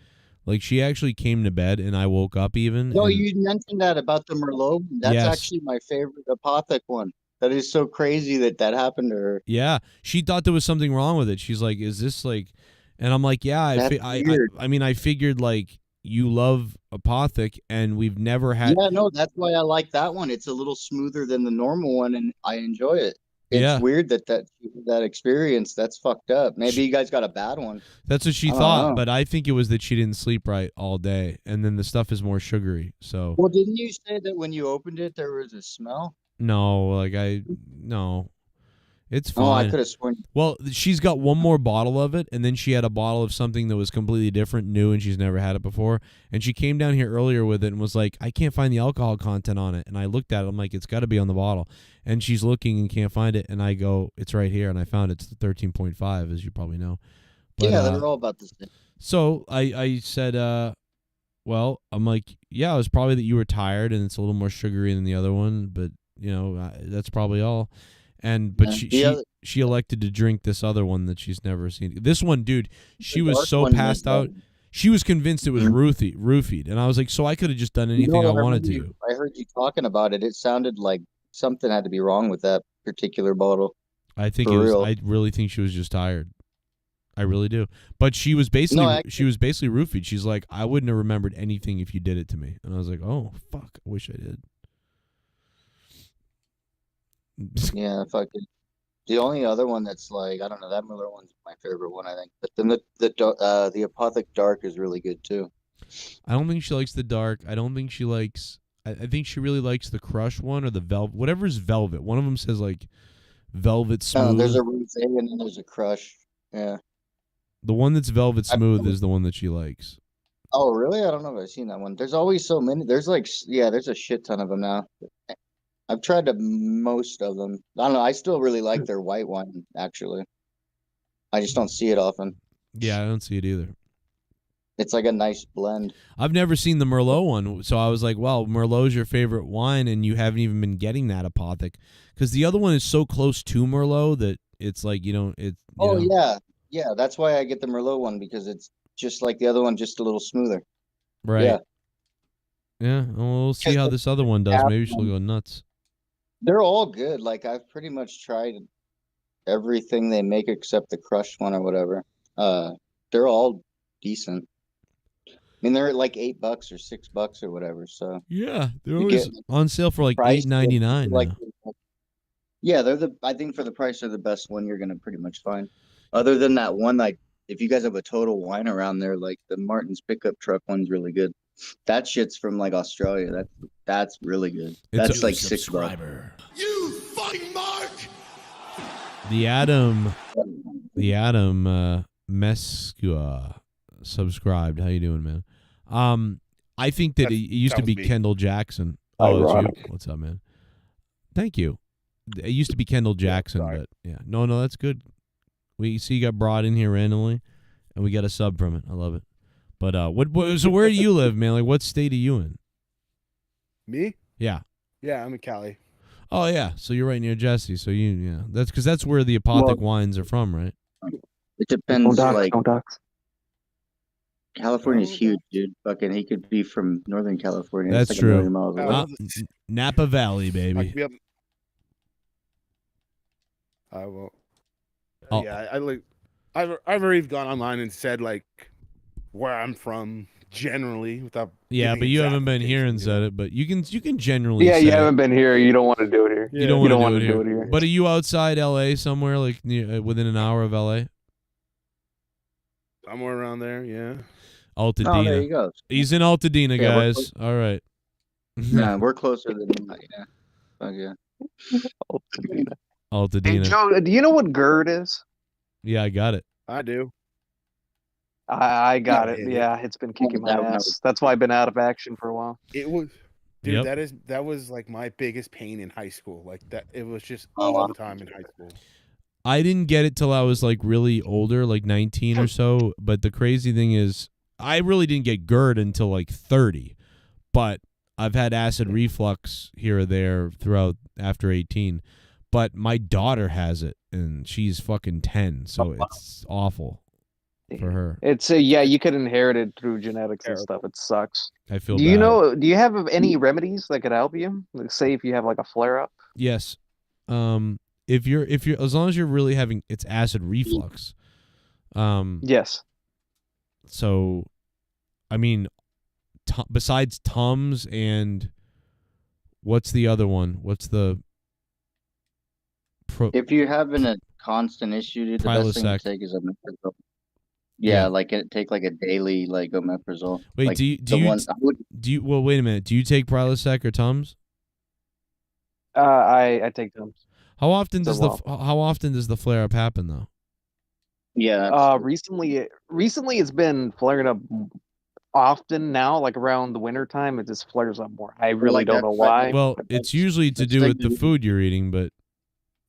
Like, she actually came to bed, and I woke up even. No, you mentioned that about the Merlot. That's actually my favorite Apothic one. That is so crazy that happened to her. Yeah, she thought there was something wrong with it. She's like, is this like... And I'm like, yeah, That's weird. I mean, I figured like you love Apothic, and we've never had. Yeah, no, that's why I like that one. It's a little smoother than the normal one, and I enjoy it. It's Yeah. weird that experience. That's fucked up. Maybe you guys got a bad one. That's what she I don't thought, know. but I think it was that she didn't sleep right all day, and then the stuff is more sugary. So Well, didn't you say that when you opened it there was a smell? no, like no, it's fine. Oh, I could have sworn. Well, she's got one more bottle of it, and then she had a bottle of something that was completely different, new, and she's never had it before. And she came down here earlier with it and was like, I can't find the alcohol content on it. And I looked at it, I'm like, it's got to be on the bottle. And she's looking and can't find it, and I go, it's right here, and I found it's the 13.5, as you probably know. But, Yeah, they're all about the same. So I said, well, I'm like, yeah, it was probably that you were tired, and it's a little more sugary than the other one, but, that's probably all. But she elected to drink this other one that she's never seen. This one, dude, she was so passed out. She was convinced it was roofied, and I was like, so I could have just done anything I wanted to. I heard you talking about it. It sounded like something had to be wrong with that particular bottle. I think For real. I really think she was just tired. I really do. But she was basically roofied. She's like, I wouldn't have remembered anything if you did it to me. And I was like, oh fuck, I wish I did. Yeah, fucking. The only other one that's like, I don't know, that Miller one's my favorite one, I think. But then the Apothic Dark is really good too. I don't think she likes the dark. I don't think she likes. I think she really likes the Crush one or the velvet. Whatever's velvet. One of them says like velvet smooth. There's a rosé and then there's a Crush. Yeah. The one that's velvet smooth is the one that she likes. Oh, really? I don't know if I've seen that one. There's always so many. There's like, there's a shit ton of them now. I've tried most of them. I don't know. I still really like their white wine, actually. I just don't see it often. Yeah, I don't see it either. It's like a nice blend. I've never seen the Merlot one, so I was like, well, Merlot's your favorite wine, and you haven't even been getting that Apothic. Because the other one is so close to Merlot that it's like, yeah. Yeah, that's why I get the Merlot one, because it's just like the other one, just a little smoother. Right. Yeah. Yeah, well, we'll see how this other one does. Maybe she'll go nuts. They're all good. Like, I've pretty much tried everything they make except the Crush one or whatever. They're all decent. I mean, they're at like $8 or $6 or whatever. So yeah, they're always on sale for like $8.99. Like, yeah, I think for the price, they're the best one you're gonna pretty much find. Other than that one, like if you guys have a Total Wine around there, like the Martin's pickup truck one's really good. That shit's from like Australia. That's really good. That's like $6. You fucking mark! The Adam Mescua subscribed. How you doing, man? I think that it used to be Kendall Jackson. Oh, it's you. What's up, man? Thank you. It used to be Kendall Jackson, but yeah. No, that's good. We see you got brought in here randomly, and we got a sub from it. I love it. But so where do you live, man? Like, what state are you in? Me? Yeah. Yeah, I'm in Cali. Oh yeah, so you're right near Jesse. So that's where the Apothic wines are from, right? It depends. Don't dox. California's huge, dude. Fucking, he could be from Northern California. That's like true. 1 million miles away. Napa Valley, baby. I won't. Oh. Yeah, I've already gone online and said like where I'm from generally without. Yeah, but you haven't been here and said it. But you can generally. Yeah, say you haven't been here. You don't want to do it here. You don't want to do it here. But are you outside LA somewhere, like within an hour of LA? Somewhere around there, yeah. Altadena. Oh, there you go. He's in Altadena, Yeah, guys. All right. Yeah, we're closer than that. Yeah. Fuck yeah. Altadena. Altadena. Hey, Joe, do you know what GERD is? Yeah, I got it. I do. I got it. Yeah, it's been kicking my ass. That's why I've been out of action for a while. It was, dude. Yep. That was like my biggest pain in high school. Like that, it was just all the time in high school. I didn't get it till I was like really older, like 19 or so. But the crazy thing is, I really didn't get GERD until like 30. But I've had acid reflux here or there throughout after 18. But my daughter has it, and she's fucking 10, so it's awful for her. It's you could inherit it through genetics and stuff. It sucks. I feel Do bad. you know? Do you have any remedies that could help you? Like, say if you have like a flare up. Yes. If you're as long as you're really having it's acid reflux. Yes. So, I mean, besides Tums and what's the other one? What's the If you're having a constant issue, dude, the best thing to Prilosec? take is omeprazole. Yeah, like take like a daily like omeprazole. Wait, like do you? Well, wait a minute. Do you take Prilosec or Tums? I take Tums. How often does the flare up happen though? Yeah. Recently it's been flaring up often now. Like around the winter time, it just flares up more. I really don't know why. Well, it's usually to do with the food you're eating, but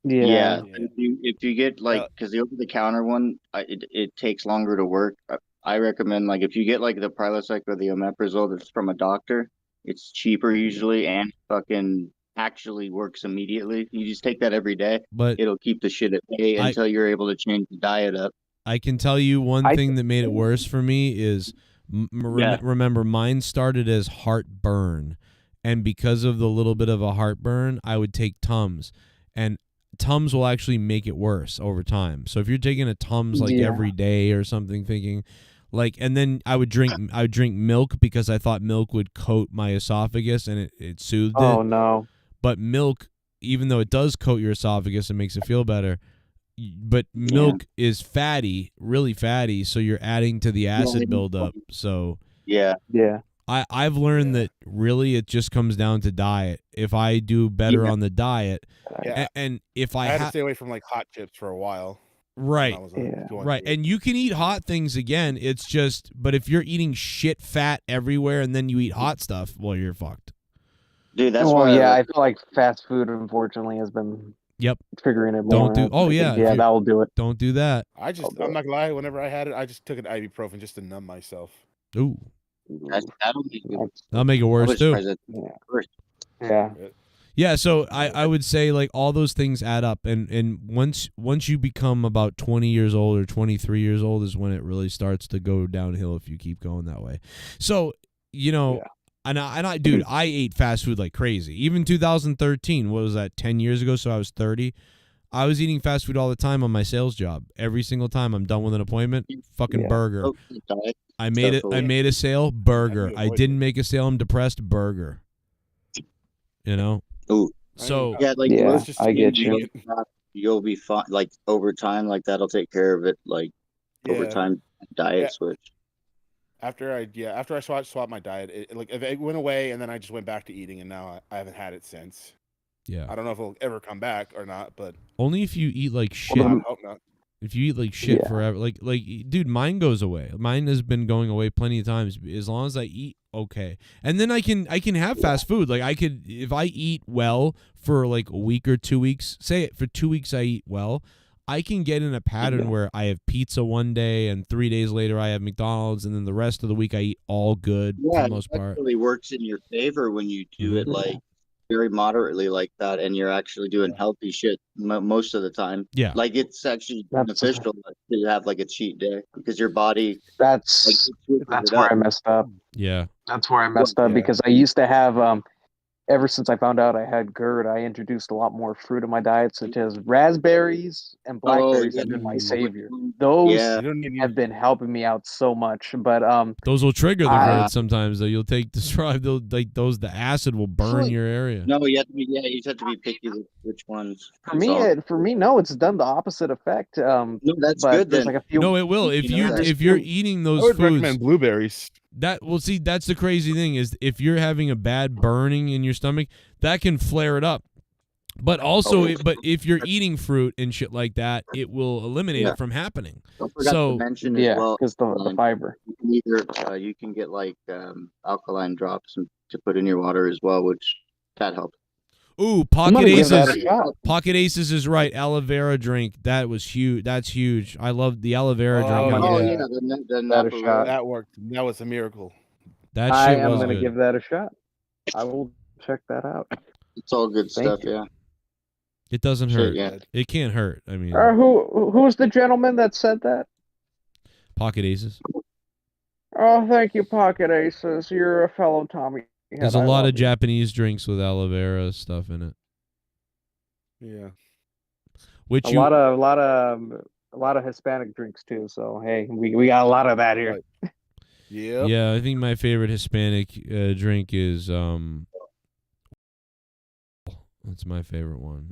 Yeah. If you get like, because the over the counter one, it takes longer to work. I recommend like if you get like the Prilosec or the omeprazole that's from a doctor, it's cheaper usually and fucking actually works immediately. You just take that every day, but it'll keep the shit at bay until you're able to change the diet up. I can tell you one thing that made it worse for me is remember mine started as heartburn, and because of the little bit of a heartburn, I would take Tums, and Tums will actually make it worse over time. So if you're taking a Tums like every day or something, thinking like, and then I would drink milk because I thought milk would coat my esophagus and it soothed it. Oh no! But milk, even though it does coat your esophagus and makes it feel better, but milk is fatty, really fatty, so you're adding to the acid buildup. So yeah. I've learned that really it just comes down to diet. If I do better on the diet, and if I had to stay away from like hot chips for a while. Right. And you can eat hot things again. It's just, but if you're eating shit fat everywhere and then you eat hot stuff, well, you're fucked. Dude, that's why. Yeah, I feel like fast food, unfortunately, has been triggering it more. That will do it. Don't do that. I'm not gonna lie. Whenever I had it, I just took an ibuprofen just to numb myself. Ooh. That'll make it worse too. Yeah. Yeah, so I would say like all those things add up, and once you become about 20 years old or 23 years old is when it really starts to go downhill if you keep going that way. So, and I dude, I ate fast food like crazy. Even 2013, what was that, 10 years ago, so I was 30. I was eating fast food all the time on my sales job. Every single time I'm done with an appointment, fucking burger. I made a sale, burger. I didn't make a sale, I'm depressed, burger. Ooh. So I get you. You'll be fine. Like over time, like that'll take care of it. Like over time, diet switch. After I swapped my diet, it went away, and then I just went back to eating, and now I haven't had it since. Yeah. I don't know if it'll ever come back or not, but only if you eat like shit. I hope not. If you eat like shit forever, like dude, mine goes away. Mine has been going away plenty of times as long as I eat okay. And then I can have fast food. Like I could, if I eat well for like a week or 2 weeks, say it for 2 weeks I eat well, I can get in a pattern where I have pizza one day and 3 days later I have McDonald's, and then the rest of the week I eat all good for the most part. It really works in your favor when you do it like very moderately like that, and you're actually doing healthy shit most of the time. Yeah, like it's actually beneficial to have like a cheat day because your body. That's where I messed up. Yeah, that's where I messed up because I used to have ever since I found out I had GERD, I introduced a lot more fruit in my diet, such as raspberries and blackberries have been my savior. Those have been helping me out so much. But those will trigger the GERD sometimes. Though you'll take the acid will burn your area. No, you have to be picky with which ones. For me, no, it's done the opposite effect. No, that's good. Then. Like a few. No, it will. If you're eating those I would foods, recommend blueberries. That's the crazy thing is if you're having a bad burning in your stomach, that can flare it up. But also, but if you're eating fruit and shit like that, it will eliminate it from happening. Don't forget to mention as well, because the fiber. You can get like alkaline drops to put in your water as well, which that helps. Ooh, Pocket Aces. Pocket Aces is right. Aloe vera drink. That was huge. That's huge. I love the aloe vera drink. That worked. That was a miracle. That shit I am was going to good. give that a shot. I will check that out. It's all good stuff. Yeah. It doesn't hurt. It can't hurt. I mean, who's the gentleman that said that? Pocket Aces. Oh, thank you, Pocket Aces. You're a fellow Tommy. There's a lot of Japanese drinks with aloe vera stuff in it. Yeah. A lot of lot of Hispanic drinks too. So hey, we got a lot of that here. Yeah. Yeah, I think my favorite Hispanic drink is that's my favorite one.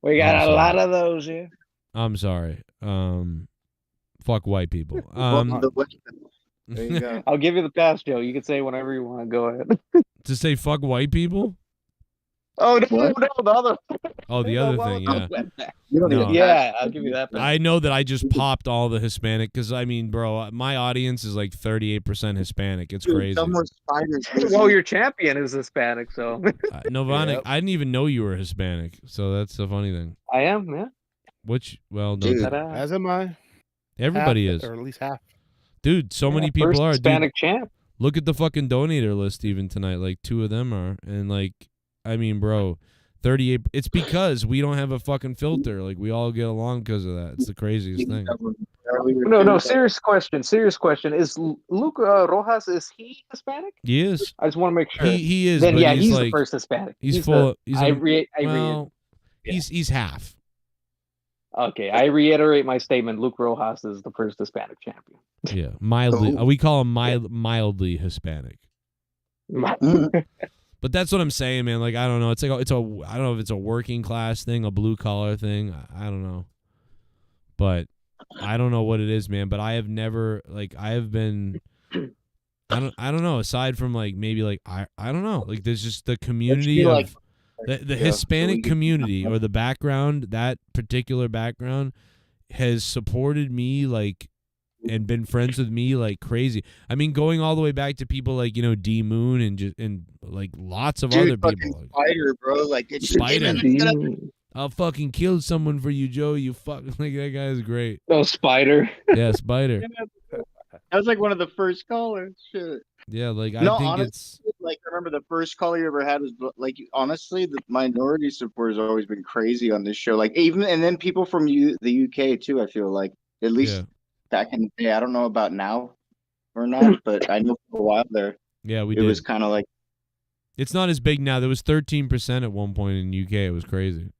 We got I'm a lot sorry. of those here. I'm sorry. Fuck white people. There you go. I'll give you the pass, Joe. You can say whenever you want. Go ahead. To say fuck white people? Oh no, the other. Oh, the other thing, yeah. No. Yeah, I'll give you that. I know that I just popped all the Hispanic because I mean, bro, my audience is like 38% Hispanic. It's crazy. Well, your champion is Hispanic, so. Novanik, I didn't even know you were Hispanic, so that's the funny thing. I am, yeah. Which, well, no, Dude, as am I. everybody Half, is, or at least half. dude. So many people first are. Hispanic Dude, champ. look at the fucking donator list even tonight. Like 2 of them are, and like, I mean, bro. 38. It's because we don't have a fucking filter. Like we all get along because of that. It's the craziest thing. No. Serious question. Is Luke Rojas? Is he Hispanic? He is. I just want to make sure. He is. Then but yeah, he's he's like, the first Hispanic. He's full. Well, he's half. Okay, I reiterate my statement. Luke Rojas is the first Hispanic champion. Yeah, mildly. We call him mildly Hispanic. But that's what I'm saying, man. Like I don't know. It's like I don't know if it's a working class thing, a blue collar thing. I don't know. But I don't know what it is, man. But I have never I have been. I don't know. Aside from maybe I don't know. Like there's just the community of the Hispanic community or the background, that particular background has supported me and been friends with me like crazy. I mean, going all the way back to people like D Moon and lots of other people. Spider, bro, it's Spider. I'll fucking kill someone for you, Joe. You fuck that guy is great. Oh, Spider. Yeah, Spider. That was one of the first callers. Shit. Yeah, I think honestly, I remember the first caller you ever had was honestly, the minority support has always been crazy on this show. And then people from the UK too. I feel like at least back in the day. I don't know about now or not, but I know for a while there. Yeah, it was kind of it's not as big now. There was 13% at one point in UK. It was crazy.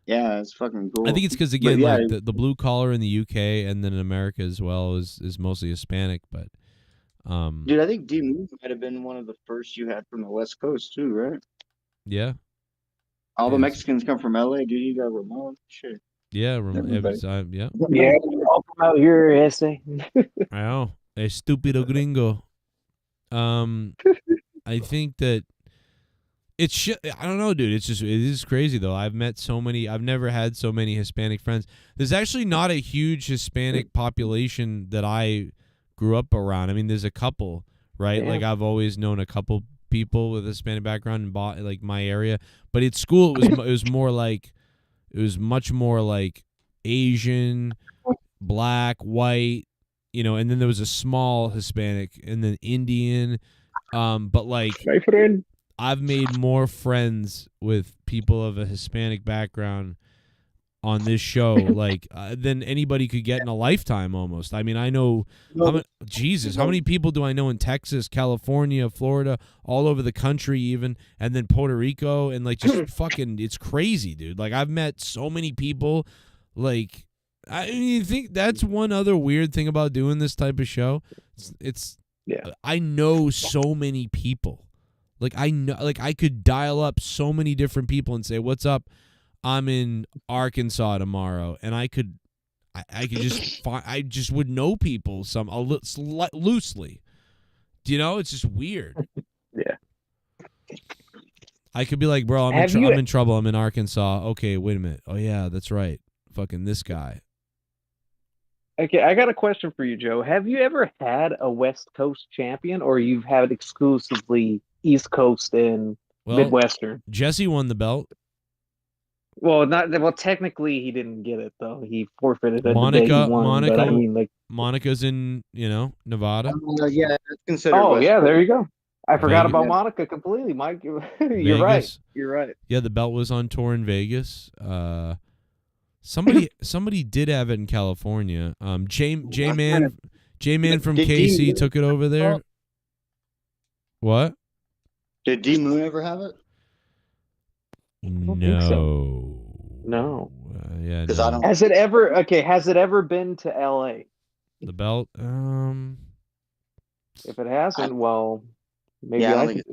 Yeah, it's fucking cool. I think it's because again, the blue collar in the UK and then in America as well is mostly Hispanic, but. Dude, I think D Moon might have been one of the first you had from the West Coast too, right? Yeah. All the Mexicans come from LA, dude. You got Ramon, shit. Yeah, yeah. Yeah, all come out here, essay. I know, estúpido gringo. I think that I don't know, dude. It is crazy though. I've never had so many Hispanic friends. There's actually not a huge Hispanic population that I grew up around. I mean, there's a couple, right? Yeah. I've always known a couple people with a Hispanic background in my area, but at school it was much more Asian, black, white, and then there was a small Hispanic and then Indian. But my friend, I've made more friends with people of a Hispanic background on this show than anybody could get in a lifetime almost. I mean, I know how many people do I know in Texas, California, Florida, all over the country even, and then Puerto Rico, and just fucking it's crazy, dude. I've met so many people. I think that's one other weird thing about doing this type of show. It's I know so many people. I know I could dial up so many different people and say, "What's up? I'm in Arkansas tomorrow," and I could just I just would know people loosely. Do you know? It's just weird. Yeah. I could be like, bro, I'm in trouble. I'm in Arkansas. Okay, wait a minute. Oh yeah, that's right. Fucking this guy. Okay, I got a question for you, Joe. Have you ever had a West Coast champion, or you've had exclusively East Coast and Midwestern? Jesse won the belt. Well, technically he didn't get it though. He forfeited it. Monica's in, Nevada. Yeah, that's considered. Oh, yeah, there you go. I forgot about Monica completely, Mike. You're right. You're right. Yeah, the belt was on tour in Vegas. Somebody did have it in California. J-Man from KC took it over there. What? Did D Moon ever have it? No. No. Yeah. Because I don't. Has it ever been to LA? The belt. If it hasn't, well, maybe Yeah, I I don't could.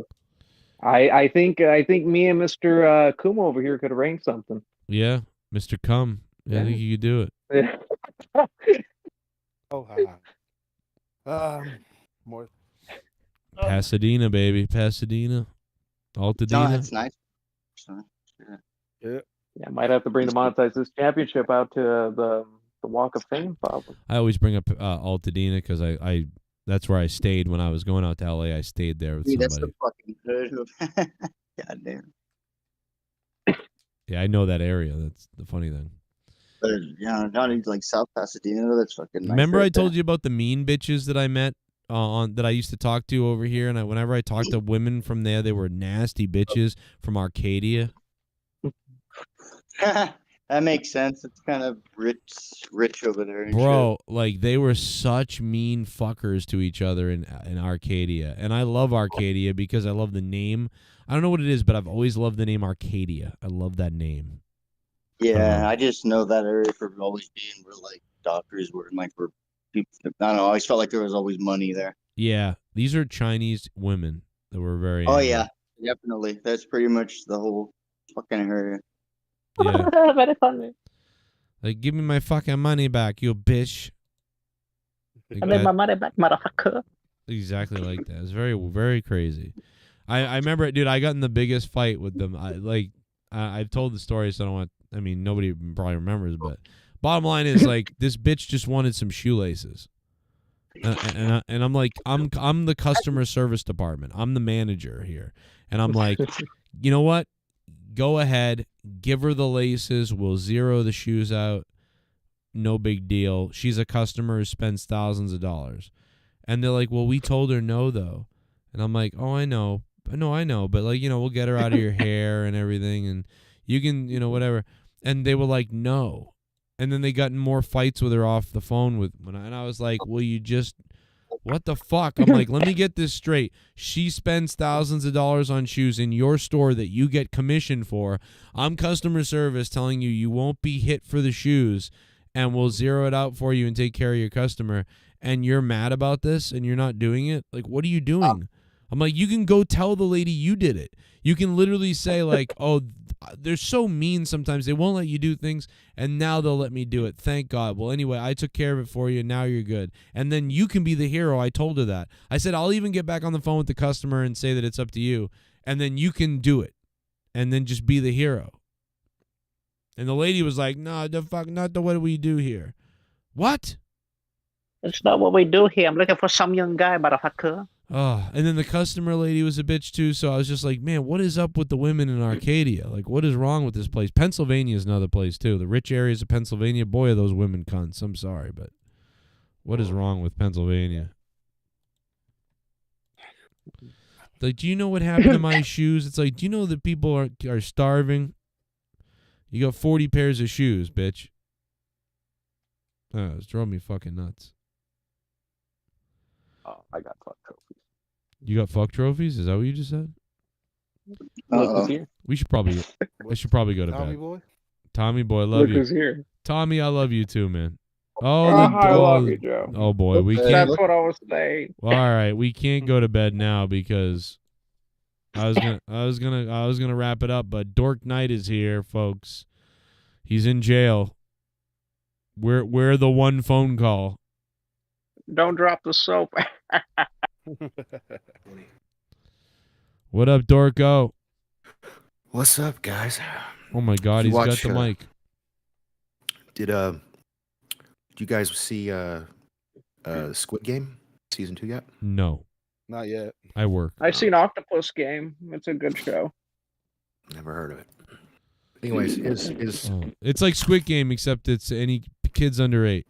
think I think me and Mr. Kuma over here could arrange something. Yeah, Mr. Cum. Yeah, I think you could do it. Oh, more. Pasadena, baby. Pasadena. Altadena. No, it's nice. So, yeah. Yeah, might have to bring the Monetize this championship out to the Walk of Fame, probably. I always bring up Altadena because I that's where I stayed when I was going out to LA. I stayed there with dude, somebody. that's the fucking hood. God damn. Yeah, I know that area. That's the funny thing. But yeah, not even like South Pasadena. That's fucking nice. Remember right I told you about the mean bitches that I met on that I used to talk to over here, and whenever I talked to women from there, they were nasty bitches from Arcadia. there. That makes sense. It's kind of rich over there. And Bro, like they were such mean fuckers to each other in Arcadia. And I love Arcadia because I love the name. I don't know what it is, but I've always loved the name Arcadia. I love that name. shit. Yeah, I just know that area for always being where like doctors were and like where people. I don't know. I always felt like there was always money there. Yeah, these are Chinese women that were very Oh angry. yeah, definitely. That's pretty much the whole fucking area. Yeah. Very funny. Like, give me my fucking money back, you bitch. Like I made my that- money back, motherfucker. Exactly like that. It's very, very crazy. I remember it, dude. I got in the biggest fight with them. I've told the story, so I don't want. I mean, nobody probably remembers, but bottom line is like this bitch just wanted some shoelaces, and I'm like, I'm the customer service department. I'm the manager here, and I'm like, you know what? Go ahead, give her the laces. We'll zero the shoes out. No big deal. She's a customer who spends thousands of dollars. And they're like, well, we told her no, though. And I'm like, oh, I know. No, I know. But, like, we'll get her out of your hair and everything. And you can, whatever. And they were like, no. And then they got in more fights with her off the phone. And I was like, well, you just, what the fuck? I'm like, let me get this straight. She spends thousands of dollars on shoes in your store that you get commission for. I'm customer service telling you you won't be hit for the shoes. And we'll zero it out for you and take care of your customer. And you're mad about this and you're not doing it? Like, what are you doing? I'm like, you can go tell the lady you did it. You can literally say, like, oh, they're so mean sometimes. They won't let you do things, and now they'll let me do it. Thank God. Well, anyway, I took care of it for you, and now you're good. And then you can be the hero. I told her that. I said, I'll even get back on the phone with the customer and say that it's up to you, and then you can do it, and then just be the hero. And the lady was like, no, the fuck, not the what we do here. What? It's not what we do here. I'm looking for some young guy, motherfucker. Oh, and then the customer lady was a bitch too, so I was just like, man, what is up with the women in Arcadia? Like, what is wrong with this place? Pennsylvania is another place too. The rich areas of Pennsylvania, boy, are those women cunts. I'm sorry, but what is wrong with Pennsylvania? Like, do you know what happened to my shoes? It's like, do you know that people are starving? You got 40 pairs of shoes, bitch. Oh, it's drove me fucking nuts. Oh, I got fuck trophies. You got fuck trophies? Is that what you just said? Look who's here. We should probably. I should probably go to Tommy bed. boy? Tommy boy, love Look you. who's here. Tommy, I love you too, man. Oh, I love you, Joe. Oh boy, we can't. That's what I was saying. Well, all right, we can't go to bed now because I was gonna wrap it up, but Dork Knight is here, folks. He's in jail. We're the one phone call. Don't drop the soap. What up, Dorko? What's up, guys? Oh my God, he's got the mic. Did you guys see Squid Game season 2 yet? No, Not yet. I work. I've seen Octopus Game. It's a good show. Never heard of it. Anyways, is Oh, it's like Squid Game except it's any kids under 8.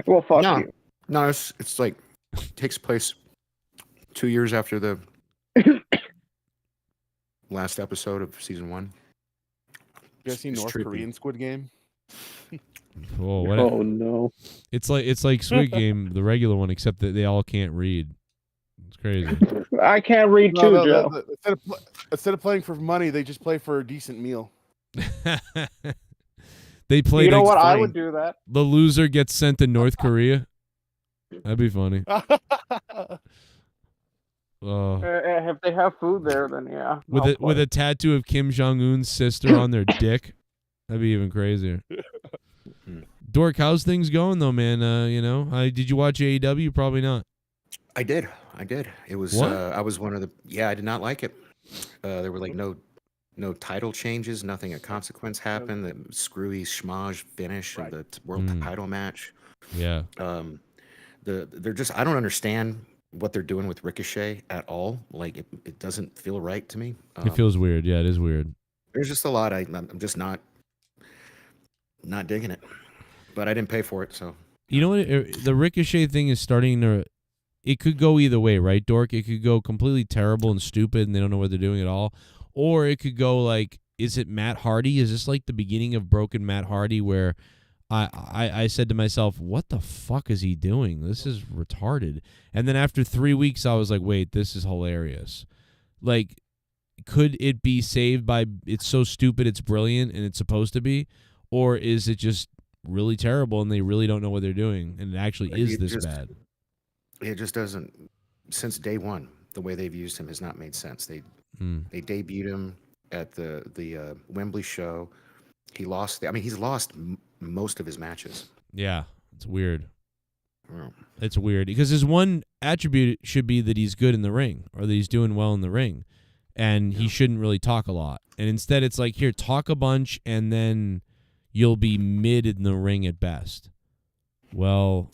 Well, fuck no, you. no, it's like takes place 2 years after the last episode of season 1. You guys seen It's North trippy. Korean Squid Game? Oh, what Oh no. It's like Squid Game, the regular one, except that they all can't read. It's crazy. I can't read too, Joe. Instead of playing for money, they just play for a decent meal. They played. You know what? I funny. would do that. The loser gets sent to North Korea. That'd be funny. Oh. If they have food there, then yeah. With a tattoo of Kim Jong Un's sister on their dick, that'd be even crazier. Dork, how's things going though, man? Did you watch AEW? Probably not. I did. It was. What? I was one of the. Yeah, I did not like it. There were like no title changes. Nothing of consequence happened. The screwy schmozz finish of the world title match. Yeah. They're just. I don't understand what they're doing with Ricochet at all. Like it doesn't feel right to me. It feels weird. Yeah, it is weird. There's just a lot. I'm just not digging it. But I didn't pay for it, so. You know what? The Ricochet thing is starting to. It could go either way, right, Dork? It could go completely terrible and stupid, and they don't know what they're doing at all, or it could go like, is it Matt Hardy? Is this like the beginning of broken Matt Hardy, where I said to myself, what the fuck is he doing? This is retarded. And then after 3 weeks, I was like, wait, this is hilarious. Like, could it be saved by it's so stupid, it's brilliant, and it's supposed to be, or is it just really terrible and they really don't know what they're doing, and it actually is this bad? It just doesn't. Since day one, the way they've used him has not made sense. They debuted him at the Wembley show. He lost. He's lost most of his matches. Yeah, it's weird. It's weird because his one attribute should be that he's good in the ring or that he's doing well in the ring, and he shouldn't really talk a lot. And instead, it's like, here, talk a bunch, and then you'll be mid in the ring at best. Well.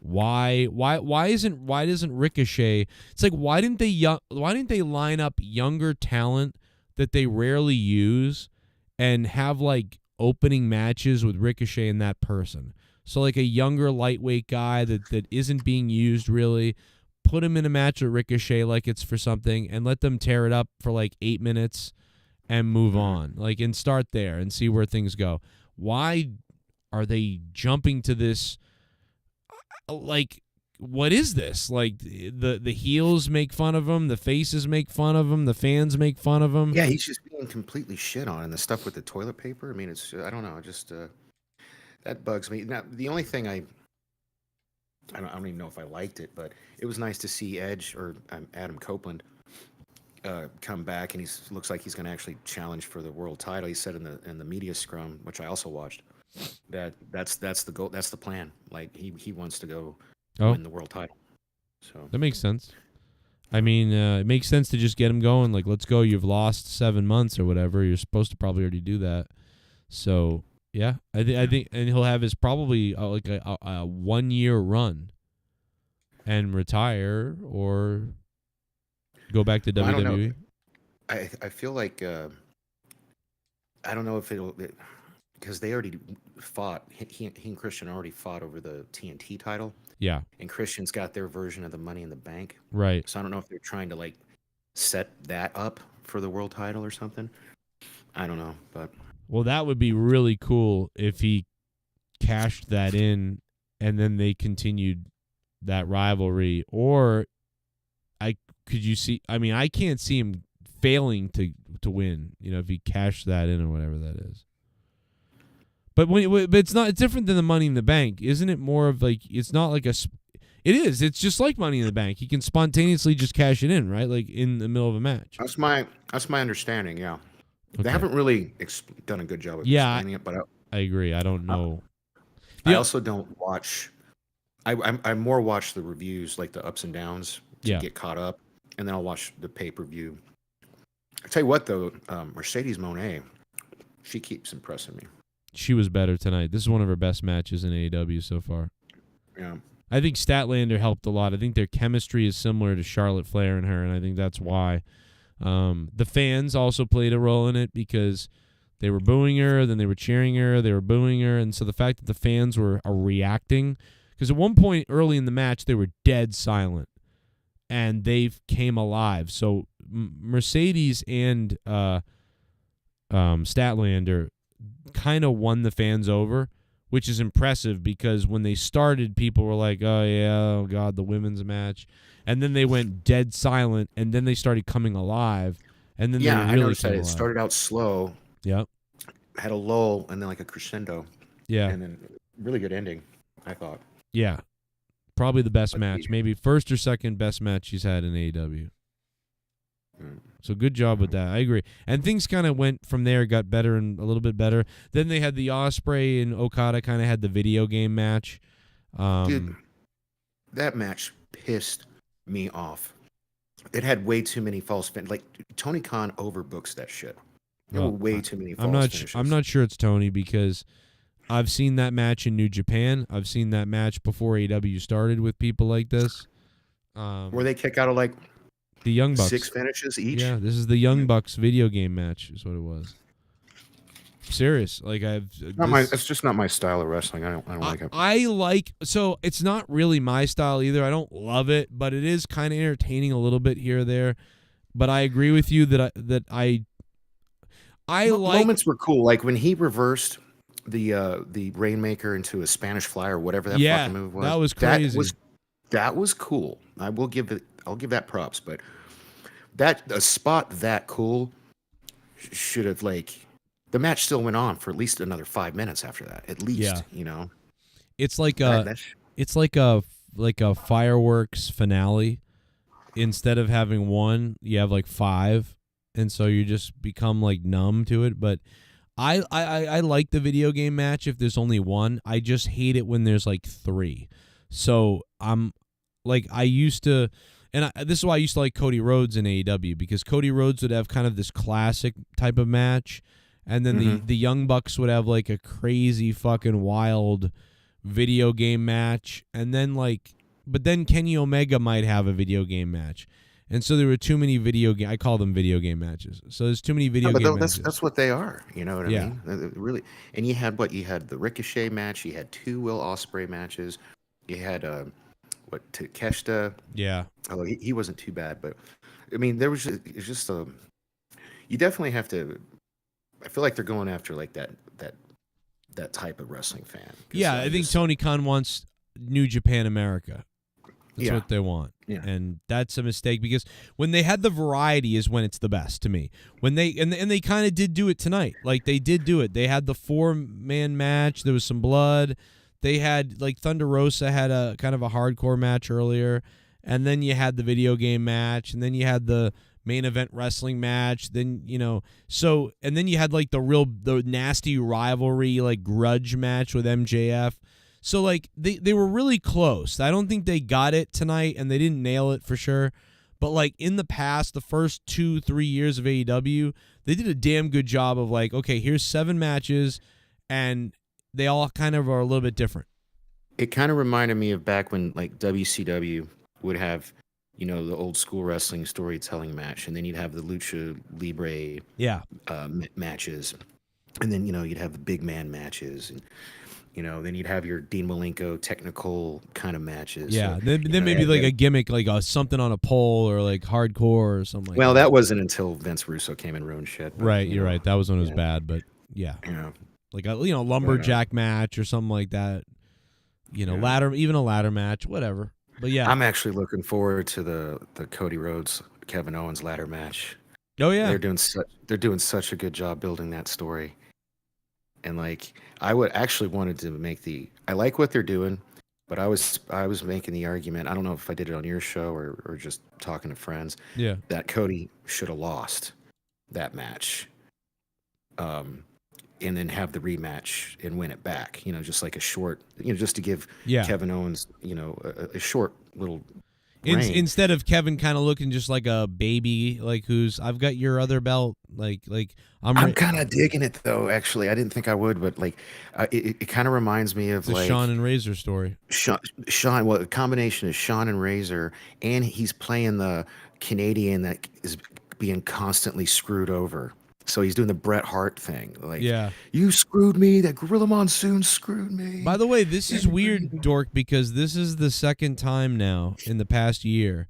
Why doesn't Ricochet? It's like, why didn't they line up younger talent that they rarely use and have like opening matches with Ricochet and that person? So like a younger lightweight guy that isn't being used really, put him in a match with Ricochet like it's for something, and let them tear it up for like 8 minutes and move on. Like, and start there and see where things go. Why are they jumping to this? Like, what is this? Like, the heels make fun of him, the faces make fun of him, the fans make fun of him. Yeah, he's just being completely shit on, and the stuff with the toilet paper. I mean, it's I don't know, just that bugs me. Now, the only thing I don't even know if I liked it, but it was nice to see Edge or Adam Copeland come back, and looks like he's going to actually challenge for the world title. He said in the media scrum, which I also watched, that's the goal, that's the plan. Like he wants to go win the world title. So that makes sense. I mean, it makes sense to just get him going. Like, let's go. You've lost 7 months or whatever. You're supposed to probably already do that. So yeah, I think, and he'll have his probably like a 1 year run and retire or go back to WWE. I don't know. I feel like I don't know if it'll. Because they already fought. He and Christian already fought over the TNT title. Yeah. And Christian's got their version of the Money in the Bank. Right. So I don't know if they're trying to like set that up for the world title or something. I don't know, but. Well, that would be really cool if he cashed that in and then they continued that rivalry. Or I can't see him failing to win. If he cashed that in or whatever that is. But but it's not. It's different than the Money in the Bank, isn't it? More of like, it's not like it is. It's just like Money in the Bank. He can spontaneously just cash it in, right? Like in the middle of a match. That's my understanding. Yeah, okay. They haven't really done a good job of explaining it, but I agree. I don't know. I also don't watch. I more watch the reviews, like the ups and downs, to get caught up, and then I'll watch the pay-per-view. I tell you what, though, Mercedes Moné, she keeps impressing me. She was better tonight. This is one of her best matches in AEW so far. Yeah. I think Statlander helped a lot. I think their chemistry is similar to Charlotte Flair and her, and I think that's why. The fans also played a role in it because they were booing her, then they were cheering her, they were booing her, and so the fact that the fans are reacting, because at one point early in the match they were dead silent, and they came alive. So Mercedes and Statlander kind of won the fans over, which is impressive because when they started, people were like, oh yeah, oh god, the women's match, and then they went dead silent, and then they started coming alive, and then they really I noticed that came it alive. started out slow. Yep. had a lull and then like a crescendo. Yeah. And then really good ending, I thought. Yeah. Probably the best match. Maybe first or second best match she's had in AEW. So good job with that. I agree. And things kind of went from there, got better and a little bit better. Then they had the Ospreay and Okada kind of had the video game match. Dude, that match pissed me off. It had way too many false finishes. Like Tony Khan overbooks that shit. There were way too many false finishes. I'm not sure it's Tony because I've seen that match in New Japan. I've seen that match before AEW started with people like this. Where they kick out of like the Young Bucks 6 finishes each. Yeah, this is the Young Bucks video game match. Is what it was. Serious, like it's just not my style of wrestling. I don't like it. So it's not really my style either. I don't love it, but it is kind of entertaining a little bit here or there. But I agree with you that I like moments were cool, like when he reversed the Rainmaker into a Spanish Fly or whatever that fucking move was. That was crazy. That was cool. I'll give that props, but a spot that cool should have the match still went on for at least another 5 minutes after that. At least, It's like a fireworks finale. Instead of having one, you have like 5, and so you just become like numb to it. But I like the video game match if there's only one. I just hate it when there's like 3. So I'm like I used to. And this is why I used to like Cody Rhodes in AEW, because Cody Rhodes would have kind of this classic type of match, and then the Young Bucks would have like a crazy fucking wild video game match, and then but then Kenny Omega might have a video game match, and so there were too many I call them video game matches. So there's too many video game matches. That's what they are. You know what I mean? Really. And you had the Ricochet match. You had 2 Will Ospreay matches. You had Takeshita. Yeah. Although he wasn't too bad, but I mean, it's just you definitely have to. I feel like they're going after like that type of wrestling fan. Yeah, I think Tony Khan wants New Japan America. That's what they want. Yeah. And that's a mistake, because when they had the variety is when it's the best to me. When they and they kind of did do it tonight. Like they did do it. They had the 4-man match. There was some blood. They had Thunder Rosa had a kind of a hardcore match earlier, and then you had the video game match, and then you had the main event wrestling match. Then and then you had the nasty rivalry grudge match with MJF. So they were really close. I don't think they got it tonight, and they didn't nail it for sure. But in the past, the first 2-3 years of AEW, they did a damn good job of okay, here's 7 matches, and they all kind of are a little bit different. It kind of reminded me of back when WCW would have, the old school wrestling storytelling match, and then you'd have the Lucha Libre matches, and then you'd have the big man matches, and then you'd have your Dean Malenko technical kind of matches. Yeah, so, then maybe a gimmick something on a pole or hardcore or something. Well, that wasn't until Vince Russo came and ruined shit. But, right, you're right. That was when it was bad, but yeah. A lumberjack match or something like that. Ladder, even a ladder match, whatever. But yeah, I'm actually looking forward to the Cody Rhodes Kevin Owens ladder match. Oh yeah, they're doing such a good job building that story. And I would actually wanted to I like what they're doing, but I was making the argument. I don't know if I did it on your show or just talking to friends. Yeah, that Cody should have lost that match. And then have the rematch and win it back, just a short, just to give Kevin Owens, a short little reign. Instead of Kevin kind of looking just like a baby, who's I've got your other belt, I'm kind of digging it though. Actually, I didn't think I would, but it kind of reminds me of the Shawn and Razor story. Shawn, well, a combination of Shawn and Razor, and he's playing the Canadian that is being constantly screwed over. So he's doing the Bret Hart thing. You screwed me. That Gorilla Monsoon screwed me. By the way, this is weird, Dork, because this is the second time now in the past year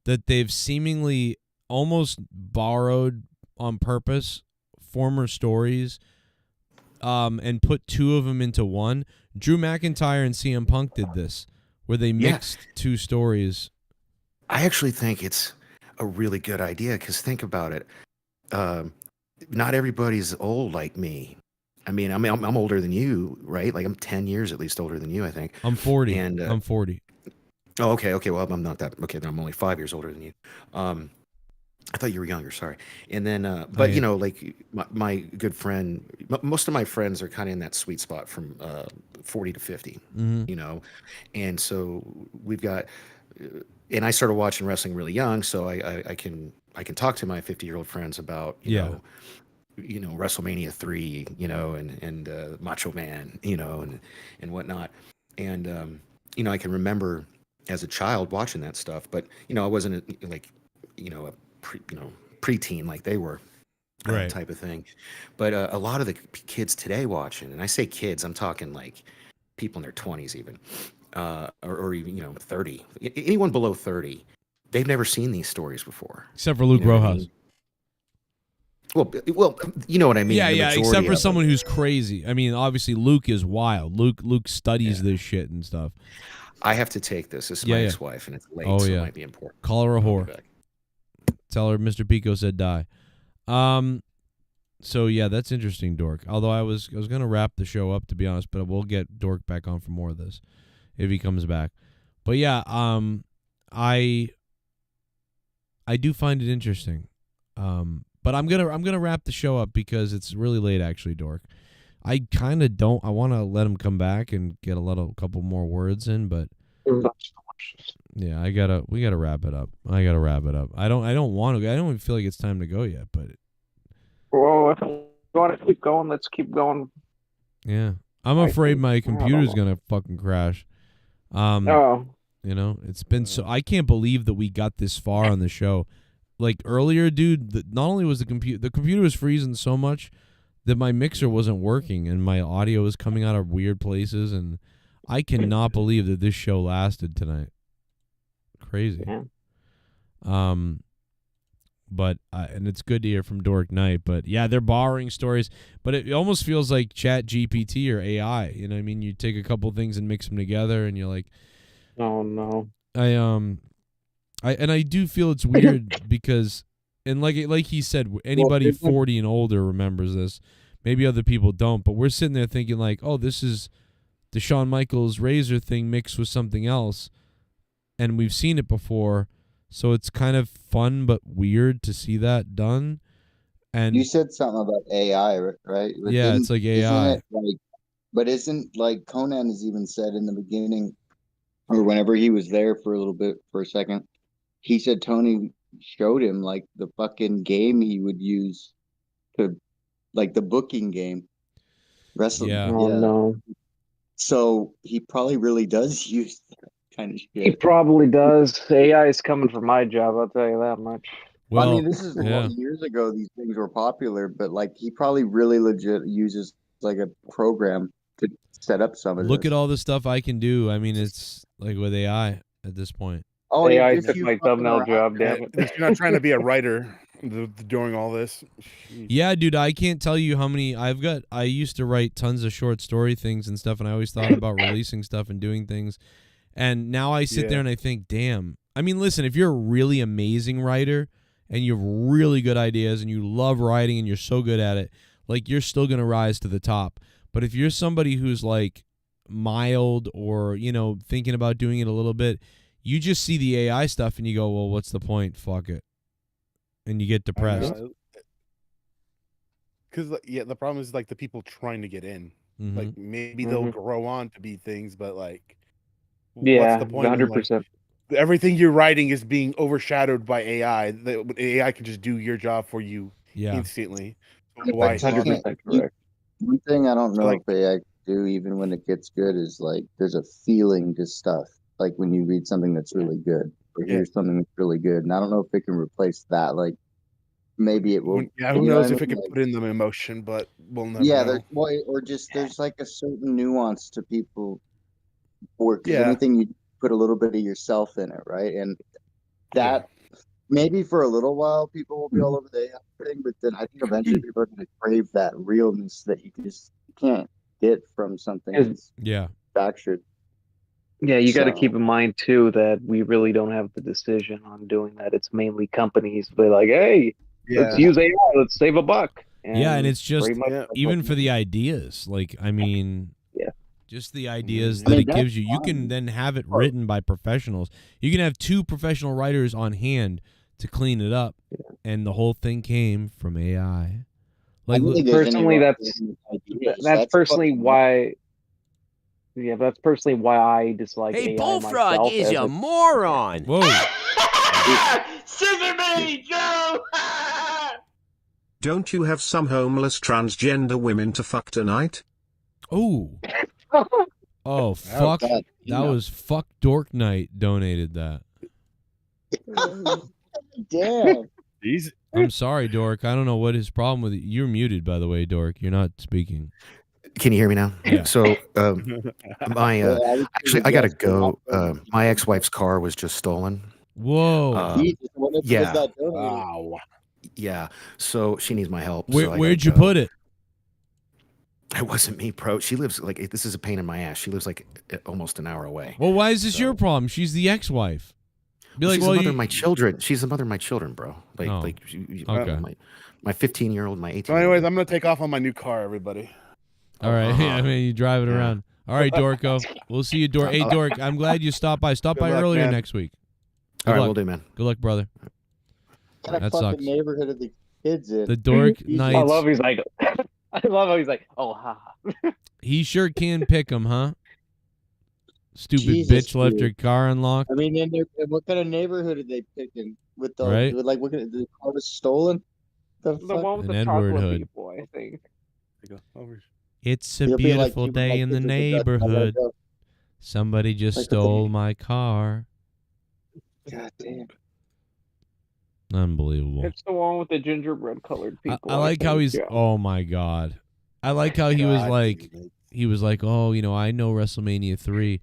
that they've seemingly almost borrowed on purpose former stories and put 2 of them into one. Drew McIntyre and CM Punk did this, where they mixed 2 stories. I actually think it's a really good idea, because think about it. Not everybody's old like me. I mean, I'm older than you, right? Like I'm 10 years at least older than you, I think. I'm 40. And I'm 40. Oh, okay. Well, I'm not that. Okay, then I'm only 5 years older than you. I thought you were younger. Sorry. And then, but you know, like my good friend, most of my friends are kind of in that sweet spot from 40 to 50. Mhm. You know, and so we've got. And I started watching wrestling really young, so I can talk to my 50-year-old friends about you know WrestleMania 3, you know, and Macho Man, you know, and whatnot, and you know I can remember as a child watching that stuff, but you know I wasn't like you know preteen like they were. Right. Type of thing, but a lot of the kids today watching, and I say kids, I'm talking like people in their 20s even, or even 30. Anyone below 30, they've never seen these stories before, except for Luke Rojas. Well, you know what I mean. Yeah. Except for someone who's crazy. I mean, obviously Luke is wild. Luke studies this shit and stuff. I have to take this. This is my ex-wife, and it's late, so it might be important. Call her a whore. Tell her Mr. Pico said die. So yeah, that's interesting, Dork. Although I was gonna wrap the show up, to be honest, but we'll get Dork back on for more of this if he comes back. But yeah, I do find it interesting. But I'm gonna wrap the show up because it's really late, actually, Dork. I kind of don't. I want to let him come back and get a couple more words in, but yeah, we gotta wrap it up. I don't want to. I don't even feel like it's time to go yet, but. Well, if you want to keep going, let's keep going. Yeah, I'm afraid my computer's gonna fucking crash. You know, it's been so. I can't believe that we got this far on the show. Like earlier, dude. Not only was the computer was freezing so much that my mixer wasn't working and my audio was coming out of weird places, and I cannot believe that this show lasted tonight. Crazy. Yeah. But and it's good to hear from Dork Knight. But yeah, they're borrowing stories, but it almost feels like Chat GPT or AI. You know what I mean? You take a couple things and mix them together, and you're like, oh no. I do feel it's weird because, and like he said, anybody 40 and older remembers this. Maybe other people don't, but we're sitting there thinking like, oh, this is the Shawn Michaels Razor thing mixed with something else, and we've seen it before. So it's kind of fun but weird to see that done. And you said something about AI, right? But yeah, it's like AI. But isn't like Conan has even said in the beginning, or whenever he was there for a little bit, for a second, he said Tony showed him like the fucking game he would use to, like the booking game. Wrestling. Yeah. Oh no. So he probably really does use that kind of shit. He probably does. AI is coming for my job, I'll tell you that much. Well, I mean, this is years ago. These things were popular, but like he probably really legit uses like a program to set up some of Look this. at all the stuff I can do. I mean, it's like with AI at this point. Oh, AI took my thumbnail job, damn it. You're not trying to be a writer during all this. Yeah, dude, I can't tell you how many I used to write tons of short story things and stuff, and I always thought about releasing stuff and doing things. And now I sit there and I think, damn. I mean, listen, if you're a really amazing writer and you have really good ideas and you love writing and you're so good at it, like you're still going to rise to the top. But if you're somebody who's like mild or, thinking about doing it a little bit, you just see the AI stuff and you go, well, what's the point? Fuck it. And you get depressed. Because, the problem is like the people trying to get in. Mm-hmm. Like maybe they'll grow on to be things, but like, yeah, what's the point? 100%. Everything you're writing is being overshadowed by AI. The AI can just do your job for you instantly. So why? 100% correct. One thing I don't know if AI can do, even when it gets good, is like there's a feeling to stuff. Like when you read something that's really good or hear something that's really good, and I don't know if it can replace that. Like maybe it will. Yeah, who knows if it can put in the emotion, but we'll never know. There's like a certain nuance to people work. Yeah. Anything you put a little bit of yourself in it, right? And that maybe for a little while people will be all over the AI thing, but then I think eventually people are going to crave that realness that you just can't get from something that's manufactured. Yeah, you got to keep in mind too that we really don't have the decision on doing that. It's mainly companies. They're like, hey, let's use AI, let's save $1. Yeah, and it's just pretty much that's even what- for the ideas. Like, I mean, Yeah. just the ideas I that mean, it gives that's you. You can fine. then have it written by professionals. You can have 2 professional writers on hand to clean it up, and the whole thing came from AI. Like, personally, that's personally why. Yeah, that's personally why I dislike Hey, AI Bullfrog myself. is as a a- moron. Whoa. Scissor me, Joe! Don't you have some homeless transgender women to fuck tonight? Oh. Oh, fuck. God, That was Fuck Dork Night donated that. Damn. I'm sorry, Dork. I don't know what his problem with it. You're muted, by the way, Dork. You're not speaking. Can you hear me now? Yeah. So, my actually, I gotta go. My ex-wife's car was just stolen. Whoa. Yeah. Wow. Yeah. So she needs my help. so I gotta Where'd you go. put it? It wasn't me, bro. She lives like this is a pain in my ass. She lives like almost an hour away. Well, why is this your problem? She's the ex-wife. Be Well, like, she's the well, mother you. of my children. She's the mother of my children, bro. Like, Oh, okay. my 15-year-old, my 18. So, anyways, I'm gonna take off on my new car, everybody. All right. Yeah, I mean, you drive it around. All right, Dorko. We'll see you, Dork. Hey, Dork, I'm glad you stopped by. Stop Good by luck, earlier man. next week. All right, luck. will do, man. Good luck, brother. What That fucking sucks. neighborhood are the kids in? The Dork Jesus. Knights. I love he's like, I love how he's like, oh, ha. He sure can pick them, huh? Stupid Jesus, bitch left dude. her car unlocked. I mean, what kind of neighborhood are they picking with the Right. with, like what kind of, the car was stolen? The fuck? one with An the Edward chocolate hood. people, I think. It's a You'll be like beautiful you, day my in the kids are the best, I gotta neighborhood. go. Somebody just Like the stole my car. God damn. Unbelievable. It's the one with the gingerbread colored people. I like how think, he's. yeah. Oh my god. I like how he was like. He was like, oh, you know, I know WrestleMania 3.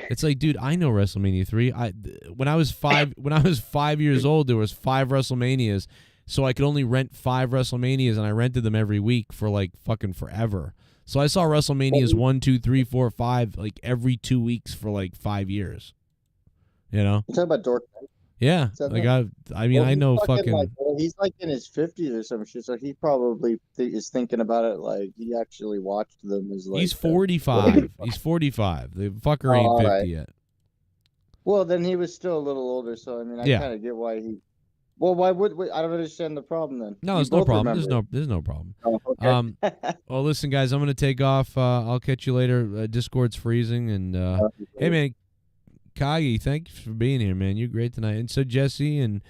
It's like, dude, I know WrestleMania 3. When I was 5 years old, there was 5 WrestleManias, so I could only rent 5 WrestleManias, and I rented them every week for like fucking forever. So I saw WrestleManias 1, 2, 3, 4, 5 like every 2 weeks for like 5 years. You know? You talking about Dork? Yeah. Is that Like right? I mean, Well, I he's know fucking fucking. like, well, he's like in his 50s or some shit, so he probably is thinking about it like he actually watched them as like. He's 45. He's 45. The fucker ain't Oh, 50 alright. yet. Well, then he was still a little older, so I mean, I Yeah. kind of get why he. Well, why would I don't understand the problem then? No, You there's no both problem. remember There's no problem. it. Oh, okay. Well, listen, guys, I'm gonna take off. I'll catch you later. Discord's freezing, and hey, man, Kagi, thanks for being here, man. You're great tonight, and so Jesse and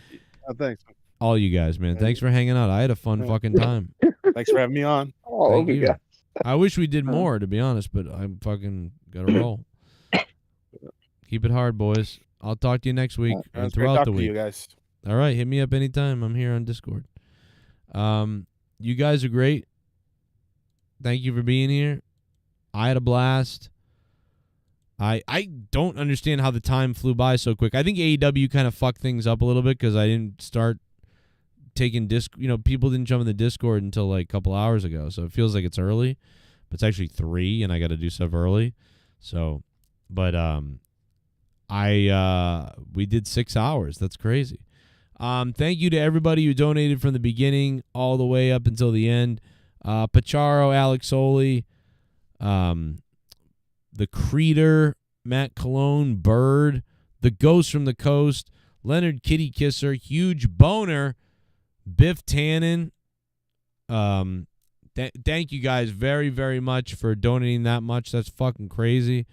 Thanks. all you guys, man. Thanks for hanging out. I had a fun fucking time. Thanks for having me on. Thank you. I wish we did more, to be honest, but I'm fucking gotta roll. Keep it hard, boys. I'll talk to you next week It and was great throughout the talking to week. you guys. All right, hit me up anytime. I'm here on Discord. You guys are great. Thank you for being here. I had a blast. I don't understand how the time flew by so quick. I think AEW kind of fucked things up a little bit because I didn't start taking people didn't jump in the Discord until like a couple hours ago. So it feels like it's early, but it's actually 3 and I got to do stuff early. So, but we did 6 hours. That's crazy. Thank you to everybody who donated from the beginning all the way up until the end. Pacharo, Alex Soli, the Creeder, Matt Cologne, Bird, the Ghost from the Coast, Leonard Kitty Kisser, Huge Boner, Biff Tannen. Thank you guys very, very much for donating that much. That's fucking crazy.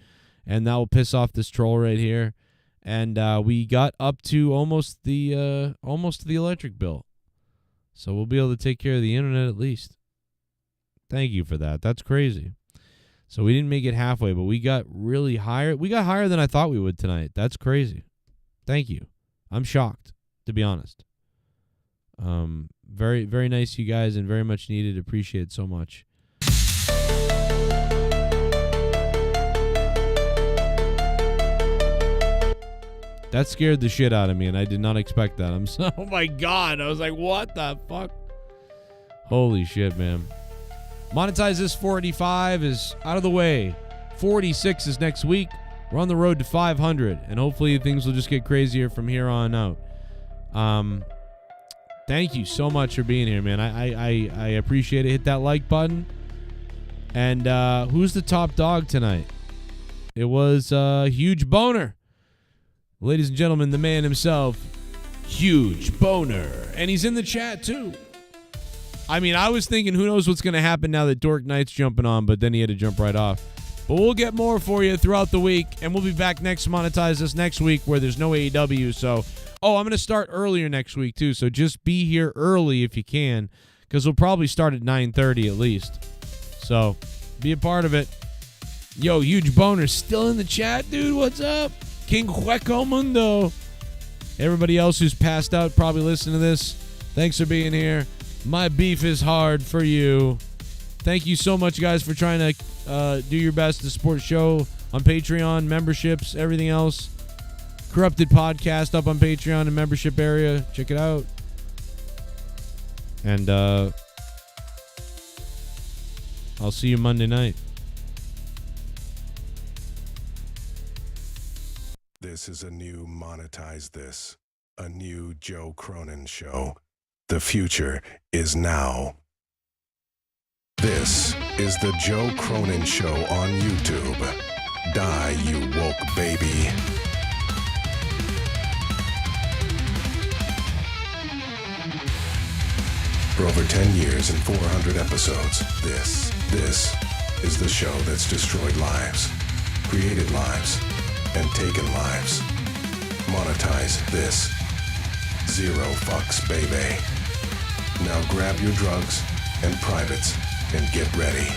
And that will piss off this troll right here. And we got up to almost the electric bill. So we'll be able to take care of the internet at least. Thank you for that. That's crazy. So we didn't make it halfway, but we got really higher. We got higher than I thought we would tonight. That's crazy. Thank you. I'm shocked, to be honest. Very, very nice, you guys, and very much needed. Appreciate it so much. That scared the shit out of me, and I did not expect that. Oh my God. I was like, what the fuck? Holy shit, man. Monetize this 485 is out of the way. 486 is next week. We're on the road to 500, and hopefully things will just get crazier from here on out. Thank you so much for being here, man. I appreciate it. Hit that like button. And who's the top dog tonight? It was Huge Boner. Ladies and gentlemen, the man himself, Huge Boner. And he's in the chat, too. I mean, I was thinking, who knows what's going to happen now that Dork Knight's jumping on, but then he had to jump right off. But we'll get more for you throughout the week, and we'll be back next Monetize this next week where there's no AEW. So, I'm going to start earlier next week, too. So just be here early if you can, because we'll probably start at 9:30 at least. So be a part of it. Yo, Huge Boner still in the chat, dude. What's up? King Hueco Mundo. Everybody else who's passed out probably listening to this, thanks for being here. My beef is hard for you. Thank you so much, guys, for trying to do your best to support the show on Patreon, memberships, everything else. Corrupted Podcast up on Patreon and membership area. Check it out. And I'll see you Monday night. This is a new Monetize This, a new Joe Cronin show. The future is now. This is the Joe Cronin Show on YouTube. Die, you woke baby. For over 10 years and 400 episodes, this is the show that's destroyed lives, created lives, and taken lives. Monetize this. Zero fucks, baby. Now grab your drugs and privates and get ready.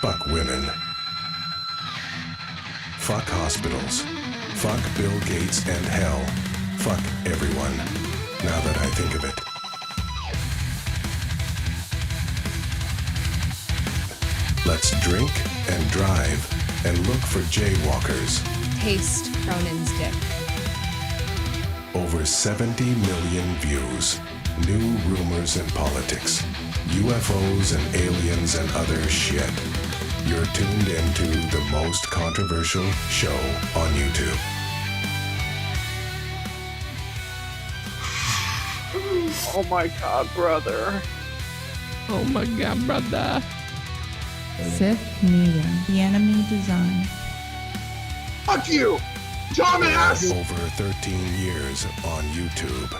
Fuck women. Fuck hospitals. Fuck Bill Gates and hell. Fuck everyone. Now that I think of it. Let's drink and drive and look for jaywalkers. Taste Cronin's dick. Over 70 million views. New rumors and politics. UFOs and aliens and other shit. You're tuned into the most controversial show on YouTube. Oh my god, brother. Oh my god, brother. Sith Media, the enemy design. Fuck you! Dumbass! Over 13 years on YouTube.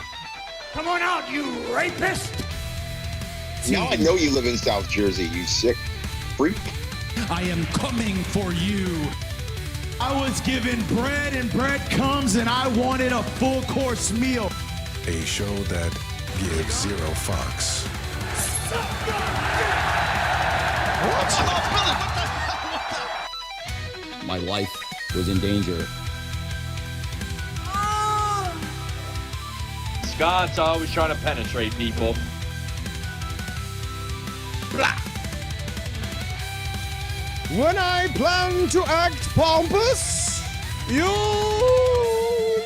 Come on out, you rapist! Now I know you live in South Jersey, you sick freak. I am coming for you. I was given bread and breadcrumbs and I wanted a full course meal. A show that gives zero fucks. My life was in danger. Scott's always trying to penetrate people. Blah. When I plan to act pompous, you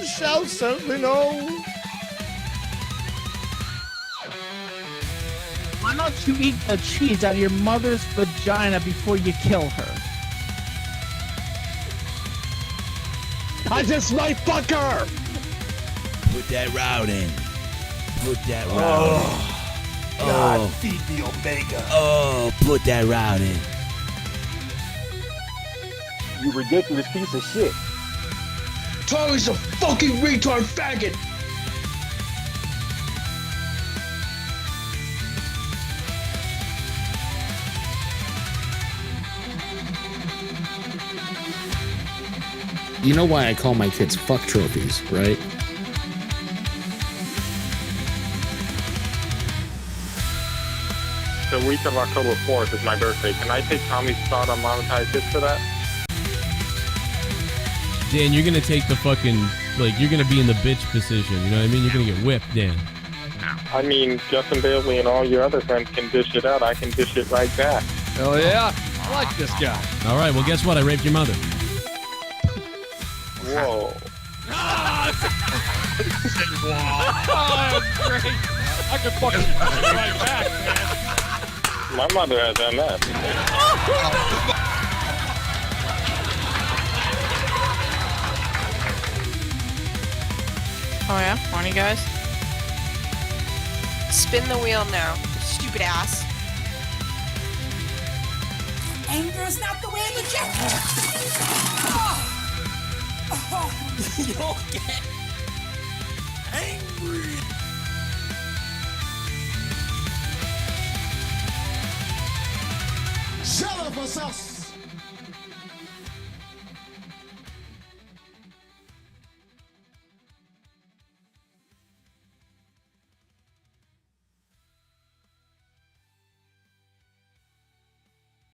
shall certainly know. Why don't you eat the cheese out of your mother's vagina before you kill her? I just might fuck her! Put that route in. Put that route in. God, feed the Omega. Oh, put that route in. You ridiculous piece of shit. Tommy's a fucking retard faggot! You know why I call my kids fuck trophies, right? The week of October 4th is my birthday. Can I take Tommy's spot on Monetize This for that? Dan, you're going to take the fucking, you're going to be in the bitch position. You know what I mean? You're going to get whipped, Dan. I mean, Justin Bailey and all your other friends can dish it out. I can dish it right back. Hell yeah. I like this guy. All right, well, guess what? I raped your mother. Whoa. Oh, great. I could fucking right back, man. My mother has MS. Yeah, horny guys. Spin the wheel now, stupid ass. Anger is not the way of the jet. You'll get angry. Shut up, us.